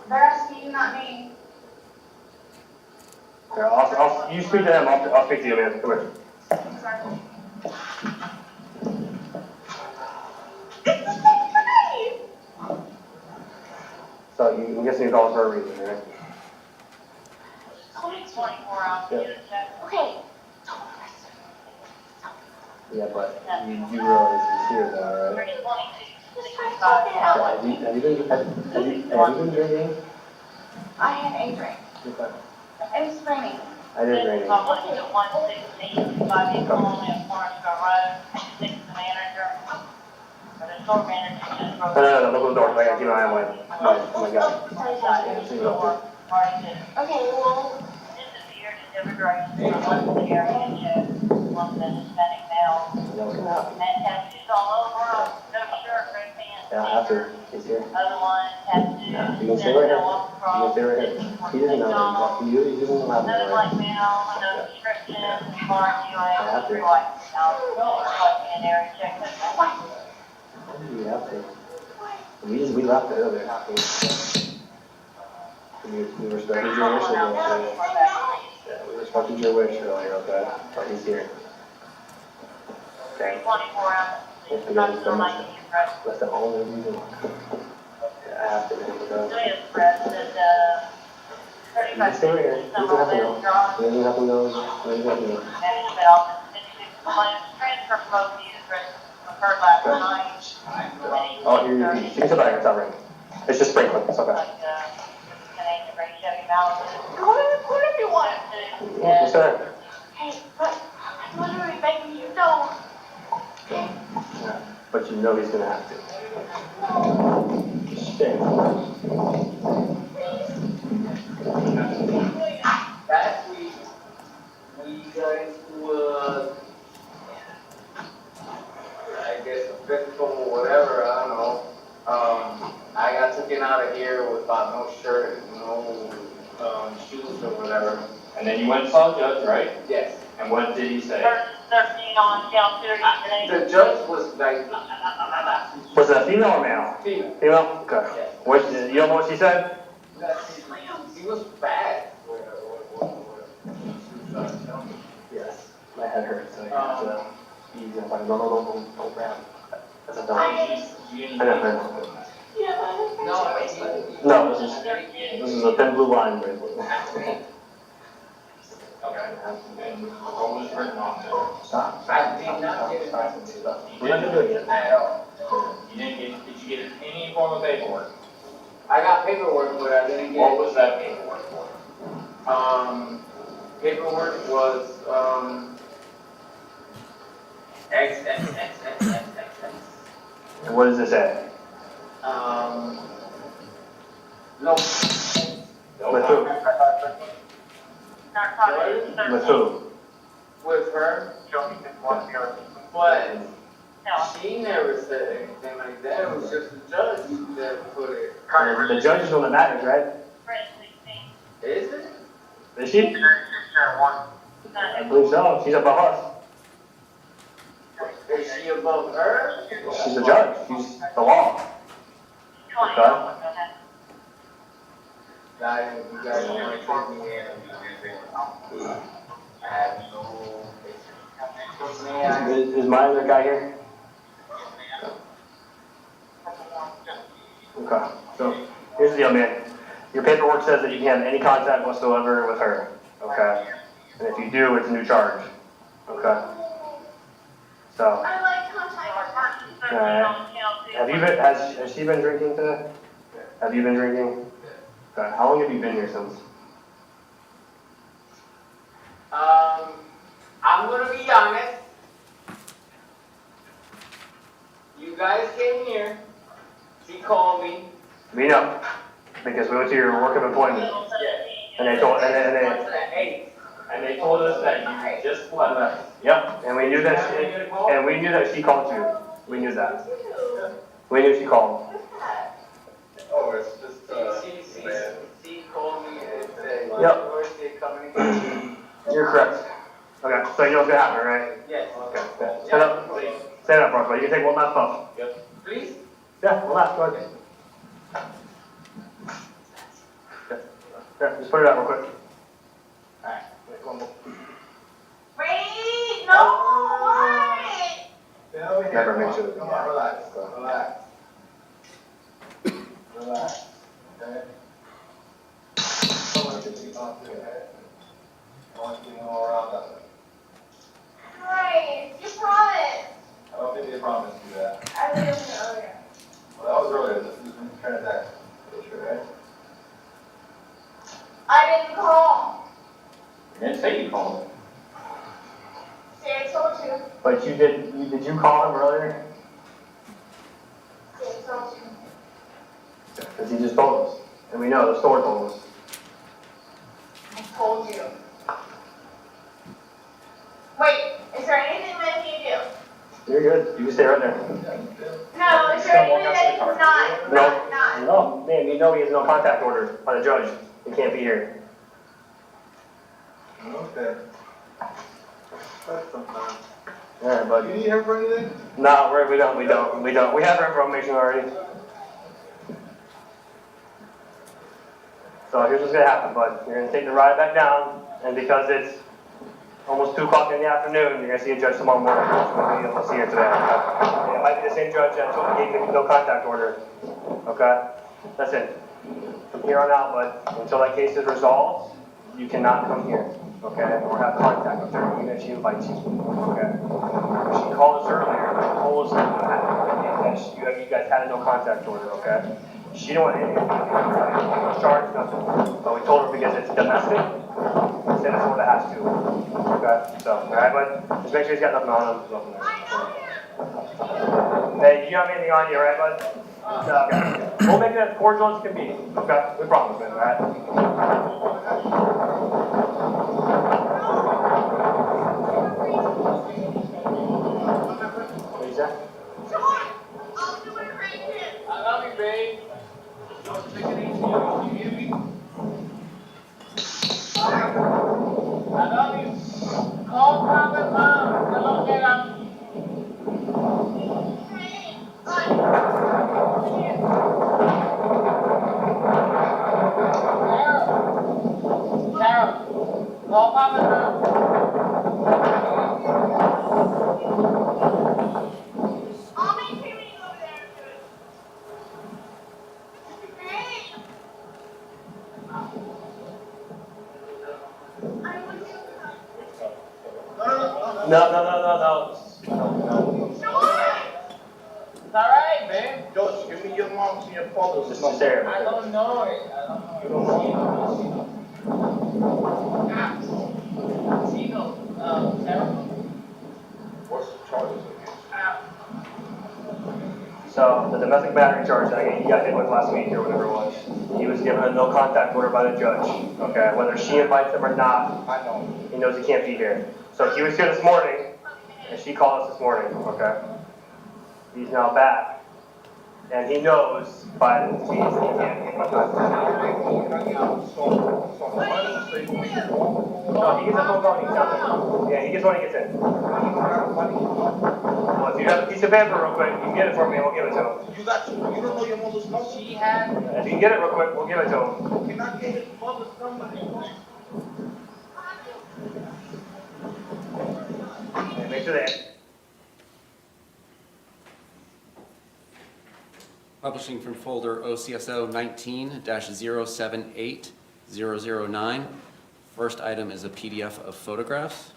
They're asking you, not me. Yeah, you speak to him, I'll speak to you later. Come here. Exactly. It's the same place. So I'm guessing you called for a reason, right? Only 24 hours. Yeah. Okay. Yeah, but you do realize he's here though, right? Have you been drinking? I had a drink. Okay. It was raining. I did raining. No, look at the door. I got keep an eye on my guy. Yeah, see what up there. Okay, well. Yeah, after he's here. Yeah, you can stay right here. You can stay right here. He doesn't know. He doesn't allow me right. After. You have to. We left earlier. We respected your wish earlier. Yeah, we respected your wish earlier, okay? But he's here. Okay? That's the only reason. Yeah, I have to make it go. You just stay right here. You doesn't have to go. You doesn't have to go. You doesn't have to go. Transfer promotion is referred last night. Oh, you can sit back. It's not raining. It's just sprinkling. It's okay. Go in the corner if you want. Yeah, just there. Hey, but I'm literally begging you, don't. Yeah, but you know he's gonna have to. Just stay. Last week, we got into I guess a physical or whatever, I don't know. I got taken out of here without no shirt, no shoes or whatever. And then you went and saw the judge, right? Yes. And what did he say? 13 on count 30 The judge was like, Was it a female or male? female. Female? Okay. Yes. What, you don't know what she said? He was bad. Yes. My head hurts, so he's gonna find, don't grab. That's a dog. I know. No, this is a thin blue line bracelet. What was written on there? Stop. I did not get it. Stop. We're not gonna do it yet. At all. Did you get any form of paperwork? I got paperwork, but I didn't get. What was that paperwork for? Paperwork was, X. And what does it say? No. With who? With who? With her, but she never said anything like that. It was just the judge that put it. The judge is the one that matters, right? Is it? Is she? I believe so. She's above us. Is she above her? She's the judge. She's the law. Okay. You guys don't want to take me in. I have no. Is my other guy here? Okay. So here's the deal, man. Your paperwork says that you can't have any contact whatsoever with her. Okay. And if you do, it's a new charge. Okay. So. I like contact. Alright. Has she been drinking today? Have you been drinking? Okay. How long have you been here since? I'm gonna be honest. You guys came here. She called me. We know. Because we went to your work of employment. And they told and they told us that you just left. Yep. And we knew that she called you. We knew that. We knew she called. Oh, it's just she called me and said, Yep. Thursday coming. You're correct. Okay, so you know what's gonna happen, right? Yes. Okay. Stand up. Stand up, Rockwell. You can take one last puff. Yep. Please? Yeah, one last. Go ahead. Yeah, just put it out real quick. Alright, wait, one more. Wait, no, what? Never make sure that Come on, relax. Relax. Relax. Okay? I want you to be off your head. I want you to be all around that. Right, you promised. I don't think they promised you that. I did it earlier. Well, that was earlier. This is a transaction. Right? I didn't call. You didn't say you called. See, I told you. But you did you call him earlier? See, I told you. Because he just told us. And we know, the store told us. I told you. Wait, is there anything that you do? You're good. You can stay right there. No, is there anything that you not? No, man, you know he has no contact order by the judge. He can't be here. Okay. That's something. All right, bud. You need help for anything? No, we don't. We have our information already. So here's what's gonna happen, bud. You're gonna take the ride back down, and because it's almost 2 o'clock in the afternoon, you're gonna see a judge tomorrow morning. You'll be able to see her today. Okay? It might be the same judge that gave the no contact order. Okay? That's it. From here on out, but until that case is resolved, you cannot come here. Okay? Or have contact with her, even if she invites you. Okay? She called us earlier and told us that you guys had a no contact order. Okay? She didn't want anything to charge, nothing. But we told her because it's domestic, instead of Florida has to. Okay? So, alright, bud? Just make sure he's got nothing on him. Hey, you have anything on you, alright, bud? No, okay. We'll make it as cordial as can be. Okay? We promise, man, alright? What you say? I love you, babe. Don't take it easy, you hear me? I love you. Call Pop and Mom. Hello, Dad. Carol, call Pop and Mom. I'll make sure you go there. No. It's alright, babe. Josh, give me your mom's and your father's Just number. there. I don't know it. You don't know it. Tino, Sarah? What's the charges against? So, the domestic battery charge that you got hit with last week or whatever it was, he was given a no contact order by the judge. Okay? Whether she invites him or not, I know. he knows he can't be here. So he was here this morning, and she called us this morning, okay? He's now back, and he knows by the fees that he can't get my contact. No, he gets a phone call when he's down there. Yeah, he gets one when he gets in. Well, if you have a piece of paper real quick, you can get it for me and we'll give it to him. You don't know your mother's number? She has. If you can get it real quick, we'll give it to him. Can I get his mother's number? Okay, make sure that. Publishing from folder OCSO 19-078009. First item is a PDF of photographs.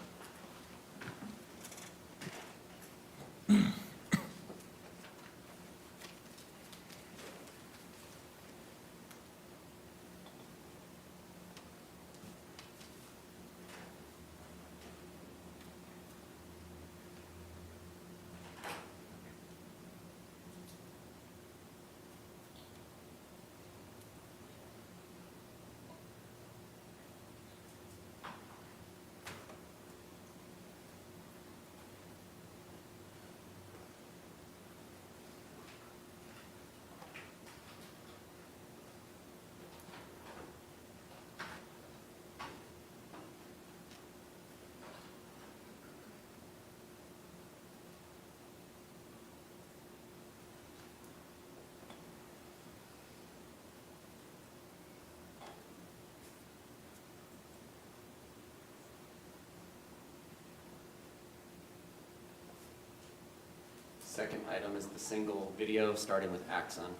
Second item is the single video starting with Axon.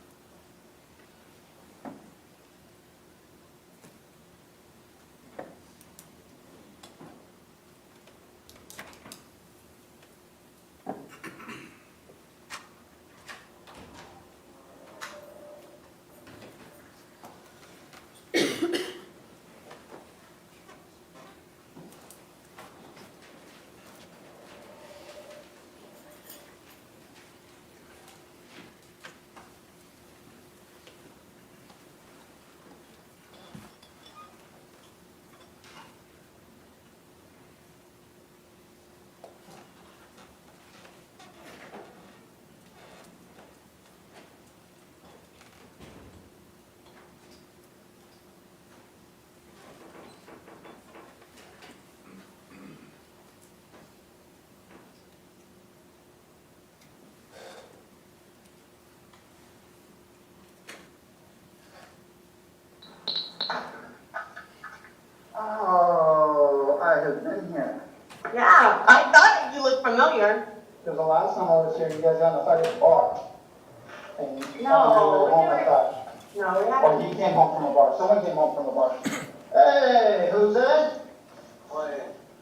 Oh, I have been here. here. Because the last time I was here, you guys got in a fight at the bar. And you No, were home we like that. No, we Or haven't. he came home from a bar. Someone came home from a bar. Hey, who's that?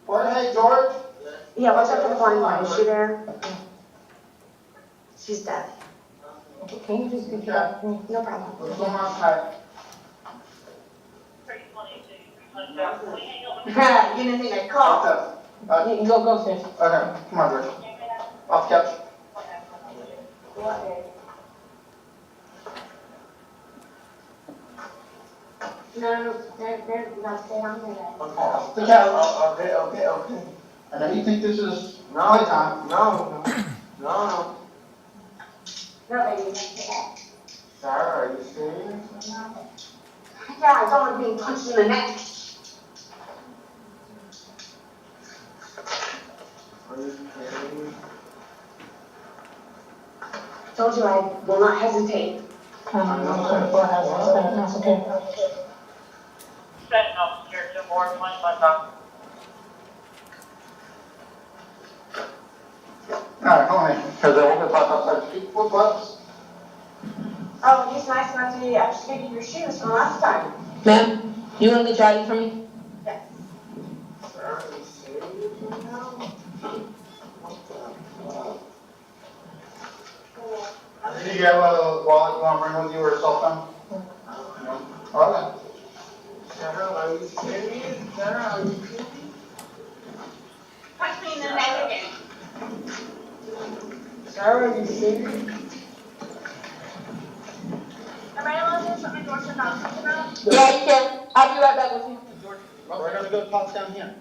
What? Hey, George? Yeah, what's up with the blind one? Is she there? She's dead. Can you just repeat that for me? No problem. What's going on tonight? You didn't think I'd call. Okay. Go, sis. Okay, come on, George. Off the couch. No, they're not staying on there. Okay, off the couch. Okay. And then you think this is playtime? No. No, baby. Sarah, are you serious? Yeah, I don't want being punched in the neck. Are you kidding me? Told you I will not hesitate. That's okay. Setting up here to board 25 dollars. Alright, come on in. Because we're going to talk outside. What gloves? Oh, he's nice enough to actually give you your shoes from last time. Ma'am, you want to get your ID from me? Yes. Sarah, are you serious right now? Do you have a wallet you want to bring with you or a cell phone? Okay. Sarah, are you serious? Sarah, are you kidding? Punch me in the neck again. Sarah, are you serious? Am I allowed to shut my door to not talk about? Yeah, you can. I'll be right back with you. We're going to go talk down here.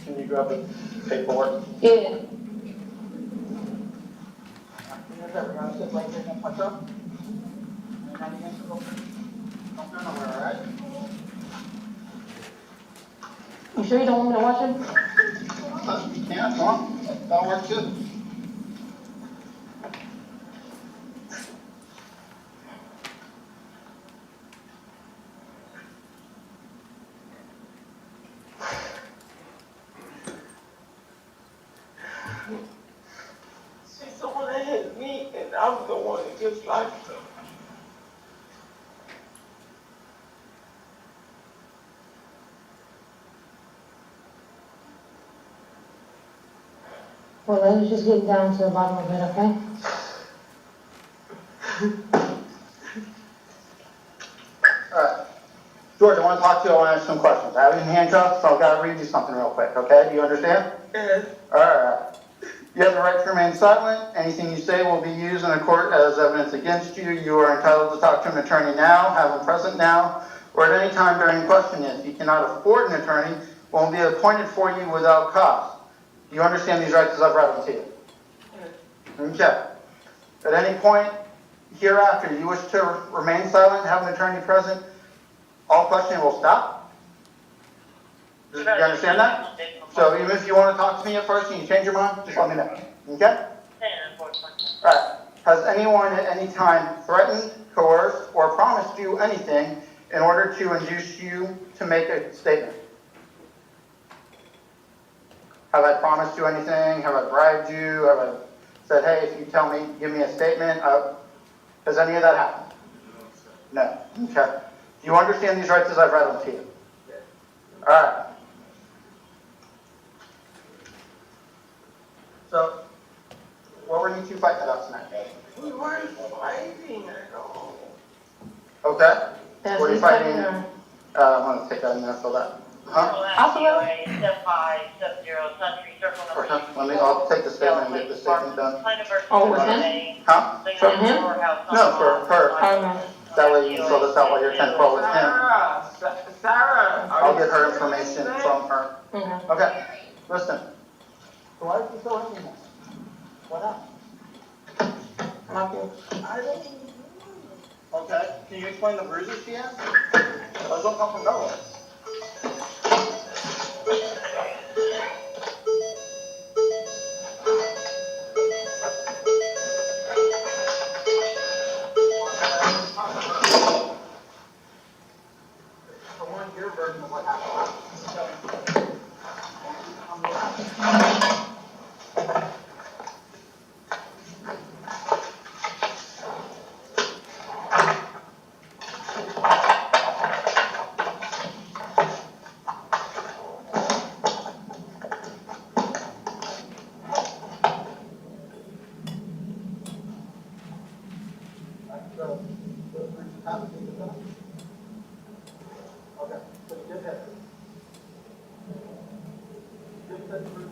Can you grab the paperwork? Yeah. We're going to sit like this and punch up. And then you can go. Don't go nowhere, all right? You sure you don't want me to watch him? You can, come on. That'll work too. She's the one that hit me, and I'm the one that just liked her. Well, let's just get down to the bottom of it, okay? Alright. George, I want to talk to you. I want to ask some questions. I have you in handcuffs, so I've got to read you something real quick, okay? Do you understand? Yes. Alright. You have the right to remain silent. Anything you say will be used in a court as evidence against you. You are entitled to talk to an attorney now, have him present now, or at any time during questioning. If you cannot afford an attorney, one will be appointed for you without cost. Do you understand these rights as I've read them to you? Okay. At any point hereafter you wish to remain silent and have an attorney present, all questioning will stop. Do you understand that? So even if you want to talk to me at first and you change your mind, just let me know. Okay? Alright. Has anyone at any time threatened, coerced, or promised you anything in order to induce you to make a statement? Have I promised you anything? Have I bribed you? Have I said, hey, if you tell me, give me a statement? Has any of that happened? No. Okay. Do you understand these rights as I've read them to you? All right. So, what were you two fighting about tonight? We weren't fighting at all. Okay. That's What are you his fighting? partner. I'm going to take that in there for that. Huh? Absolutely. Okay. I'll take the statement and get the statement done. Oh, with him? Huh? From him? No, for her. Okay. That way you can fill this out while you're 10-12 with him. Sarah, I'll get her information from her. Okay. Okay, listen. So why did you throw him in there? What happened? Not good. I don't know. Okay, can you explain the bruises she has? Those don't come from nowhere. I want your version of what happened. Okay, so you did hit her. You said the bruises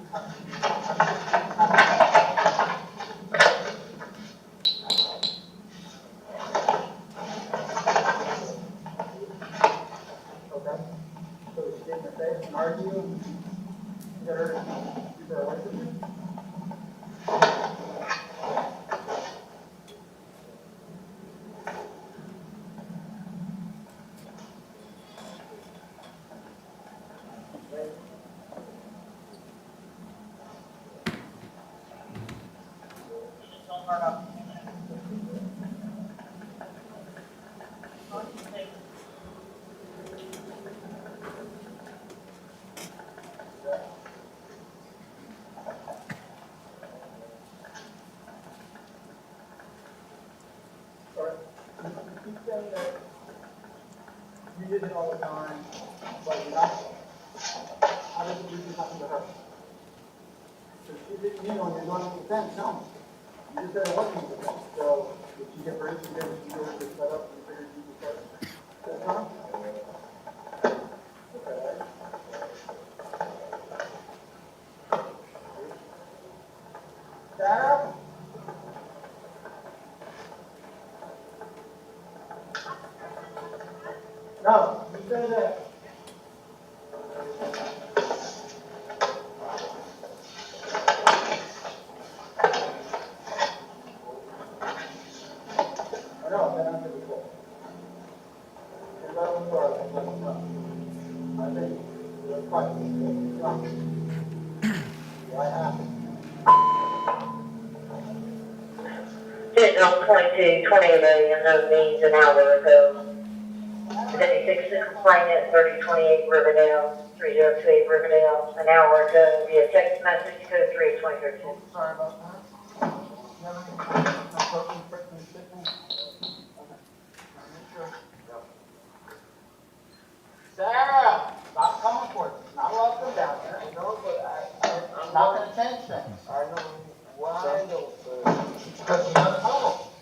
Okay, so she gave her face and argue and get her to keep her away from you? Or you keep saying that you did it all the time, but you're not. How did the bruises happen to her? Because she didn't, you know, you're going to defense, no. You just said it wasn't defense. So if you get bruised, you get what you do with your setup, you figured you could start. That's fine. Okay. Sarah? No, you say that. I know, I've been answered before. If that was for us, let us know. I think we're fine. Why happen? Sitting on 2220 million unknown means an hour ago. Today, 6 complainant, 3028 Riverdale, 3028 Riverdale, an hour ago via text message, code 32013. Sorry about that. Sarah, stop coming for it. It's not allowed to come down there. I know, but I'm not going to change things. I know why. Because you have a tunnel.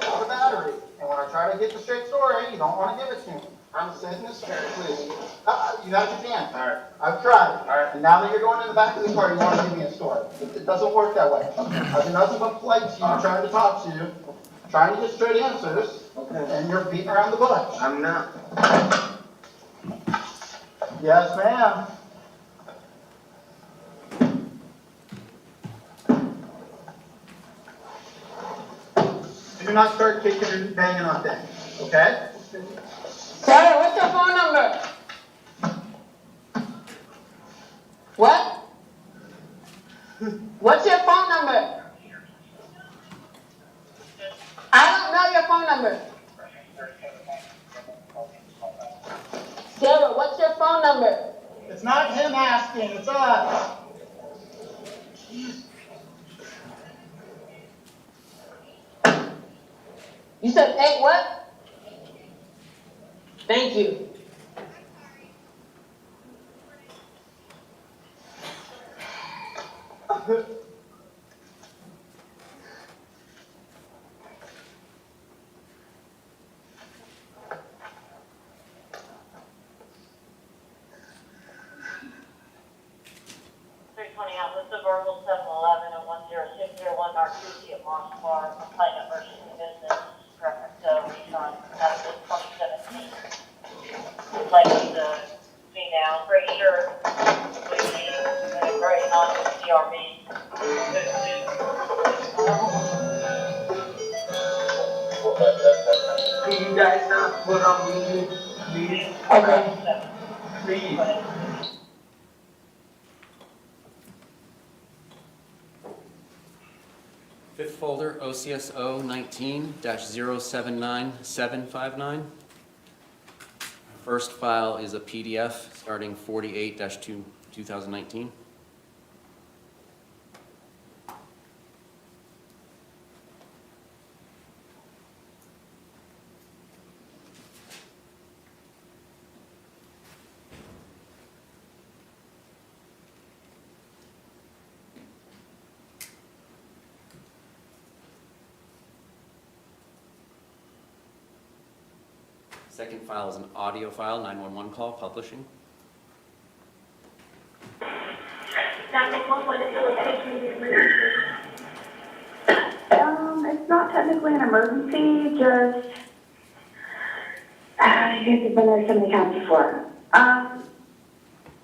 You have a battery. And when I try to get the straight story, you don't want to give it to me. I'm sitting this straight, please. You have your chance. All right. I've tried. All right. And now that you're going in the back of the car, you want to give me a story. It doesn't work that way. I've been nothing but polite to you, trying to talk to you, trying to get straight answers. Okay. And you're beating around the bush. I'm not. Yes, ma'am. Do not start kicking and banging on things, okay? Sarah, what's your phone number? What? What's your phone number? I don't know your phone number. Sarah, what's your phone number? It's not him asking, it's us. You said, hey, what? Thank you. Outlets of Verbal 711 and 10601 North Susie at Moss Bar, complainant versus the business, reference refund, that was 2017. Likely the female, pretty sure we need a very non-CRB. Can you guys not put on music, please? Okay. Please. Fifth folder, OCSO 19-079759. First file is a PDF starting 48-2019. Second file is an audio file, 911 call, publishing. It's not technically an emergency, just, you guys have been there so many times before. I'm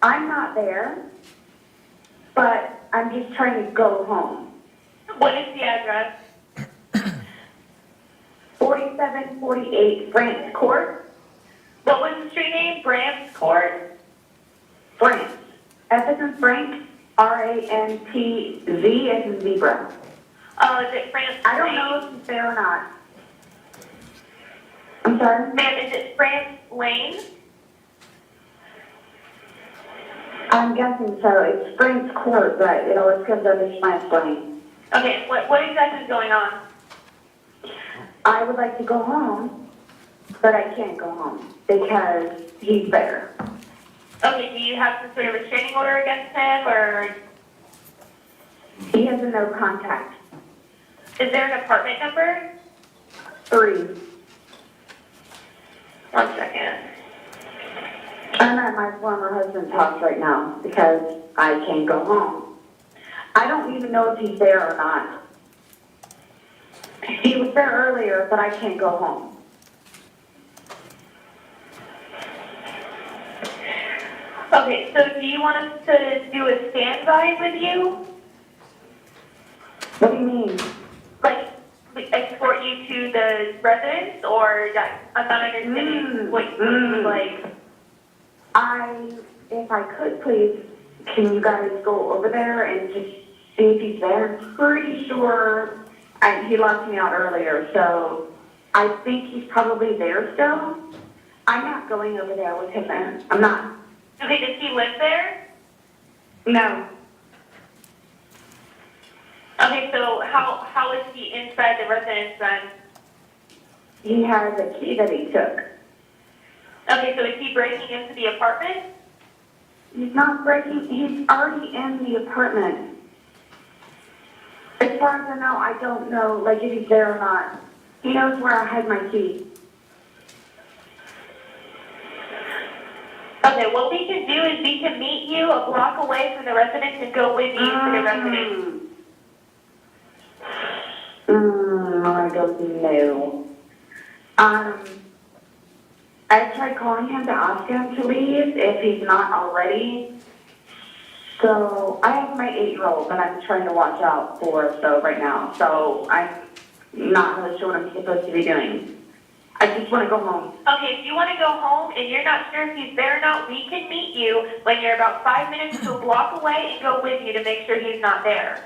not there, but I'm just trying to go home. What is the address? 4748 France Court. What was the street name? France Court? France. F as in Frank, R-A-N-T-Z as in zebra. Oh, is it France? I don't know if it's there or not. I'm sorry? Ma'am, is it France Lane? I'm guessing so. It's France Court, but it always comes under France Lane. Okay, what exactly is going on? I would like to go home, but I can't go home because he's there. Okay, do you have some sort of restraining order against him, or? He has a no contact. Is there an apartment number? 3. 1 second. I'm at my former husband's house right now because I can't go home. I don't even know if he's there or not. He was there earlier, but I can't go home. Okay, so do you want us to do a standby with you? What do you mean? Like, escort you to the residence, or I'm not understanding what you would like. If I could, please, can you guys go over there and just see if he's there? I'm pretty sure he locked me out earlier, so I think he's probably there still. I'm not going over there with him then. I'm not. Okay, does he live there? No. Okay, so how is he inside the residence then? He has a key that he took. Okay, so is he breaking into the apartment? He's not breaking, he's already in the apartment. As far as I know, I don't know, like, if he's there or not. He knows where I had my key. Okay, what we can do is we can meet you a block away from the residence and go with you to the residence. I don't know. I tried calling him to ask him to leave if he's not already. So I have my 8-year-old that I'm trying to watch out for right now. So I'm not really sure what I'm supposed to be doing. I just want to go home. Okay, if you want to go home and you're not sure if he's there or not, we can meet you when you're about 5 minutes to a block away and go with you to make sure he's not there.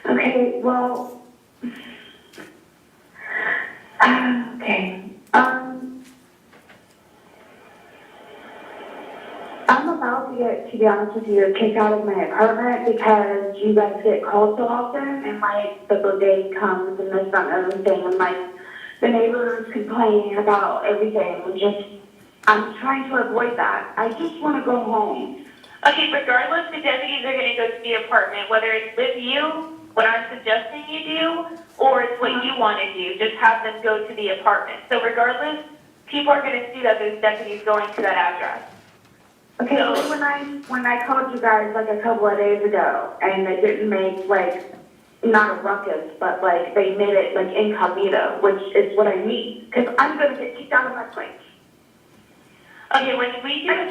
Okay, well, okay. I'm about to be honest with you, kicked out of my apartment because you guys get called so often, and like the brigade comes and this, that, and everything, and like the neighbors complaining about everything. I'm trying to avoid that. I just want to go home. Okay, regardless, the deputies are going to go to the apartment, whether it's with you, what I'm suggesting you do, or it's what you want to do. Just have them go to the apartment. So regardless, people are going to see that there's deputies going to that address. Okay, so when I called you guys like a couple of days ago, and they didn't make like, not a ruckus, but like they made it like incognito, which is what I need, because I'm going to get kicked out of my place. Okay, when we do a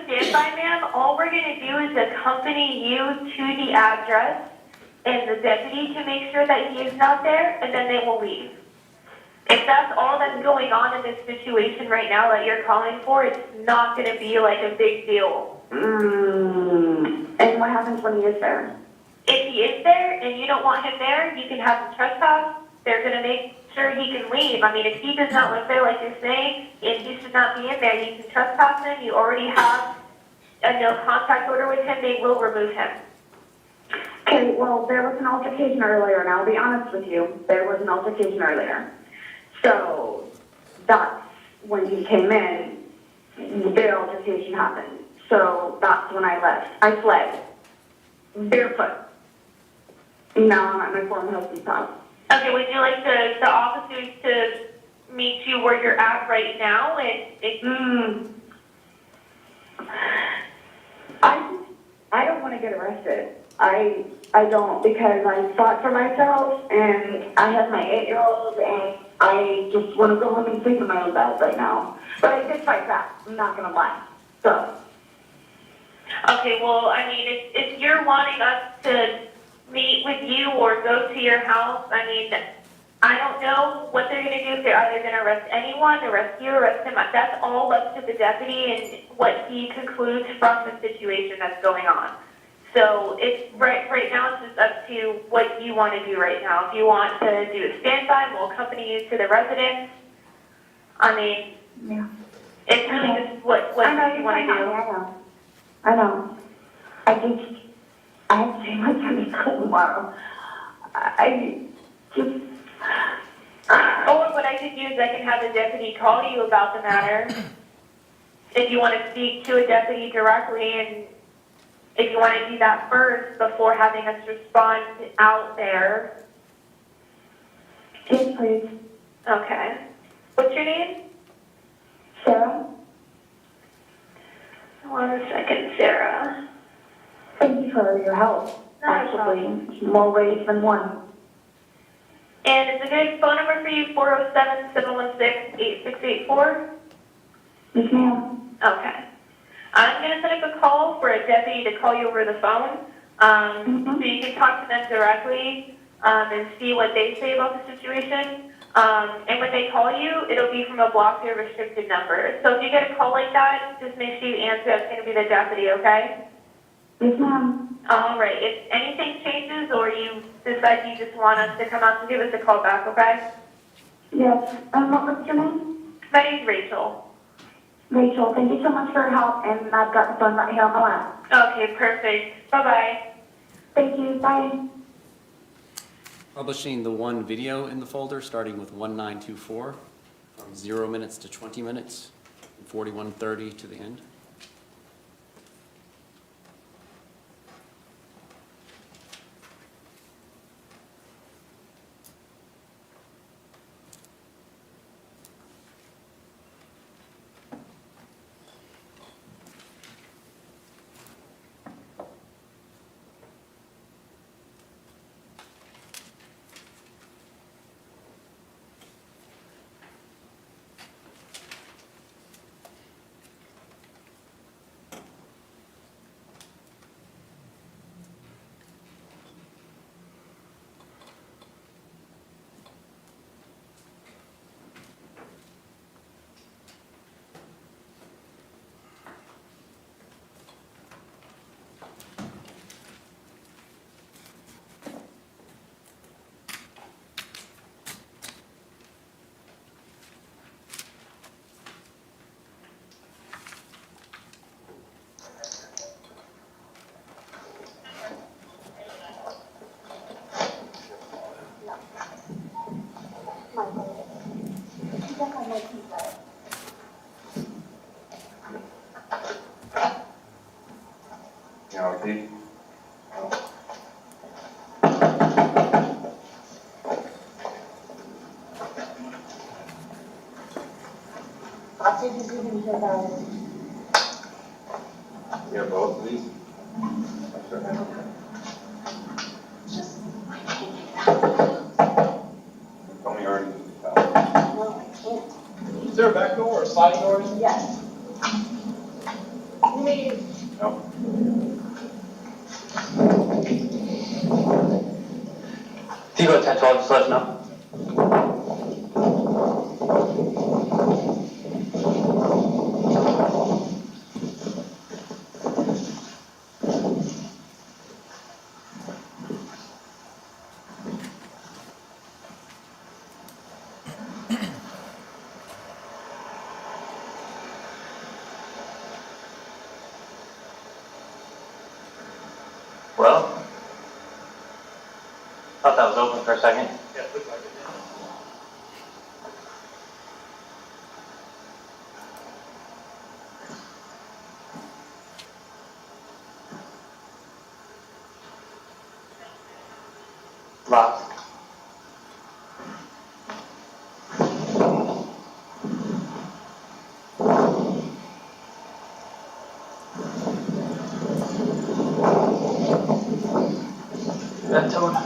standby, ma'am, all we're going to do is accompany you to the address and the deputy to make sure that he is not there, and then they will leave. if that's all that's going on in this situation right now that you're calling for, it's not gonna be like a big deal. And what happens when he is there? If he is there and you don't want him there, you can have him trespass. They're gonna make sure he can leave. I mean, if he does not live there like you're saying, and he should not be in there, you can trespass him. You already have a no contact order with him. They will remove him. Okay, well, there was an altercation earlier, and I'll be honest with you, there was an altercation earlier. So, that's when he came in, the altercation happened. So, that's when I left. I fled. Barefoot. Now I'm at my former husband's house. Okay, would you like the officers to meet you where you're at right now? I don't want to get arrested. I don't, because I fought for myself, and I have my 8-year-old, and I just want to go home and sleep in my own bed right now. But I did fight back, I'm not going to lie. So. Okay, well, I mean, if you're wanting us to meet with you or go to your house, I mean, I don't know what they're going to do. If they're either going to arrest anyone, arrest you, arrest him. That's all up to the deputy and what he concludes from the situation that's going on. So it's right now it's just up to what you want to do right now. If you want to do a standby, we'll accompany you to the residence. I mean, yeah. It's really just what you want to do. I know. I have to take my time to school tomorrow. Or what I could do is I can have a deputy call you about the matter. If you want to speak to a deputy directly, and if you want to do that first before having us respond out there. Yes, please. Okay. What's your name? Sarah. 1 second, Sarah. Thank you for your help. Actually, more ways than one. And is a good phone number for you 407-716-8684? Yes, ma'am. Okay. I'm going to set up a call for a deputy to call you over the phone, so you can talk to them directly and see what they say about the situation. And when they call you, it'll be from a blocked or restricted number. So if you get a call like that, just make sure you answer. It's going to be the deputy, okay? Yes, ma'am. All right. If anything changes or you decide you just want us to come out to give us a call back, okay? Yes. And what was your name? My name's Rachel. Rachel, thank you so much for your help, and I've got the phone right here on my lap. Okay, perfect. Bye-bye. Thank you. Bye. Publishing the one video in the folder, starting with 1924, from 0 minutes to 20 minutes, 41:30 to the end. Okay. Yeah, both of these? Tell me already. Is there a back door or a sliding door? Yes. No. If you go 10-12, just let us know. Thought that was open for a second. Yeah, it looked like it. Locked. That toad.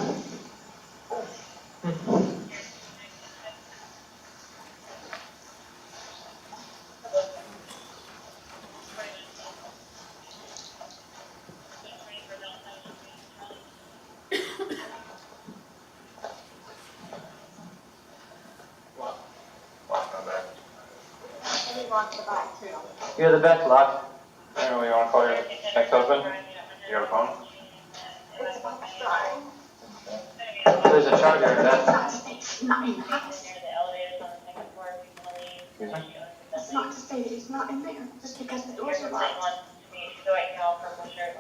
And we locked the back too. Yeah, the back's locked. Anyway, you wanna call your ex-husband? You got a phone? It's about to die. There's a charger in that. It's not in the house. Excuse me? That's not to say that he's not in there, just because the doors are locked.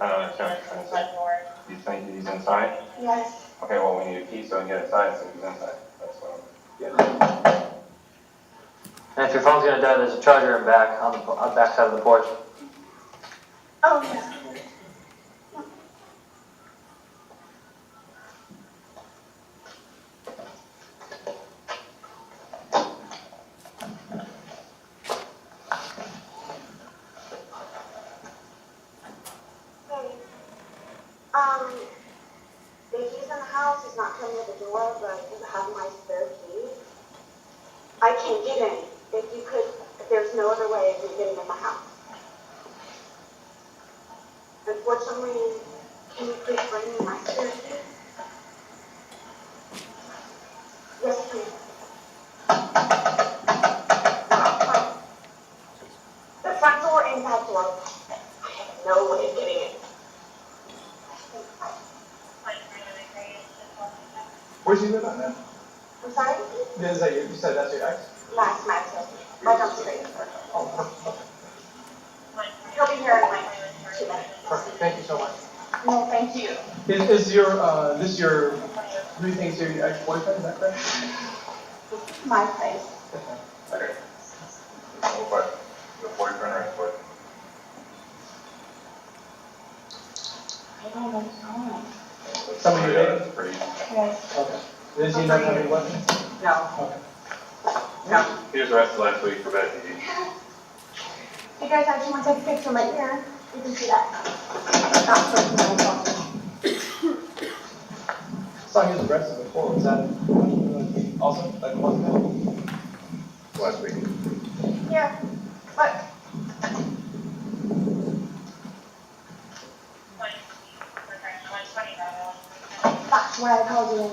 I don't understand what you're trying to say. You think he's inside? Yes. Okay, well, we need a key so we can get inside, so he's inside. That's what I'm getting at. And if your phone's gonna die, there's a charger in back on the back side of the porch. Oh, yeah. If he's in the house, he's not coming to the door, but you have my spare key. I can't get in. If there's no other way of you getting in the house. Unfortunately, can you please bring me my spare key? Yes, please. The front door and back door. I have no way of getting in. Where's he live at now? I'm sorry? Is that you said that's your ex? Last night, right down the street. He'll be here in like 2 minutes. Perfect, thank you so much. No, thank you. Is this your, who you think is your ex-boyfriend, is that correct? This is my place. Okay. What, your boyfriend or ex-boyfriend? I don't know what's going on. Somebody you dating? Yes. Okay. Does he not have any weapons? No. Okay. No. He was arrested last week for bad TV. You guys actually want to take a picture right here? You can see that. Not personal property. Saw he was arrested before, was that also like a month ago? Last week. Here, look. That's why I called you in.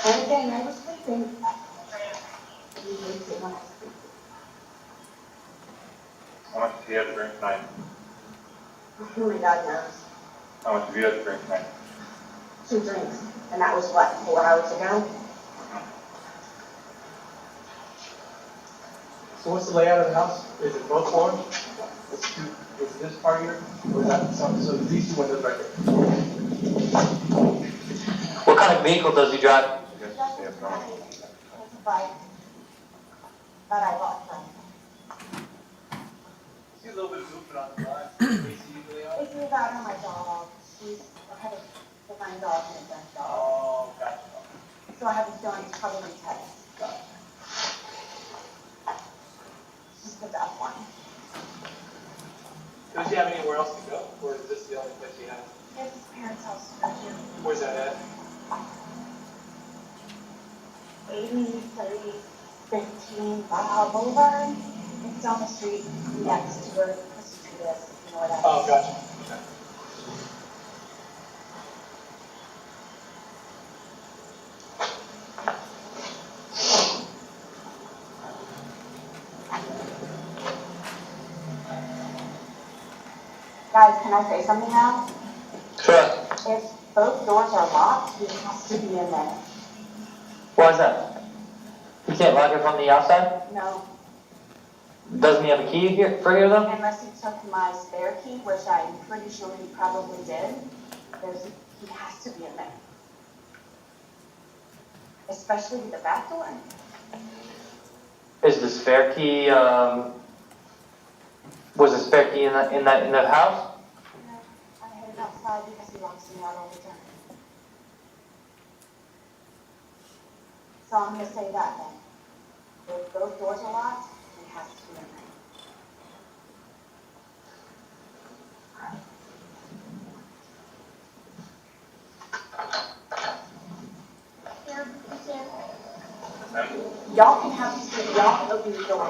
And again, I was sleeping. You wakes it when I sleep. How much did he have to drink tonight? Only God knows. How much did you have to drink tonight? 2 drinks. And that was what, 4 hours ago? So what's the layout of the house? Is it both floors? Is this part here? Or is that, so these 2 windows right here? What kind of vehicle does he drive? It's a bike. But I bought from. See a little bit of movement on the line. It's about how my dog, I have a divine dog and a deaf dog. Oh, gotcha. So I have a feeling it's probably Teddy. Just the deaf one. Does he have anywhere else to go? Or is this the only place he has? It's his parents' house right here. Where's that at? 80-30-15 Baja Boulevard. It's on the street next to where the street is. You know where that is? Oh, gotcha. Okay. Guys, can I say something now? Sure. If both doors are locked, he has to be in there. Why is that? You can't lock it from the outside? No, Doesn't he have a key here for here though? unless he took my spare key, which I'm pretty sure he probably did. He has to be in there. especially with the back door. Is the spare key, was the spare key in the house? No, I had it outside because he locks me out all the time. So I'm gonna say that then. If those doors are locked, he has to be in there. Y'all can have these people, y'all can open the door.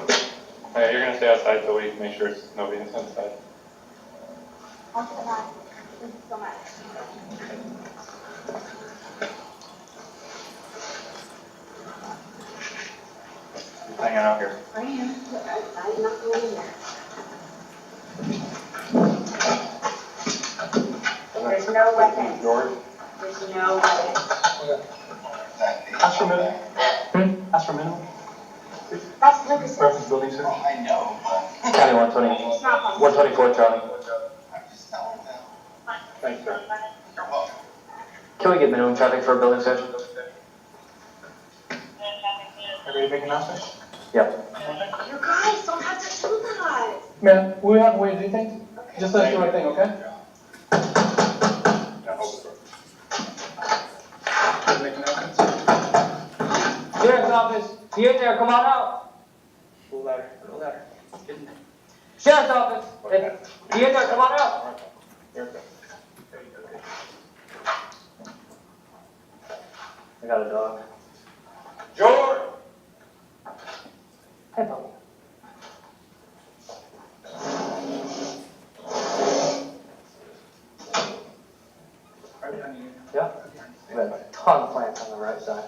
Alright, you're gonna stay outside till we make sure nobody is inside. Okay, bye. Thank you so much. Just hanging out here. I am not going in there. There's no weapons. George? There's no weapons. Ask for minimum. Ask for minimum. That's Lucas. Reference building, sir. I know, but County 120, It's not possible. 124, Charlie. I'm just telling them. Thanks, sir. You're welcome. Can we get minimum traffic for a building search? Are you ready to make an announcement? Yep. You guys don't have to do that. Man, we haven't waited anything. Just let's do our thing, okay? Sheriff's office, he in there, come on out. A little louder, a little louder. Sheriff's office, he in there, come on out. I got a dog. George! Hey, buddy. Yeah. We have a ton of plants on the right side.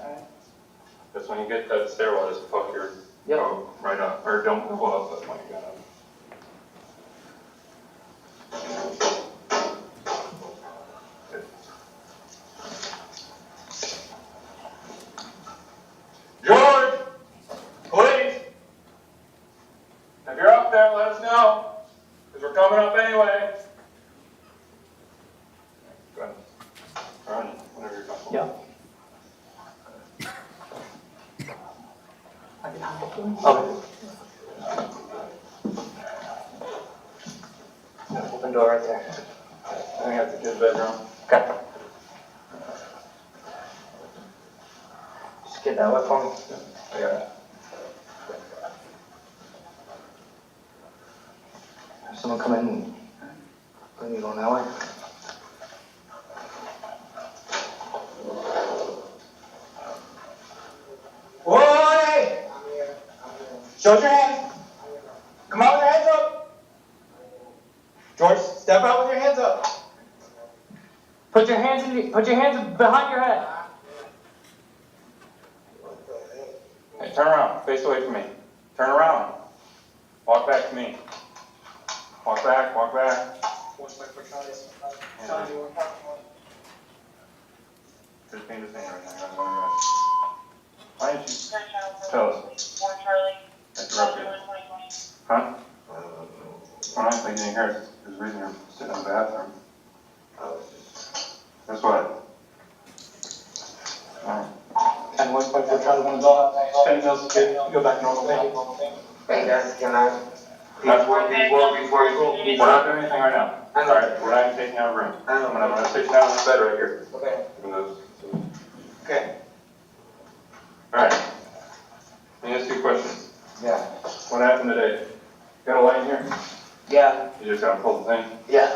That's when you get that stairwell, just fuck your, Yep. go right up, or don't go up, that's when you got up. George, please, if you're up there, let us know, because we're coming up anyway. Go ahead. Run, whenever you're comfortable. Yeah. Okay. Open door right there. I think that's a kid's bedroom. Okay. Just get that way for me. I got it. Someone come in. Bring you going that way. Boy! Show your hands. Come out with your hands up. George, step out with your hands up. Put your hands behind your head. Hey, turn around. Face away from me. Turn around. Walk back to me. Walk back, walk back. Just paint his finger right now. Why didn't you tell us? Interrupted. Huh? Well, I don't think you didn't hear. There's a reason you're sitting in the bathroom. That's what? Alright. And once we're trying to go out, 10 minutes, go back normal. Hey guys, can I, before you go, We're not doing anything right now. Alright, we're not even taking out a room. I'm gonna sit you down on this bed right here. Okay. Even though- Okay. Alright. Let me ask you a question. Yeah. What happened today? Got a light in here? Yeah. You just gotta pull the thing? Yeah.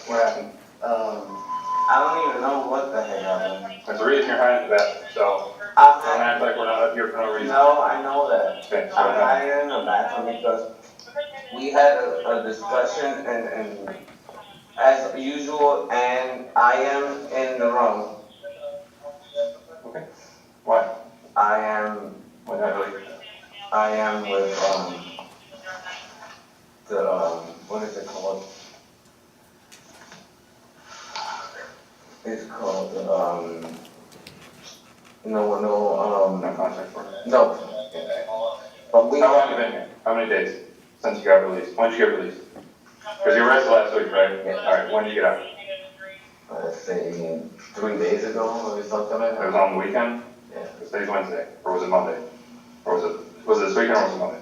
What happened? I don't even know what the heck happened. There's a reason you're hiding the bathroom, so I'm don't act like we're not up here for no reason. No, I know that. Okay, so I'm what happened? hiding in the bathroom because we had a discussion and as usual, and I am in the room. Okay. Why? I am What happened? with, what is it called? It's called, No contact for it. no. But we. How long have you been here? How many days since you got released? When did you get released? Because you were arrested last week, right? Yeah. Alright, when did you get out? Let's say 3 days ago or something like It was that. on the weekend? Yeah. Today's Wednesday, or was it Monday? Or was it this weekend or was it Monday?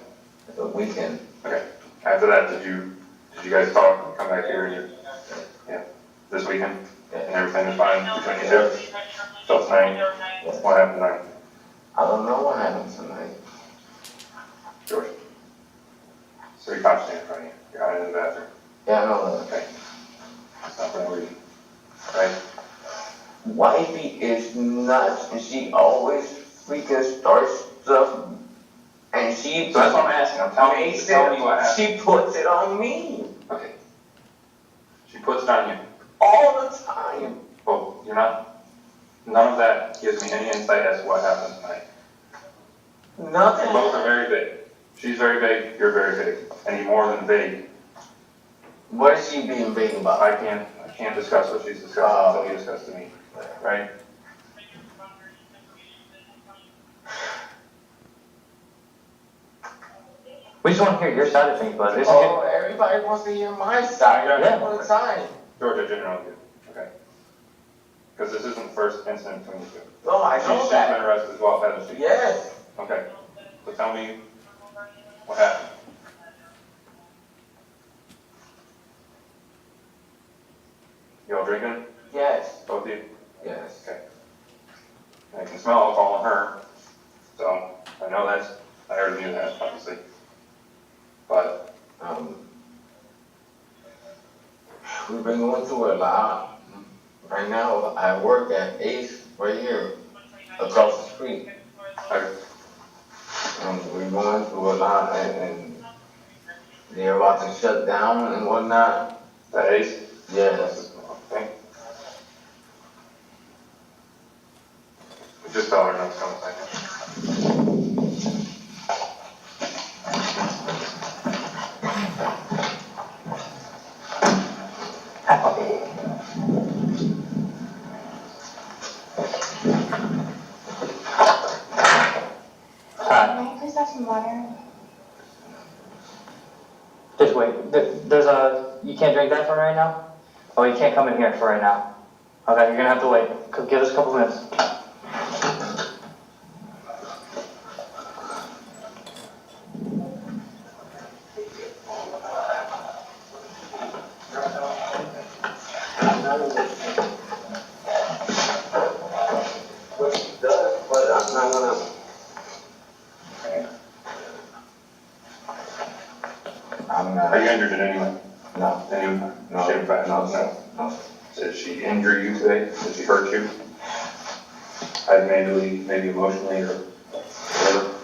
The weekend. Okay. After that, did you guys talk and come back here and yeah, this weekend? And everything was fine between you two? So tonight, what happened tonight? I don't know what happened tonight. George? So your cops stand in front of you, you're hiding in the bathroom. Yeah, I know that. Okay. That's not for no reason, right? Wifey is nuts, and she always freaking starts stuff, and she. So that's what I'm asking, I'm telling you, tell me what happened. She puts it on me. Okay. She puts it on you. All the time. Well, none of that gives me any insight as to what happened tonight. Nothing. Both are very vague. She's very vague, you're very vague. Any more than vague. What is she being vague about? I can't discuss what she's discussing until you discuss to me, right? We just want to hear your side of things, bud. Everybody wants to hear my side all the time. George, I generally do, okay? Because this isn't the first incident between you two. No, I know She's that. been arrested as well, hasn't she? Yes. Okay, so tell me what happened. You all drinking? Yes. Both of you? Yes. Okay. I can smell alcohol on her, so I know I already knew that, obviously. But, we've been going through a lot. Right now, I work at Ace right here, across the street. We're going through a lot, and they're about to shut down and whatnot. the Ace? Yes. Okay. Just tell her no, it's coming second. May I please have some water? Just wait. You can't drink that for right now? Oh, you can't come in here for right now. Okay, you're gonna have to wait. Give us a couple minutes. But I'm not gonna. I'm not. Are you injured in any way? No. Any No. shape, fashion? No. Did she injure you today? Did she hurt you? Maybe emotionally or whatever?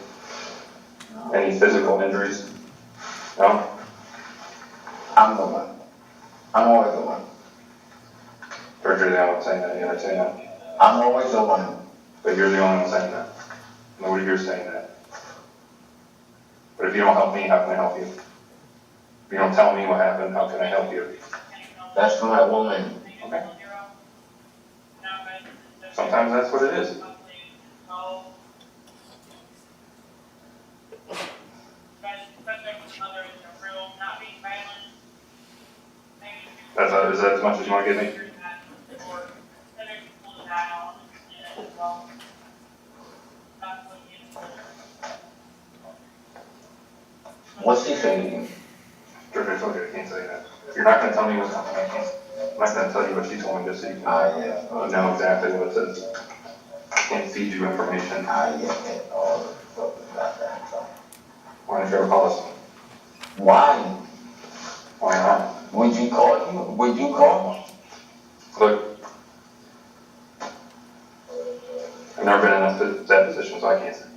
Any physical injuries? No? I'm the one. I'm always the one. George, you're the only one saying that, you're not saying that. I'm always the one. But you're the only one saying that. Nobody here's saying that. But if you don't help me, how can I help you? If you don't tell me what happened, how can I help you? That's my woman. Okay. Sometimes that's what it is. Is that as much as you want to give me? What's she saying? George, I told you I can't say that. If you're not going to tell me what's happening, I'm not going to tell you what she told me just so you can know exactly what it says. I can't feed you information. Why don't you ever call us? Why? Why not? Would you call you? Would you call? Look, I've never been in that position, so I can't say.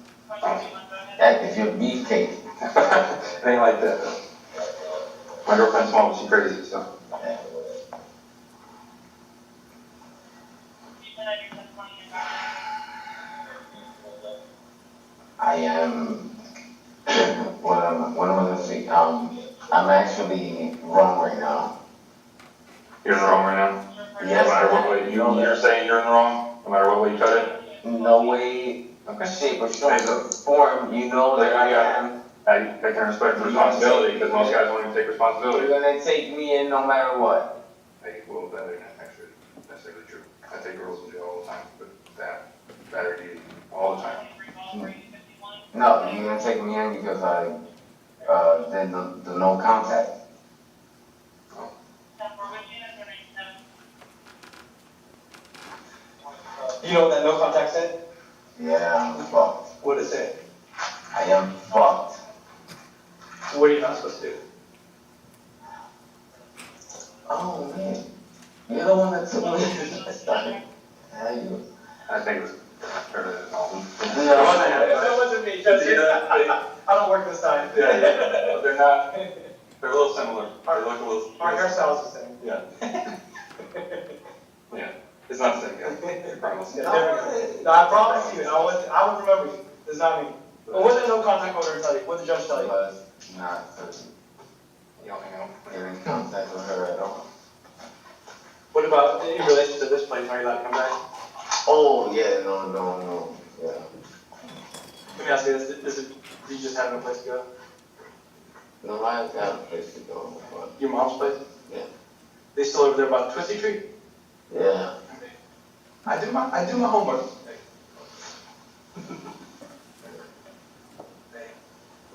That is your beefcake. It ain't like that. My girlfriend's small, but she's crazy, so. I am. What am I gonna say? I'm actually wrong right now. You're in the wrong right now? Yes. No matter what way, you're saying you're in the wrong, no matter what way you cut it? No way, shape, or form, you know that I am. I can respect the responsibility, because most guys won't even take responsibility. You're gonna take me in no matter what. Hey, well, that ain't actually necessarily true. I take girls in jail all the time, but that, battery, all all the time. No, you didn't take me in because I did the no contact. You know what that no contact said? Yeah, I'm fucked. What did it say? I am fucked. What are you not supposed to do? Oh man, you're the one that took me to started. How you? I think it was better than all. That wasn't me, trust me. I don't work this time. Yeah, but they're not, they're a little similar. They look a little. Our hairstyle's the same. Yeah. Yeah, it's not the same guy, I promise. No, I promise you, I would remember you. It's not me. But what did no contact order tell you? What did the judge tell you? was not certain. You don't know. You're in contact with her at all. What about in relation to this place? Are you allowed to come back? Oh yeah, no, yeah. Let me ask you this, do you just have no place to go? No, I got a place to go. But Your mom's place? yeah. They still over there by the Twisty Tree? Yeah. I do my homework.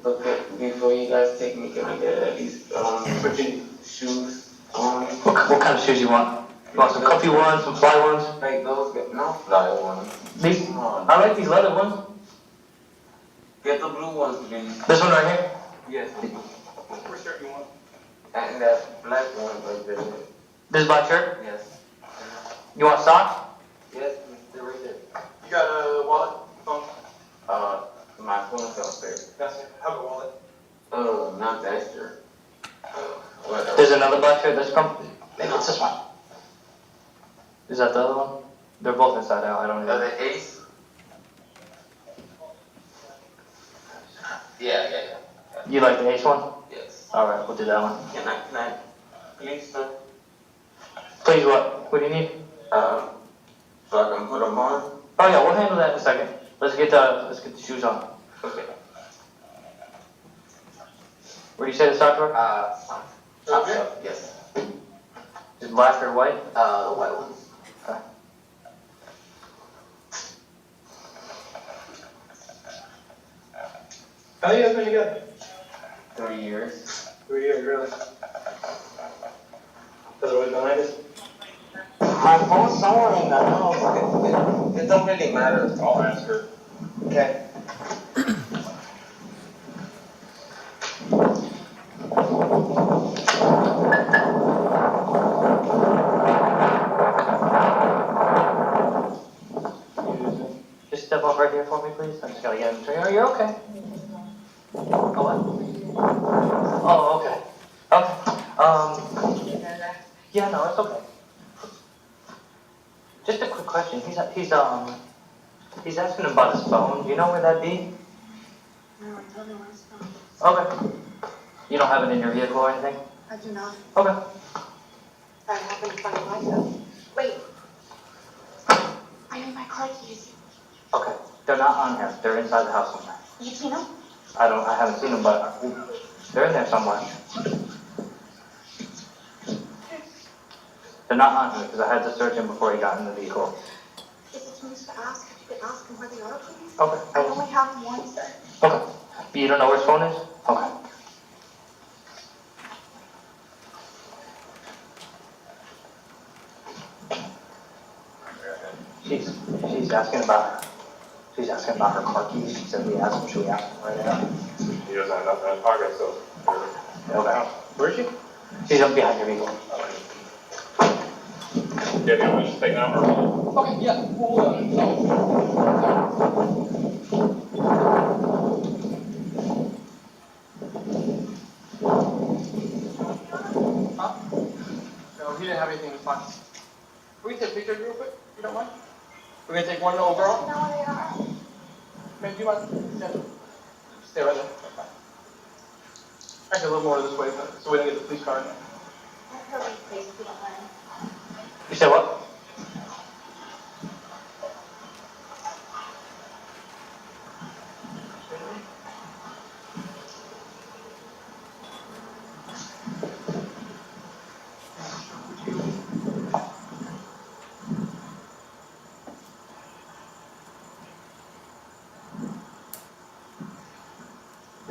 But before you guys take me, can I get at least shoes? What kind of shoes you want? You want some comfy ones, some fly ones? Like those, no fly ones. These? Come on. I like these leather ones. Get the blue ones, please. This one right here? Yes. What shirt you want? And that black one right there. This black shirt? Yes. You want socks? Yes, they're right there. You got a wallet? Phone? My phone's upstairs. That's it. Have a wallet. Not that shirt. Whatever. There's another black shirt that's comfy. Maybe it's this one. Is that the other one? They're both inside out, I don't know. The ace? Yeah. You like the ace one? Yes. Alright, we'll do that one. Can I, please, sir? Please what? What do you need? So I can put them on? Oh yeah, we'll handle that in a second. Let's get the shoes on. Okay. Where do you say the socks were? Top shelf, yes. Is black or white? The white ones. Okay. How you guys been together? 3 years. 3 years, really? Has it always been like this? My phone's somewhere in the house. It don't really matter. I'll ask her. Okay. Just step up right here for me, please. I just gotta get him. Oh, you're okay. Oh, what? Oh, okay. Okay. Yeah, no, it's okay. Just a quick question. He's asking about his phone. Do you know where that'd be? No, I don't know where his phone is. Okay. You don't have it in your vehicle or anything? I do not. Okay. I happen to find myself. Wait. I need my car keys. Okay. They're not on here. They're inside the house somewhere. You seen them? I haven't seen them, but they're in there somewhere. They're not on here because I had to search him before he got in the vehicle. Is it too much to ask? If you could ask him where they are, please? Okay. I only have one, sir. Okay. But you don't know where his phone is? Okay. She's asking about her car keys. She said we asked him. Should we ask him right now? He doesn't have nothing in his pocket, so. Okay. Where is she? She's up behind your vehicle. Yeah, do you want me to just take it out or? Okay, yeah. No, he didn't have anything in his pocket. Can we take a picture real quick, if you don't mind? We're gonna take one overall? No, they are. Man, do you mind? Stay right there. Actually, a little more this way, so we don't get the police car in there. I'll probably place if you don't mind. You said what?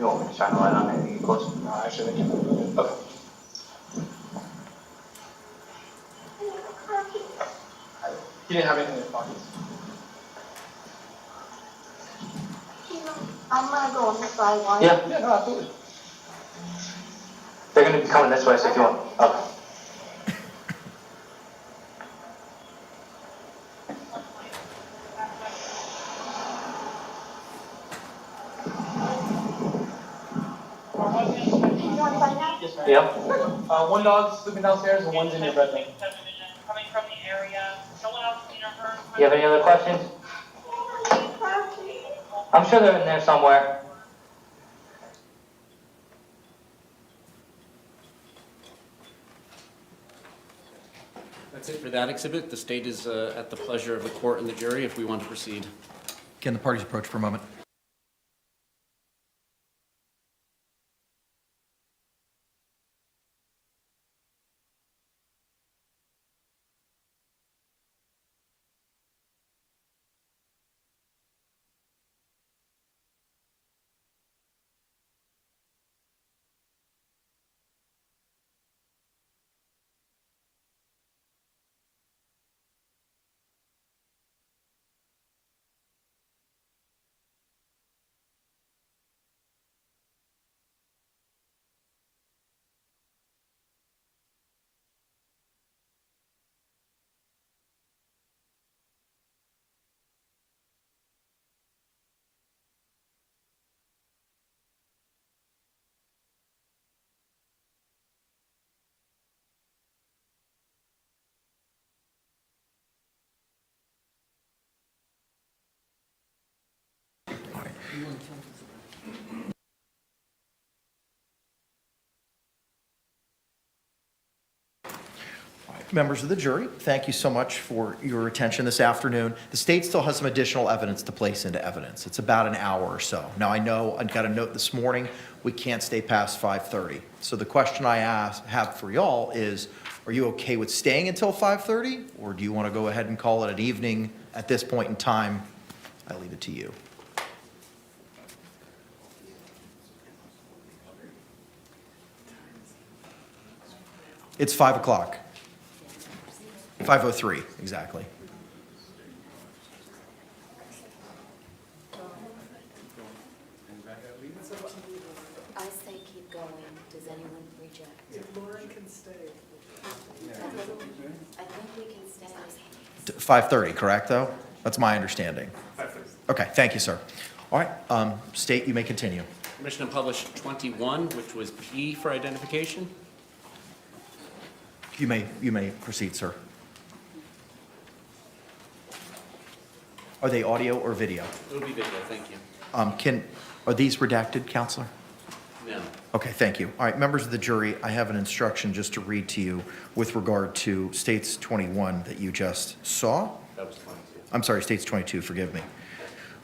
You want me to shine a light on it and get close? No, actually, they can. Okay. He didn't have anything in his pockets. I'm gonna go on the sideline. Yeah, no, absolutely. They're gonna be coming this way, so if you want. Okay. You want to find out? Yes, ma'am. Yeah. One dog's sleeping downstairs and one's in your bedroom. Coming from the area. No one else seen or heard? You have any other questions? I'm sure they're in there somewhere. That's it for that exhibit. The state is at the pleasure of the court and the jury if we want to proceed. Can the parties approach for a moment? Members of the jury, thank you so much for your attention this afternoon. The state still has some additional evidence to place into evidence. It's about an hour or so. Now, I know I got a note this morning, we can't stay past 5:30. So the question I have for y'all is, are you okay with staying until 5:30? Or do you want to go ahead and call it an evening at this point in time? I leave it to you. It's 5 o'clock. 5:03, exactly. I say keep going. Does anyone reject? Lauren can stay. I think we can stay. 5:30, correct, though? That's my understanding. 5:30. Okay, thank you, sir. All right, State, you may continue. Commission to publish 21, which was P for identification. You may proceed, sir. Are they audio or video? It'll be video, thank you. Are these redacted, counselor? No. Okay, thank you. All right, members of the jury, I have an instruction just to read to you with regard to States 21 that you just saw. That was 22. I'm sorry, States 22, forgive me.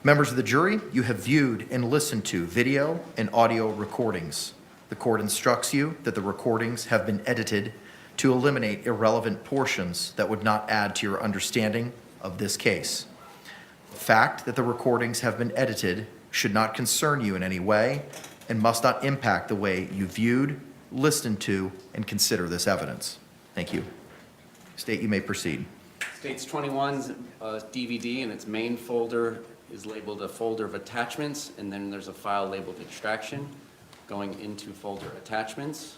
Members of the jury, you have viewed and listened to video and audio recordings. The court instructs you that the recordings have been edited to eliminate irrelevant portions that would not add to your understanding of this case. The fact that the recordings have been edited should not concern you in any way and must not impact the way you viewed, listened to, and consider this evidence. Thank you. State, you may proceed. States 21's DVD in its main folder is labeled a folder of attachments, and then there's a file labeled extraction going into folder attachments.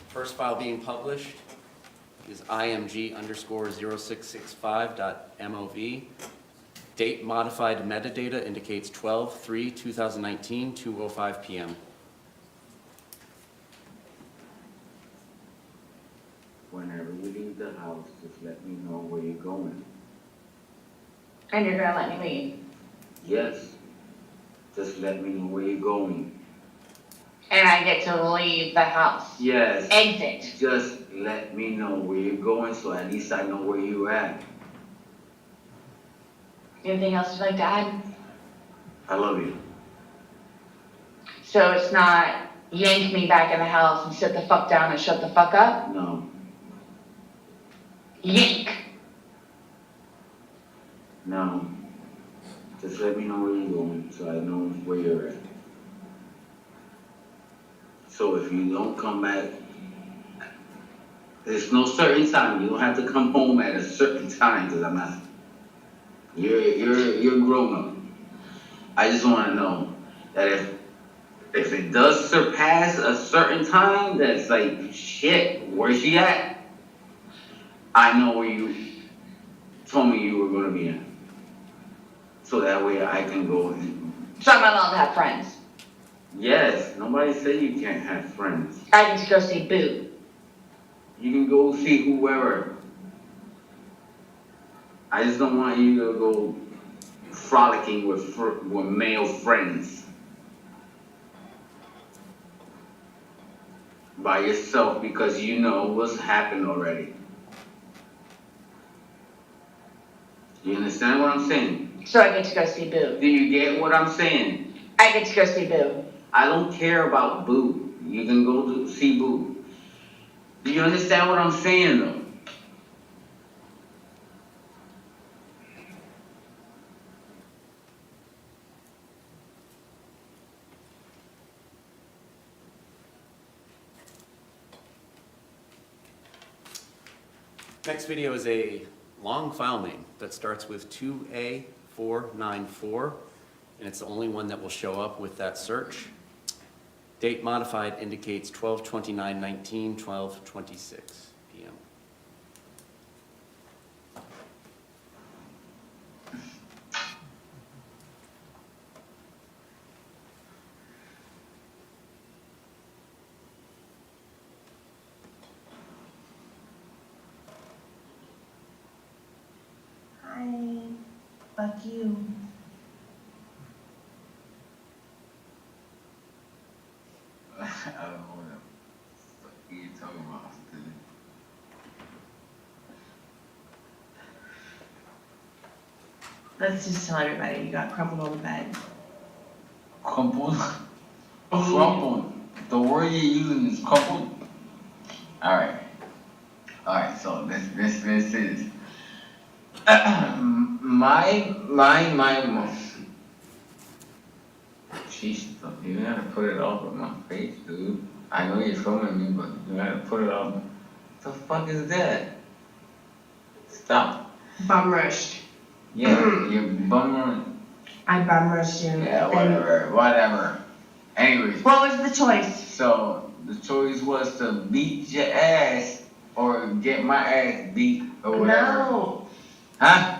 First file being published is img_0665.mov. Date modified metadata indicates 12/3/2019, 2:05 p.m. Whenever you leave the house, just let me know where you're going. And you're gonna let me leave? Yes, just let me know where you're going. And I get to leave the house? Yes. Exit? Just let me know where you're going so at least I know where you're at. Anything else you'd like to add? I love you. So it's not yank me back in the house and sit the fuck down and shut the fuck up? No, Yank. no. Just let me know where you're going, so I know where you're at. So if you don't come back, there's no certain time. You don't have to come home at a certain time, because I'm not. You're grown up. I just want to know that if it does surpass a certain time, that's like, shit, where's she at? I know where you told me you were going to be at. So that way I can go and... So I'm not allowed to have friends? Yes, nobody said you can't have friends. I can go see Boone. You can go see whoever. I just don't want you to go frolicking with male friends. By yourself, because you know what's happened already. You understand what I'm saying? So I get to go see Boone. Do you get what I'm saying? I get to go see Boone. I don't care about Boo. You can go to see Boo. Do you understand what I'm saying, though? Next video is a long file name that starts with 2A494, and it's the only one that will show up with that search. Date modified indicates 12/29/19, 12:26 p.m. Hi. Fuck you. I don't know what you talking about, dude. Let's just tell everybody you got crumpled on the bed. Crumpled? Crumpled. The word you're using is crumpled? Alright. Alright, so this is my jeez, you gotta put it off of my face, dude. I know you're filming me, but you gotta put it off. What the fuck is that? Stop. Bum rushed. Yeah, you're bum. I bum rushed you. Yeah, whatever. Anyways. What was the choice? So, the choice was to beat your ass or get my ass beat or whatever. No. Huh?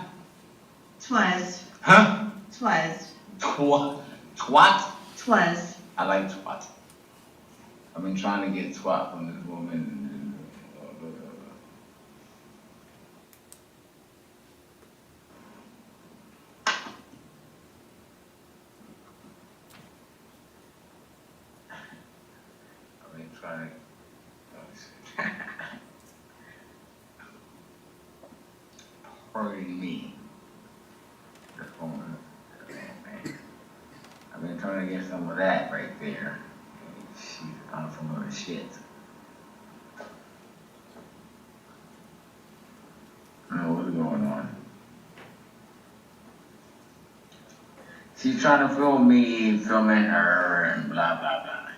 Twas. Huh? Twas. Twat? Twas. I like twat. I've been trying to get twat from this woman. I've been trying. Pardon me. I've been trying to get some of that right there. She's on some other shit. I don't know what's going on. She's trying to film me, filming her, and blah, blah, blah.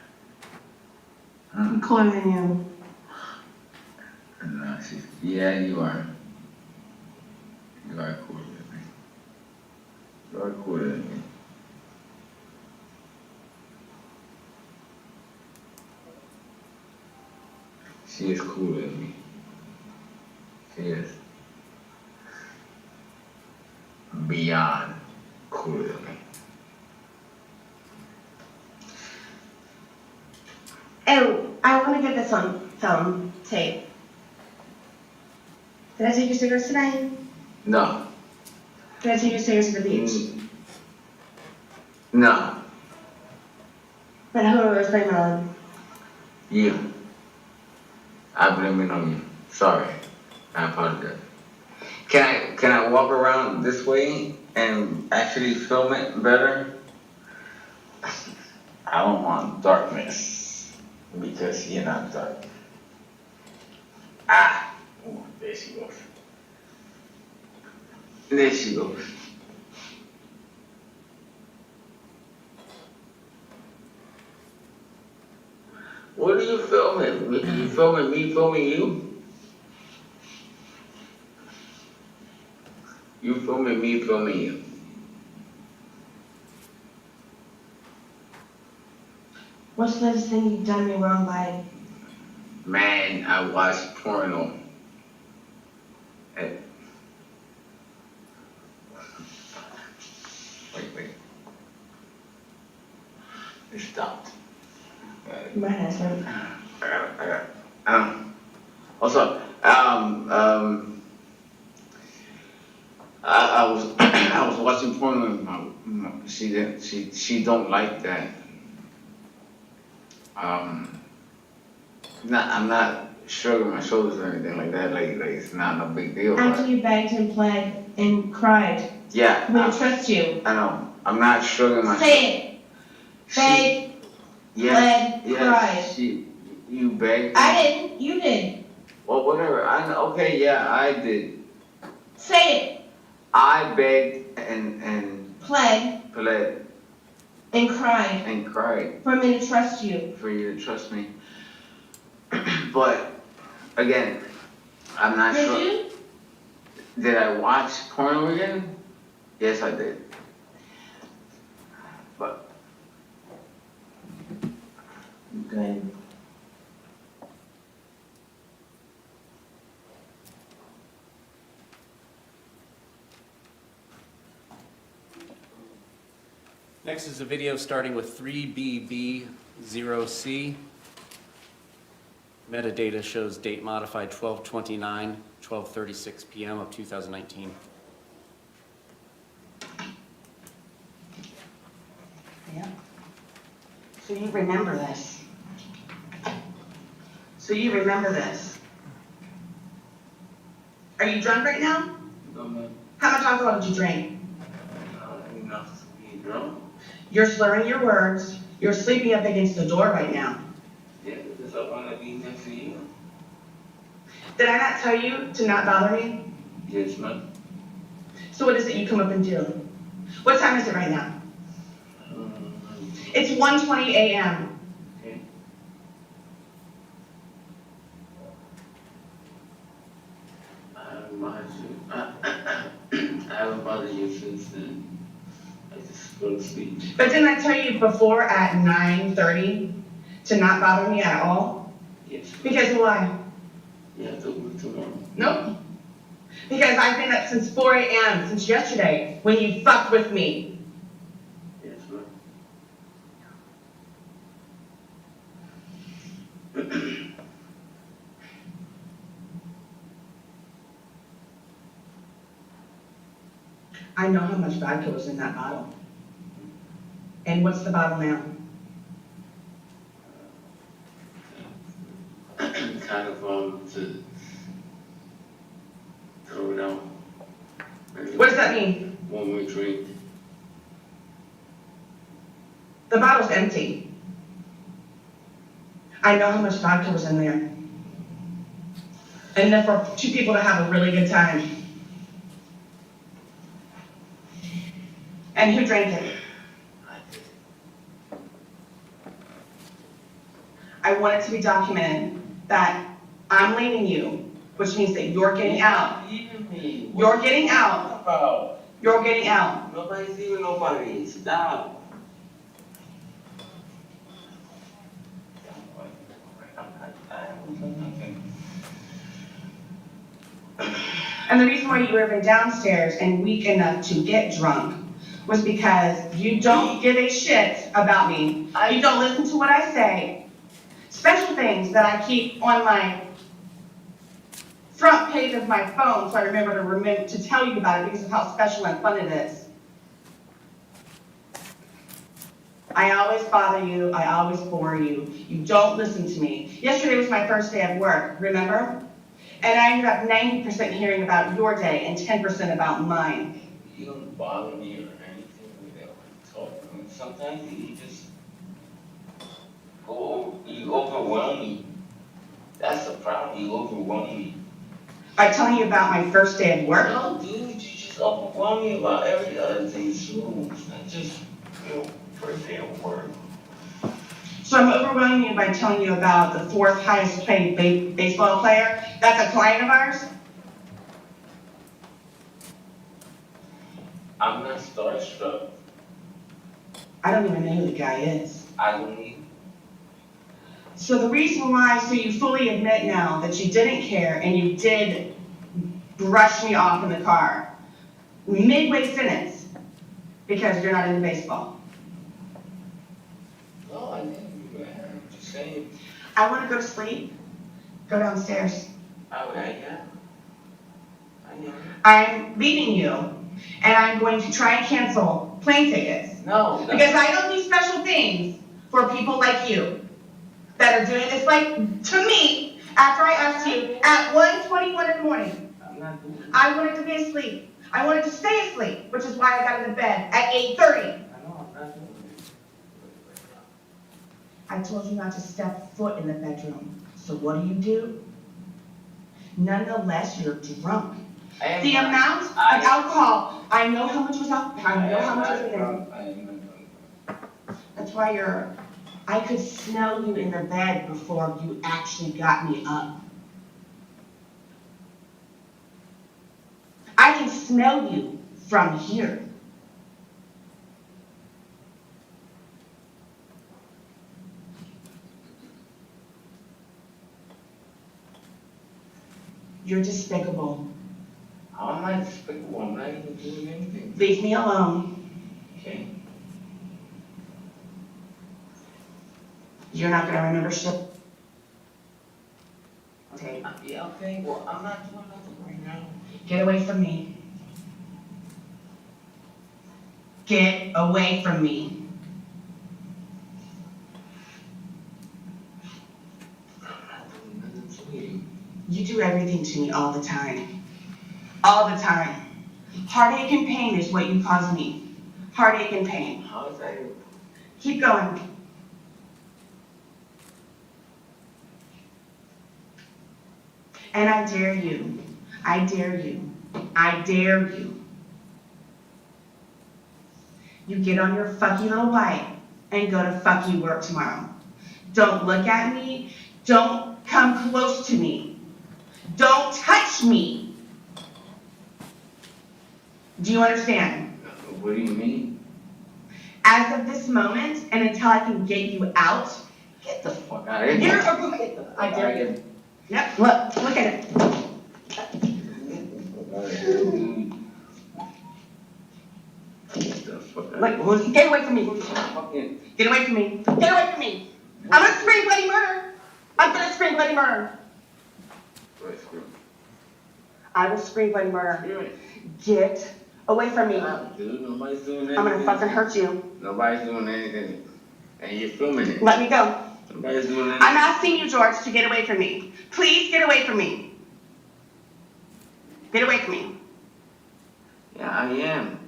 I'm cooler than you. No, yeah, you are. You are cooler than me. You are cooler than me. She is cooler than me. She is beyond cooler than me. Oh, I want to get this on film tape. Did I take your cigarettes today? No. Did I take your cigarettes to the beach? No. But who was blaming on? You. I blame it on you. Sorry. I apologize. Can I walk around this way and actually film it better? I I don't want darkness because you're not dark. Ah! Oh, there she goes. There she goes. What are you filming? You filming me filming you? You filming me filming you? What's the latest thing you've done me wrong by? Man, I watched porno. And wait. It stopped. My husband. I got also, I was watching porno and she don't like that. I'm not shrugging my shoulders or anything like that, like it's not no big deal. After you begged and pled and cried. Yeah. We trust you. I know. I'm not shrugging my shoulders. Say it. Beg, Yes, pled, cried. You begged. I didn't. You did. Well, whatever. I know. Okay, yeah, I did. Say it. I begged and Pled. And cried. For me to trust you. For you to trust me. But again, I'm not sure. Did you? Did I watch porno again? Yes, I did. But good. Next is a video starting with 3BB0C. Metadata shows date modified 12/29, 12:36 p.m. of 2019. Yeah. So you remember this. Are you drunk right now? no, man, How much alcohol did you drink? not enough to be drunk. You're slurring your words. You're sleeping up against the door right now. Yeah, because I want to be next to you. Did I not tell you to not bother me? Yes, ma'am. So what is it you come up and do? What time is it right now? It's 1:20 a.m. Okay. I haven't bothered you since then. I just go to sleep. But didn't I tell you before at 9:30 to not bother me at all? Yes. Because why? Yeah, tomorrow. Nope. Because I've been up since 4 a.m. since yesterday when you fucked with me. Yes, ma'am. I know how much vodka was in that bottle. And what's the bottle now? Kind of to throw it out. Maybe What does that mean? one more drink. The bottle's empty. I know how much vodka was in there. Enough for two people to have a really good time. And who drank it? I want it to be documented that I'm leaving you, which means that you're getting out. Leaving me. You're getting out. What about? You're getting out. Nobody's leaving nobody. Stop. And the reason why you were even downstairs and weak enough to get drunk was because you don't give a shit about me. You don't listen to what I say. Special things that I keep on my front page of my phone so I remember to tell you about it because of how special and fun it is. I always bother you. I always bore you. You don't listen to me. Yesterday was my first day of work, remember? And I ended up 90% hearing about your day and 10% about mine. You don't bother me or anything with that talk. I mean, sometimes you just overwhelm me. That's the problem, you overwhelm me. By telling you about my first day of work? No, dude, you just overwhelm me about every other thing too. Not just, first day of work. So I'm overwhelming you by telling you about the fourth highest paid baseball player. That's a client of ours. I'm not starstruck. I don't even know who the guy is. I don't need. So the reason why, so you fully admit now that you didn't care and you did brush me off in the car, midway sentence, because you're not into baseball. No, I didn't, man. I'm just saying. I want to go to sleep. Go downstairs. Yeah. I'm leaving you, and I'm going to try and cancel plane tickets. No. Because I don't do special things for people like you that are doing this, like, to me, after I asked you at 1:21 in the morning. I'm not doing it. I wanted to be asleep. I wanted to stay asleep, which is why I got into bed at 8:30. I know, I'm not doing it. I told you not to step foot in the bedroom. So what do? Nonetheless, you're drunk. The amount of alcohol, I know how much was out, I know how much was in there. That's why I could smell you in the bed before you actually got me up. I can smell you from here. You're despicable. How am I despicable? I'm not even doing anything. Leave me alone. Okay. You're not gonna remember shit. Okay. Yeah, okay, well, I'm not doing nothing right now. Get away from me. Get away from me. I'm not doing nothing to you. You do everything to me all the time. All the time. Heartache and pain is what you cause me. Heartache and pain. How is that? Keep going. And I dare you. I dare you. I dare you. You get on your fucky little bike and go to fucky work tomorrow. Don't look at me. Don't come close to me. Don't touch me. Do you understand? What do you mean? As of this moment, and until I can get you out, Get the fuck out of here. you're a roommate. I dare you. Yep, look at it. Look, get away from me. Get away from me. Get away from me. I'm gonna scream bloody murder. I'm gonna scream bloody murder. I will scream bloody murder. Get away from me. Dude, nobody's doing anything. I'm gonna fucking hurt you. Nobody's doing anything. And you're filming it. Let me go. Nobody's doing anything. I'm asking you, George, to get away from me. Please get away from me. Get away from me. Yeah, I am.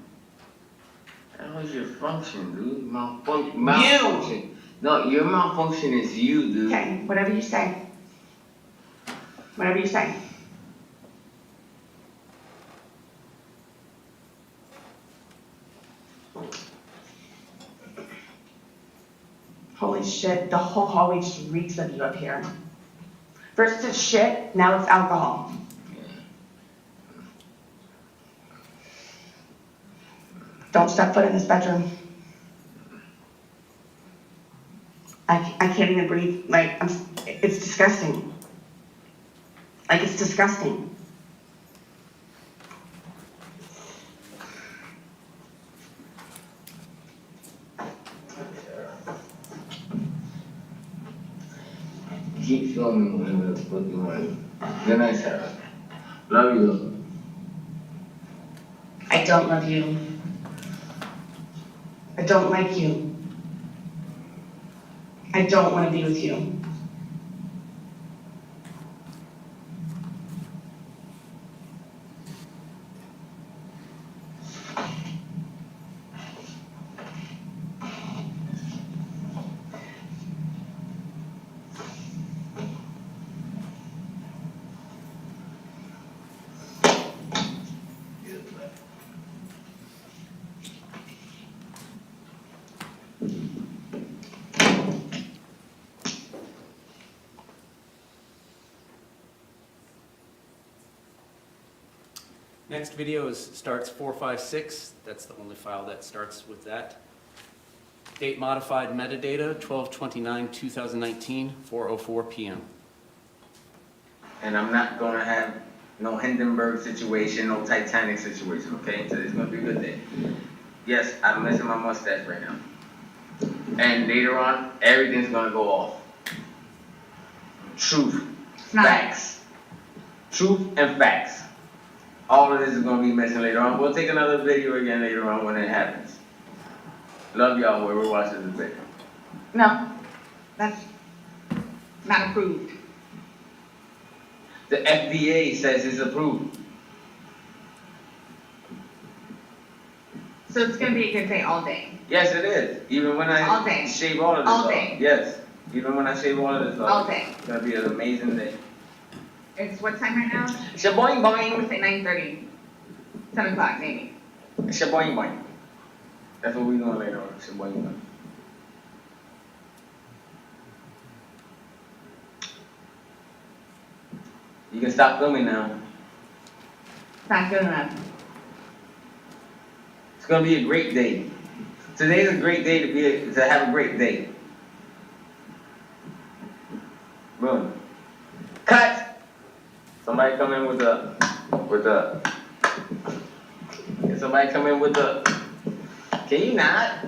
That was your function, dude. Malfunction. No, your malfunction is you, dude. Okay, whatever you say. Whatever you say. Holy shit, the whole hallway just reeks of you up here. First it's shit, now it's alcohol. Don't step foot in this bedroom. I can't even breathe. Like, it's disgusting. Like, it's disgusting. Keep filming whatever the fuck you want. Good night, Sarah. Love you. I don't love you. I don't like you. I don't want to be with you. Next video starts 456. That's the only file that starts with that. Date modified metadata, 12/29/2019, 4:04 p.m. And I'm not gonna have no Hindenburg situation, no Titanic situation, okay? So it's gonna be a good day. Yes, I'm missing my mustache right now. And later on, everything's gonna go off. Truth, facts. Truth and facts. All of this is gonna be missing later on. We'll take another video again later on when it happens. Love y'all, whoever watches this video. No, that's not approved. The FDA says it's approved. So it's gonna be a good day all day. Yes, it is. Even when All I day. shave all of this All off. day. Yes. Even when I shave all of this off. All day. It's gonna be an amazing day. It's what time right now? Shaboing I boing. would say 9:30. 7 o'clock maybe. Shaboing boing. That's what we're doing later on. Shaboing boing. You can stop filming now. It's not good enough. It's gonna be a great day. Today's a great day to have a great day. Boom. Cut! Somebody come in with the, can somebody come in with the, can you not?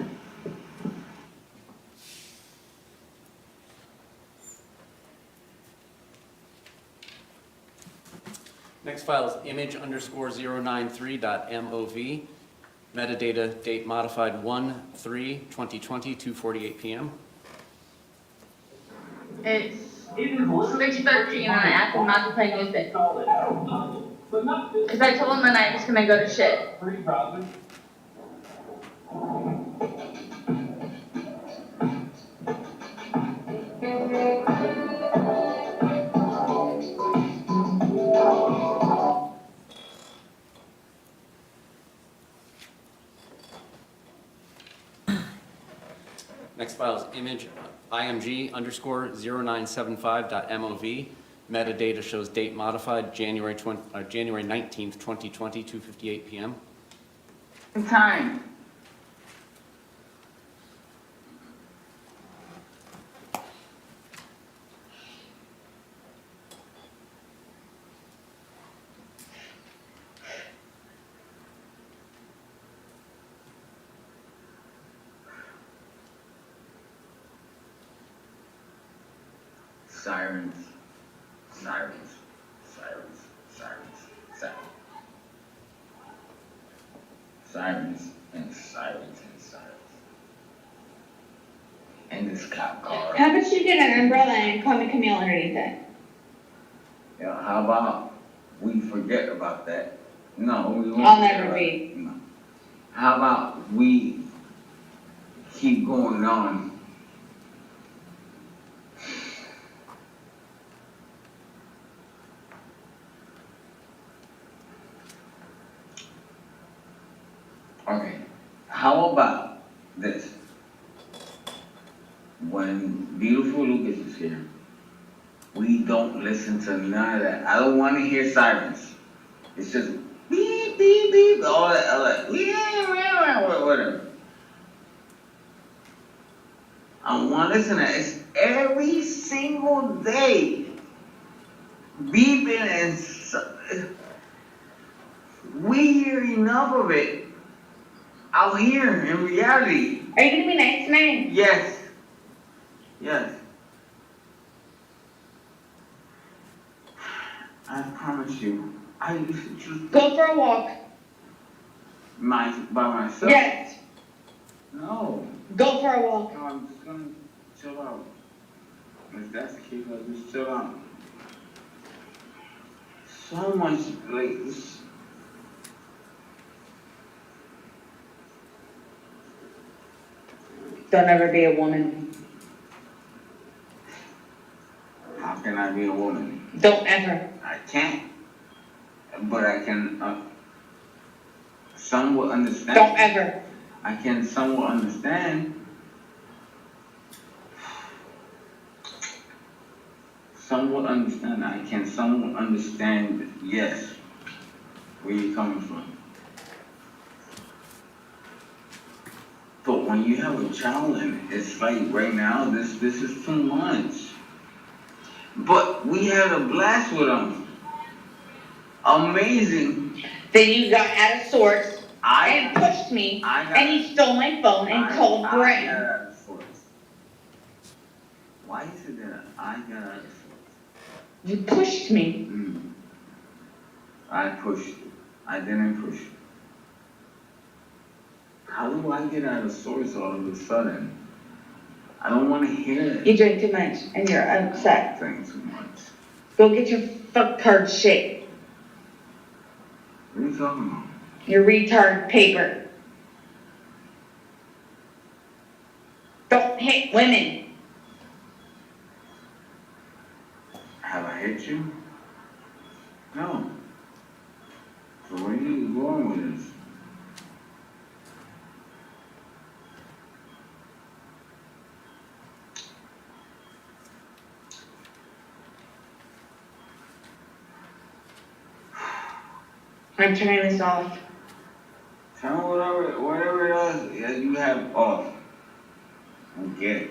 Next file is image_093.mov. Metadata, date modified 1/3/2020, 2:48 p.m. It's 6:13 and I asked him not to play music. Because I told him that I'm just gonna go to shit. Next file is img_0975.mov. Metadata shows date modified January 19th, 2020, 2:58 p.m. Time. Sirens, sirens, sirens, sirens, sirens. Sirens and sirens and sirens. And this cop car. How about you get an umbrella and call me Camille underneath it? Yeah, how about we forget about that? No, we won't. I'll forget never about be. it. No. How about we keep going on? Okay, how about this? When beautiful Lucas is here, we don't listen to none of that. I don't want to hear sirens. It's just beep, beep, beep, all that, whatever. I don't want to listen to that. It's every single day. Beeping and we hear enough of it out here in reality. Are you gonna be nice tonight? Yes. Yes. I promise you. I used to just Go for a walk. by myself. Yes. No. Go for a walk. No, I'm just gonna chill out. If that's the case, I'll just chill out. So much like this. Don't ever be a woman. How can I be a woman? Don't ever. I can't. But I can somewhat understand. Don't ever. I can somewhat understand. Somewhat understand. I can somewhat understand, yes. where you coming from. But when you have a child and it's like right now, this is too much. But we had a blast with him. Amazing. Then you got out of sorts and pushed me, and you stole my phone and called Brian. I got out of sorts. Why is it that I got out of sorts? You pushed me. I pushed you. I didn't push you. How do I get out of sorts all of a sudden? I don't want to hear it. You drink too much and you're upset. Drink too much. Go get your fuck card shit. What are you talking about? Your retard paper. Don't hit women. Have I hit you? No. So where are you going with this? I'm turning this off. Tell me whatever else that you have off. I get it.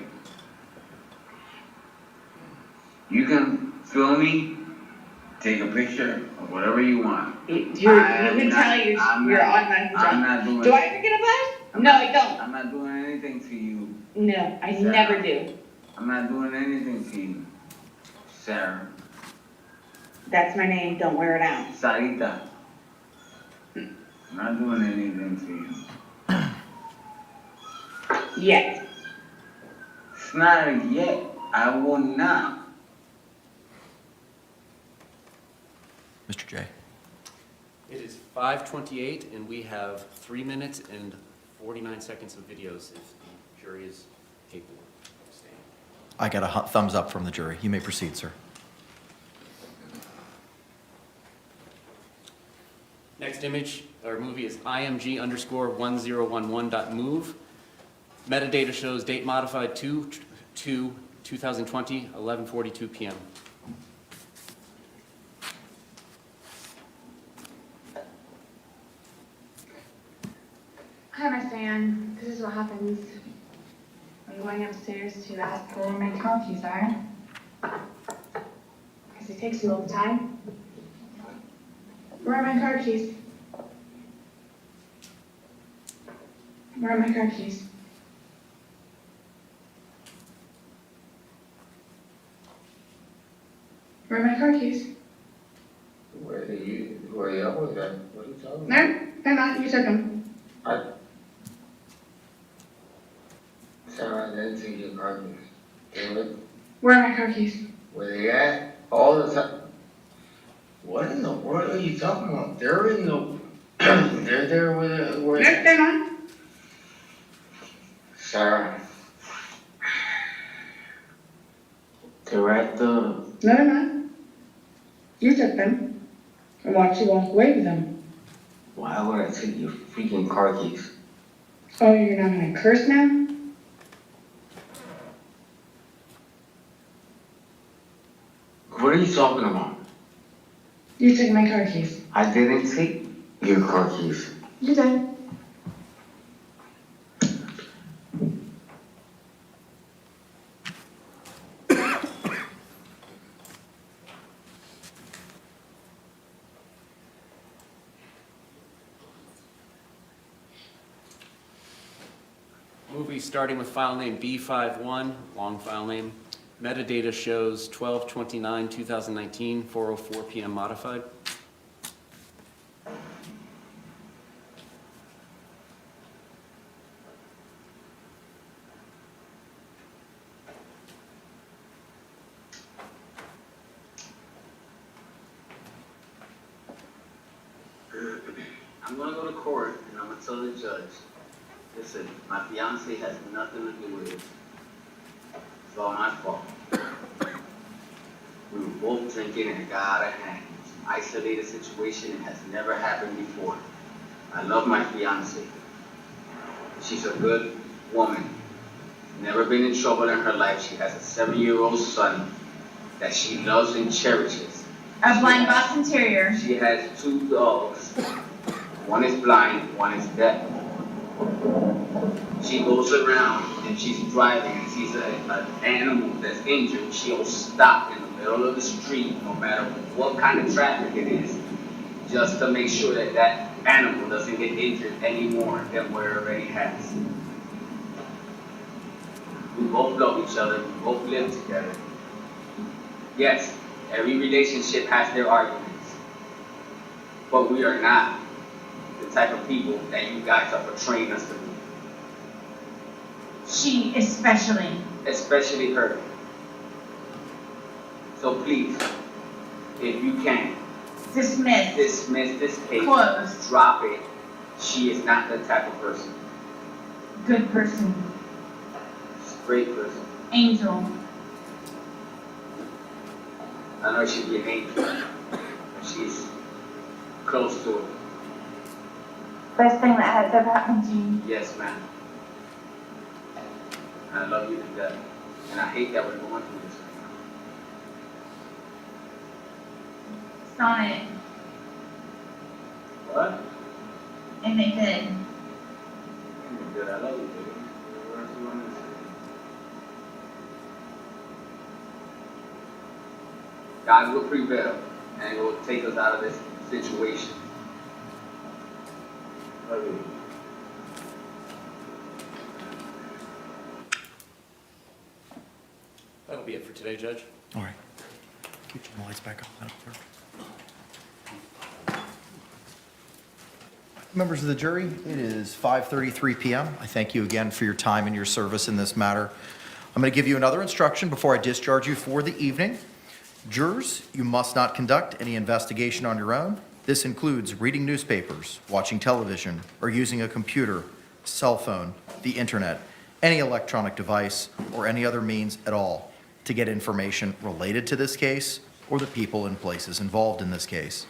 You can film me, take a picture of whatever you want. You can tell you're automatically drunk. I'm not doing. Do I ever get a buzz? No, I don't. I'm not doing anything to you. No, I Sarah. never do. I'm not doing anything to you, Sarah. That's my name. Don't wear it out. Sarita. I'm not doing anything to you. Yet. It's not a yet. I will not. Mr. J. It is 5:28, and we have 3 minutes and 49 seconds of videos if the jury is capable of staying. I got a thumbs up from the jury. You may proceed, sir. Next image or movie is img_1011.move. Metadata shows date modified 2/2/2020, 11:42 p.m. Hi, my fan. This is what happens. I'm going upstairs to ask for where my car keys are. Because it takes you all the time. Where are my car keys? Where are my car keys? Where are my car keys? Where are you with that? What are you talking about? No, they're not. You took them. Sarah, I didn't take your car keys. Damn it. Where are my car keys? Where they at? All the time. What in the world are you talking about? They're in the. They're there where No, they're not. Sarah. They're at the. No, they're not. You took them. And watched you walk away with them. Why would I take your freaking car keys? Oh, you're not gonna curse now? What are you talking about? You took my car keys. I didn't take your car keys. You did. Movie starting with file name B51, long file name. Metadata shows 12/29/2019, 4:04 p.m. modified. I'm gonna go to court and I'm gonna tell the judge, listen, my fiance has nothing to do with it. It's all my fault. We were both drinking and it got out of hand. It's an isolated situation. It has never happened before. I love my fiance. She's a good woman. Never been in trouble in her life. She has a 7-year-old son that she loves and cherishes. A blind Boston Terrier. She has 2 dogs. One is blind, one is deaf. She goes around and she's driving and sees an animal that's injured. She'll stop in the middle of the street, no matter what kind of traffic it is, just to make sure that that animal doesn't get injured any more than what it already has. We both love each other. We both live together. Yes, every relationship has their arguments, but we are not the type of people that you guys are portraying us to be. She especially. Especially her. So please, if you can, Dismiss. dismiss this case. Closed. Drop it. She is not the type of person. Good person. She's a great person. Angel. I know she'd be an angel, but she's close to it. Best thing that has ever happened to you. Yes, ma'am. And I love you to death. And I hate that we're going through this right now. Sonnet. What? And they did. Good, I love you, baby. What else you want to say? God will prevail and will take us out of this situation. Love you. That'll be it for today, Judge. All right. Keep the lights back on. That'll work. Members of the jury, it is 5:33 p.m. I thank you again for your time and your service in this matter. I'm going to give you another instruction before I discharge you for the evening. Jurors, you must not conduct any investigation on your own. This includes reading newspapers, watching television, or using a computer, cell phone, the internet, any electronic device, or any other means at all to get information related to this case or the people and places involved in this case.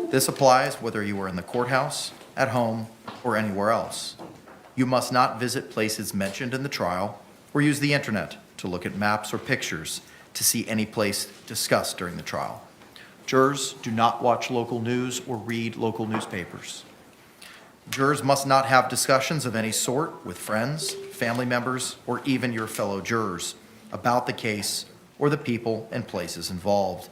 This applies whether you are in the courthouse, at home, or anywhere else. You must not visit places mentioned in the trial or use the internet to look at maps or pictures to see any place discussed during the trial. Jurors, do not watch local news or read local newspapers. Jurors must not have discussions of any sort with friends, family members, or even your fellow jurors about the case or the people and places involved.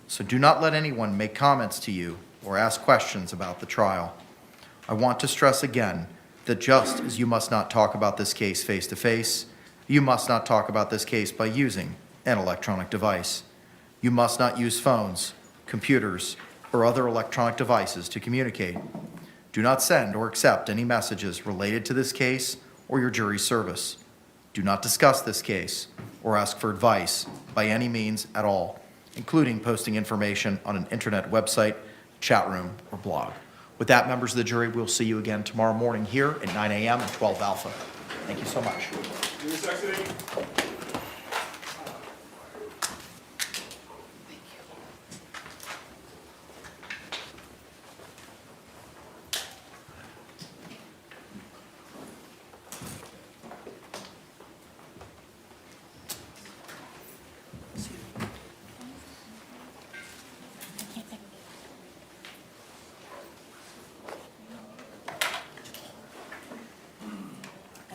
So do not let anyone make comments to you or ask questions about the trial. I want to stress again that just as you must not talk about this case face-to-face, you must not talk about this case by using an electronic device. You must not use phones, computers, or other electronic devices to communicate. Do not send or accept any messages related to this case or your jury service. Do not discuss this case or ask for advice by any means at all, including posting information on an internet website, chat room, or blog. With that, members of the jury, we'll see you again tomorrow morning here at 9 a.m. and 12 Alpha. Thank you so much.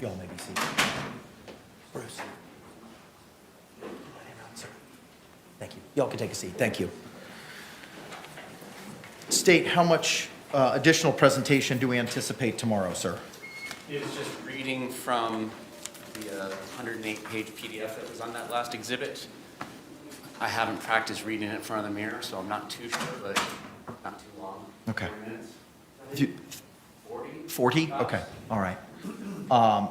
Y'all may be seated. Bruce. Thank you. Y'all can take a seat. Thank you. State, how much additional presentation do we anticipate tomorrow, sir? It's just reading from the 108-page PDF that was on that last exhibit. I haven't practiced reading it in front of the mirror, so I'm not too sure, but not too long. Okay. 4 minutes? 40? Okay, all right.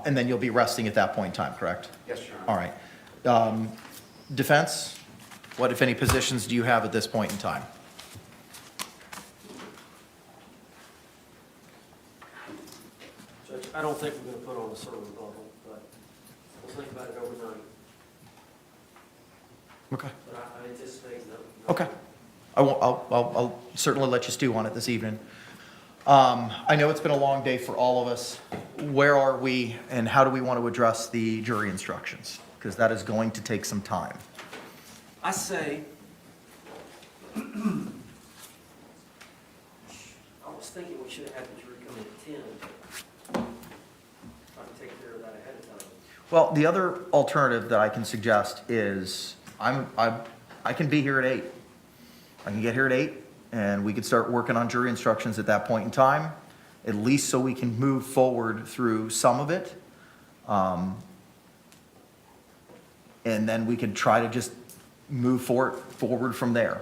And then you'll be resting at that point in time, correct? Yes, Your Honor. All right. Defense, what, if any, positions do you have at this point in time? Judge, I don't think we're going to put on a server bubble, but we'll think about it overnight. Okay. But I anticipate no. Okay. I'll certainly let you stew on it this evening. I know it's been a long day for all of us. Where are we and how do we want to address the jury instructions? Because that is going to take some time. I say I was thinking we should have had the jury come in at 10, but I can take care of that ahead of time. Well, the other alternative that I can suggest is I can be here at 8. I can get here at 8, and we could start working on jury instructions at that point in time, at least so we can move forward through some of it. And then we could try to just move forward from there.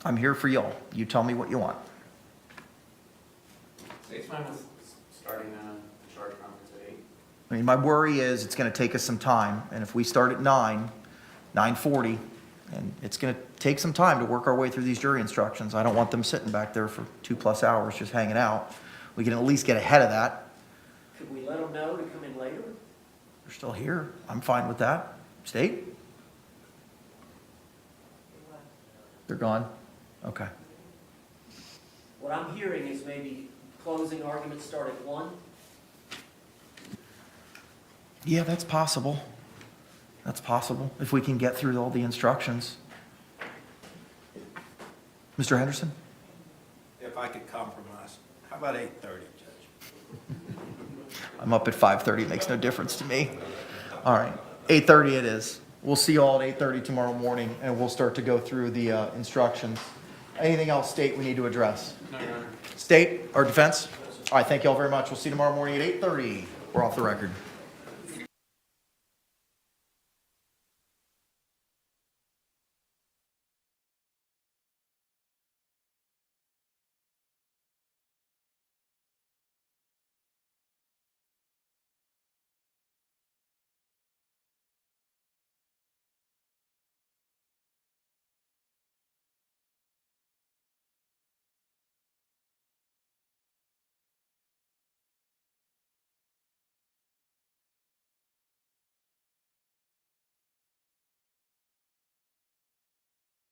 I'm here for y'all. You tell me what you want. State's fine with starting the charge conference at 8. I mean, my worry is it's gonna take us some time, and if we start at 9:40, and it's gonna take some time to work our way through these jury instructions. I don't want them sitting back there for 2+ hours just hanging out. We can at least get ahead of that. Could we let them know to come in later? They're still here. I'm fine with that. State? They're gone? Okay. What I'm hearing is maybe closing arguments start at 1. Yeah, that's possible. That's possible, if we can get through all the instructions. Mr. Henderson? If I could compromise, how about 8:30, Judge? I'm up at 5:30, makes no difference to me. All right, 8:30 it is. We'll see you all at 8:30 tomorrow morning, and we'll start to go through the instructions. Anything else, State, we need to address? No, Your Honor. State or defense? All right, thank you all very much. We'll see you tomorrow morning at 8:30. We're off the record.